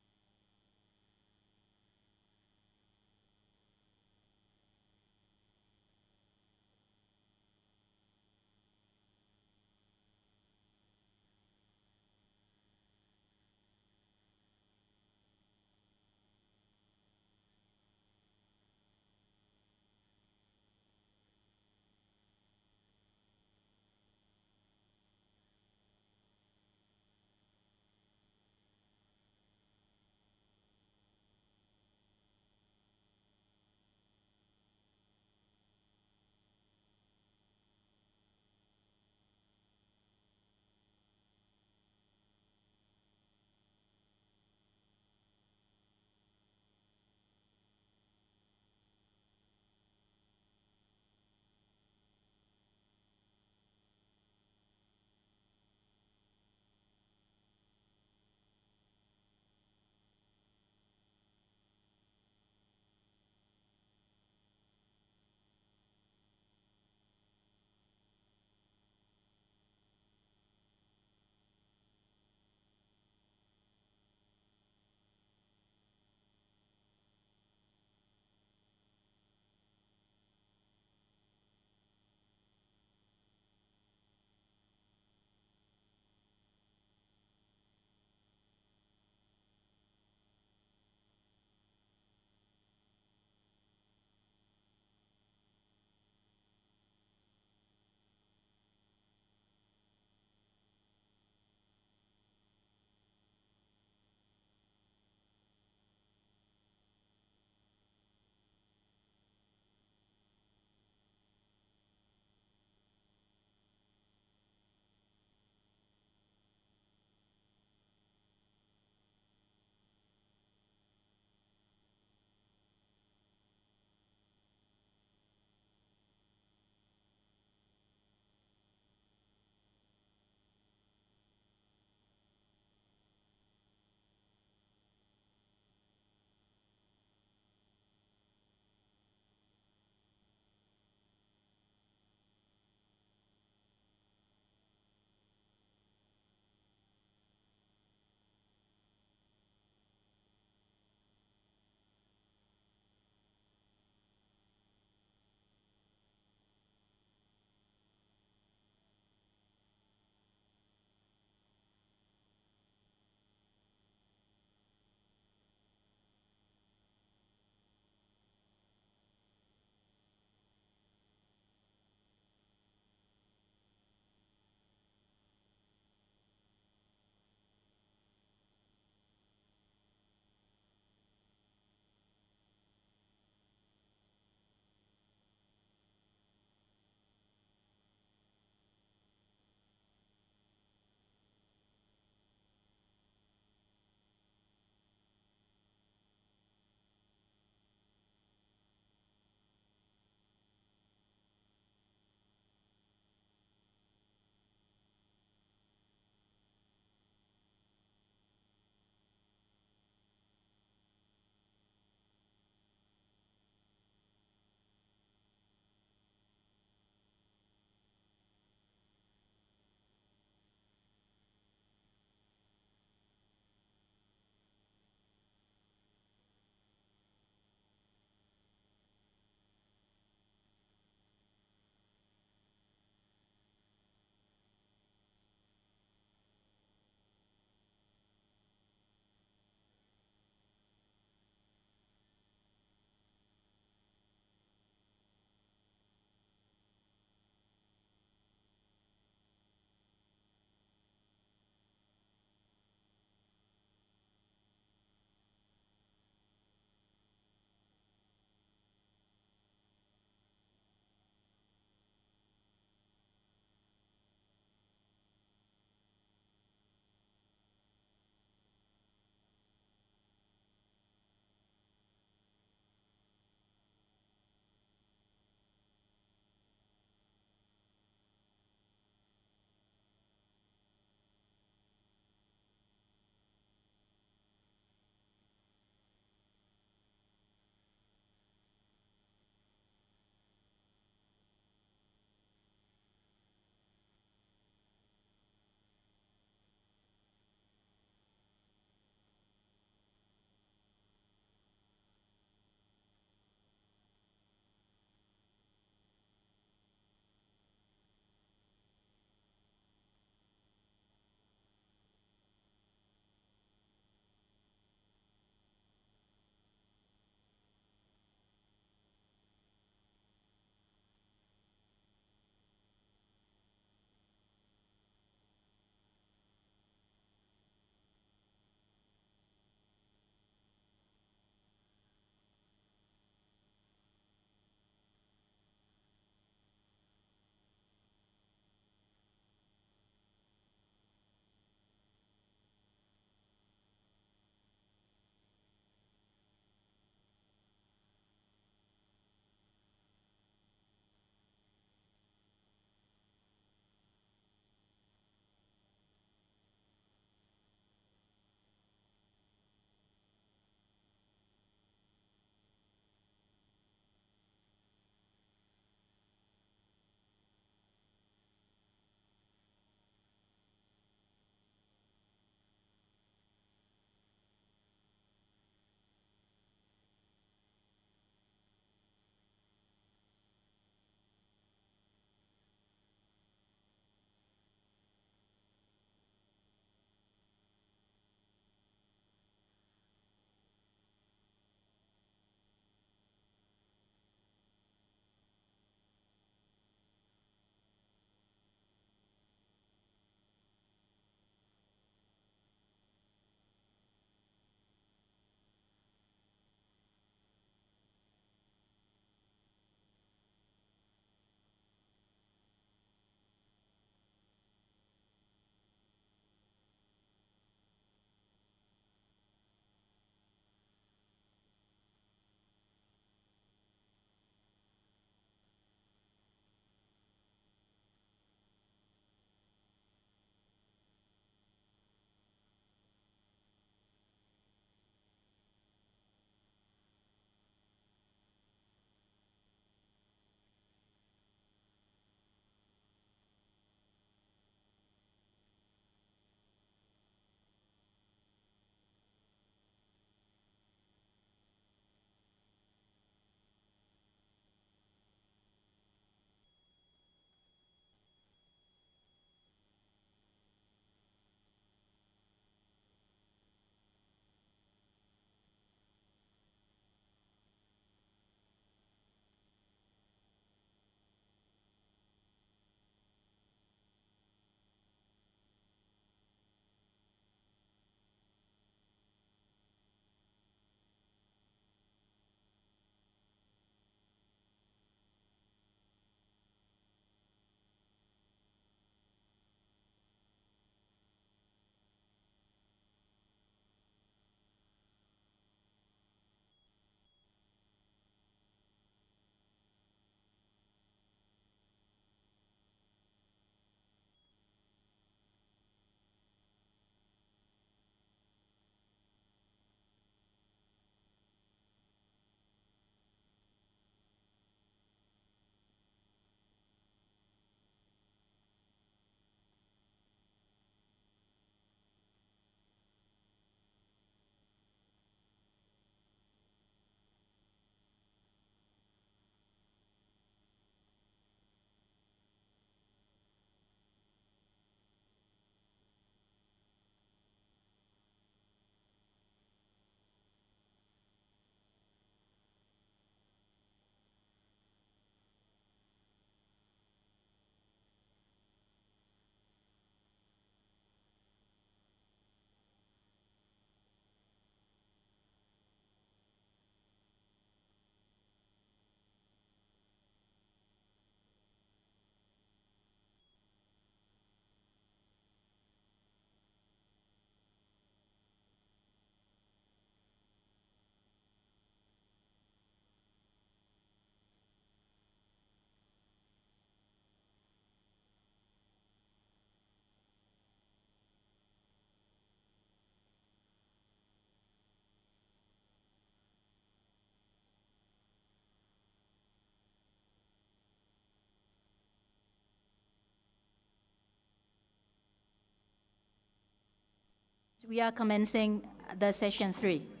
We are commencing the session 3.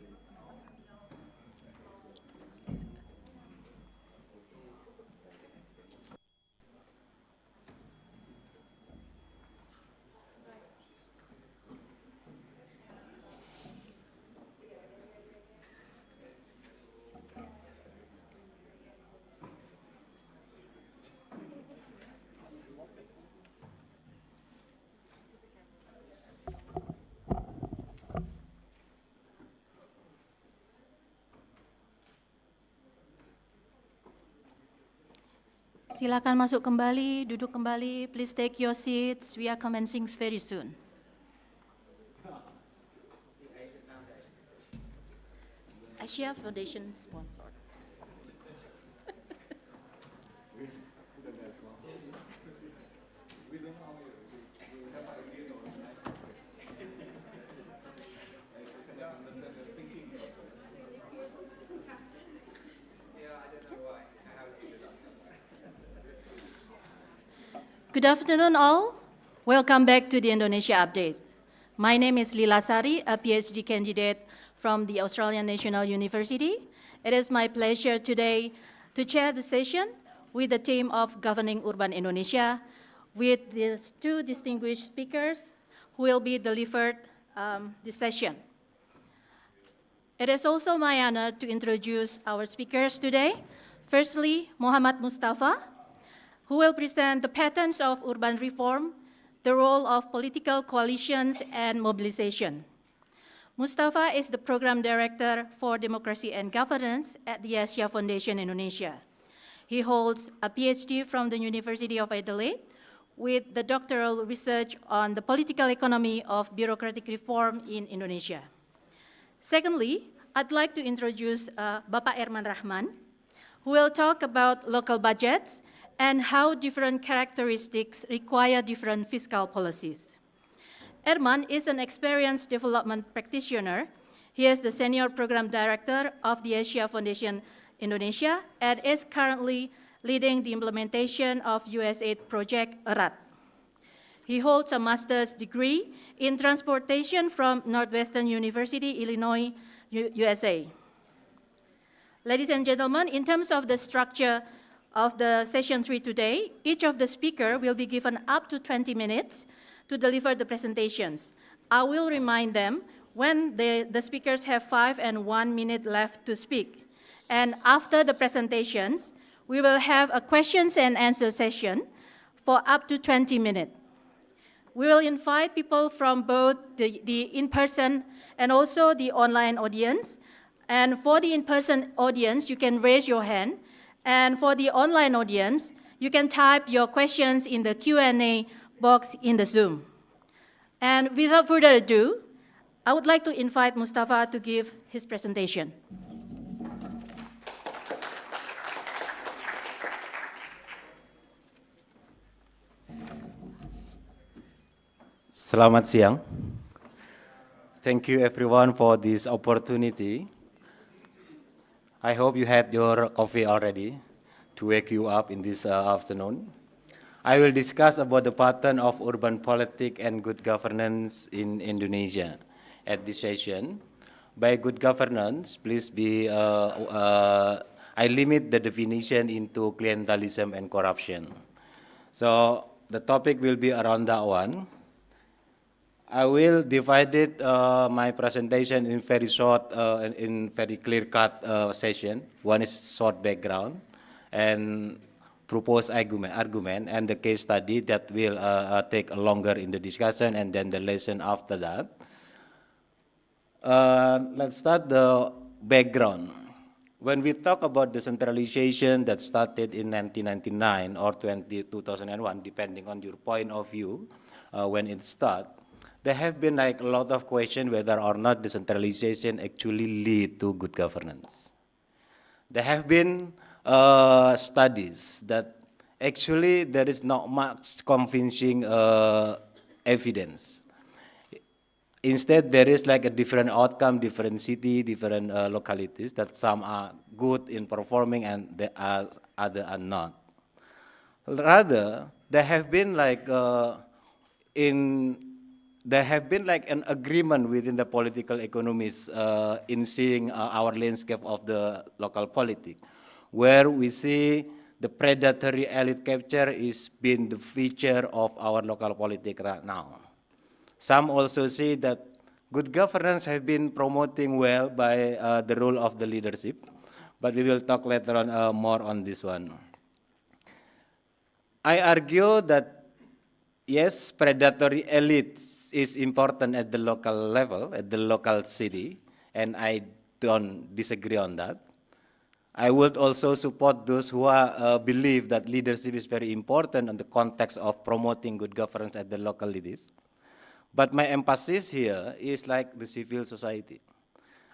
Silakan masuk kembali, duduk kembali. Please take your seats. We are commencing very soon. Asia Foundation sponsored. Good afternoon all. Welcome back to the Indonesia Update. My name is Lila Sari, a PhD candidate from the Australian National University. It is my pleasure today to chair the session with the team of Governing Urban Indonesia with these two distinguished speakers who will be delivered this session. It is also my honor to introduce our speakers today. Firstly, Muhammad Mustafa, who will present the patterns of urban reform, the role of political coalitions and mobilization. Mustafa is the Program Director for Democracy and Governance at the Asia Foundation Indonesia. He holds a PhD from the University of Adelaide with the doctoral research on the political economy of bureaucratic reform in Indonesia. Secondly, I'd like to introduce Bapak Erman Rahman, who will talk about local budgets and how different characteristics require different fiscal policies. Erman is an experienced development practitioner. He is the Senior Program Director of the Asia Foundation Indonesia and is currently leading the implementation of USAID project ERAT. He holds a master's degree in transportation from Northwestern University, Illinois, USA. Ladies and gentlemen, in terms of the structure of the session 3 today, each of the speakers will be given up to 20 minutes to deliver the presentations. I will remind them when the speakers have 5 and 1 minute left to speak. And after the presentations, we will have a questions and answer session for up to 20 minutes. We will invite people from both the in-person and also the online audience. And for the in-person audience, you can raise your hand. And for the online audience, you can type your questions in the Q&A box in the Zoom. And without further ado, I would like to invite Mustafa to give his presentation. Selamat siang. Thank you everyone for this opportunity. I hope you had your coffee already to wake you up in this afternoon. I will discuss about the pattern of urban politics and good governance in Indonesia at this session. By good governance, please be, I limit the definition into clientelism and corruption. So the topic will be around that one. I will divide it, my presentation in very short, in very clear-cut session. One is short background and proposed argument, and the case study that will take longer in the discussion, and then the lesson after that. Let's start the background. When we talk about decentralization that started in 1999 or 2001, depending on your point of view, when it started, there have been like a lot of questions whether or not decentralization actually lead to good governance. There have been studies that actually there is not much convincing evidence. Instead, there is like a different outcome, different city, different localities, that some are good in performing and the other are not. Rather, there have been like in there have been like an agreement within the political economists in seeing our landscape of the local politics, where we see the predatory elite capture is being the feature of our local politics right now. Some also see that good governance has been promoting well by the role of the leadership, but we will talk later on more on this one. I argue that yes, predatory elites is important at the local level, at the local city, and I don't disagree on that. I would also support those who believe that leadership is very important in the context of promoting good governance at the local leaders. But my emphasis here is like the civil society.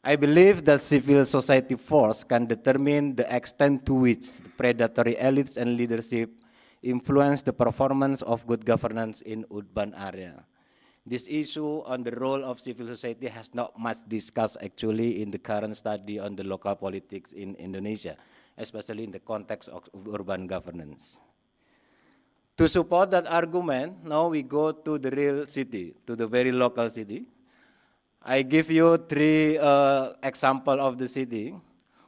I believe that civil society force can determine the extent to which the predatory elites and leadership influence the performance of good governance in urban area. This issue on the role of civil society has not much discussed actually in the current study on the local politics in Indonesia, especially in the context of urban governance. To support that argument, now we go to the real city, to the very local city. I give you three examples of the city.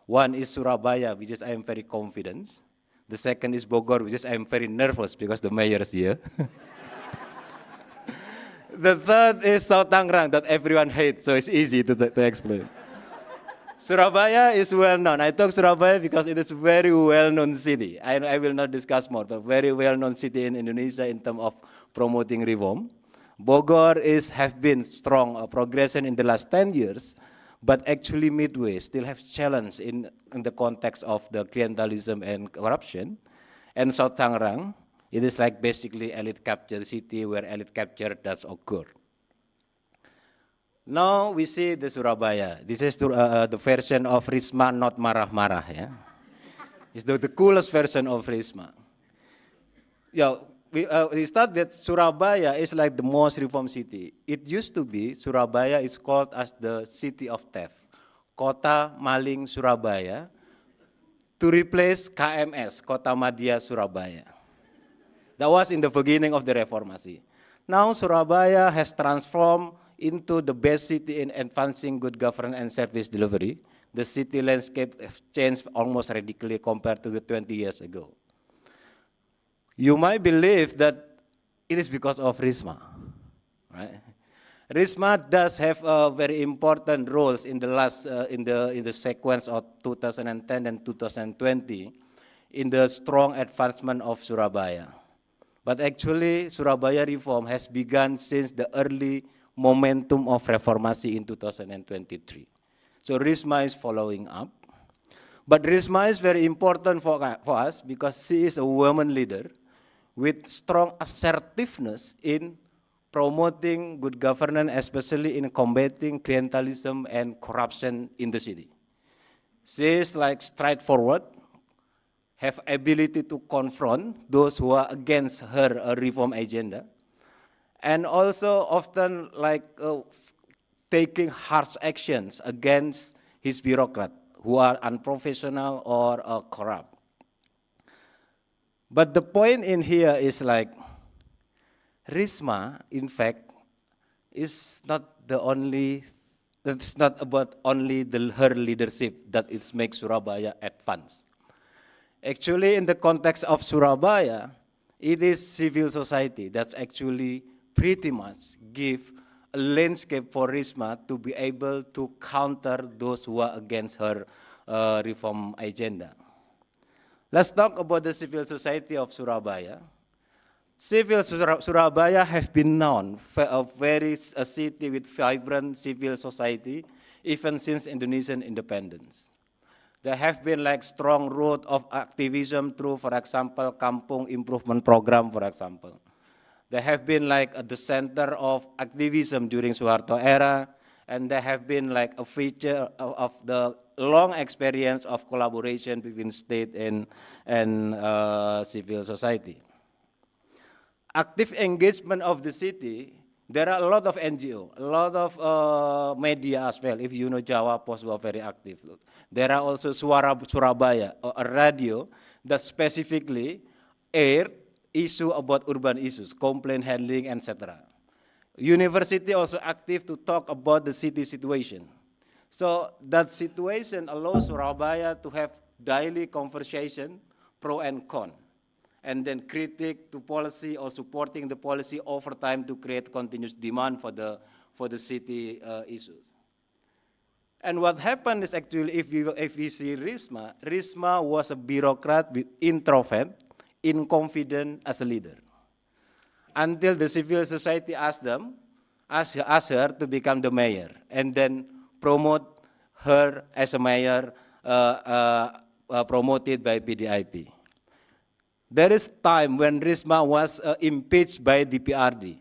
One is Surabaya, which is I am very confident. The second is Bogor, which is I am very nervous because the mayor is here. The third is South Tangerang that everyone hates, so it's easy to explain. Surabaya is well known. I talk Surabaya because it is a very well-known city. I will not discuss more, but very well-known city in Indonesia in terms of promoting reform. Bogor have been strong progression in the last 10 years, but actually Midway still have challenge in the context of the clientelism and corruption. And South Tangerang, it is like basically elite capture city where elite capture does occur. Now we see the Surabaya. This is the version of Risma not marah-marah. Yeah? It's the coolest version of Risma. Yeah, we start that Surabaya is like the most reform city. It used to be, Surabaya is called as the city of theft. Kota Maling Surabaya, to replace KMS, Kota Madya Surabaya. That was in the beginning of the Reformasi. Now Surabaya has transformed into the best city in advancing good governance and service delivery. The city landscape has changed almost radically compared to the 20 years ago. You might believe that it is because of Risma, right? Risma does have very important roles in the last in the sequence of 2010 and 2020 in the strong advancement of Surabaya. But actually, Surabaya reform has begun since the early momentum of Reformasi in 2023. So Risma is following up. But Risma is very important for us because she is a woman leader with strong assertiveness in promoting good governance, especially in combating clientelism and corruption in the city. She is like straightforward, have ability to confront those who are against her reform agenda, and also often like taking harsh actions against his bureaucrats who are unprofessional or corrupt. But the point in here is like, Risma, in fact, is not the only, it's not about only her leadership that it makes Surabaya advance. Actually, in the context of Surabaya, it is civil society that's actually pretty much give a landscape for Risma to be able to counter those who are against her reform agenda. Let's talk about the civil society of Surabaya. Civil Surabaya have been known for a city with vibrant civil society even since Indonesian independence. There have been like strong root of activism through, for example, Kampung Improvement Program, for example. There have been like the center of activism during Suharto era, and there have been like a feature of the long experience of collaboration between state and civil society. Active engagement of the city, there are a lot of NGO, a lot of media as well. If you know Jawa Post were very active. There are also Suara Surabaya, a radio that specifically aired issue about urban issues, complaint handling, etc. University also active to talk about the city situation. So that situation allows Surabaya to have daily conversation, pro and con, and then critique to policy or supporting the policy over time to create continuous demand for the city issues. And what happened is actually, if we see Risma was a bureaucrat with introvert, inconfident as a leader. Until the civil society asked her to become the mayor, and then promote her as a mayor, promoted by PDIP. There is time when Risma was impeached by DPRD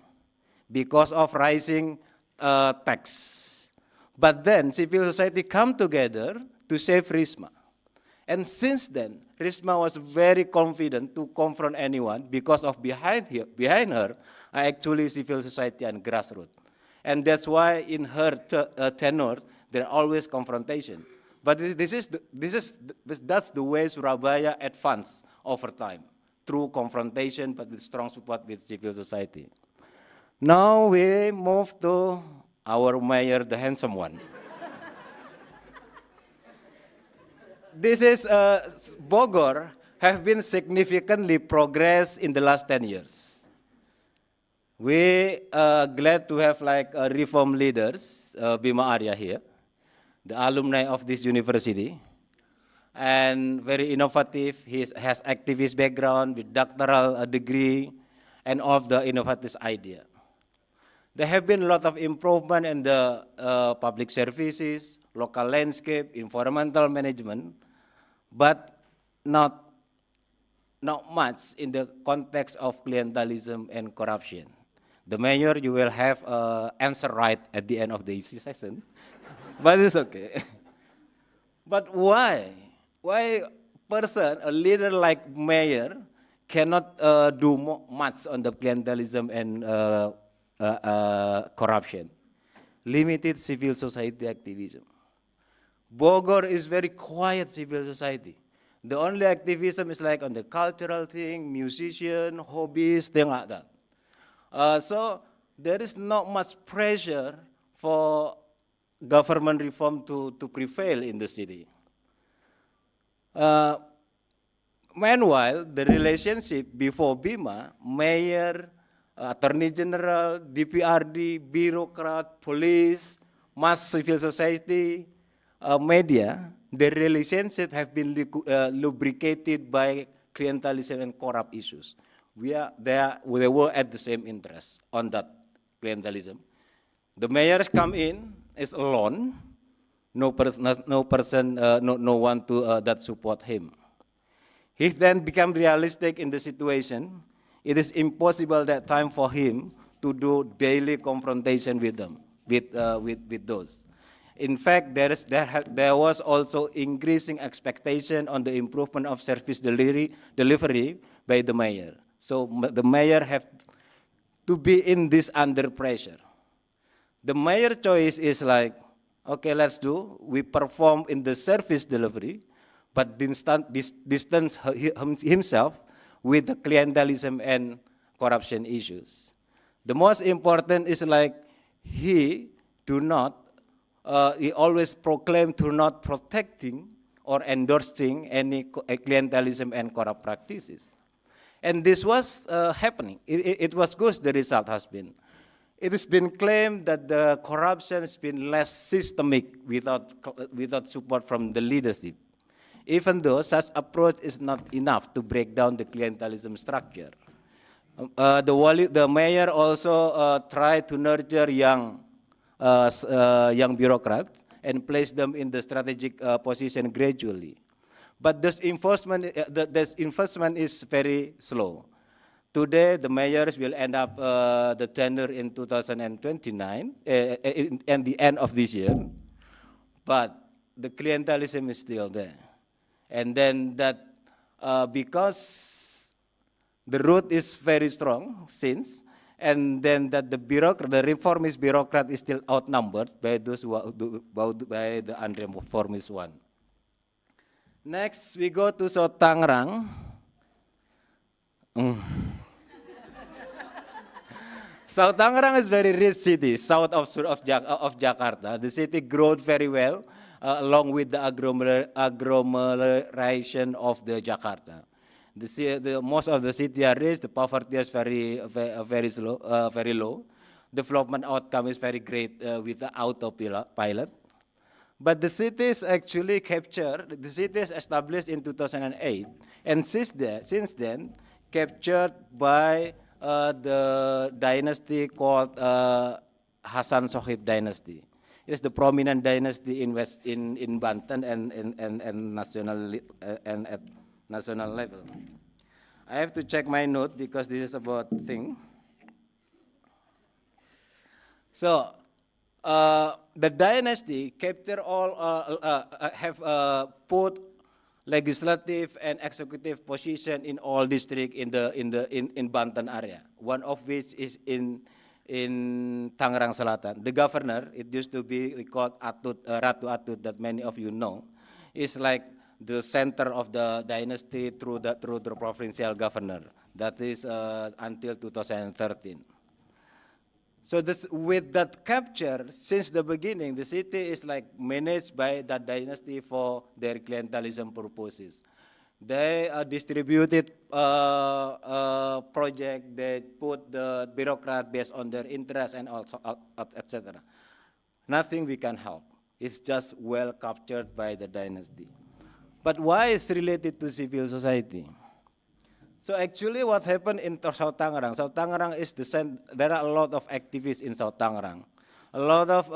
because of rising tax. But then civil society come together to save Risma. And since then, Risma was very confident to confront anyone because of behind her are actually civil society and grassroots. And that's why in her tenure, there are always confrontation. But that's the way Surabaya advanced over time, through confrontation, but with strong support with civil society. Now we move to our mayor, the handsome one. This is Bogor have been significantly progressed in the last 10 years. We are glad to have like reform leaders, Bima Arya here, the alumni of this university, and very innovative. He has activist background with doctoral degree and of the innovative idea. There have been a lot of improvement in the public services, local landscape, environmental management, but not much in the context of clientelism and corruption. The mayor, you will have answer right at the end of the session, but it's okay. But why? Why a leader like mayor cannot do much on the clientelism and corruption? Limited civil society activism. Bogor is very quiet civil society. The only activism is like on the cultural thing, musician, hobbies, thing like that. So there is not much pressure for government reform to prevail in the city. Meanwhile, the relationship before Bima, mayor, attorney general, DPRD, bureaucrat, police, mass civil society, media, the relationship have been lubricated by clientelism and corrupt issues. They were at the same interest on that clientelism. The mayors come in is alone, no one to that support him. He then become realistic in the situation. It is impossible that time for him to do daily confrontation with them, with those. In fact, there was also increasing expectation on the improvement of service delivery by the mayor. So the mayor have to be in this under pressure. The mayor choice is like, okay, let's do. We perform in the service delivery, but distance himself with the clientelism and corruption issues. The most important is like he always proclaim to not protecting or endorsing any clientelism and corrupt practices. And this was happening. It was good, the result has been. It has been claimed that the corruption has been less systemic without support from the leadership, even though such approach is not enough to break down the clientelism structure. The mayor also tried to nurture young bureaucrats and place them in the strategic position gradually. But this enforcement is very slow. Today, the mayors will end up the tenure in 2029, and the end of this year. But the clientelism is still there. And then that, because the root is very strong since, and then that the reformist bureaucrat is still outnumbered by those by the unreformist one. Next, we go to Tangerang. South Tangerang is very rich city, south of Jakarta. The city growed very well, along with the agglomeration of the Jakarta. Most of the city are rich. The poverty is very low. Development outcome is very great with the autopilot. But the city is actually captured. The city is established in 2008, and since then captured by the dynasty called Hasan Sohib dynasty. It's the prominent dynasty in Banten and national level. I have to check my note because this is about thing. So the dynasty capture have put legislative and executive position in all districts in Banten area. One of which is in Tangerang Selatan. The governor, it used to be we called Ratu Atut, that many of you know, is like the center of the dynasty through the provincial governor. That is until 2013. So with that capture, since the beginning, the city is like managed by that dynasty for their clientelism purposes. They distributed project, they put the bureaucrat based on their interest and also, etc. Nothing we can help. It's just well captured by the dynasty. But why is related to civil society? So actually what happened in South Tangerang is there are a lot of activists in South Tangerang. A lot of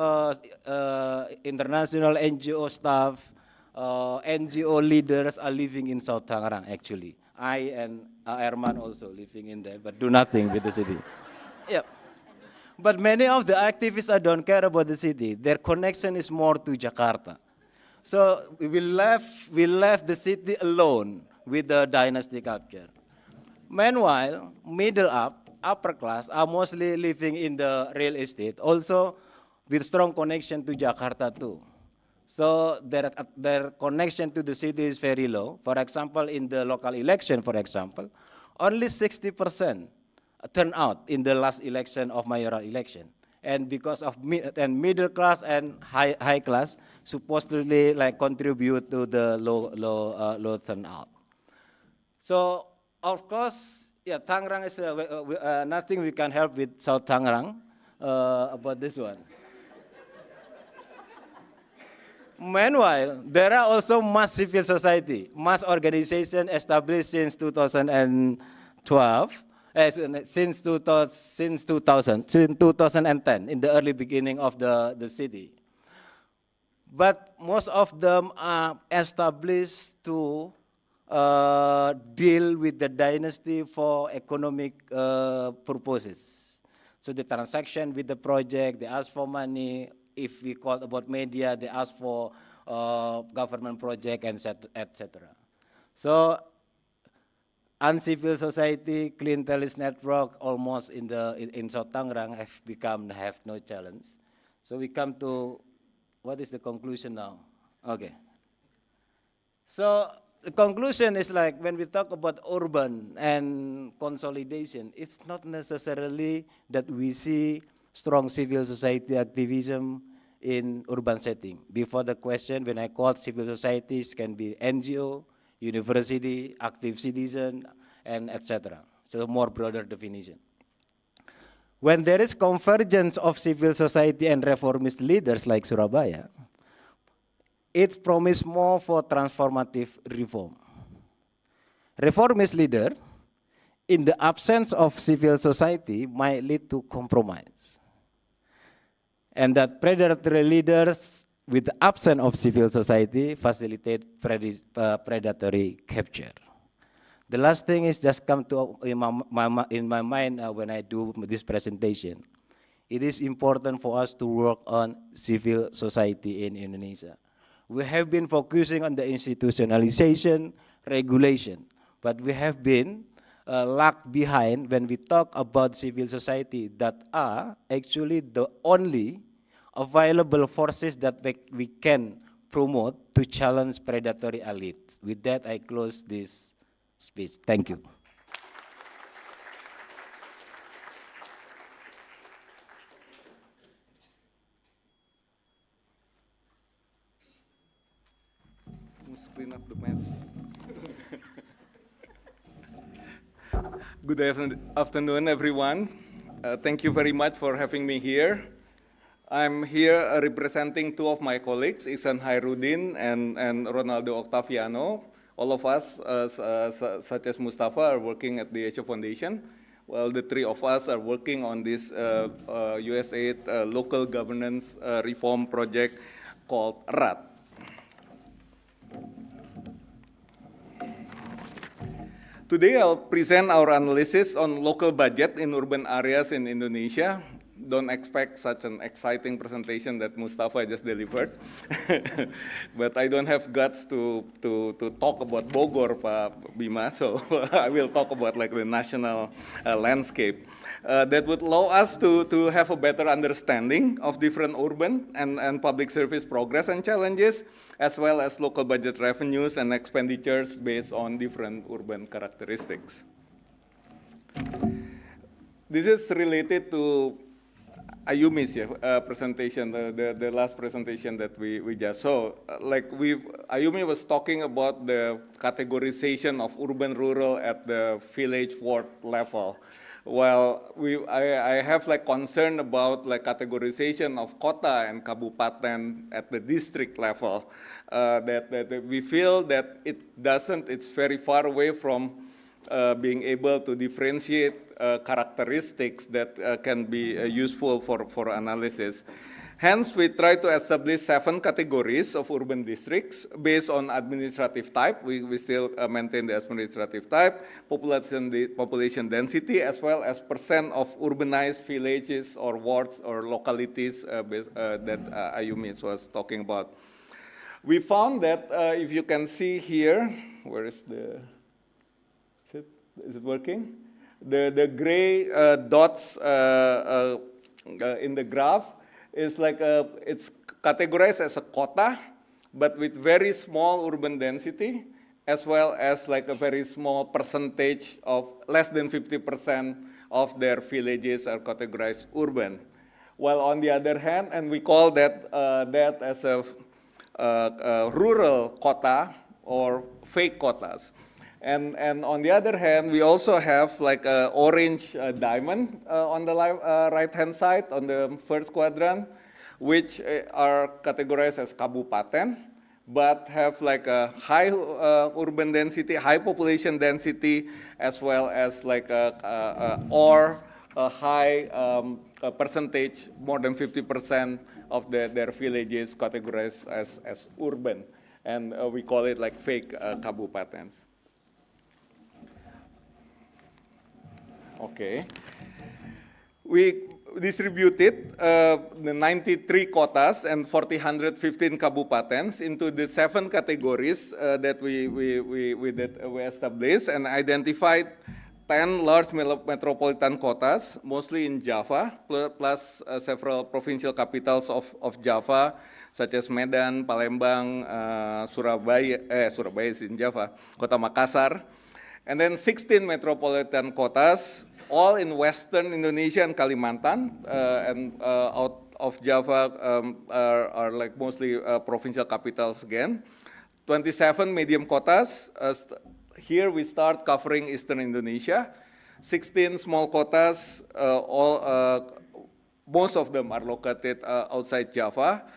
international NGO staff, NGO leaders are living in South Tangerang actually. I and Herman also living in there, but do nothing with the city. Yep. But many of the activists don't care about the city. Their connection is more to Jakarta. So we left the city alone with the dynasty capture. Meanwhile, upper class are mostly living in the real estate, also with strong connection to Jakarta too. So their connection to the city is very low. For example, in the local election, only 60% turnout in the last election of mayoral election. And because of middle class and high class supposedly like contribute to the low turnout. So of course, yeah, Tangerang is nothing we can help with South Tangerang about this one. Meanwhile, there are also mass civil society, mass organization established since 2012, since 2010, in the early beginning of the city. But most of them are established to deal with the dynasty for economic purposes. So the transaction with the project, they ask for money. If we call about media, they ask for government project, and etc. So uncivil society, clientelist network, almost in South Tangerang have no challenge. So we come to what is the conclusion now? Okay. So the conclusion is like when we talk about urban and consolidation, it's not necessarily that we see strong civil society activism in urban setting. Before the question, when I called civil societies can be NGO, university, active citizen, and etc. So more broader definition. When there is convergence of civil society and reformist leaders like Surabaya, it promises more for transformative reform. Reformist leader, in the absence of civil society, might lead to compromise. And that predatory leaders, with the absence of civil society, facilitate predatory capture. The last thing is just come to in my mind when I do this presentation. It is important for us to work on civil society in Indonesia. We have been focusing on the institutionalization, regulation, but we have been lagged behind when we talk about civil society that are actually the only available forces that we can promote to challenge predatory elites. With that, I close this speech. Thank you. clean up the mess. Good afternoon, everyone. Thank you very much for having me here. I'm here representing two of my colleagues, Ihsan Hairudin and Ronaldo Octaviano. All of us, such as Mustafa, are working at the Asia Foundation, while the three of us are working on this USAID local governance reform project called RAT. Today I'll present our analysis on local budget in urban areas in Indonesia. Don't expect such an exciting presentation that Mustafa just delivered. But I don't have guts to talk about Bogor, Pak Bima, so I will talk about like the national landscape. That would allow us to have a better understanding of different urban and public service progress and challenges, as well as local budget revenues and expenditures based on different urban characteristics. This is related to Ayumi's presentation, the last presentation that we just saw. Ayumi was talking about the categorization of urban-rural at the village-ward level. While I have like concern about like categorization of kota and kabupaten at the district level, that we feel that it's very far away from being able to differentiate characteristics that can be useful for analysis. Hence, we try to establish 7 categories of urban districts based on administrative type. We still maintain the administrative type, population density, as well as percent of urbanized villages or wards or localities that Ayumi was talking about. We found that if you can see here, where is the... Is it working? The gray dots in the graph is like it's categorized as a kota, but with very small urban density, as well as like a very small percentage of less than 50% of their villages are categorized urban. While on the other hand, and we call that as a rural kota or fake kotas. And on the other hand, we also have like an orange diamond on the right-hand side on the first quadrant, which are categorized as kabupaten, but have like a high urban density, high population density, as well as like or a high percentage, more than 50% of their villages categorized as urban. And we call it like fake kabupatens. Okay. We distributed the 93 kotas and 1,415 kabupatens into the 7 categories that we established and identified 10 large metropolitan kotas, mostly in Java, plus several provincial capitals of Java, such as Medan, Palembang, Surabaya is in Java, Kota Makassar, and then 16 metropolitan kotas, all in Western Indonesia and Kalimantan, and out of Java are like mostly provincial capitals again. 27 medium kotas. Here we start covering Eastern Indonesia. 16 small kotas, most of them are located outside Java.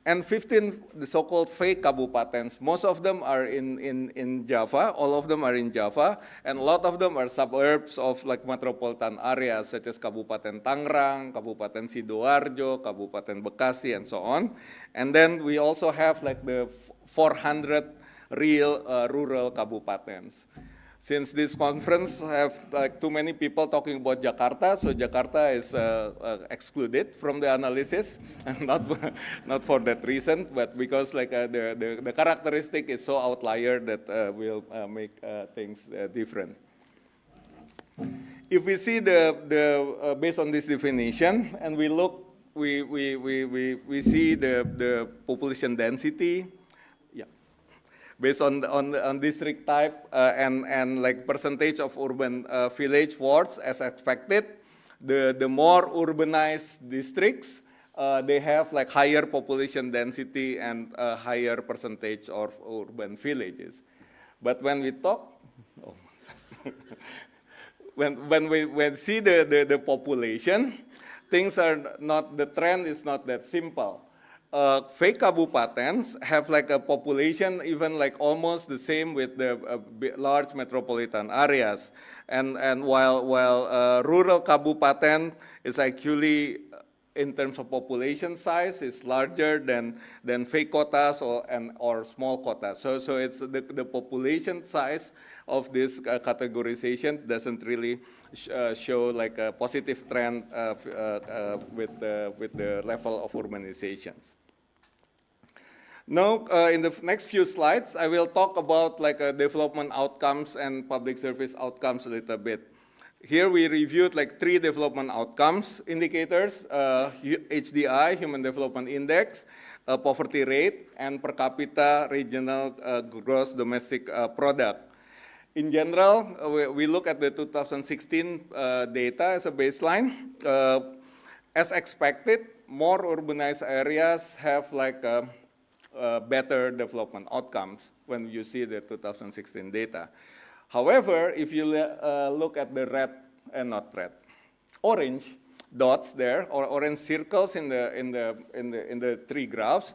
And 15 the so-called fake kabupatens. Most of them are in Java, all of them are in Java, and a lot of them are suburbs of like metropolitan areas such as Kabupaten Tangerang, Kabupaten Sidoarjo, Kabupaten Bekasi, and so on. And then we also have like the 400 real rural kabupatens. Since this conference have like too many people talking about Jakarta, so Jakarta is excluded from the analysis, and not for that reason, but because like the characteristic is so outlier that will make things different. If we see the based on this definition, and we look, we see the population density. Based on district type and like percentage of urban village wards as expected, the more urbanized districts they have like higher population density and a higher percentage of urban villages. But when we talk, when we see the population, things are not, the trend is not that simple. Fake kabupatens have like a population even like almost the same with the large metropolitan areas, and while rural kabupaten is actually in terms of population size is larger than fake kotas or small kotas. So it's the population size of this categorization doesn't really show like a positive trend with the level of urbanizations. Now, in the next few slides, I will talk about like development outcomes and public service outcomes a little bit. Here we reviewed like 3 development outcomes indicators, HDI, Human Development Index, poverty rate, and per capita regional gross domestic product. In general, we look at the 2016 data as a baseline. As expected, more urbanized areas have like better development outcomes when you see the 2016 data. However, if you look at the red and not red, orange dots there or orange circles in the 3 graphs,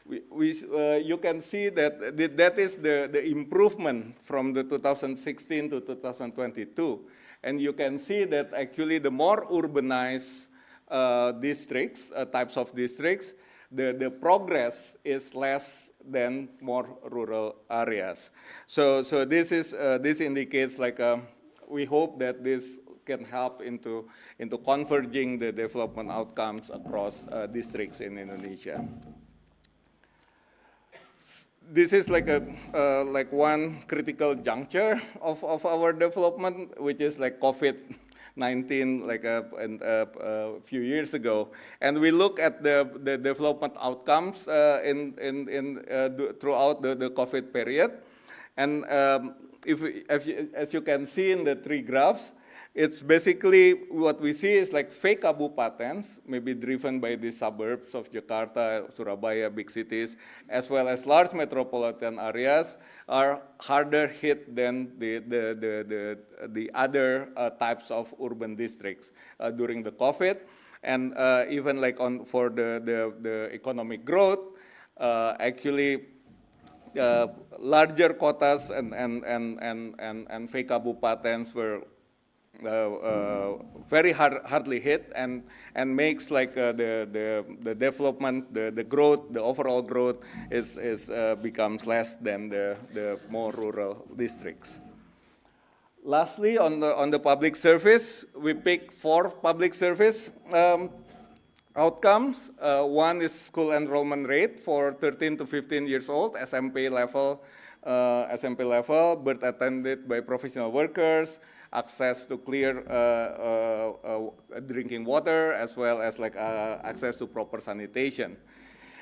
you can see that that is the improvement from the 2016 to 2022, and you can see that actually the more urbanized districts, types of districts, the progress is less than more rural areas. So this indicates like we hope that this can help into converging the development outcomes across districts in Indonesia. This is like like one critical juncture of our development, which is like COVID-19 like a few years ago, and we look at the development outcomes throughout the COVID period, and as you can see in the 3 graphs, it's basically what we see is like fake kabupatens, maybe driven by the suburbs of Jakarta, Surabaya, big cities, as well as large metropolitan areas are harder hit than the other types of urban districts during the COVID, and even like for the economic growth, actually. Larger quotas and fake kabupatens were very hardly hit, and makes like the development, the growth, the overall growth becomes less than the more rural districts. Lastly, on the public service, we pick 4 public service outcomes. One is school enrollment rate for 13 to 15 years old, SMP level, birth attended by professional workers, access to clear drinking water, as well as like access to proper sanitation.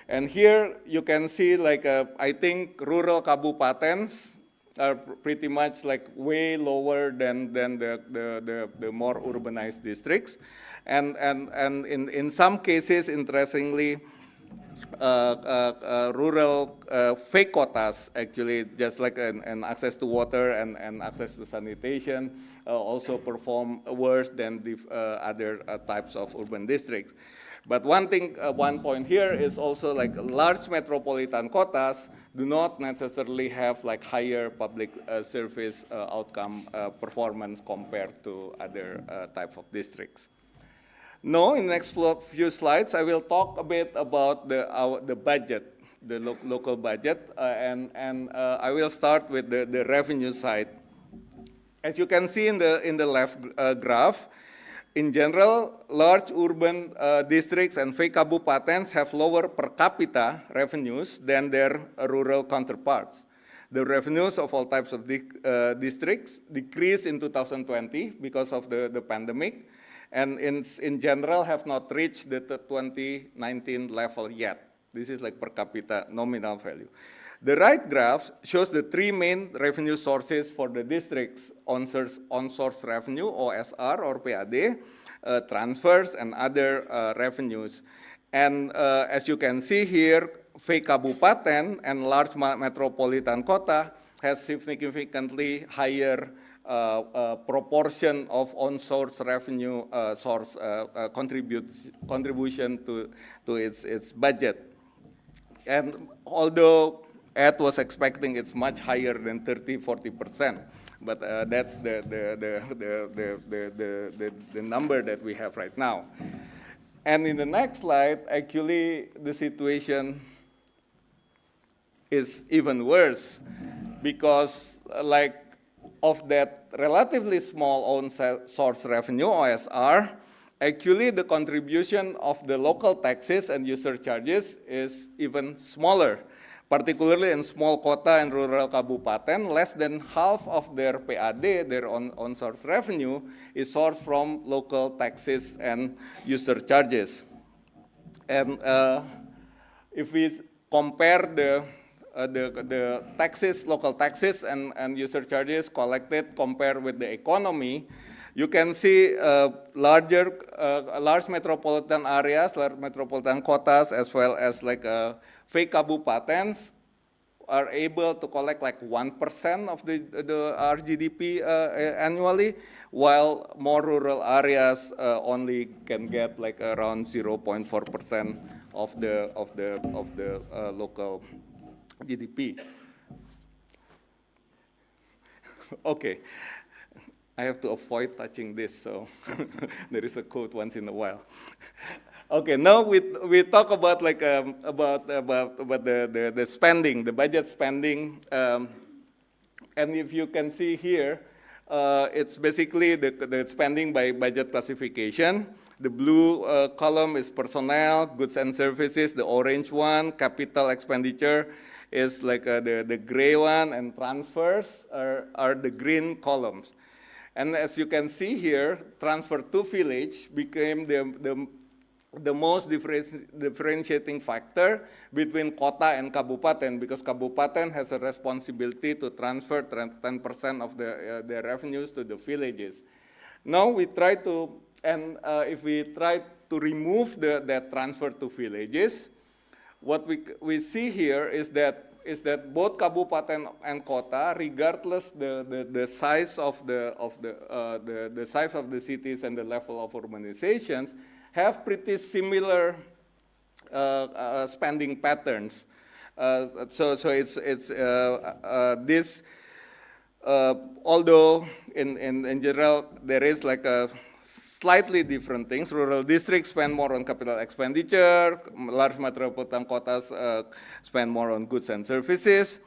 And here you can see like I think rural kabupatens are pretty much like way lower than the more urbanized districts, and in some cases, interestingly, rural fake quotas actually, just like an access to water and access to sanitation, also perform worse than the other types of urban districts. But one point here is also like large metropolitan quotas do not necessarily have like higher public service outcome performance compared to other types of districts. Now, in the next few slides, I will talk a bit about the budget, the local budget, and I will start with the revenue side. As you can see in the left graph, in general, large urban districts and fake kabupatens have lower per capita revenues than their rural counterparts. The revenues of all types of districts decreased in 2020 because of the pandemic, and in general have not reached the 2019 level yet. This is like per capita nominal value. The right graph shows the 3 main revenue sources for the districts: on-source revenue, OSR or PAD, transfers, and other revenues. And as you can see here, fake kabupaten and large metropolitan kota has significantly higher proportion of on-source revenue contribution to its budget. And although Ed was expecting it's much higher than 30–40%, but that's the number that we have right now. And in the next slide, actually the situation is even worse, because like of that relatively small own source revenue, OSR, actually the contribution of the local taxes and user charges is even smaller, particularly in small kota and rural kabupaten. Less than half of their PAD, their own source revenue, is sourced from local taxes and user charges. And if we compare the taxes, local taxes and user charges collected compared with the economy, you can see large metropolitan areas, large metropolitan kotas, as well as like fake kabupatens are able to collect like 1% of our GDP annually, while more rural areas only can get like around 0.4% of the local GDP. Okay, I have to avoid touching this, so there is a quote once in a while. Okay, now we talk about like about the spending, the budget spending, and if you can see here, it's basically the spending by budget classification. The blue column is personnel, goods and services. The orange one, capital expenditure, is like the gray one, and transfers are the green columns. And as you can see here, transfer to village became the most differentiating factor between kota and kabupaten, because kabupaten has a responsibility to transfer 10% of their revenues to the villages. Now we try to, and if we try to remove that transfer to villages, what we see here is that both kabupaten and kota, regardless the size of the size of the cities and the level of urbanizations, have pretty similar spending patterns. So it's this. Although in general there is like a slightly different things. Rural districts spend more on capital expenditure. Large metropolitan kotas spend more on goods and services.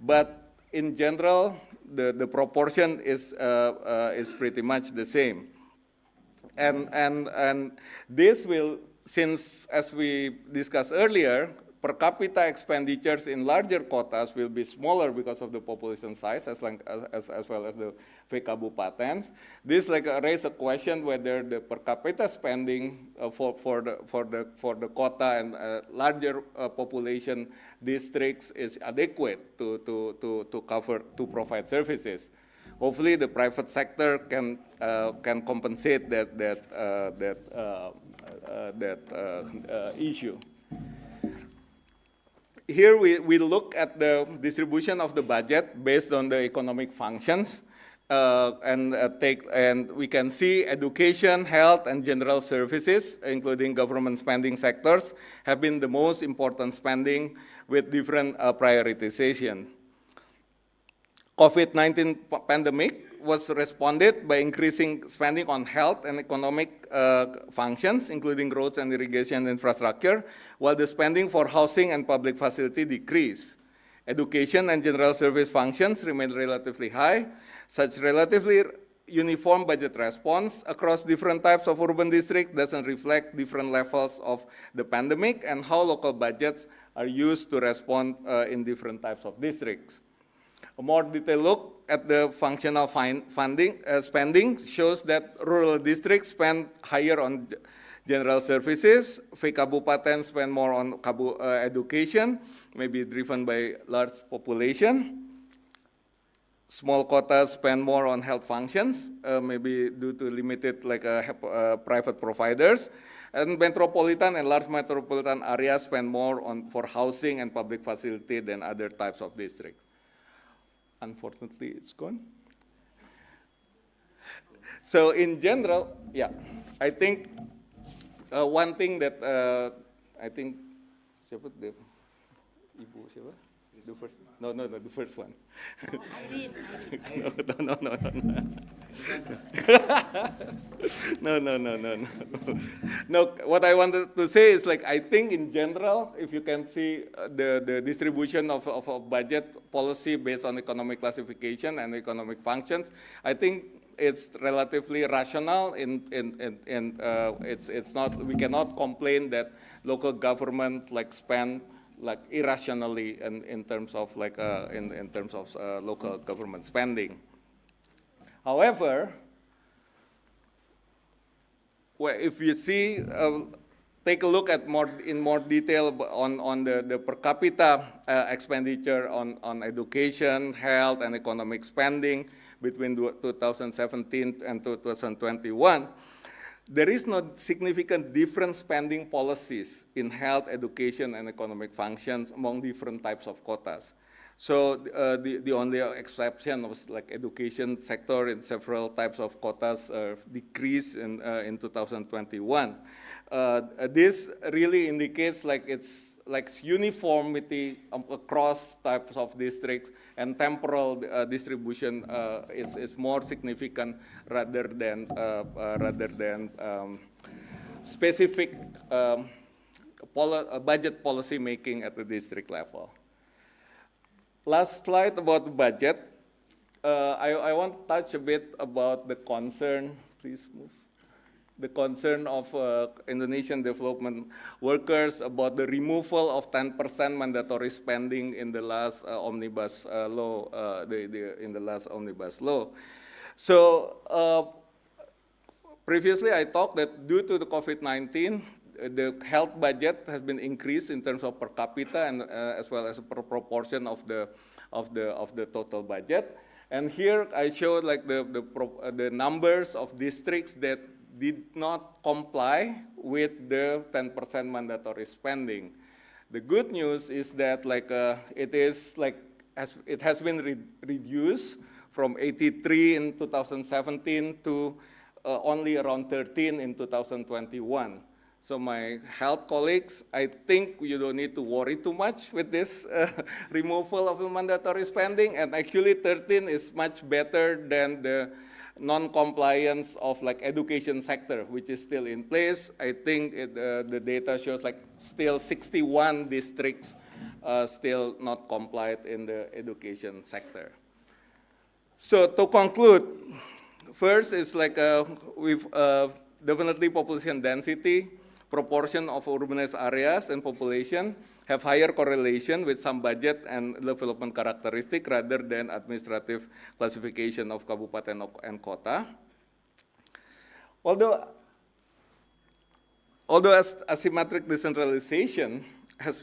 But in general, the proportion is pretty much the same. And this will, since as we discussed earlier, per capita expenditures in larger kotas will be smaller because of the population size, as well as the fake kabupatens. This raise a question whether the per capita spending for the kota and larger population districts is adequate to provide services. Hopefully, the private sector can compensate that issue. Here we look at the distribution of the budget based on the economic functions, and we can see education, health, and general services, including government spending sectors, have been the most important spending with different prioritization. COVID-19 pandemic was responded by increasing spending on health and economic functions, including roads and irrigation infrastructure, while the spending for housing and public facility decreased. Education and general service functions remain relatively high. Such relatively uniform budget response across different types of urban districts doesn't reflect different levels of the pandemic and how local budgets are used to respond in different types of districts. A more detailed look at the functional spending shows that rural districts spend higher on general services. Fake kabupaten spend more on education, maybe driven by large population. small quotas spend more on health functions, maybe due to limited private providers. And metropolitan and large metropolitan areas spend more for housing and public facility than other types of districts. Unfortunately, it's gone. So in general, yeah, I think one thing that I think, siapa the ibu siapa? The first, no, the first one. Oh, Irene. No. No, what I wanted to say is I think in general, if you can see the distribution of budget policy based on economic classification and economic functions, I think it's relatively rational. It's not. We cannot complain that local government spend irrationally in terms of in terms of local government spending. However, if you see, take a look at in more detail on the per capita expenditure on education, health, and economic spending between 2017 and 2021, there is no significant different spending policies in health, education, and economic functions among different types of quotas. So the only exception was education sector in several types of quotas decrease in 2021. This really indicates it's uniformity across types of districts, and temporal distribution is more significant rather than specific budget policy making at the district level. Last slide about the budget. I want to touch a bit about the concern. Please move. The concern of Indonesian development workers about the removal of 10% mandatory spending in the last omnibus law. In the last omnibus law. So previously I talked that due to the COVID-19, the health budget has been increased in terms of per capita and as well as per proportion of the total budget. And here I showed the numbers of districts that did not comply with the 10% mandatory spending. The good news is that it has been reduced from 83 in 2017 to only around 13 in 2021. So my health colleagues, I think you don't need to worry too much with this removal of the mandatory spending, and actually 13 is much better than the non-compliance of education sector, which is still in place. I think the data shows still 61 districts still not complied in the education sector. So to conclude, first is with definitely population density, proportion of urbanized areas and population have higher correlation with some budget and development characteristic rather than administrative classification of kabupaten and kota. Although asymmetric decentralization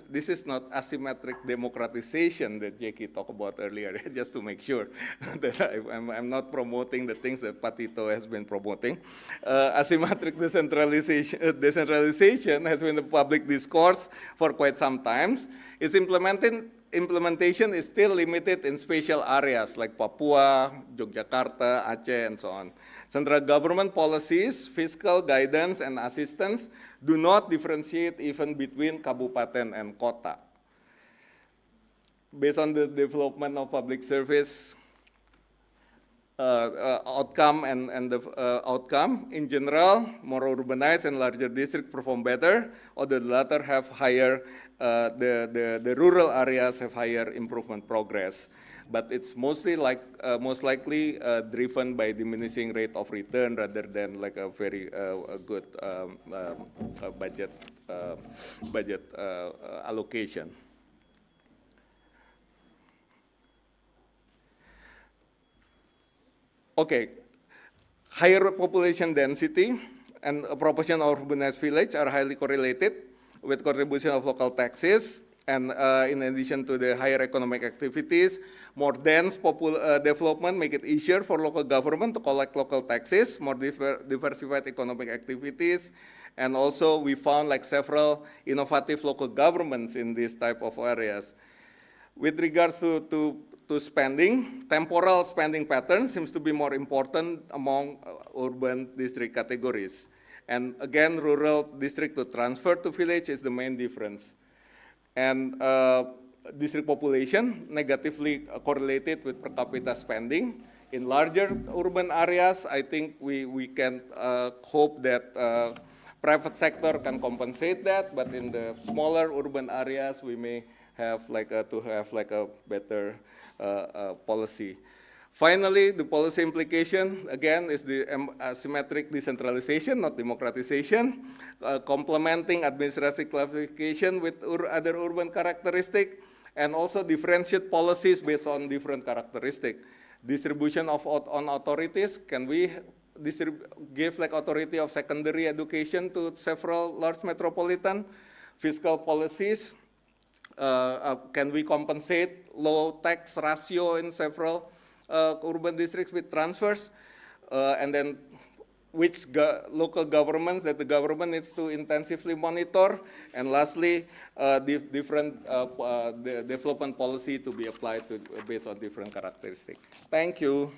this is not asymmetric democratization that Jacqui talked about earlier, just to make sure that I'm not promoting the things that Patito has been promoting. Asymmetric decentralization has been the public discourse for quite some time. Its implementation is still limited in spatial areas like Papua, Yogyakarta, Aceh, and so on. Central government policies, fiscal guidance, and assistance do not differentiate even between kabupaten and kota. Based on the development of public service outcome and the outcome, in general, more urbanized and larger districts perform better, or the latter have higher, the rural areas have higher improvement progress. But it's mostly most likely driven by diminishing rate of return rather than a very good budget allocation. Okay, higher population density and a proportion of urbanized village are highly correlated with contribution of local taxes And in addition to the higher economic activities, more dense development make it easier for local government to collect local taxes, more diversified economic activities, and also we found like several innovative local governments in this type of areas. With regards to spending, temporal spending pattern seems to be more important among urban district categories. And again, rural district to transfer to village is the main difference. And district population negatively correlated with per capita spending. In larger urban areas, I think we can hope that private sector can compensate that, but in the smaller urban areas, we may have like a better policy. Finally, the policy implication, again, is the asymmetric decentralization, not democratization, complementing administrative classification with other urban characteristics, and also differentiate policies based on different characteristics. Distribution of on authorities, can we give like authority of secondary education to several large metropolitan? Fiscal policies, can we compensate low tax ratio in several urban districts with transfers? And then which local governments that the government needs to intensively monitor? And lastly, different development policy to be applied to, based on different characteristics. Thank you.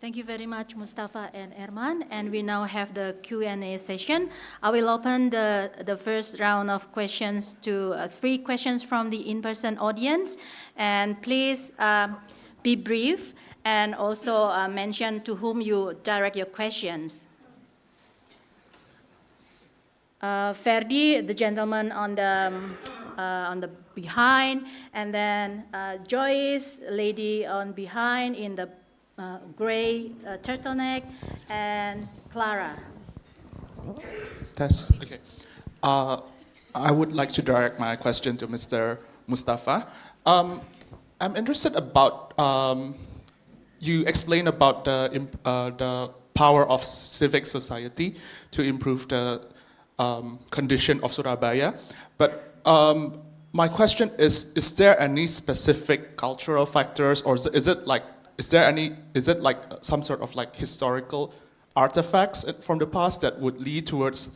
Thank you very much, Mustafa and Erman. And we now have the Q&A session. I will open the first round of questions to 3 questions from the in-person audience. And please be brief and also mention to whom you direct your questions. Ferdi, the gentleman on the behind, and then Joyce, lady on behind in the gray turtleneck, and Clara. That's okay. I would like to direct my question to Mr. Mustafa. I'm interested about, you explained about the power of civic society to improve the condition of Surabaya, but my question is there any specific cultural factors, or is it like some sort of like historical artifacts from the past that would lead towards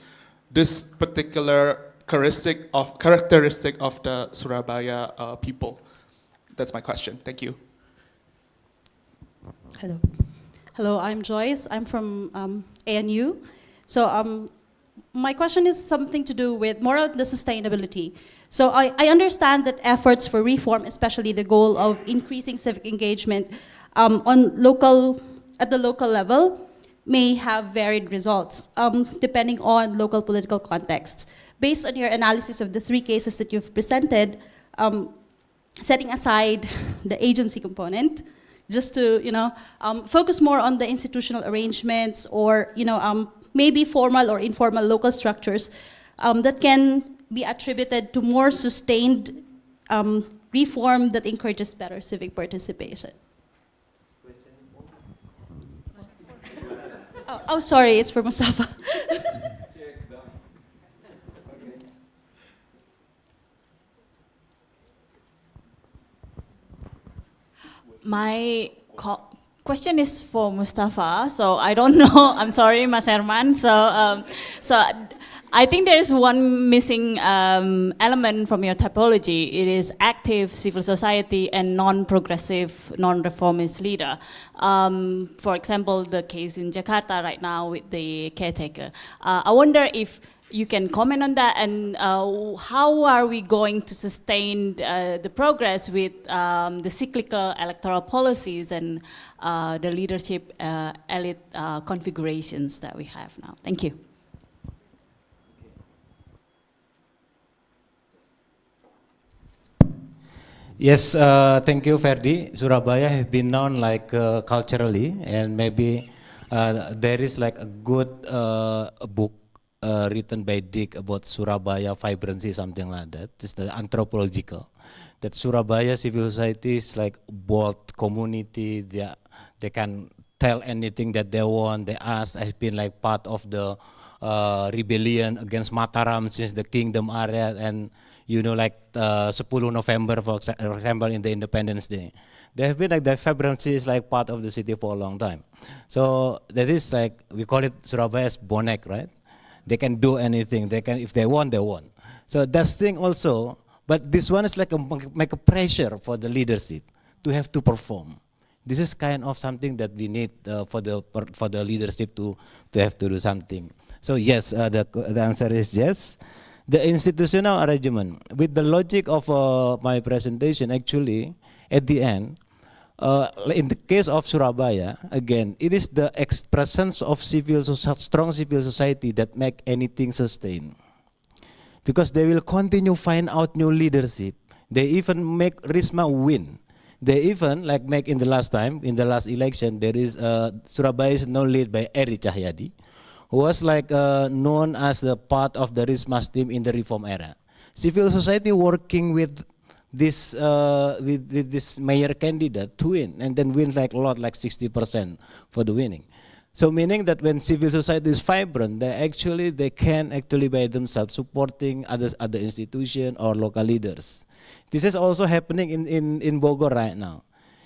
this particular characteristic of the Surabaya people? That's my question. Thank you. Hello. Hello, I'm Joyce. I'm from ANU. So my question is something to do with more of the sustainability. So I understand that efforts for reform, especially the goal of increasing civic engagement at the local level, may have varied results depending on local political context. Based on your analysis of the 3 cases that you've presented, setting aside the agency component, just to focus more on the institutional arrangements or maybe formal or informal local structures that can be attributed to more sustained reform that encourages better civic participation. Oh, sorry, it's for Mustafa. My question is for Mustafa, so I don't know. I'm sorry, Mas Herman. So I think there is one missing element from your typology. It is active civil society and non-progressive, non-reformist leader. For example, the case in Jakarta right now with the caretaker. I wonder if you can comment on that, and how are we going to sustain the progress with the cyclical electoral policies and the leadership elite configurations that we have now? Thank you. Yes, thank you, Ferdi. Surabaya has been known like culturally, and maybe there is like a good book written by Dick about Surabaya vibrancy, something like that. It's the anthropological. That Surabaya civil society is like bold community. They can tell anything that they want. They ask. I've been like part of the rebellion against Mataram since the kingdom area, and you know, like 10 November, for example, in the Independence Day. There have been like the vibrancy is like part of the city for a long time. So that is like, we call it Surabaya's bonek, right? They can do anything. They can, if they want, they want. So that's thing also. But this one is like make a pressure for the leadership to have to perform. This is kind of something that we need for the leadership to have to do something. So yes, the answer is yes. The institutional arrangement, with the logic of my presentation, actually, at the end, in the case of Surabaya, again, it is the presence of strong civil society that make anything sustain. Because they will continue find out new leadership. They even make Risma win. They even, like make in the last time, in the last election, there is Surabaya is now led by Eri Cahyadi, who was like known as the part of the Risma's team in the reform era. Civil society working with this this mayor candidate to win, and then wins like a lot, like 60% for the winning. So meaning that when civil society is vibrant, they can actually by themselves supporting other institutions or local leaders. This is also happening in Bogor right now.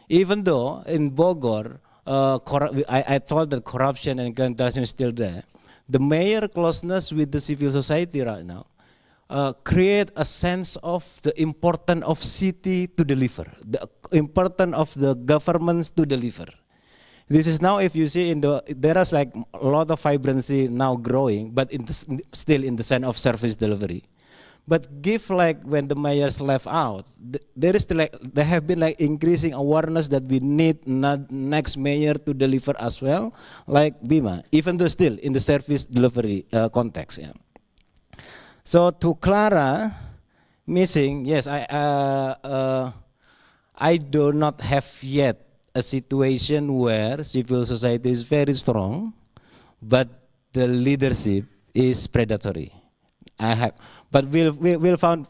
Even though in Bogor, I thought that corruption and clientelism is still there, the mayor closeness with the civil society right now create a sense of the importance of city to deliver, the importance of the governments to deliver. This is now, if you see there is like a lot of vibrancy now growing, but still in the sense of service delivery. But give like when the mayors left out, there have been like increasing awareness that we need next mayor to deliver as well, like Bima, even though still in the service delivery context. Yeah. So to Clara, missing, yes, I do not have yet a situation where civil society is very strong, but the leadership is predatory. I have, but we'll find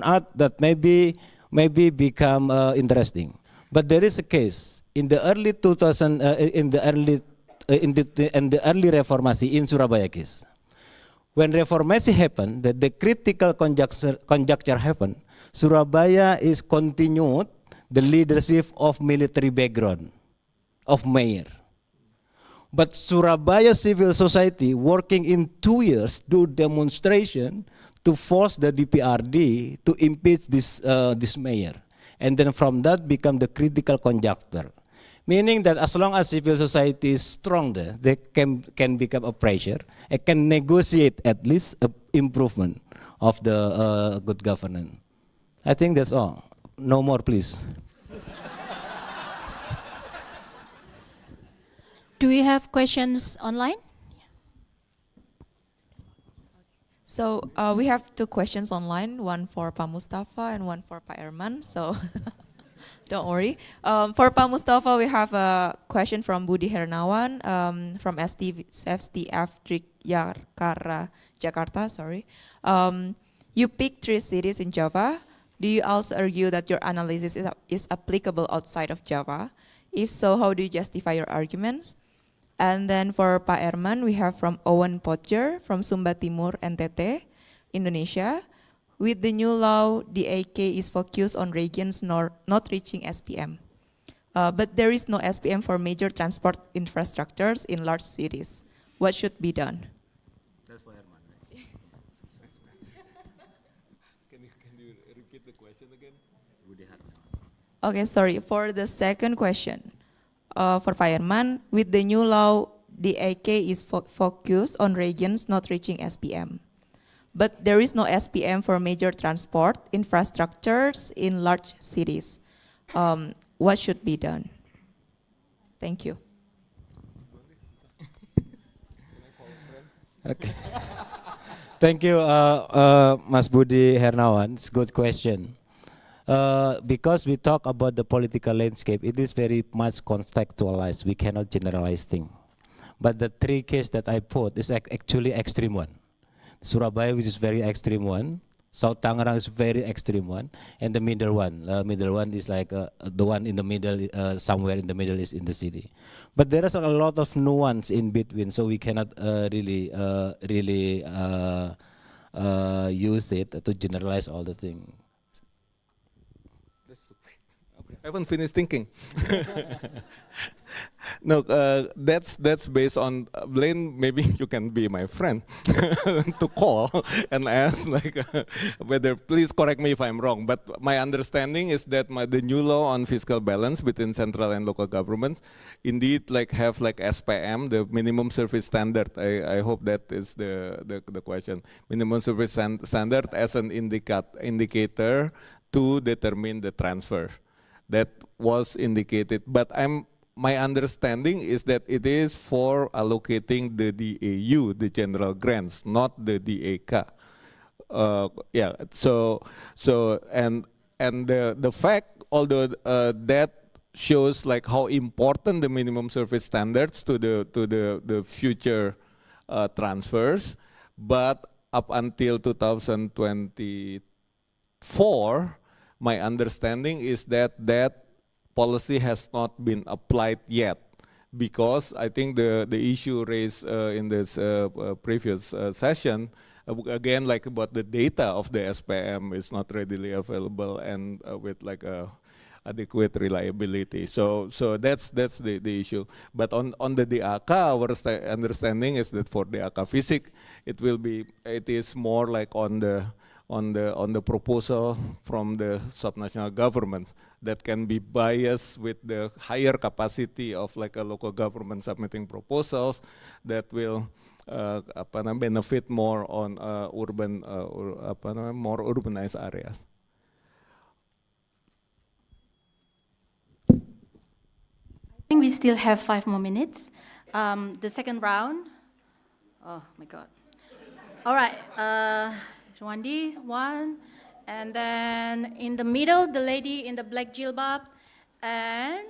out that maybe become interesting. But there is a case in the early 2000 in the early reformasi in Surabaya case. When reformasi happened, the critical conjuncture happened. Surabaya is continued the leadership of military background of mayor. But Surabaya civil society working in 2 years do demonstration to force the DPRD to impeach this mayor. And then from that become the critical conjuncture. Meaning that as long as civil society is strong there, they can become a pressure. It can negotiate at least an improvement of the good governance. I think that's all. No more, please. Do we have questions online? So we have 2 questions online, one for Pak Mustafa and one for Pak Erman. So don't worry. For Pak Mustafa, we have a question from Budi Hernawan from STF Jakarta. Sorry. You picked 3 cities in Java. Do you also argue that your analysis is applicable outside of Java? If so, how do you justify your arguments? And then for Pak Erman, we have from Owen Potger from Sumba Timur, NTT, Indonesia. With the new law, the AK is focused on regions not reaching SPM. But there is no SPM for major transport infrastructures in large cities. What should be done? That's for Herman. Can you repeat the question again? Okay, sorry. For the second question, for Pak Herman, with the new law, the AK is focused on regions not reaching SPM. But there is no SPM for major transport infrastructures in large cities. What should be done? Thank you. Okay. Thank you, Mas Budi Hernawan. It's a good question. Because we talk about the political landscape, it is very much contextualized. We cannot generalize things. But the 3 cases that I put is actually extreme one. Surabaya, which is very extreme one, South Tangerang is very extreme one, and the middle one is like the one in the middle, somewhere in the middle is in the city. But there is a lot of nuance in between, so we cannot really use it to generalize all the things. I haven't finished thinking. No, that's based on Blaine. Maybe you can be my friend to call and ask like whether. Please correct me if I'm wrong. But my understanding is that the new law on fiscal balance between central and local governments, indeed like have like SPM, the minimum service standard. I hope that is the question. Minimum service standard as an indicator to determine the transfer. That was indicated, but my understanding is that it is for allocating the DAU, the general grants, not the DAK. Yeah. So and the fact, although that shows like how important the minimum service standards to the future transfers, but up until 2024. My understanding is that that policy has not been applied yet, because I think the issue raised in this previous session, again, like about the data of the SPM is not readily available and with like adequate reliability. So that's the issue. But on the DAK, our understanding is that for DAK Fisik, it is more like on the proposal from the subnational governments that can be biased with the higher capacity of like a local government submitting proposals that will benefit more on more urbanized areas. I think we still have 5 more minutes. The second round. Oh my God. All right. Rwandi, one, and then in the middle, the lady in the black jilbab, and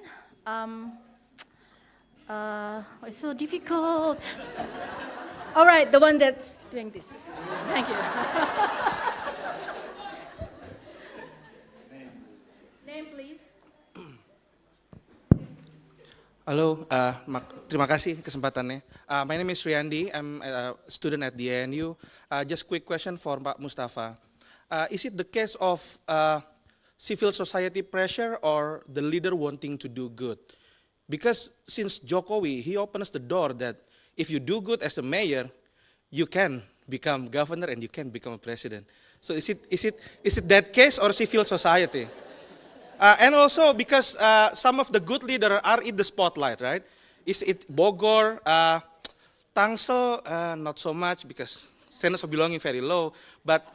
it's so difficult. All right, the one that's doing this. Thank you. Name, please. Halo, terima kasih kesempatannya. My name is Riyandi. I'm a student at the ANU. Just quick question for Pak Mustafa. Is it the case of civil society pressure or the leader wanting to do good? Because since Jokowi, he opens the door that if you do good as a mayor, you can become governor and you can become a president. So is it that case or civil society? And also because some of the good leaders are in the spotlight, right? Is it Bogor, Tangsel, not so much because sense of belonging very low, but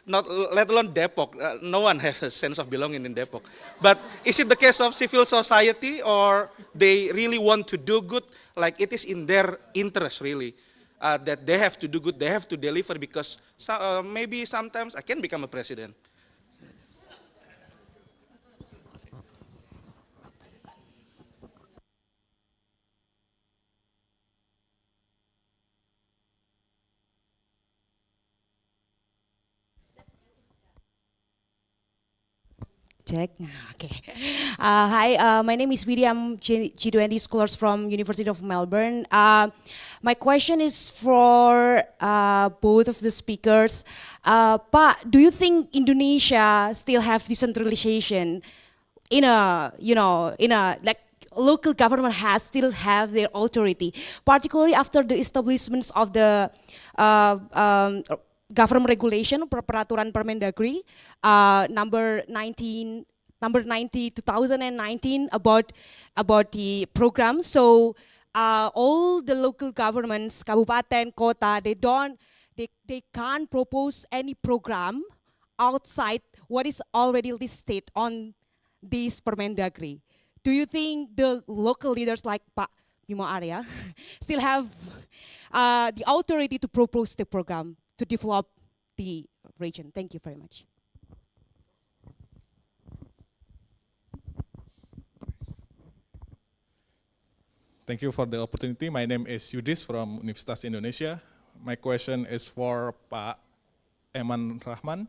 not let alone Depok. No one has a sense of belonging in Depok. But is it the case of civil society or they really want to do good, like it is in their interest really, that they have to do good, they have to deliver because maybe sometimes I can become a president. Check. Okay. Hi, my name is Vidya. I'm G20 scholars from University of Melbourne. My question is for both of the speakers. Pak, do you think Indonesia still have decentralization in a like local government still have their authority, particularly after the establishments of the government regulation, peraturan Permendagri, number 90 2019 about the program. So all the local governments, kabupaten, kota, they can't propose any program outside what is already listed on this Permendagri. Do you think the local leaders like Pak Bimo Arya still have the authority to propose the program to develop the region? Thank you very much. Thank you for the opportunity. My name is Yudis from Universitas Indonesia. My question is for Pak Eman Rahman.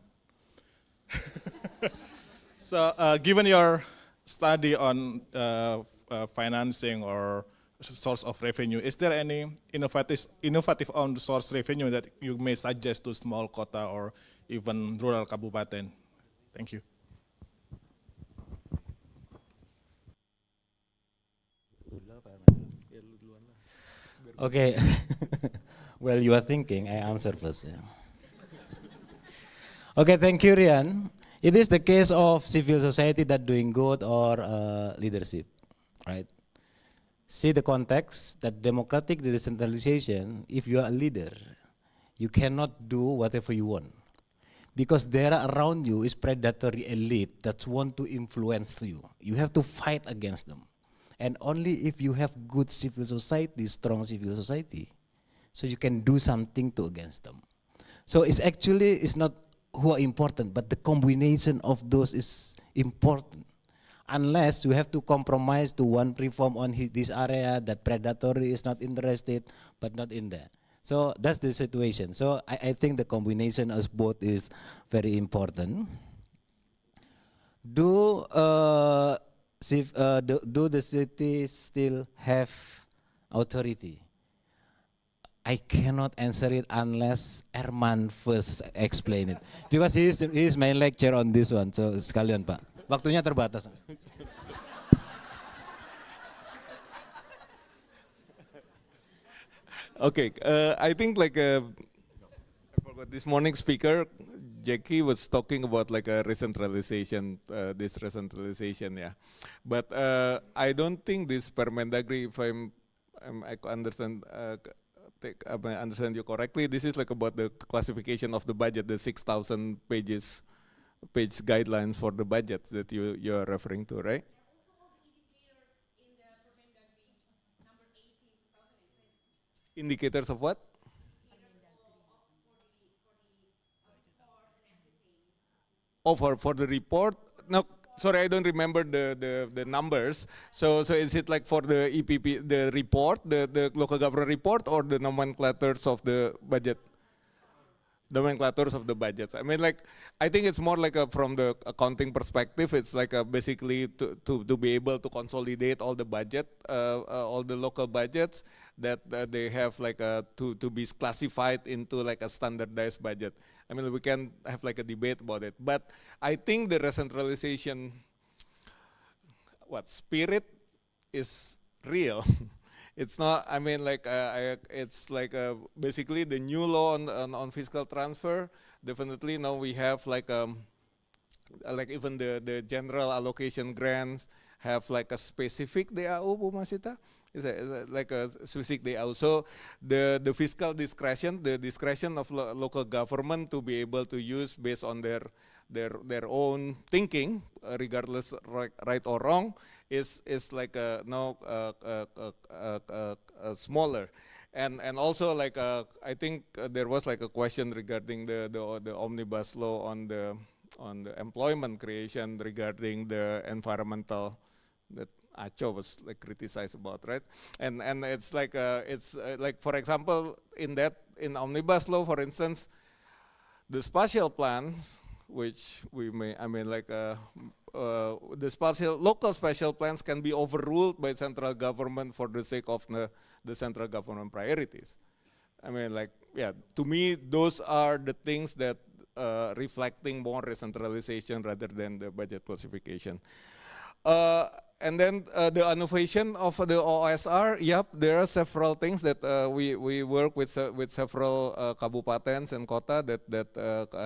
So, given your study on financing or source of revenue, is there any innovative on source revenue that you may suggest to small kota or even rural kabupaten? Thank you. Okay. Well, you are thinking, I answer first. Yeah. Okay, thank you, Rian. It is the case of civil society that doing good or leadership, right? See the context that democratic decentralization, if you are a leader, you cannot do whatever you want. Because there around you is predatory elite that want to influence you. You have to fight against them. And only if you have good civil society, strong civil society, so you can do something to against them. So it's actually, it's not who are important, but the combination of those is important. Unless you have to compromise to one reform on this area that predatory is not interested, but not in there. So that's the situation. So I think the combination of both is very important. Do the cities still have authority? I cannot answer it unless Erman first explain it. Because he is my lecturer on this one. So sekalian Pak, waktunya terbatas. Okay, I think like I forgot this morning's speaker, Jacqui was talking about like a decentralization, this decentralization, yeah. But I don't think this Permendagri, if I understand. I understand you correctly, this is like about the classification of the budget, the 6,000 page guidelines for the budget that you are referring to, right? Indicators of what? Oh, for the report? No, sorry, I don't remember the numbers. So is it like for the EPP, the report, the local government report, or the nomenclatures of the budget? Nomenclatures of the budgets. I mean, like, I think it's more like from the accounting perspective. It's like basically to be able to consolidate all the budget, all the local budgets that they have like to be classified into like a standardized budget. I mean, we can have like a debate about it, but I think the decentralization, spirit is real. It's not, I mean, like, it's like basically the new law on fiscal transfer. Definitely now we have like even the general allocation grants have like a specific DAU, Bu Masyita? Is it like a specific DAU? So the fiscal discretion, the discretion of local government to be able to use based on their own thinking, regardless right or wrong, is like now smaller, and also like I think there was like a question regarding the omnibus law on the employment creation regarding the environmental that Acho was like criticized about, right? And it's like for example in omnibus law, for instance, the spatial plans, which we may, I mean, like the local spatial plans can be overruled by central government for the sake of the central government priorities. I mean, like, yeah, to me, those are the things that reflecting more decentralization rather than the budget classification. And then the innovation of the OSR, yep, there are several things that we work with several kabupatens and kota that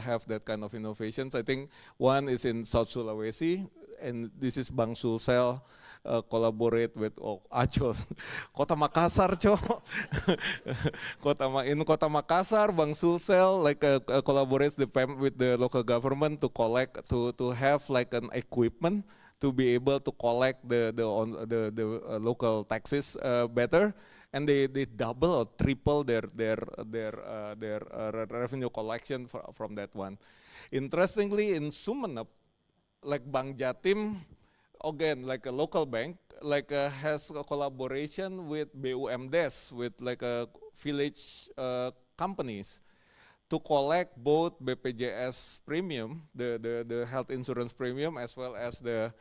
have that kind of innovations. I think one is in South Sulawesi, and this is Bang Sulsel collaborate with Acho, Kota Makassar, in Kota Makassar, Bang Sulsel like collaborates with the local government to collect to have like an equipment to be able to collect the local taxes better, and they double or triple their revenue collection from that one. Interestingly, in Sumeneb, like Bank Jatim, again like a local bank, like has a collaboration with BUMDes, with like a village companies, to collect both BPJS premium, the health insurance premium, as well as the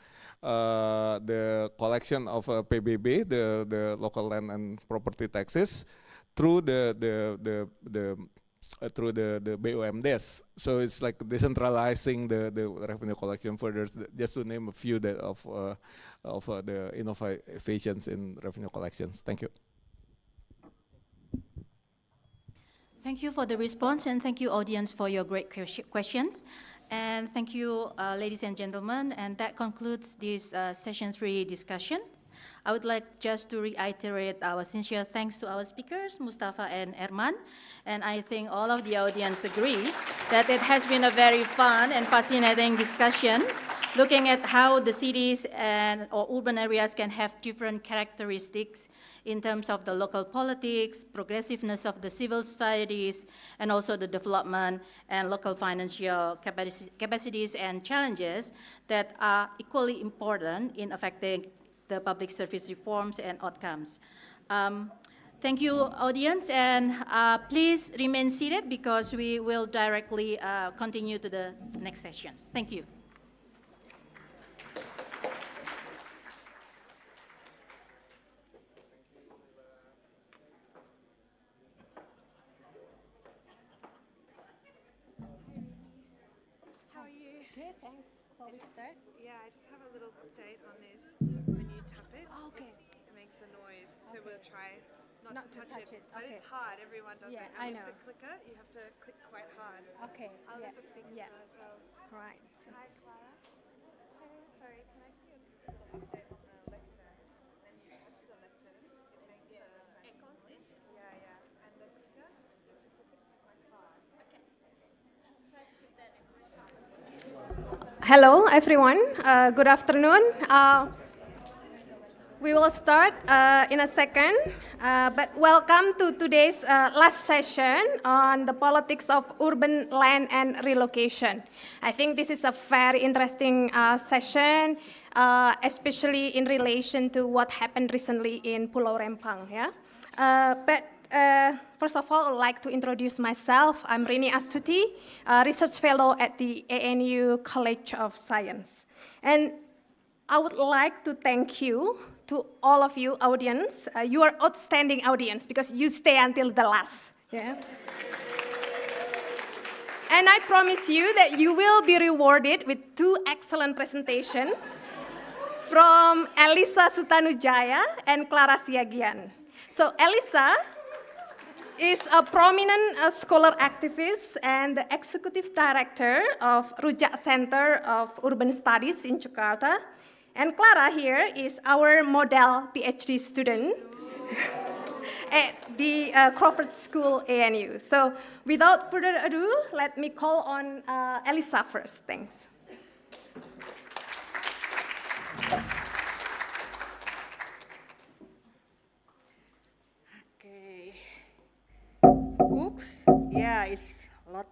collection of PBB, the local land and property taxes, through the BUMDes. So it's like decentralizing the revenue collection further, just to name a few of the innovations in revenue collections. Thank you. Thank you for the response, and thank you, audience, for your great questions. And thank you, ladies and gentlemen, and that concludes this session 3 discussion. I would like just to reiterate our sincere thanks to our speakers, Mustafa and Erman, and I think all of the audience agree that it has been a very fun and fascinating discussions, looking at how the cities or urban areas can have different characteristics in terms of the local politics, progressiveness of the civil societies, and also the development and local financial capacities and challenges that are equally important in affecting the public service reforms and outcomes. Thank you, audience, and please remain seated because we will directly continue to the next session. Thank you. How are you? Good, thanks. So we start? Yeah, I just have a little update on this. When you tap it, it makes a noise. So we'll try not to touch it. But it's hard. Everyone does it. And I with know. the clicker, you have to click quite hard. Okay. I'll let the speakers know as well. Right. Hi, Clara. Hey, sorry, can I give you a little update on the lecture? Then you touch the lecture. It makes echoes. Yeah. And the clicker, you have to click it quite hard. Okay. Try to keep that Hello, everyone. Good afternoon. We will start in a second, but welcome to today's last session on the politics of urban land and relocation. I think this is a very interesting session, especially in relation to what happened recently in Pulau Rempang. Yeah? First of all, I would like to introduce myself. I'm Rini Astuti, research fellow at the ANU College of Science. And I would like to thank you to all of you audience. You are outstanding audience because you stay until the last. Yeah? And I promise you that you will be rewarded with 2 excellent presentations from Elisa Sutanudjaja and Clara Siagian. So Elisa is a prominent scholar activist and the executive director of Rujak Center of Urban Studies in Jakarta. And Clara here is our model PhD student at the Crawford School ANU. So without further ado, let me call on Elisa first. Thanks. Okay. Oops. Yeah, it's loud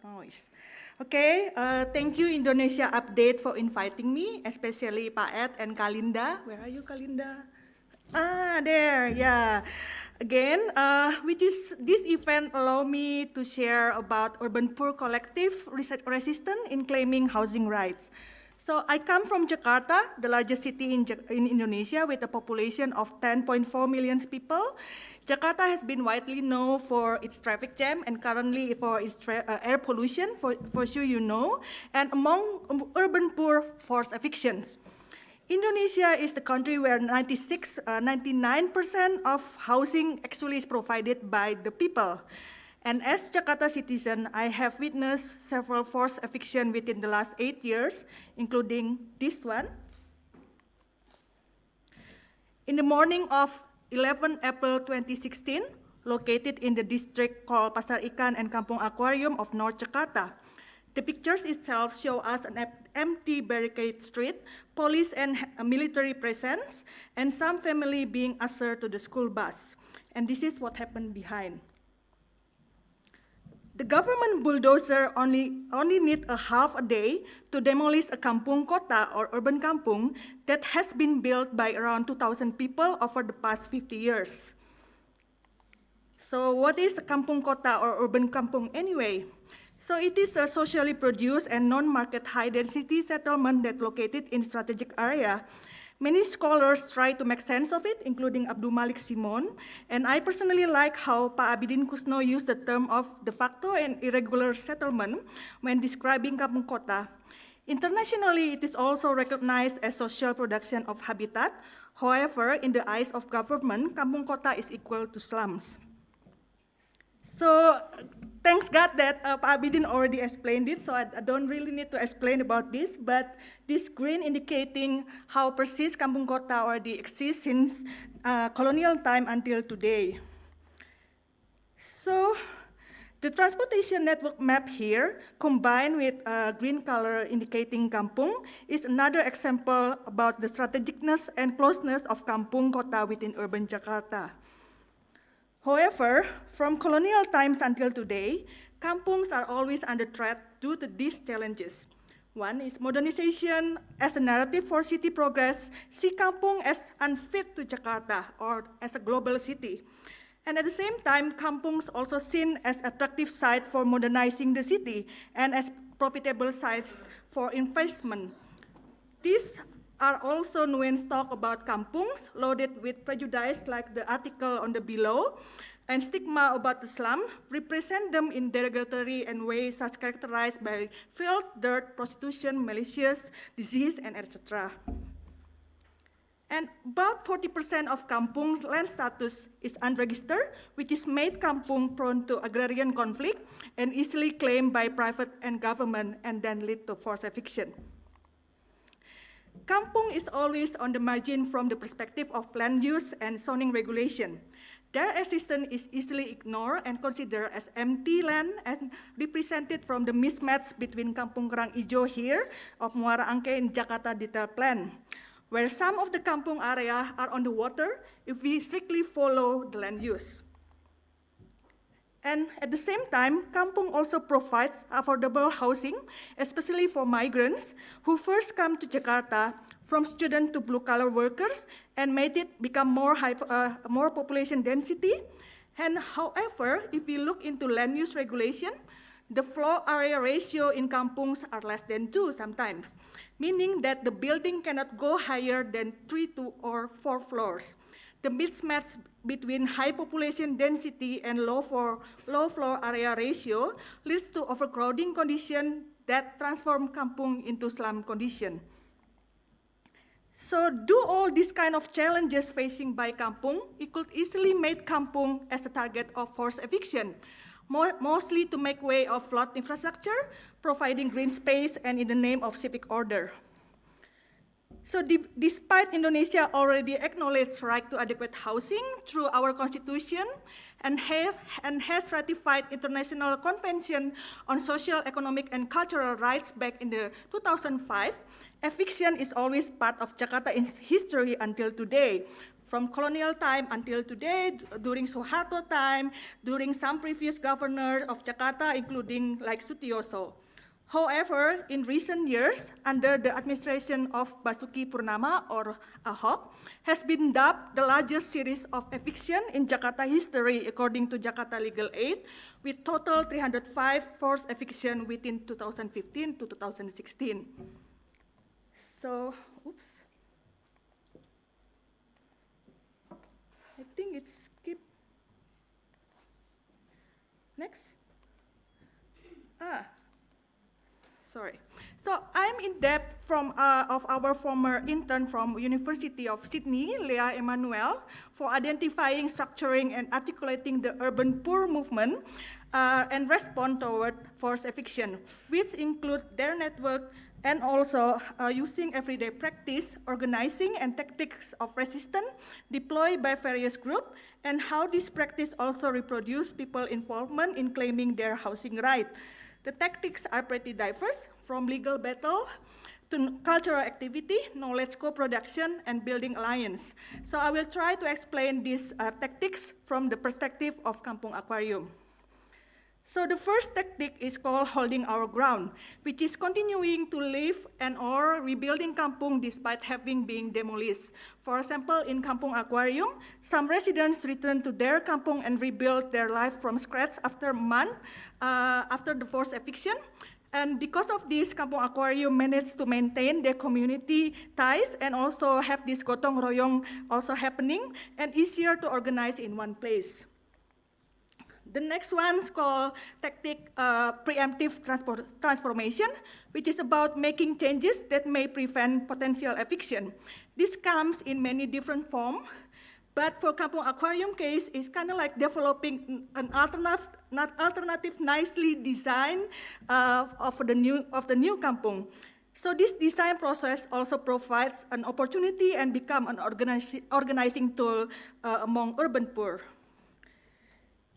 noise. Okay, thank you Indonesia Update for inviting me, especially Pak Ed and Kalinda. Where are you, Kalinda? There, yeah. Again, with this event allow me to share about Urban Poor Collective resistance in claiming housing rights. So I come from Jakarta, the largest city in Indonesia with a population of 10.4 million people. Jakarta has been widely known for its traffic jam and currently for its air pollution, for sure you know, and among urban poor forced evictions. Indonesia is the country where 99% of housing actually is provided by the people. And as Jakarta citizen, I have witnessed several forced evictions within the last 8 years, including this one. In the morning of 11 April 2016, located in the district called Pasar Ikan and Kampung Aquarium of North Jakarta. The pictures itself show us an empty barricade street, police and military presence, and some family being ushered to the school bus. And this is what happened behind. The government bulldozer only need a half a day to demolish a kampung kota or urban kampung that has been built by around 2,000 people over the past 50 years. So what is kampung kota or urban kampung anyway? So it is a socially produced and non-market high-density settlement that located in strategic area. Many scholars try to make sense of it, including Abdul Malik Simon, and I personally like how Pak Abidin Kusno used the term of de facto and irregular settlement when describing kampung kota. Internationally, it is also recognized as social production of habitat. However, in the eyes of government, kampung kota is equal to slums. So, thanks God that Pak Abidin already explained it, so I don't really need to explain about this, but this green indicating how persist kampung kota already exists since colonial time until today. So, the transportation network map here, combined with green color indicating kampung, is another example about the strategicness and closeness of kampung kota within urban Jakarta. However, from colonial times until today, kampungs are always under threat due to these challenges. One is modernization as a narrative for city progress, see kampung as unfit to Jakarta or as a global city. And at the same time, kampungs also seen as attractive site for modernizing the city and as profitable sites for investment. These are also nuanced talk about kampungs loaded with prejudice like the article on the below, and stigma about the slum, represent them in derogatory and ways such characterized by filth, dirt, prostitution, malicious, disease, and etc. And about 40% of kampung land status is unregistered, which is made kampung prone to agrarian conflict and easily claimed by private and government and then lead to forced eviction. Kampung is always on the margin from the perspective of land use and zoning regulation. Their existence is easily ignored and considered as empty land and represented from the mismatch between Kampung Kerang Ijo here of Muara Angke in Jakarta Detail Plan, where some of the kampung area are on the water if we strictly follow the land use. And at the same time, kampung also provides affordable housing, especially for migrants who first come to Jakarta from student to blue-collar workers and made it become more population density. And however, if we look into land use regulation, the floor area ratio in kampungs are less than 2 sometimes, meaning that the building cannot go higher than 3 or 4 floors. The mismatch between high population density and low floor area ratio leads to overcrowding condition that transform kampung into slum condition. So do all these kind of challenges facing by kampung, it could easily make kampung as a target of forced eviction, mostly to make way of flood infrastructure, providing green space, and in the name of civic order. So despite Indonesia already acknowledged right to adequate housing through our constitution and has ratified International Convention on Social, Economic, and Cultural Rights back in the 2005, eviction is always part of Jakarta's history until today. From colonial time until today, during Suharto time, during some previous governors of Jakarta, including like Sutioso. However, in recent years, under the administration of Basuki Purnama or Ahok, has been dubbed the largest series of eviction in Jakarta history according to Jakarta Legal Aid, with total 305 forced eviction within 2015 to 2016. So, oops. I think it's skip. Next. Sorry. So I'm in debt of our former intern from University of Sydney, Leah Emanuel, for identifying, structuring, and articulating the urban poor movement and respond toward forced eviction, which include their network and also using everyday practice, organizing, and tactics of resistance deployed by various groups, and how this practice also reproduce people involvement in claiming their housing right. The tactics are pretty diverse, from legal battle to cultural activity, knowledge co-production, and building alliance. So I will try to explain these tactics from the perspective of Kampung Aquarium. So the first tactic is called holding our ground, which is continuing to live and or rebuilding kampung despite having been demolished. For example, in Kampung Aquarium, some residents returned to their kampung and rebuilt their life from scratch after a month after the forced eviction. And because of this, Kampung Aquarium managed to maintain their community ties and also have this gotong royong also happening and easier to organize in one place. The next one is called tactic preemptive transformation, which is about making changes that may prevent potential eviction. This comes in many different forms, but for Kampung Aquarium case, it's kind of like developing an alternative nicely designed of the new kampung. So this design process also provides an opportunity and become an organizing tool among urban poor.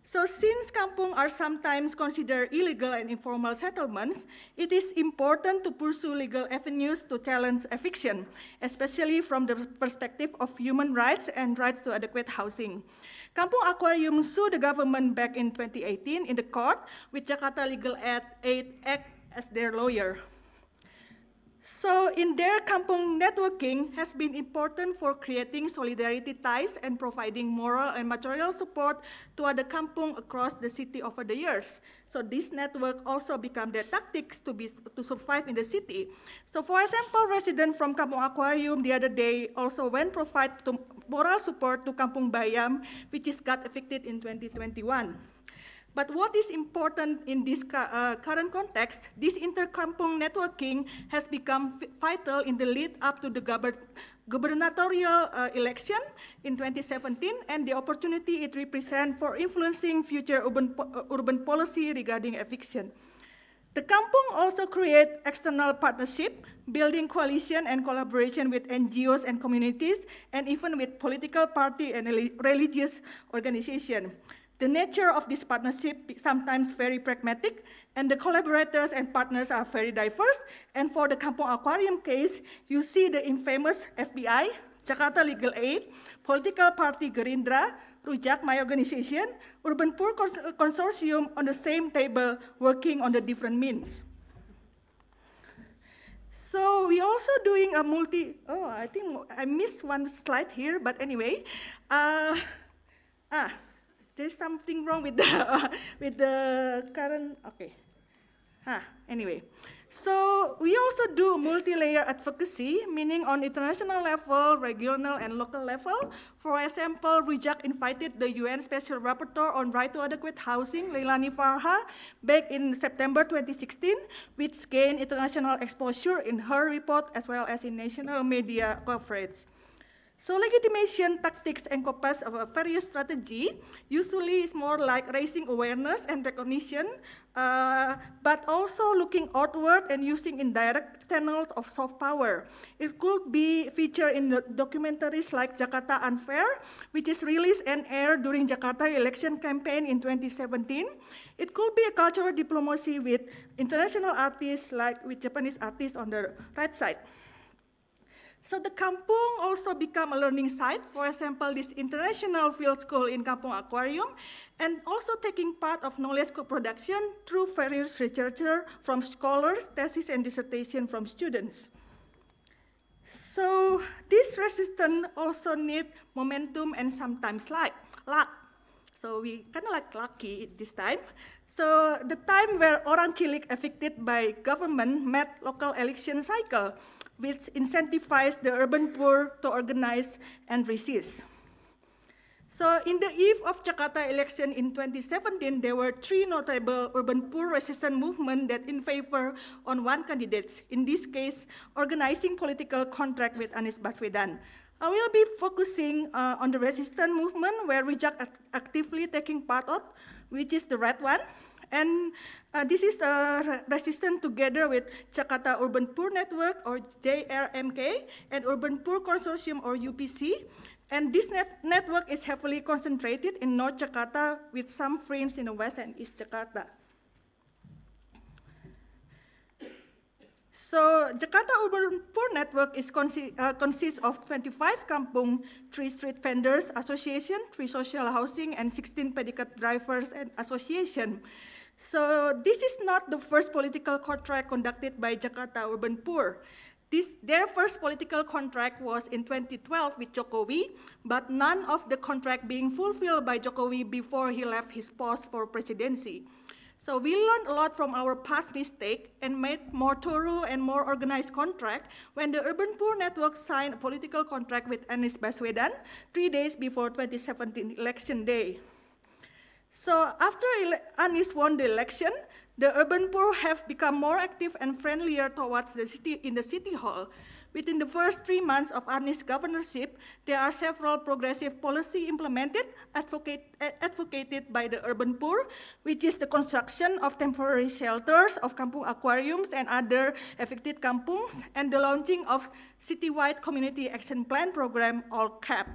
So since kampung are sometimes considered illegal and informal settlements, it is important to pursue legal avenues to challenge eviction, especially from the perspective of human rights and rights to adequate housing. Kampung Aquarium sued the government back in 2018 in the court with Jakarta Legal Aid Act as their lawyer. So in their kampung networking has been important for creating solidarity ties and providing moral and material support to other kampung across the city over the years. So this network also become their tactics to survive in the city. So for example, residents from Kampung Aquarium the other day also went provide moral support to Kampung Bayam, which is got evicted in 2021. But what is important in this current context, this inter-kampung networking has become vital in the lead up to the gubernatorial election in 2017 and the opportunity it represents for influencing future urban policy regarding eviction. The kampung also create external partnership, building coalition and collaboration with NGOs and communities, and even with political party and religious organizations. The nature of this partnership is sometimes very pragmatic, and the collaborators and partners are very diverse. And for the Kampung Aquarium case, you see the infamous FBI, Jakarta Legal Aid, political party Gerindra, Rujak, my organization, Urban Poor Consortium on the same table working on the different means. So we also doing a I think I missed one slide here, but anyway. There's something wrong with the current, okay. Anyway, so we also do multi-layer advocacy, meaning on international level, regional and local level. For example, Rujak invited the UN Special Rapporteur on Right to Adequate Housing, Leilani Farha, back in September 2016, which gained international exposure in her report as well as in national media coverage. So legitimation tactics encompass a various strategy. Usually it's more like raising awareness and recognition, but also looking outward and using indirect channels of soft power. It could be featured in the documentaries like Jakarta Unfair, which is released and aired during Jakarta election campaign in 2017. It could be a cultural diplomacy with international artists, like with Japanese artists on the right side. So the kampung also become a learning site. For example, this international field school in Kampung Aquarium, and also taking part of knowledge co-production through various researchers from scholars, thesis and dissertation from students. So this resistance also need momentum and sometimes luck. So we kind of like lucky this time. So the time where Orang Cilik evicted by government met local election cycle, which incentivized the urban poor to organize and resist. So in the eve of Jakarta election in 2017, there were three notable urban poor resistance movements that in favor on one candidate, in this case, organizing political contract with Anies Baswedan. I will be focusing on the resistance movement where Rujak actively taking part of, which is the red one. And this is the resistance together with Jakarta Urban Poor Network, or JRMK, and Urban Poor Consortium, or UPC. And this network is heavily concentrated in North Jakarta with some fringe in the West and East Jakarta. So Jakarta Urban Poor Network consists of 25 kampung, 3 street vendors association, 3 social housing, and 16 pedicab drivers and association. So this is not the first political contract conducted by Jakarta Urban Poor. Their first political contract was in 2012 with Jokowi, but none of the contract being fulfilled by Jokowi before he left his post for presidency. So we learned a lot from our past mistake and made more thorough and more organized contract when the Urban Poor Network signed a political contract with Anies Baswedan 3 days before 2017 election day. So after Anies won the election, the urban poor have become more active and friendlier towards the city in the city hall. Within the first 3 months of Anies' governorship, there are several progressive policies implemented, advocated by the urban poor, which is the construction of temporary shelters of kampung aquariums and other affected kampungs, and the launching of citywide community action plan program, or CAP.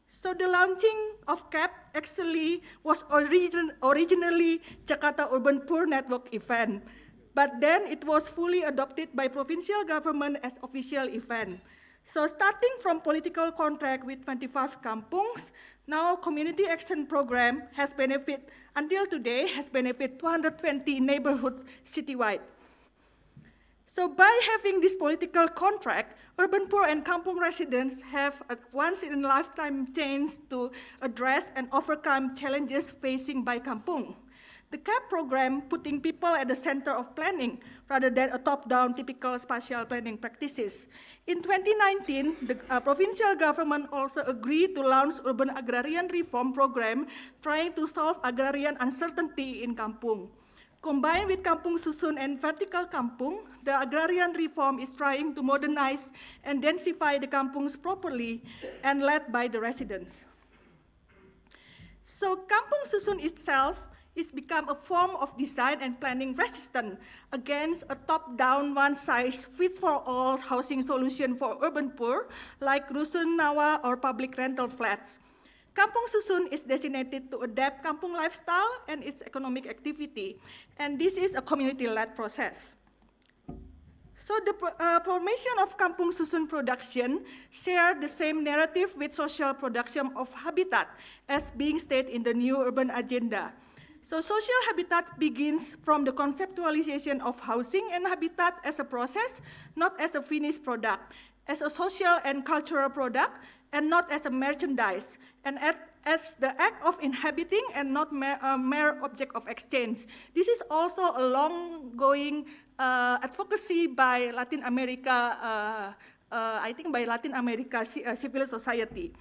So the launching of CAP actually was originally Jakarta Urban Poor Network event, but then it was fully adopted by provincial government as official event. So starting from political contract with 25 kampungs, now community action program has benefit, until today, has benefit 220 neighborhoods citywide. So by having this political contract, urban poor and kampung residents have a once-in-a-lifetime chance to address and overcome challenges facing by kampung. The CAP program putting people at the center of planning rather than a top-down typical spatial planning practices. In 2019, the provincial government also agreed to launch urban agrarian reform program trying to solve agrarian uncertainty in kampung. Combined with Kampung Susun and vertical kampung, the agrarian reform is trying to modernize and densify the kampungs properly and led by the residents. So Kampung Susun itself is become a form of design and planning resistant against a top-down one-size-fits-for-all housing solution for urban poor like Rusun Nawa or public rental flats. Kampung Susun is designated to adapt kampung lifestyle and its economic activity, and this is a community-led process. So the formation of Kampung Susun production share the same narrative with social production of habitat as being stated in the new urban agenda. So social habitat begins from the conceptualization of housing and habitat as a process, not as a finished product, as a social and cultural product, and not as a merchandise, and as the act of inhabiting and not mere object of exchange. This is also a long-going advocacy by Latin America, I think by Latin America civil society.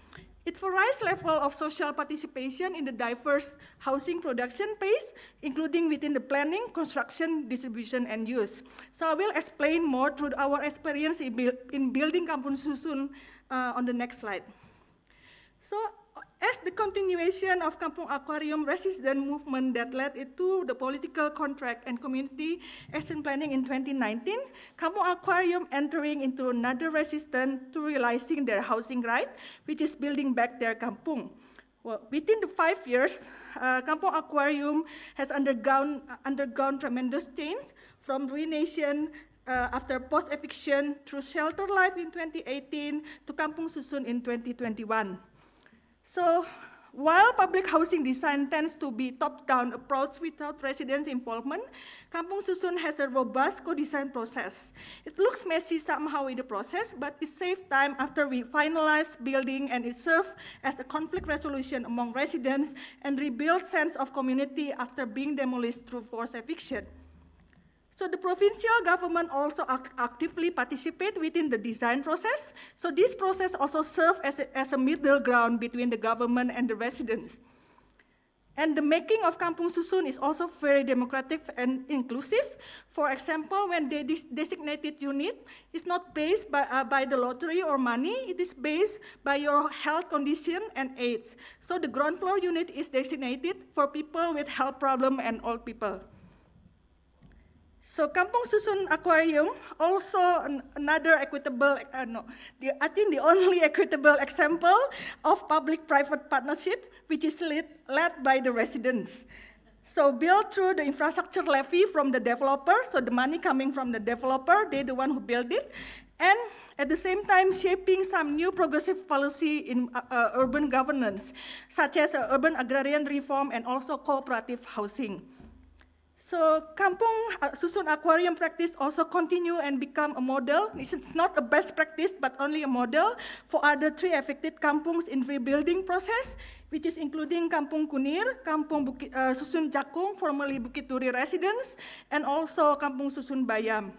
It varies level of social participation in the diverse housing production phase, including within the planning, construction, distribution, and use. So I will explain more through our experience in building Kampung Susun on the next slide. So as the continuation of Kampung Aquarium resistance movement that led it to the political contract and community action planning in 2019, Kampung Aquarium entering into another resistance to realizing their housing right, which is building back their kampung. Well, within the 5 years, Kampung Aquarium has undergone tremendous change from ruination after post-eviction through shelter life in 2018 to Kampung Susun in 2021. So while public housing design tends to be top-down approach without resident involvement, Kampung Susun has a robust co-design process. It looks messy somehow in the process, but it saves time after we finalize building, and it serves as a conflict resolution among residents and rebuild sense of community after being demolished through forced eviction. So the provincial government also actively participate within the design process. So this process also serves as a middle ground between the government and the residents. And the making of Kampung Susun is also very democratic and inclusive. For example, when the designated unit is not based by the lottery or money, it is based by your health condition and age. So the ground floor unit is designated for people with health problem and old people. So Kampung Susun Aquarium also another equitable, I think the only equitable example of public-private partnership, which is led by the residents. So built through the infrastructure levy from the developer, so the money coming from the developer, they're the one who built it, and at the same time shaping some new progressive policy in urban governance, such as urban agrarian reform and also cooperative housing. So Kampung Susun aquarium practice also continue and become a model. It's not a best practice, but only a model for other 3 affected kampungs in rebuilding process, which is including Kampung Kunir, Kampung Susun Jakung, formerly Bukit Duri residence, and also Kampung Susun Bayam.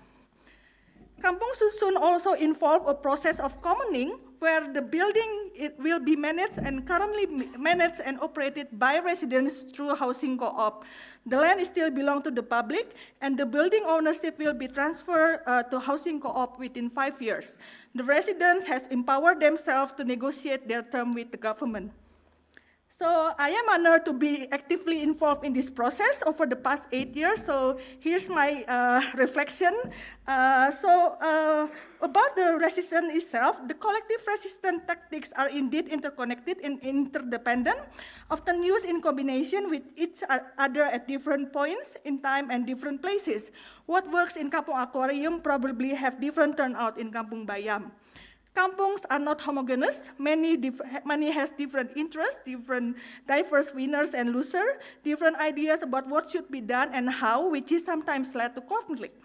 Kampung Susun also involve a process of commoning where the building will be managed and currently managed and operated by residents through housing co-op. The land still belongs to the public and the building ownership will be transferred to housing co-op within 5 years. The residents has empowered themselves to negotiate their term with the government. So I am honored to be actively involved in this process over the past 8 years. So here's my reflection. About the resistance itself, the collective resistance tactics are indeed interconnected and interdependent, often used in combination with each other at different points in time and different places. What works in Kampung Aquarium probably have different turnout in Kampung Bayam. Kampungs are not homogeneous. Many has different interests, different diverse winners and losers, different ideas about what should be done and how, which is sometimes led to conflict.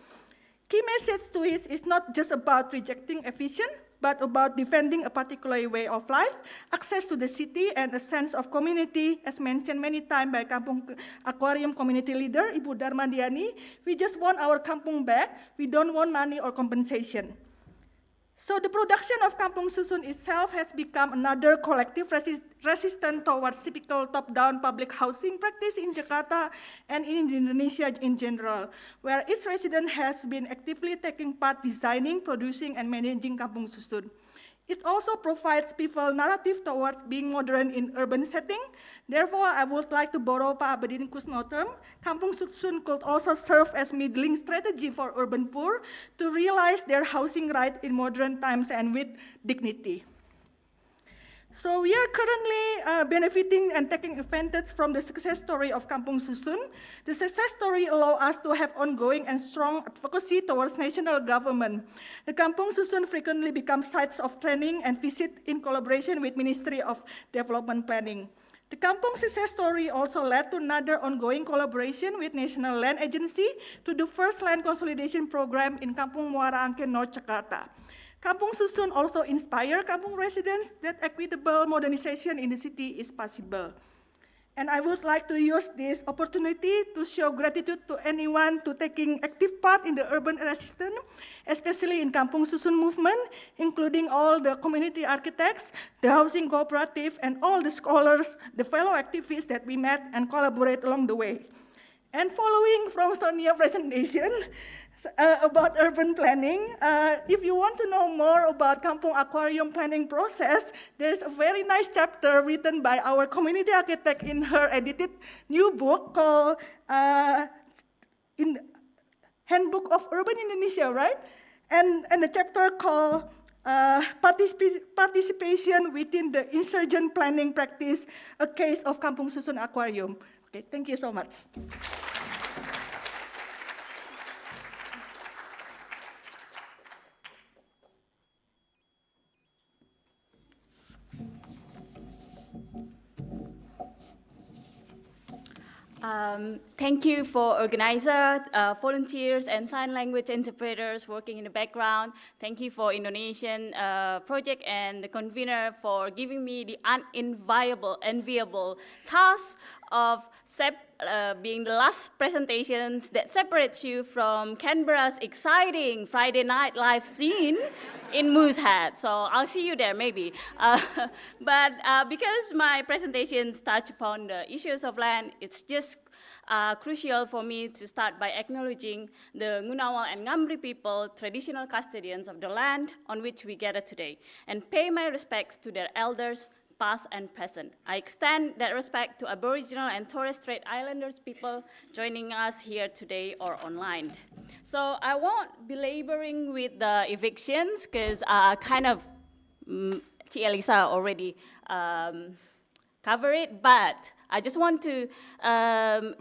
Key message to it is not just about rejecting efficient, but about defending a particular way of life, access to the city, and a sense of community, as mentioned many times by Kampung Aquarium community leader, Ibu Darmandiani. We just want our kampung back. We don't want money or compensation. So the production of Kampung Susun itself has become another collective resistance towards typical top-down public housing practice in Jakarta and in Indonesia in general, where each resident has been actively taking part designing, producing, and managing Kampung Susun. It also provides people narrative towards being modern in urban setting. Therefore, I would like to borrow Pak Abidin Kusno term. Kampung Susun could also serve as middling strategy for urban poor to realize their housing right in modern times and with dignity. So we are currently benefiting and taking advantage from the success story of Kampung Susun. The success story allows us to have ongoing and strong advocacy towards national government. The Kampung Susun frequently become sites of training and visit in collaboration with Ministry of Development Planning. The Kampung success story also led to another ongoing collaboration with National Land Agency to the first land consolidation program in Kampung Muara Angke North, Jakarta. Kampung Susun also inspire Kampung residents that equitable modernization in the city is possible. And I would like to use this opportunity to show gratitude to anyone to taking active part in the urban resistance, especially in Kampung Susun movement, including all the community architects, the housing cooperative, and all the scholars, the fellow activists that we met and collaborate along the way. And following from Sonia's presentation about urban planning, if you want to know more about Kampung Aquarium planning process, there's a very nice chapter written by our community architect in her edited new book called Handbook of Urban Indonesia, right? And the chapter called Participation within the Insurgent Planning Practice, a case of Kampung Susun Aquarium. Okay, thank you so much. Thank you for organizers, volunteers, and sign language interpreters working in the background. Thank you for Indonesian project and the convener for giving me the enviable task of being the last presentations that separates you from Canberra's exciting Friday night live scene in Moosehead. So I'll see you there maybe. But because my presentations touch upon the issues of land, it's just crucial for me to start by acknowledging the Ngunawal and Ngamri people, traditional custodians of the land on which we gather today, and pay my respects to their elders, past and present. I extend that respect to Aboriginal and Torres Strait Islanders people joining us here today or online. So I won't be laboring with the evictions because Elisa already covered it, but I just want to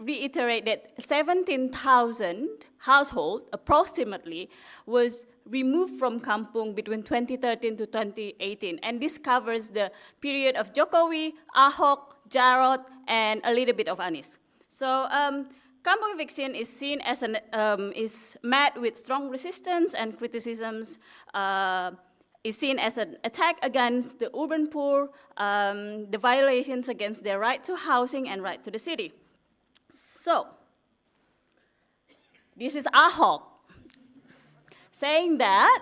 reiterate that 17,000 households approximately was removed from Kampung between 2013 to 2018. And this covers the period of Jokowi, Ahok, Jarot, and a little bit of Anies. So Kampung eviction is seen as is met with strong resistance and criticisms, is seen as an attack against the urban poor, the violations against their right to housing and right to the city. So, this is Ahok saying that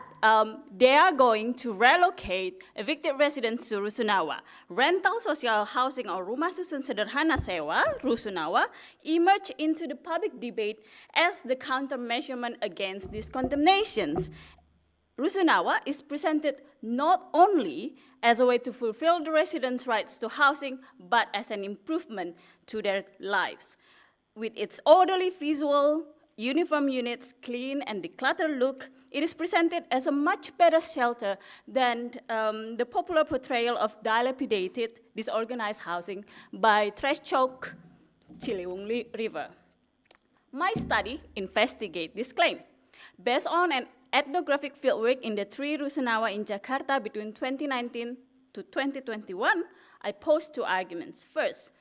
they are going to relocate evicted residents to Rusunawa. Rental social housing or Rumah Susun Sederhana Sewa, Rusunawa, emerged into the public debate as the countermeasurement against these condemnations. Rusunawa is presented not only as a way to fulfill the residents' rights to housing, but as an improvement to their lives. With its orderly visual, uniform units, clean and decluttered look, it is presented as a much better shelter than the popular portrayal of dilapidated, disorganized housing by Trash-Choke Ciliwung River. My study investigates this claim. Based on an ethnographic fieldwork in the 3 Rusunawa in Jakarta between 2019 to 2021, I posed 2 arguments. First,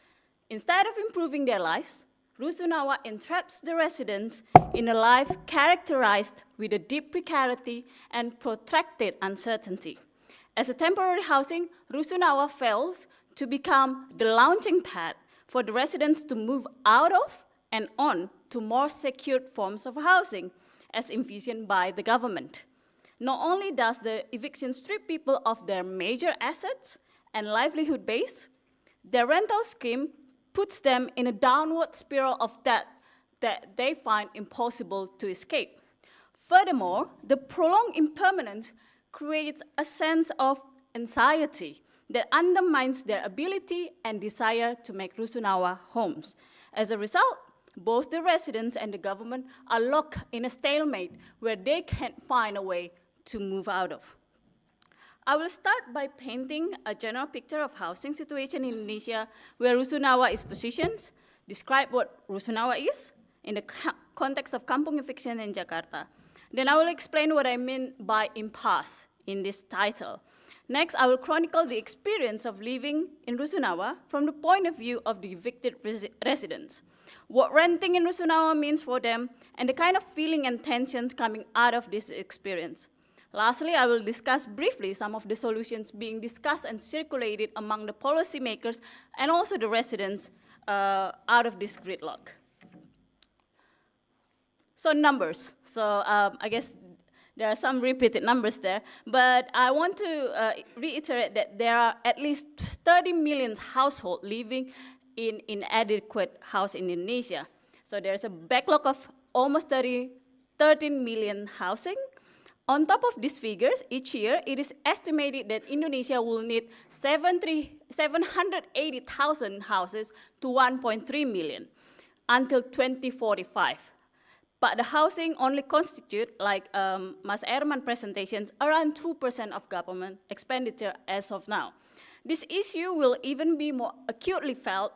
instead of improving their lives, Rusunawa entraps the residents in a life characterized with a deep precarity and protracted uncertainty. As a temporary housing, Rusunawa fails to become the launching pad for the residents to move out of and on to more secured forms of housing, as envisioned by the government. Not only does the eviction strip people of their major assets and livelihood base, their rental scheme puts them in a downward spiral of debt that they find impossible to escape. Furthermore, the prolonged impermanence creates a sense of anxiety that undermines their ability and desire to make Rusunawa homes. As a result, both the residents and the government are locked in a stalemate where they can't find a way to move out of. I will start by painting a general picture of housing situation in Indonesia where Rusunawa is positioned, describe what Rusunawa is in the context of kampung eviction in Jakarta. Then I will explain what I mean by impasse in this title. Next, I will chronicle the experience of living in Rusunawa from the point of view of the evicted residents, what renting in Rusunawa means for them, and the kind of feeling and tensions coming out of this experience. Lastly, I will discuss briefly some of the solutions being discussed and circulated among the policymakers and also the residents out of this gridlock. So numbers. So I guess there are some repeated numbers there, but I want to reiterate that there are at least 30 million households living in inadequate house in Indonesia. So there's a backlog of almost 13 million housing. On top of these figures, each year it is estimated that Indonesia will need 780,000 houses to 1.3 million until 2045. But the housing only constitute, like Mas Erman presentations, around 2% of government expenditure as of now. This issue will even be more acutely felt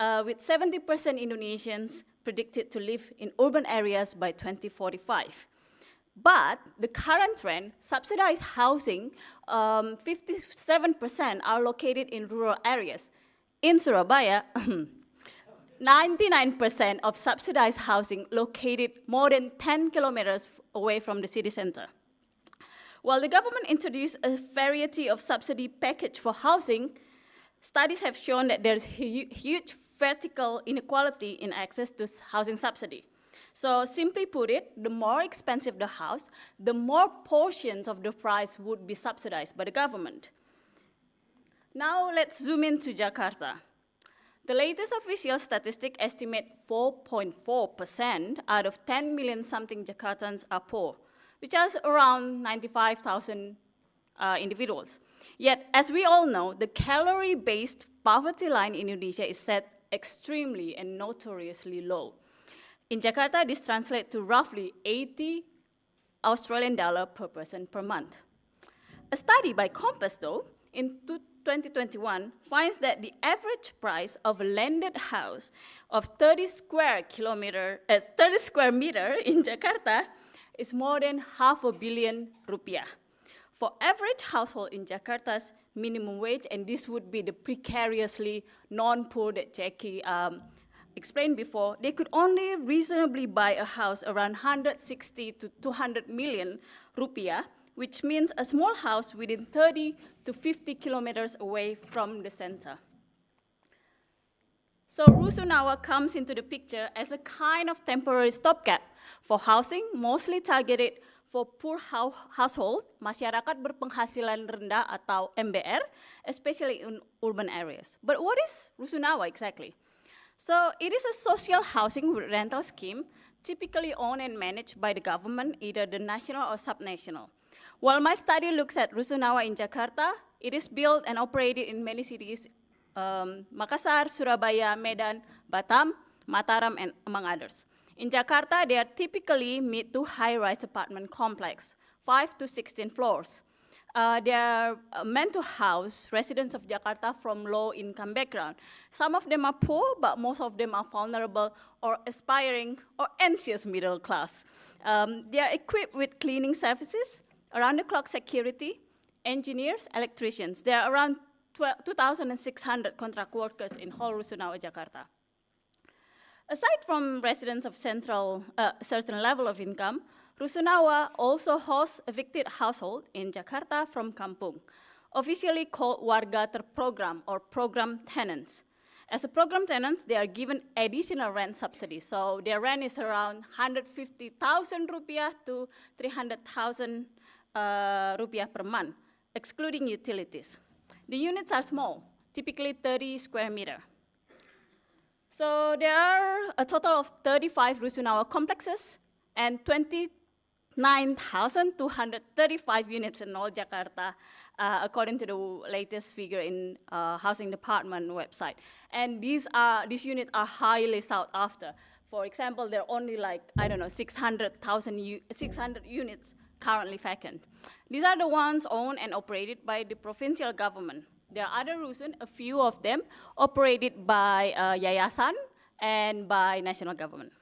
with 70% Indonesians predicted to live in urban areas by 2045. But the current trend, subsidized housing, 57% are located in rural areas. In Surabaya, 99% of subsidized housing located more than 10 kilometers away from the city center. While the government introduced a variety of subsidy package for housing, studies have shown that there's huge vertical inequality in access to housing subsidy. So simply put it, the more expensive the house, the more portions of the price would be subsidized by the government. Now let's zoom into Jakarta. The latest official statistic estimate 4.4% out of 10 million something Jakartans are poor, which is around 95,000 individuals. Yet, as we all know, the calorie-based poverty line in Indonesia is set extremely and notoriously low. In Jakarta, this translates to roughly 80 Australian dollars per person per month. A study by Compass, though, in 2021 finds that the average price of a landed house of 30 square meter in Jakarta is more than ₹500 million. For average household in Jakarta's minimum wage, and this would be the precariously non-poor that Jacqui explained before, they could only reasonably buy a house around 160 to 200 million rupiah, which means a small house within 30 to 50 kilometers away from the center. So Rusunawa comes into the picture as a kind of temporary stopgap for housing, mostly targeted for poor household, masyarakat berpenghasilan rendah atau MBR, especially in urban areas. But what is Rusunawa exactly? So it is a social housing rental scheme, typically owned and managed by the government, either the national or subnational. While my study looks at Rusunawa in Jakarta, it is built and operated in many cities, Makassar, Surabaya, Medan, Batam, Mataram, and among others. In Jakarta, they are typically mid to high-rise apartment complex, 5 to 16 floors. They are meant to house residents of Jakarta from low-income background. Some of them are poor, but most of them are vulnerable or aspiring or anxious middle class. They are equipped with cleaning services, around-the-clock security, engineers, electricians. There are around 2,600 contract workers in whole Rusunawa, Jakarta. Aside from residents of certain level of income, Rusunawa also hosts evicted household in Jakarta from Kampung, officially called warga terprogram or program tenants. As a program tenants, they are given additional rent subsidies. So their rent is around 150,000 rupiah to 300,000 rupiah per month, excluding utilities. The units are small, typically 30 square meter. So there are a total of 35 Rusunawa complexes and 29,235 units in all Jakarta, according to the latest figure in Housing Department website. And these units are highly sought after. For example, there are only 600 units currently vacant. These are the ones owned and operated by the provincial government. There are other Rusun, a few of them, operated by Yayasan and by national government.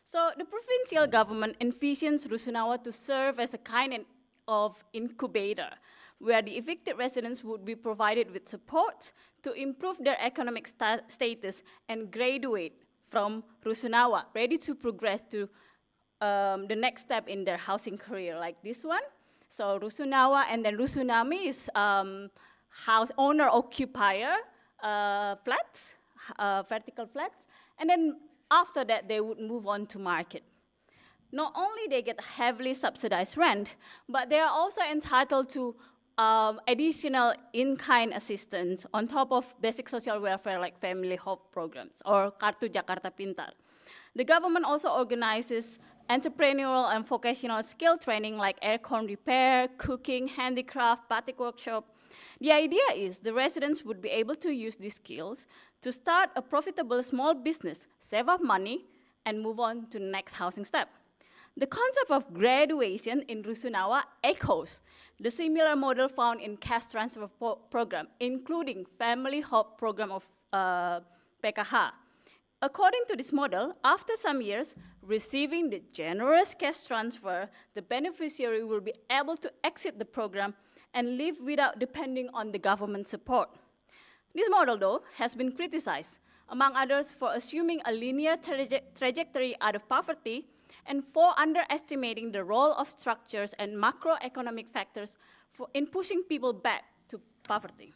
So the provincial government envisions Rusunawa to serve as a kind of incubator, where the evicted residents would be provided with support to improve their economic status and graduate from Rusunawa, ready to progress to the next step in their housing career, like this one. So Rusunawa and then Rusunami is house owner-occupier flats, vertical flats, and then after that they would move on to market. Not only they get heavily subsidized rent, but they are also entitled to additional in-kind assistance on top of basic social welfare like family hope programs or Kartu Jakarta Pintar. The government also organizes entrepreneurial and vocational skill training like aircon repair, cooking, handicraft, batik workshop. The idea is the residents would be able to use these skills to start a profitable small business, save up money, and move on to the next housing step. The concept of graduation in Rusunawa echoes the similar model found in cash transfer program, including family hope program of PKH. According to this model, after some years receiving the generous cash transfer, the beneficiary will be able to exit the program and live without depending on the government support. This model, though, has been criticized, among others, for assuming a linear trajectory out of poverty and for underestimating the role of structures and macroeconomic factors in pushing people back to poverty.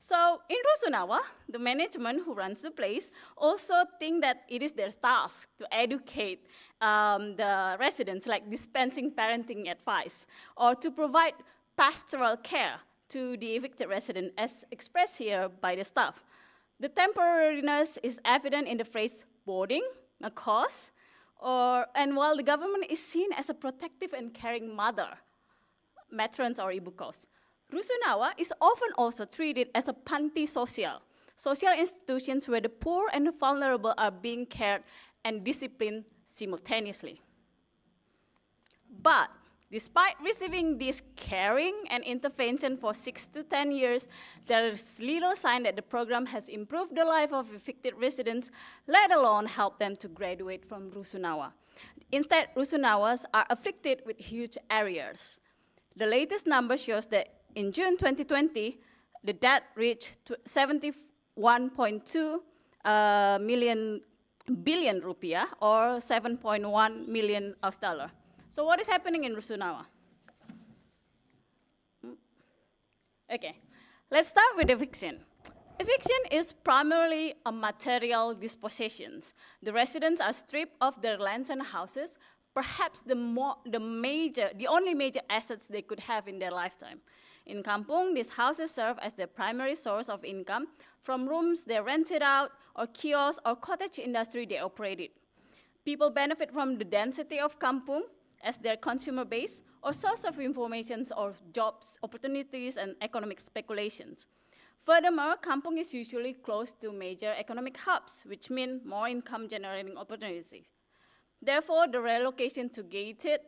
So in Rusunawa, the management who runs the place also think that it is their task to educate the residents, like dispensing parenting advice, or to provide pastoral care to the evicted resident, as expressed here by the staff. The temporariness is evident in the phrase boarding, a cause, and while the government is seen as a protective and caring mother, matrons or ibu kos. Rusunawa is often also treated as a panti social institutions where the poor and the vulnerable are being cared and disciplined simultaneously. But Despite receiving this caring and intervention for 6 to 10 years, there is little sign that the program has improved the life of evicted residents, let alone help them to graduate from Rusunawa. Instead, Rusunawas are afflicted with huge arrears. The latest number shows that in June 2020, the debt reached 71.2 billion rupiah, or 7.1 million US dollar. So what is happening in Rusunawa? Okay, let's start with eviction. Eviction is primarily a material dispossessions. The residents are stripped of their lands and houses, perhaps the only major assets they could have in their lifetime. In Kampung, these houses serve as their primary source of income from rooms they rented out, or kiosks or cottage industry they operated. People benefit from the density of Kampung as their consumer base or source of information or jobs, opportunities, and economic speculations. Furthermore, Kampung is usually close to major economic hubs, which mean more income-generating opportunities. Therefore, the relocation to gated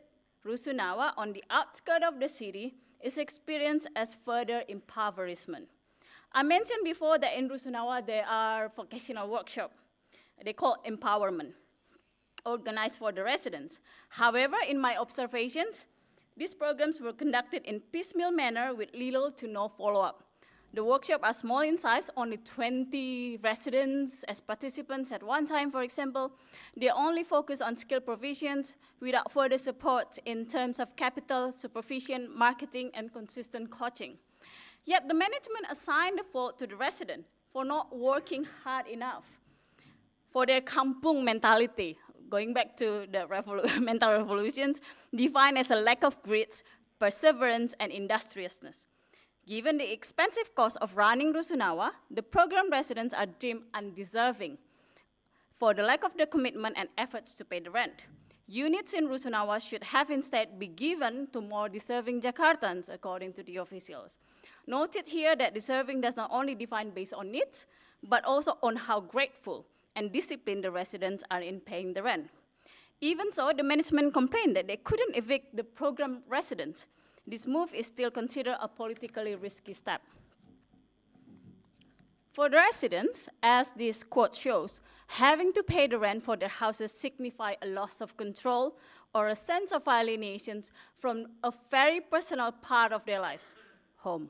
Rusunawa on the outskirts of the city is experienced as further impoverishment. I mentioned before that in Rusunawa there are vocational workshops. They call empowerment, organized for the residents. However, in my observations, these programs were conducted in piecemeal manner with little to no follow-up. The workshops are small in size, only 20 residents as participants at one time, for example. They only focus on skill provisions without further support in terms of capital, supervision, marketing, and consistent coaching. Yet the management assigned the fault to the resident for not working hard enough, for their Kampung mentality, going back to the mental revolutions, defined as a lack of grit, perseverance, and industriousness. Given the expensive cost of running Rusunawa, the program residents are deemed undeserving for the lack of the commitment and efforts to pay the rent. Units in Rusunawa should have instead be given to more deserving Jakartans, according to the officials. Noted here that deserving does not only define based on needs, but also on how grateful and disciplined the residents are in paying the rent. Even so, the management complained that they couldn't evict the program residents. This move is still considered a politically risky step. For the residents, as this quote shows, having to pay the rent for their houses signify a loss of control or a sense of alienation from a very personal part of their lives, home.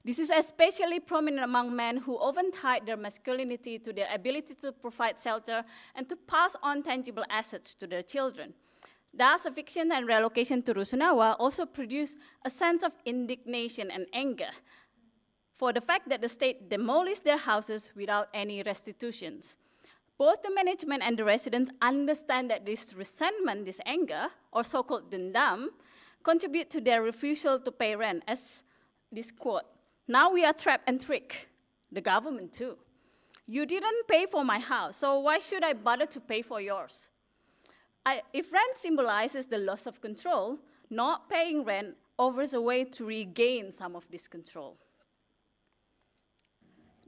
This is especially prominent among men who often tie their masculinity to their ability to provide shelter and to pass on tangible assets to their children. Thus, eviction and relocation to Rusunawa also produce a sense of indignation and anger for the fact that the state demolished their houses without any restitutions. Both the management and the residents understand that this resentment, this anger, or so-called dendam, contribute to their refusal to pay rent, as this quote, "Now we are trapped and tricked, the government too. You didn't pay for my house, so why should I bother to pay for yours?" If rent symbolizes the loss of control, not paying rent offers a way to regain some of this control.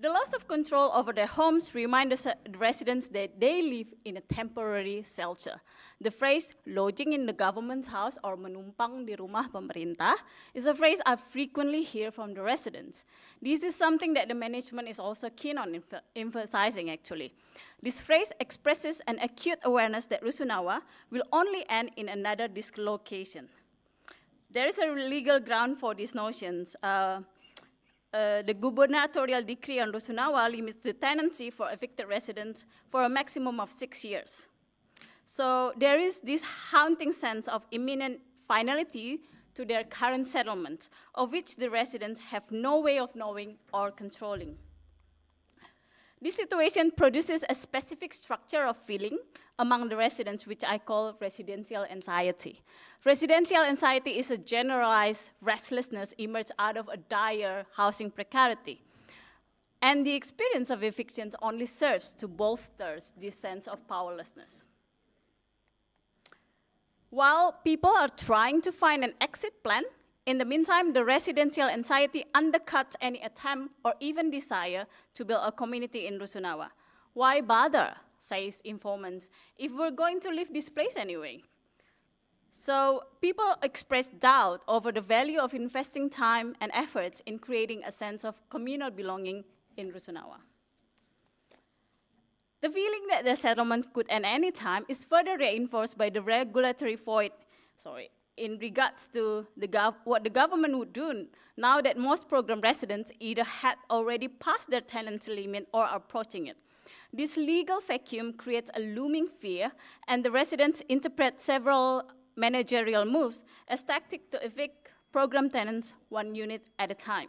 The loss of control over their homes reminds the residents that they live in a temporary shelter. The phrase lodging in the government's house or menumpang di rumah pemerintah is a phrase I frequently hear from the residents. This is something that the management is also keen on emphasizing, actually. This phrase expresses an acute awareness that Rusunawa will only end in another dislocation. There is a legal ground for these notions. The gubernatorial decree on Rusunawa limits the tenancy for evicted residents for a maximum of 6 years. So there is this haunting sense of imminent finality to their current settlement, of which the residents have no way of knowing or controlling. This situation produces a specific structure of feeling among the residents, which I call residential anxiety. Residential anxiety is a generalized restlessness emerged out of a dire housing precarity. And the experience of evictions only serves to bolster this sense of powerlessness. While people are trying to find an exit plan, in the meantime, the residential anxiety undercuts any attempt or even desire to build a community in Rusunawa. Why bother, says informants, if we're going to leave this place anyway? So people express doubt over the value of investing time and efforts in creating a sense of communal belonging in Rusunawa. The feeling that the settlement could end any time is further reinforced by the regulatory void, in regards to what the government would do now that most program residents either had already passed their tenancy limit or are approaching it. This legal vacuum creates a looming fear, and the residents interpret several managerial moves as tactic to evict program tenants one unit at a time.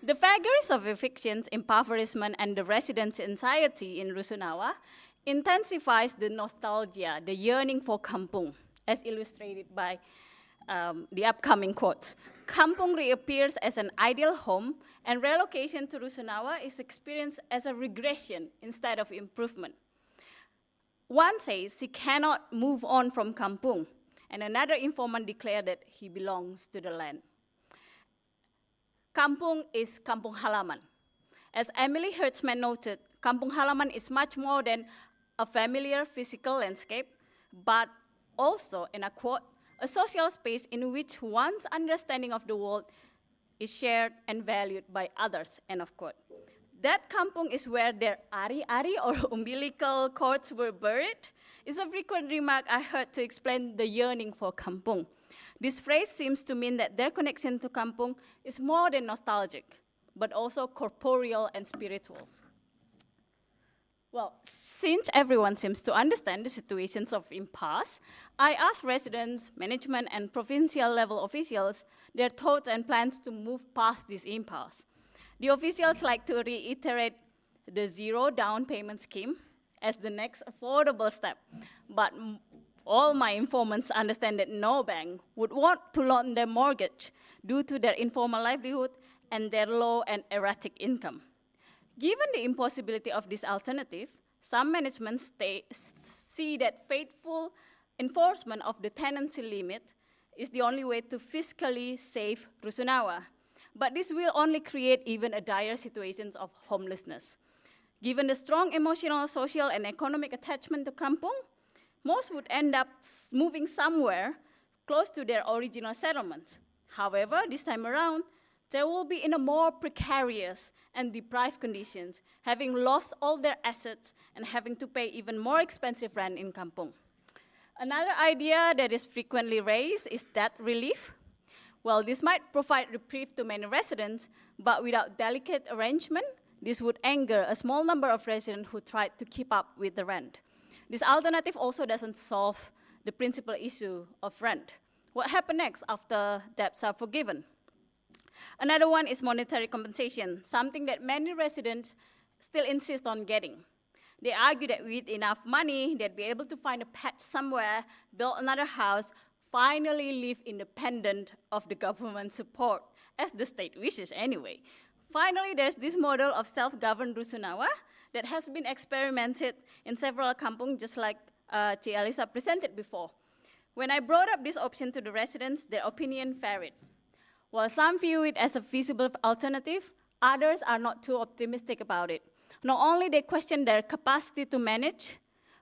The vagaries of evictions, impoverishment, and the residents' anxiety in Rusunawa intensifies the nostalgia, the yearning for Kampung, as illustrated by the upcoming quotes. Kampung reappears as an ideal home, and relocation to Rusunawa is experienced as a regression instead of improvement. One says he cannot move on from Kampung, and another informant declared that he belongs to the land. Kampung is Kampung Halaman. As Emily Hertzman noted, Kampung Halaman is much more than a familiar physical landscape, but also, in a quote, a social space in which one's understanding of the world is shared and valued by others, end of quote. That Kampung is where their ari-ari or umbilical cords were buried is a frequent remark I heard to explain the yearning for Kampung. This phrase seems to mean that their connection to Kampung is more than nostalgic, but also corporeal and spiritual. Well, since everyone seems to understand the situations of impasse, I asked residents, management, and provincial level officials their thoughts and plans to move past this impasse. The officials like to reiterate the zero down payment scheme as the next affordable step, but all my informants understand that no bank would want to loan their mortgage due to their informal livelihood and their low and erratic income. Given the impossibility of this alternative, some managements see that faithful enforcement of the tenancy limit is the only way to fiscally save Rusunawa. But this will only create even a dire situations of homelessness. Given the strong emotional, social, and economic attachment to Kampung, most would end up moving somewhere close to their original settlement. However, this time around, they will be in a more precarious and deprived conditions, having lost all their assets and having to pay even more expensive rent in Kampung. Another idea that is frequently raised is debt relief. Well, this might provide reprieve to many residents, but without delicate arrangement, this would anger a small number of residents who tried to keep up with the rent. This alternative also doesn't solve the principal issue of rent. What happens next after debts are forgiven? Another one is monetary compensation, something that many residents still insist on getting. They argue that with enough money, they'd be able to find a patch somewhere, build another house, finally live independent of the government support, as the state wishes anyway. Finally, there's this model of self-governed Rusunawa that has been experimented in several kampung, just like Ci Elisa presented before. When I brought up this option to the residents, their opinion varied. While some view it as a feasible alternative, others are not too optimistic about it. Not only they question their capacity to manage,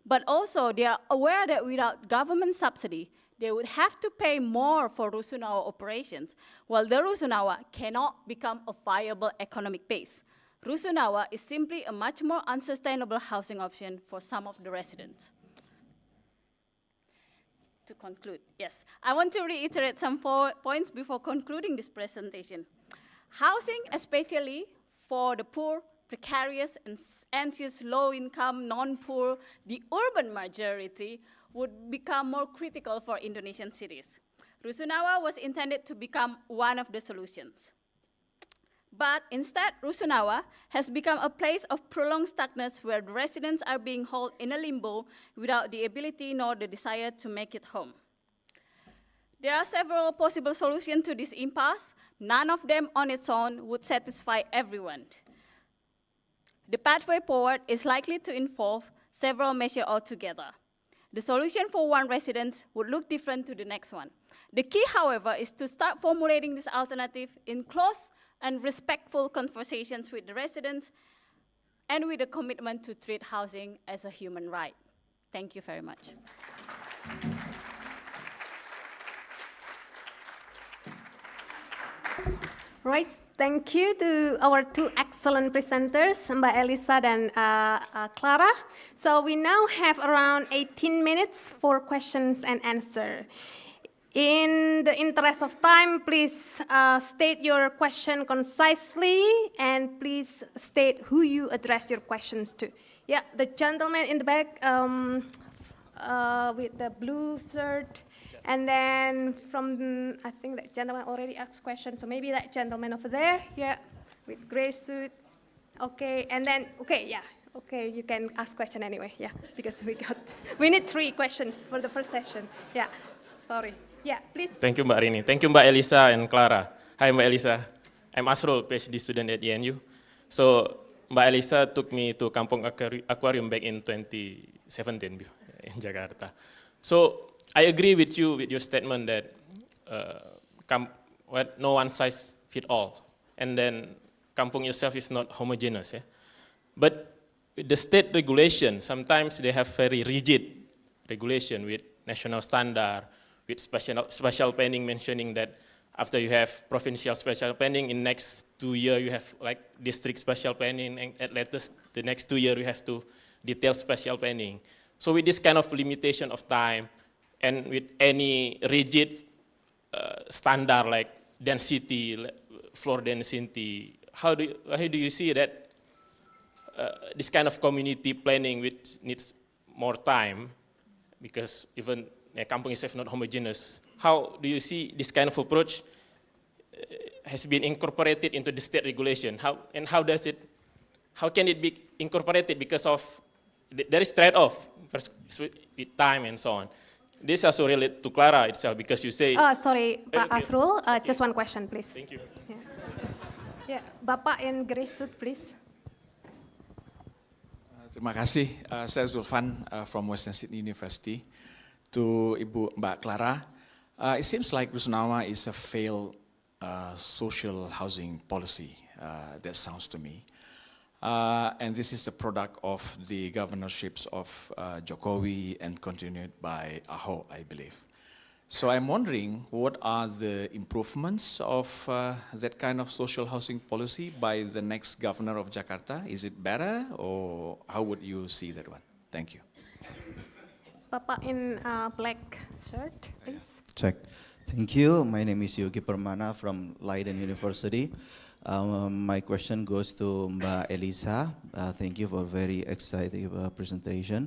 but also they are aware that without government subsidy, they would have to pay more for Rusunawa operations, while the Rusunawa cannot become a viable economic base. Rusunawa is simply a much more unsustainable housing option for some of the residents. To conclude, yes, I want to reiterate some 4 points before concluding this presentation. Housing, especially for the poor, precarious, and anxious, low-income, non-poor, the urban majority, would become more critical for Indonesian cities. Rusunawa was intended to become one of the solutions. But instead, Rusunawa has become a place of prolonged stagnance where the residents are being held in a limbo without the ability nor the desire to make it home. There are several possible solutions to this impasse. None of them on its own would satisfy everyone. The pathway forward is likely to involve several measures altogether. The solution for one resident would look different to the next one. The key, however, is to start formulating this alternative in close and respectful conversations with the residents and with a commitment to treat housing as a human right. Thank you very much. Right, thank you to our two excellent presenters, Mbak Elisa dan Clara. So we now have around 18 minutes for questions and answer. In the interest of time, please state your question concisely and please state who you address your questions to. Yeah, the gentleman in the back with the blue shirt. And then from, I think that gentleman already asked questions, so maybe that gentleman over there, yeah, with gray suit. Okay, and then, okay, yeah, okay, you can ask question anyway, yeah, because we need 3 questions for the first session. Yeah, sorry. Yeah, please. Thank you, Mbak Rini. Thank you, Mbak Elisa and Clara. Hi, Mbak Elisa. I'm Asrul, PhD student at ENU. So, Mbak Elisa took me to Kampung Aquarium back in 2017 in Jakarta. So, I agree with you with your statement that no one size fit all, and then kampung itself is not homogeneous. Yeah? But with the state regulation, sometimes they have very rigid regulation with national standard, with special planning mentioning that after you have provincial special planning, in next 2 years you have like district special planning, and at latest the next 2 years you have to detail special planning. So with this kind of limitation of time, and with any rigid standard like density, floor density, how do you see that this kind of community planning which needs more time, because even kampung itself not homogeneous, how do you see this kind of approach has been incorporated into the state regulation? How can it be incorporated, because of there is trade-off with time and so on. This also related to Clara itself, because you say... Sorry, Pak Asrul, just one question, please. Thank you. Yeah, Bapak in gray suit, please. Terima kasih, saya Zulfan from Western Sydney University. To Ibu Mbak Clara, it seems like Rusunawa is a failed social housing policy, that sounds to me. And this is the product of the governorships of Jokowi and continued by Ahok, I believe. So I'm wondering, what are the improvements of that kind of social housing policy by the next governor of Jakarta? Is it better, or how would you see that one? Thank you. Bapak in black shirt, please. Check. Thank you. My name is Yogi Permana from Leiden University. My question goes to Mbak Elisa. Thank you for a very exciting presentation.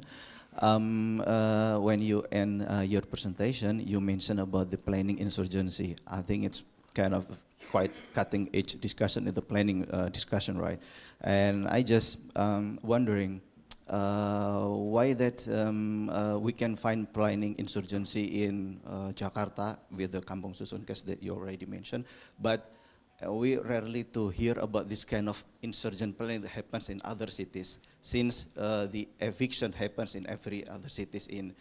When you end your presentation, you mentioned about the planning insurgency. I think it's kind of quite cutting-edge discussion in the planning discussion, right? And I just wondering why that we can find planning insurgency in Jakarta with the Kampung Susun case that you already mentioned, but we rarely to hear about this kind of insurgent planning that happens in other cities, since the eviction happens in every other cities in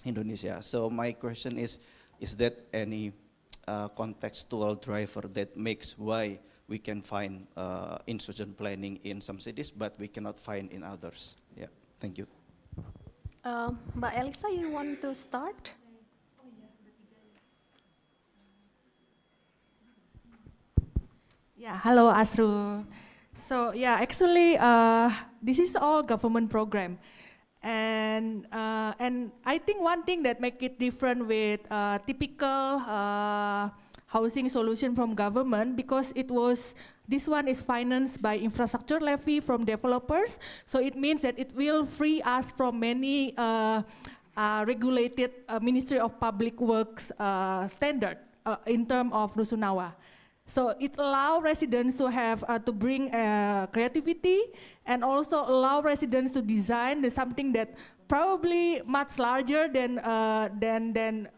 Indonesia. So my question is that any contextual driver that makes why we can find insurgent planning in some cities, but we cannot find in others? Yeah, thank you. Mbak Elisa, you want to start? Yeah, hello Asrul. So yeah, actually this is all government program, and I think one thing that make it different with typical housing solution from government, because this one is financed by infrastructure levy from developers, so it means that it will free us from many regulated Ministry of Public Works standard in terms of Rusunawa. So it allows residents to have to bring creativity, and also allow residents to design something that probably much larger than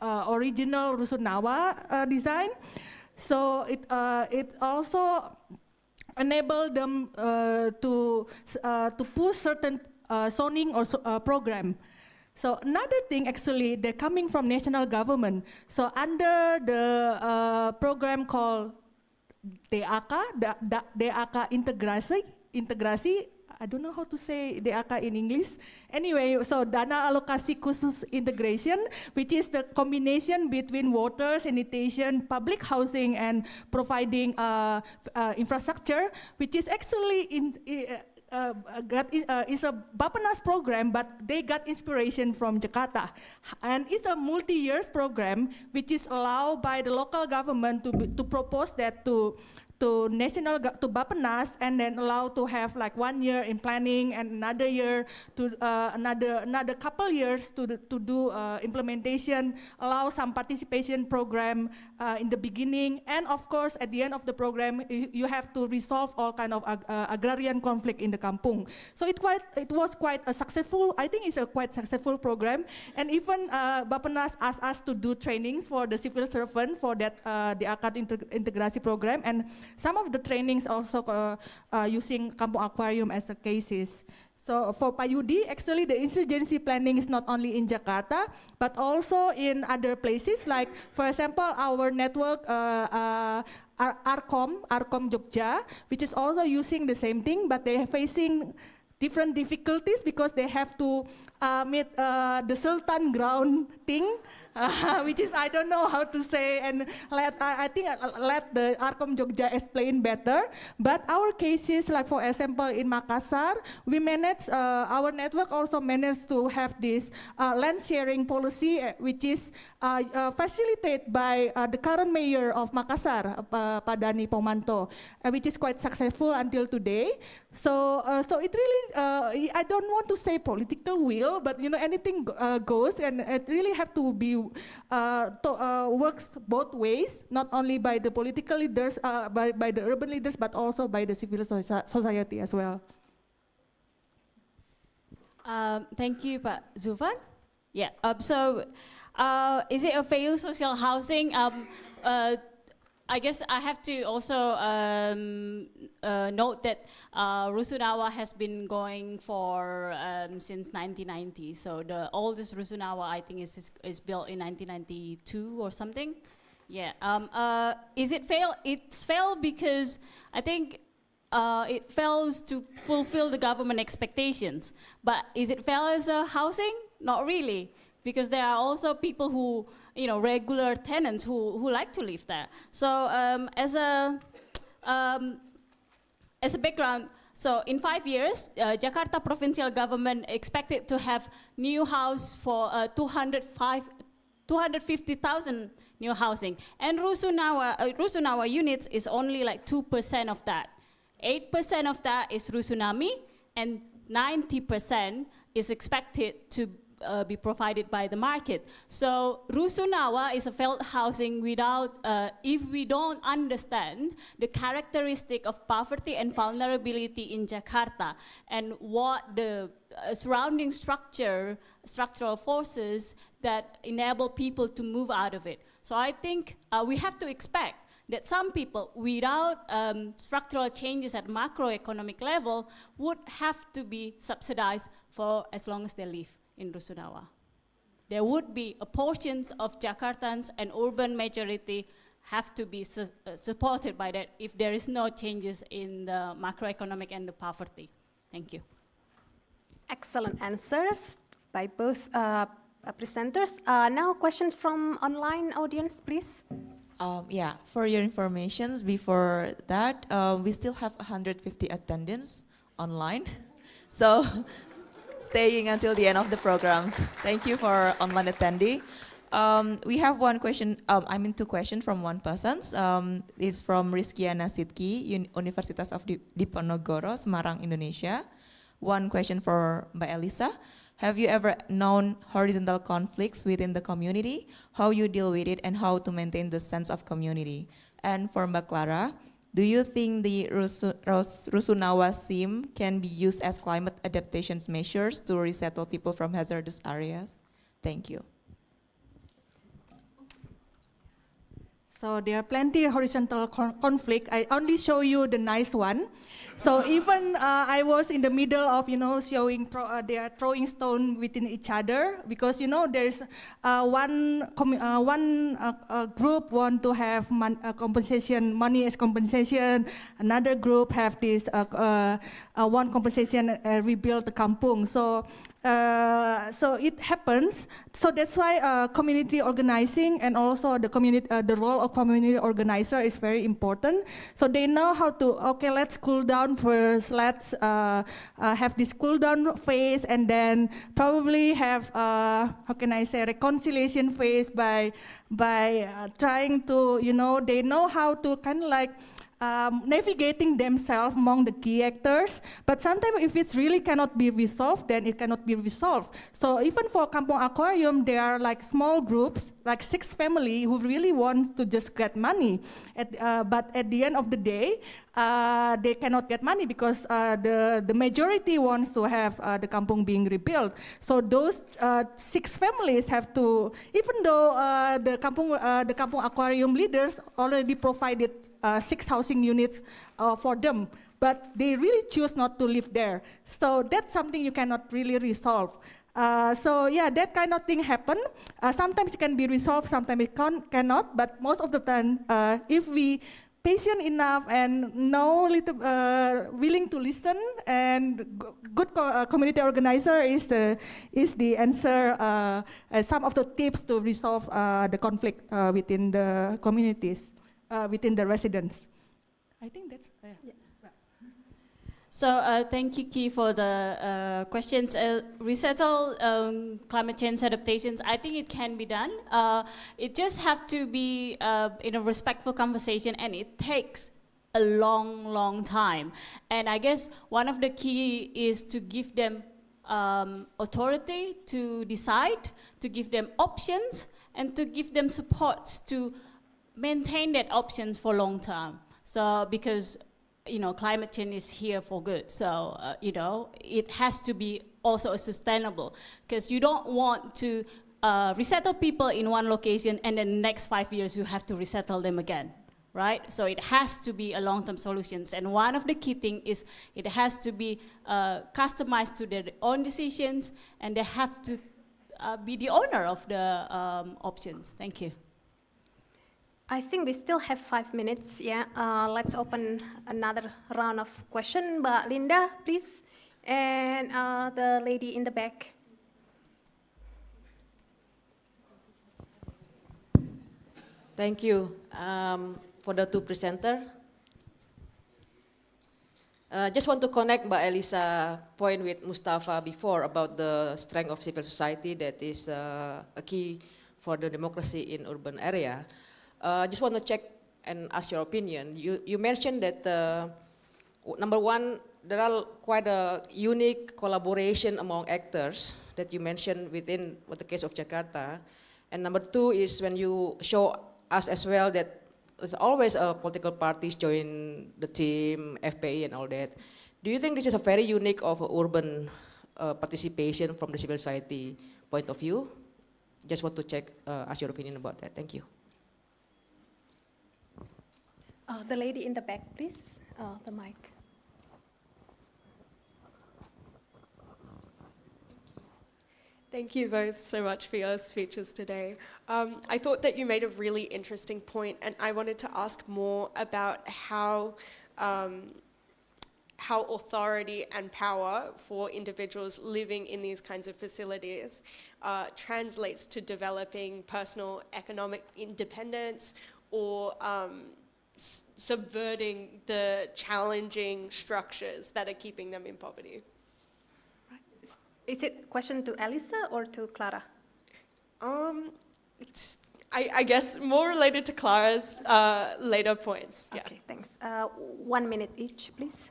original Rusunawa design. So it also enable them to push certain zoning or program. So another thing, actually, they're coming from national government. So under the program called DAK integrasi I don't know how to say DAK in English. Anyway, so Dana Alokasi Khusus Integration, which is the combination between water, sanitation, public housing, and providing infrastructure, which is actually is a Bappenas program, but they got inspiration from Jakarta. And it's a multi-years program, which is allowed by the local government to propose that to Bappenas, and then allow to have like 1 year in planning and another year to another couple years to do implementation, allow some participation program in the beginning, and of course at the end of the program you have to resolve all kind of agrarian conflict in the kampung. So it was quite a successful. I think it's a quite successful program, and even Bappenas asked us to do trainings for the civil servant for that the akad integrasi program, and some of the trainings also using Kampung Aquarium as the cases. So for Payudi, actually the insurgency planning is not only in Jakarta, but also in other places, like for example our network Arkom Jogja, which is also using the same thing, but they are facing different difficulties because they have to meet the Sultan ground thing, which is I don't know how to say, and I think let the Arkom Jogja explain better. But our cases, like for example in Makassar, we managed, our network also managed to have this land sharing policy, which is facilitated by the current mayor of Makassar, Pak Dani Pomanto, which is quite successful until today. So it really, I don't want to say political will, but you know anything goes, and it really have to be works both ways, not only by the political leaders, by the urban leaders, but also by the civil society as well. Thank you, Pak Zulfan. Yeah. Is it a failed social housing? I guess I have to also note that Rusunawa has been going for since 1990. So the oldest Rusunawa, I think, is built in 1992 or something. Yeah. Is it failed? It's failed because I think it fails to fulfill the government expectations. But is it failed as a housing? Not really, because there are also people who, you know, regular tenants who like to live there. So as a background, so in 5 years, Jakarta provincial government expected to have new house for 250,000 new housing, and Rusunawa units is only like 2% of that. 8% of that is Rusunami, and 90% is expected to be provided by the market. So Rusunawa is a failed housing without, if we don't understand the characteristic of poverty and vulnerability in Jakarta and what the surrounding structural forces that enable people to move out of it. So I think we have to expect that some people, without structural changes at macroeconomic level, would have to be subsidized for as long as they live in Rusunawa. There would be a portions of Jakartans and urban majority have to be supported by that if there is no changes in the macroeconomic and the poverty. Thank you. Excellent answers by both presenters. Now questions from online audience, please. Yeah, for your information, before that, we still have 150 attendants online. So staying until the end of the programs. Thank you for online attendee. We have one question, two questions from one person. It's from Rizkiana Sidki, Universitas of Diponegoro, Semarang, Indonesia. One question for Mbak Elisa. Have you ever known horizontal conflicts within the community? How you deal with it and how to maintain the sense of community? And for Mbak Clara, do you think the Rusunawa scheme can be used as climate adaptation measures to resettle people from hazardous areas? Thank you. So there are plenty of horizontal conflict. I only show you the nice one. So even I was in the middle of, showing they are throwing stone within each other because, there's one group want to have money as compensation. Another group have this one compensation rebuild the kampung. So it happens. So that's why community organizing and also the role of community organizer is very important. So they know how to, okay, let's cool down first. Let's have this cool down phase and then probably have, reconciliation phase by trying to, they know how to kind of like navigating themselves among the key actors, but sometimes if it's really cannot be resolved, then it cannot be resolved. So even for Kampung Aquarium, there are like small groups, like 6 families who really want to just get money. But at the end of the day, they cannot get money because the majority wants to have the kampung being rebuilt. So those 6 families have to, even though the Kampung Aquarium leaders already provided 6 housing units for them, but they really choose not to live there. So that's something you cannot really resolve. So yeah, that kind of thing happen. Sometimes it can be resolved, sometimes it cannot, but most of the time, if we patient enough and willing to listen, and good community organizer is the answer. Some of the tips to resolve the conflict within the communities, within the residents. I think that's. Yeah. So thank you, Ki, for the questions. Resettle climate change adaptations, I think it can be done. It just have to be in a respectful conversation, and it takes a long, long time. And I guess one of the key is to give them authority to decide, to give them options, and to give them support to maintain that options for long term. So because climate change is here for good. So, it has to be also sustainable, because you don't want to resettle people in one location and then the next 5 years you have to resettle them again, right? So it has to be a long-term solutions. And one of the key things is it has to be customized to their own decisions, and they have to be the owner of the options. Thank you. I think we still have 5 minutes, yeah. Let's open another round of questions. Mbak Linda, please. And the lady in the back. Thank you for the 2 presenters. Just want to connect Mbak Elisa point with Mustafa before about the strength of civil society that is a key for the democracy in urban area. Just want to check and ask your opinion. You mentioned that number one, there are quite a unique collaboration among actors that you mentioned within the case of Jakarta. And number 2 is when you show us as well that there's always political parties join the team, FPI and all that. Do you think this is a very unique of urban participation from the civil society point of view? Just want to check, ask your opinion about that. Thank you. The lady in the back, please. The mic. Thank you both so much for your speeches today. I thought that you made a really interesting point, and I wanted to ask more about how authority and power for individuals living in these kinds of facilities translates to developing personal economic independence or subverting the challenging structures that are keeping them in poverty. Is it a question to Elisa or to Clara? It's, I guess, more related to Clara's later points. Yeah. Okay, thanks. 1 minute each, please.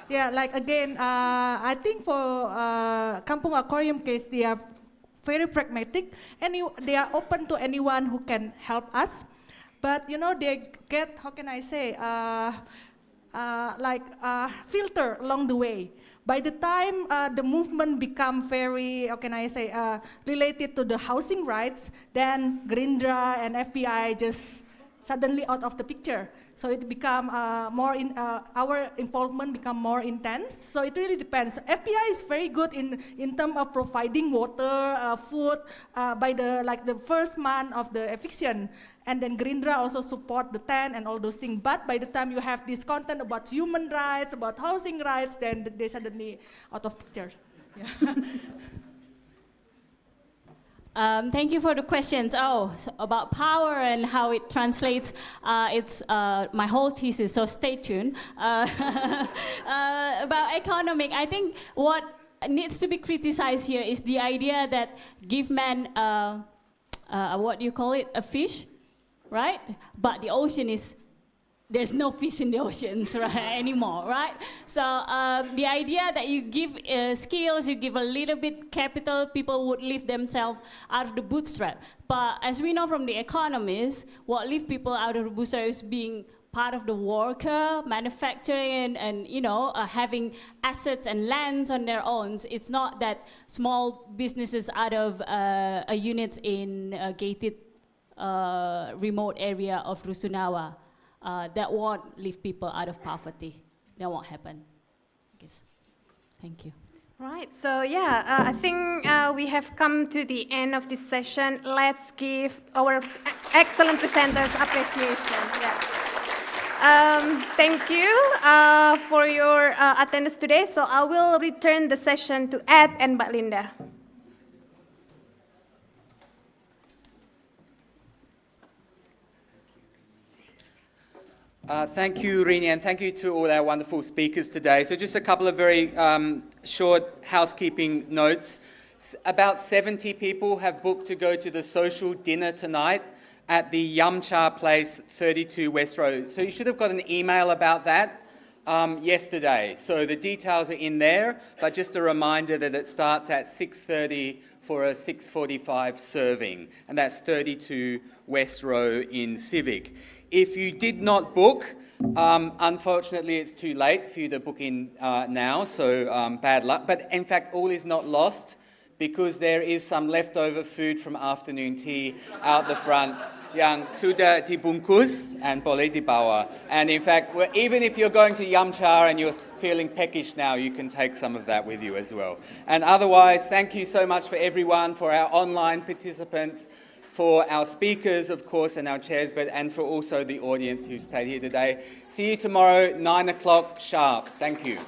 Yeah, like again, I think for Kampung Aquarium case, they are very pragmatic, and they are open to anyone who can help us. But they get, how can I say, filter along the way. By the time the movement become very, how can I say, related to the housing rights, then Gerindra and FBI just suddenly out of the picture. So it become our involvement become more intense. So it really depends. FPI is very good in terms of providing water, food by the first month of the eviction. And then Gerindra also support the tent and all those things. But by the time you have this content about human rights, about housing rights, then they suddenly out of picture. Yeah. Thank you for the questions. So about power and how it translates, it's my whole thesis, so stay tuned. About economic, I think what needs to be criticized here is the idea that give man, what do you call it, a fish, right? But the ocean is, there's no fish in the oceans anymore, right? So the idea that you give skills, you give a little bit capital, people would lift themselves out of the bootstrap. But as we know from the economists, what lift people out of the bootstrap is being part of the worker, manufacturing, and having assets and lands on their own. It's not that small businesses out of units in a gated remote area of Rusunawa that won't lift people out of poverty. That won't happen. I guess. Thank you. Right, so yeah, I think we have come to the end of this session. Let's give our excellent presenters appreciation. Yeah. Thank you for your attendance today. So I will return the session to Ed and Mbak Linda. Thank you, Rini, and thank you to all our wonderful speakers today. So just a couple of very short housekeeping notes. About 70 people have booked to go to the social dinner tonight at the Yamcha Place, 32 West Road. So you should have got an email about that yesterday. So the details are in there, but just a reminder that it starts at 6:30 for a 6:45 serving, and that's 32 West Road in Civic. If you did not book, unfortunately it's too late for you to book in now, so bad luck. But in fact, all is not lost, because there is some leftover food from afternoon tea out the front yang sudah dibungkus and boleh dibawa. And in fact, even if you're going to Yamcha and you're feeling peckish now, you can take some of that with you as well. And otherwise, thank you so much for everyone, for our online participants, for our speakers, of course, and our chairs, and for also the audience who stayed here today. See you tomorrow, 9 o'clock sharp. Thank you.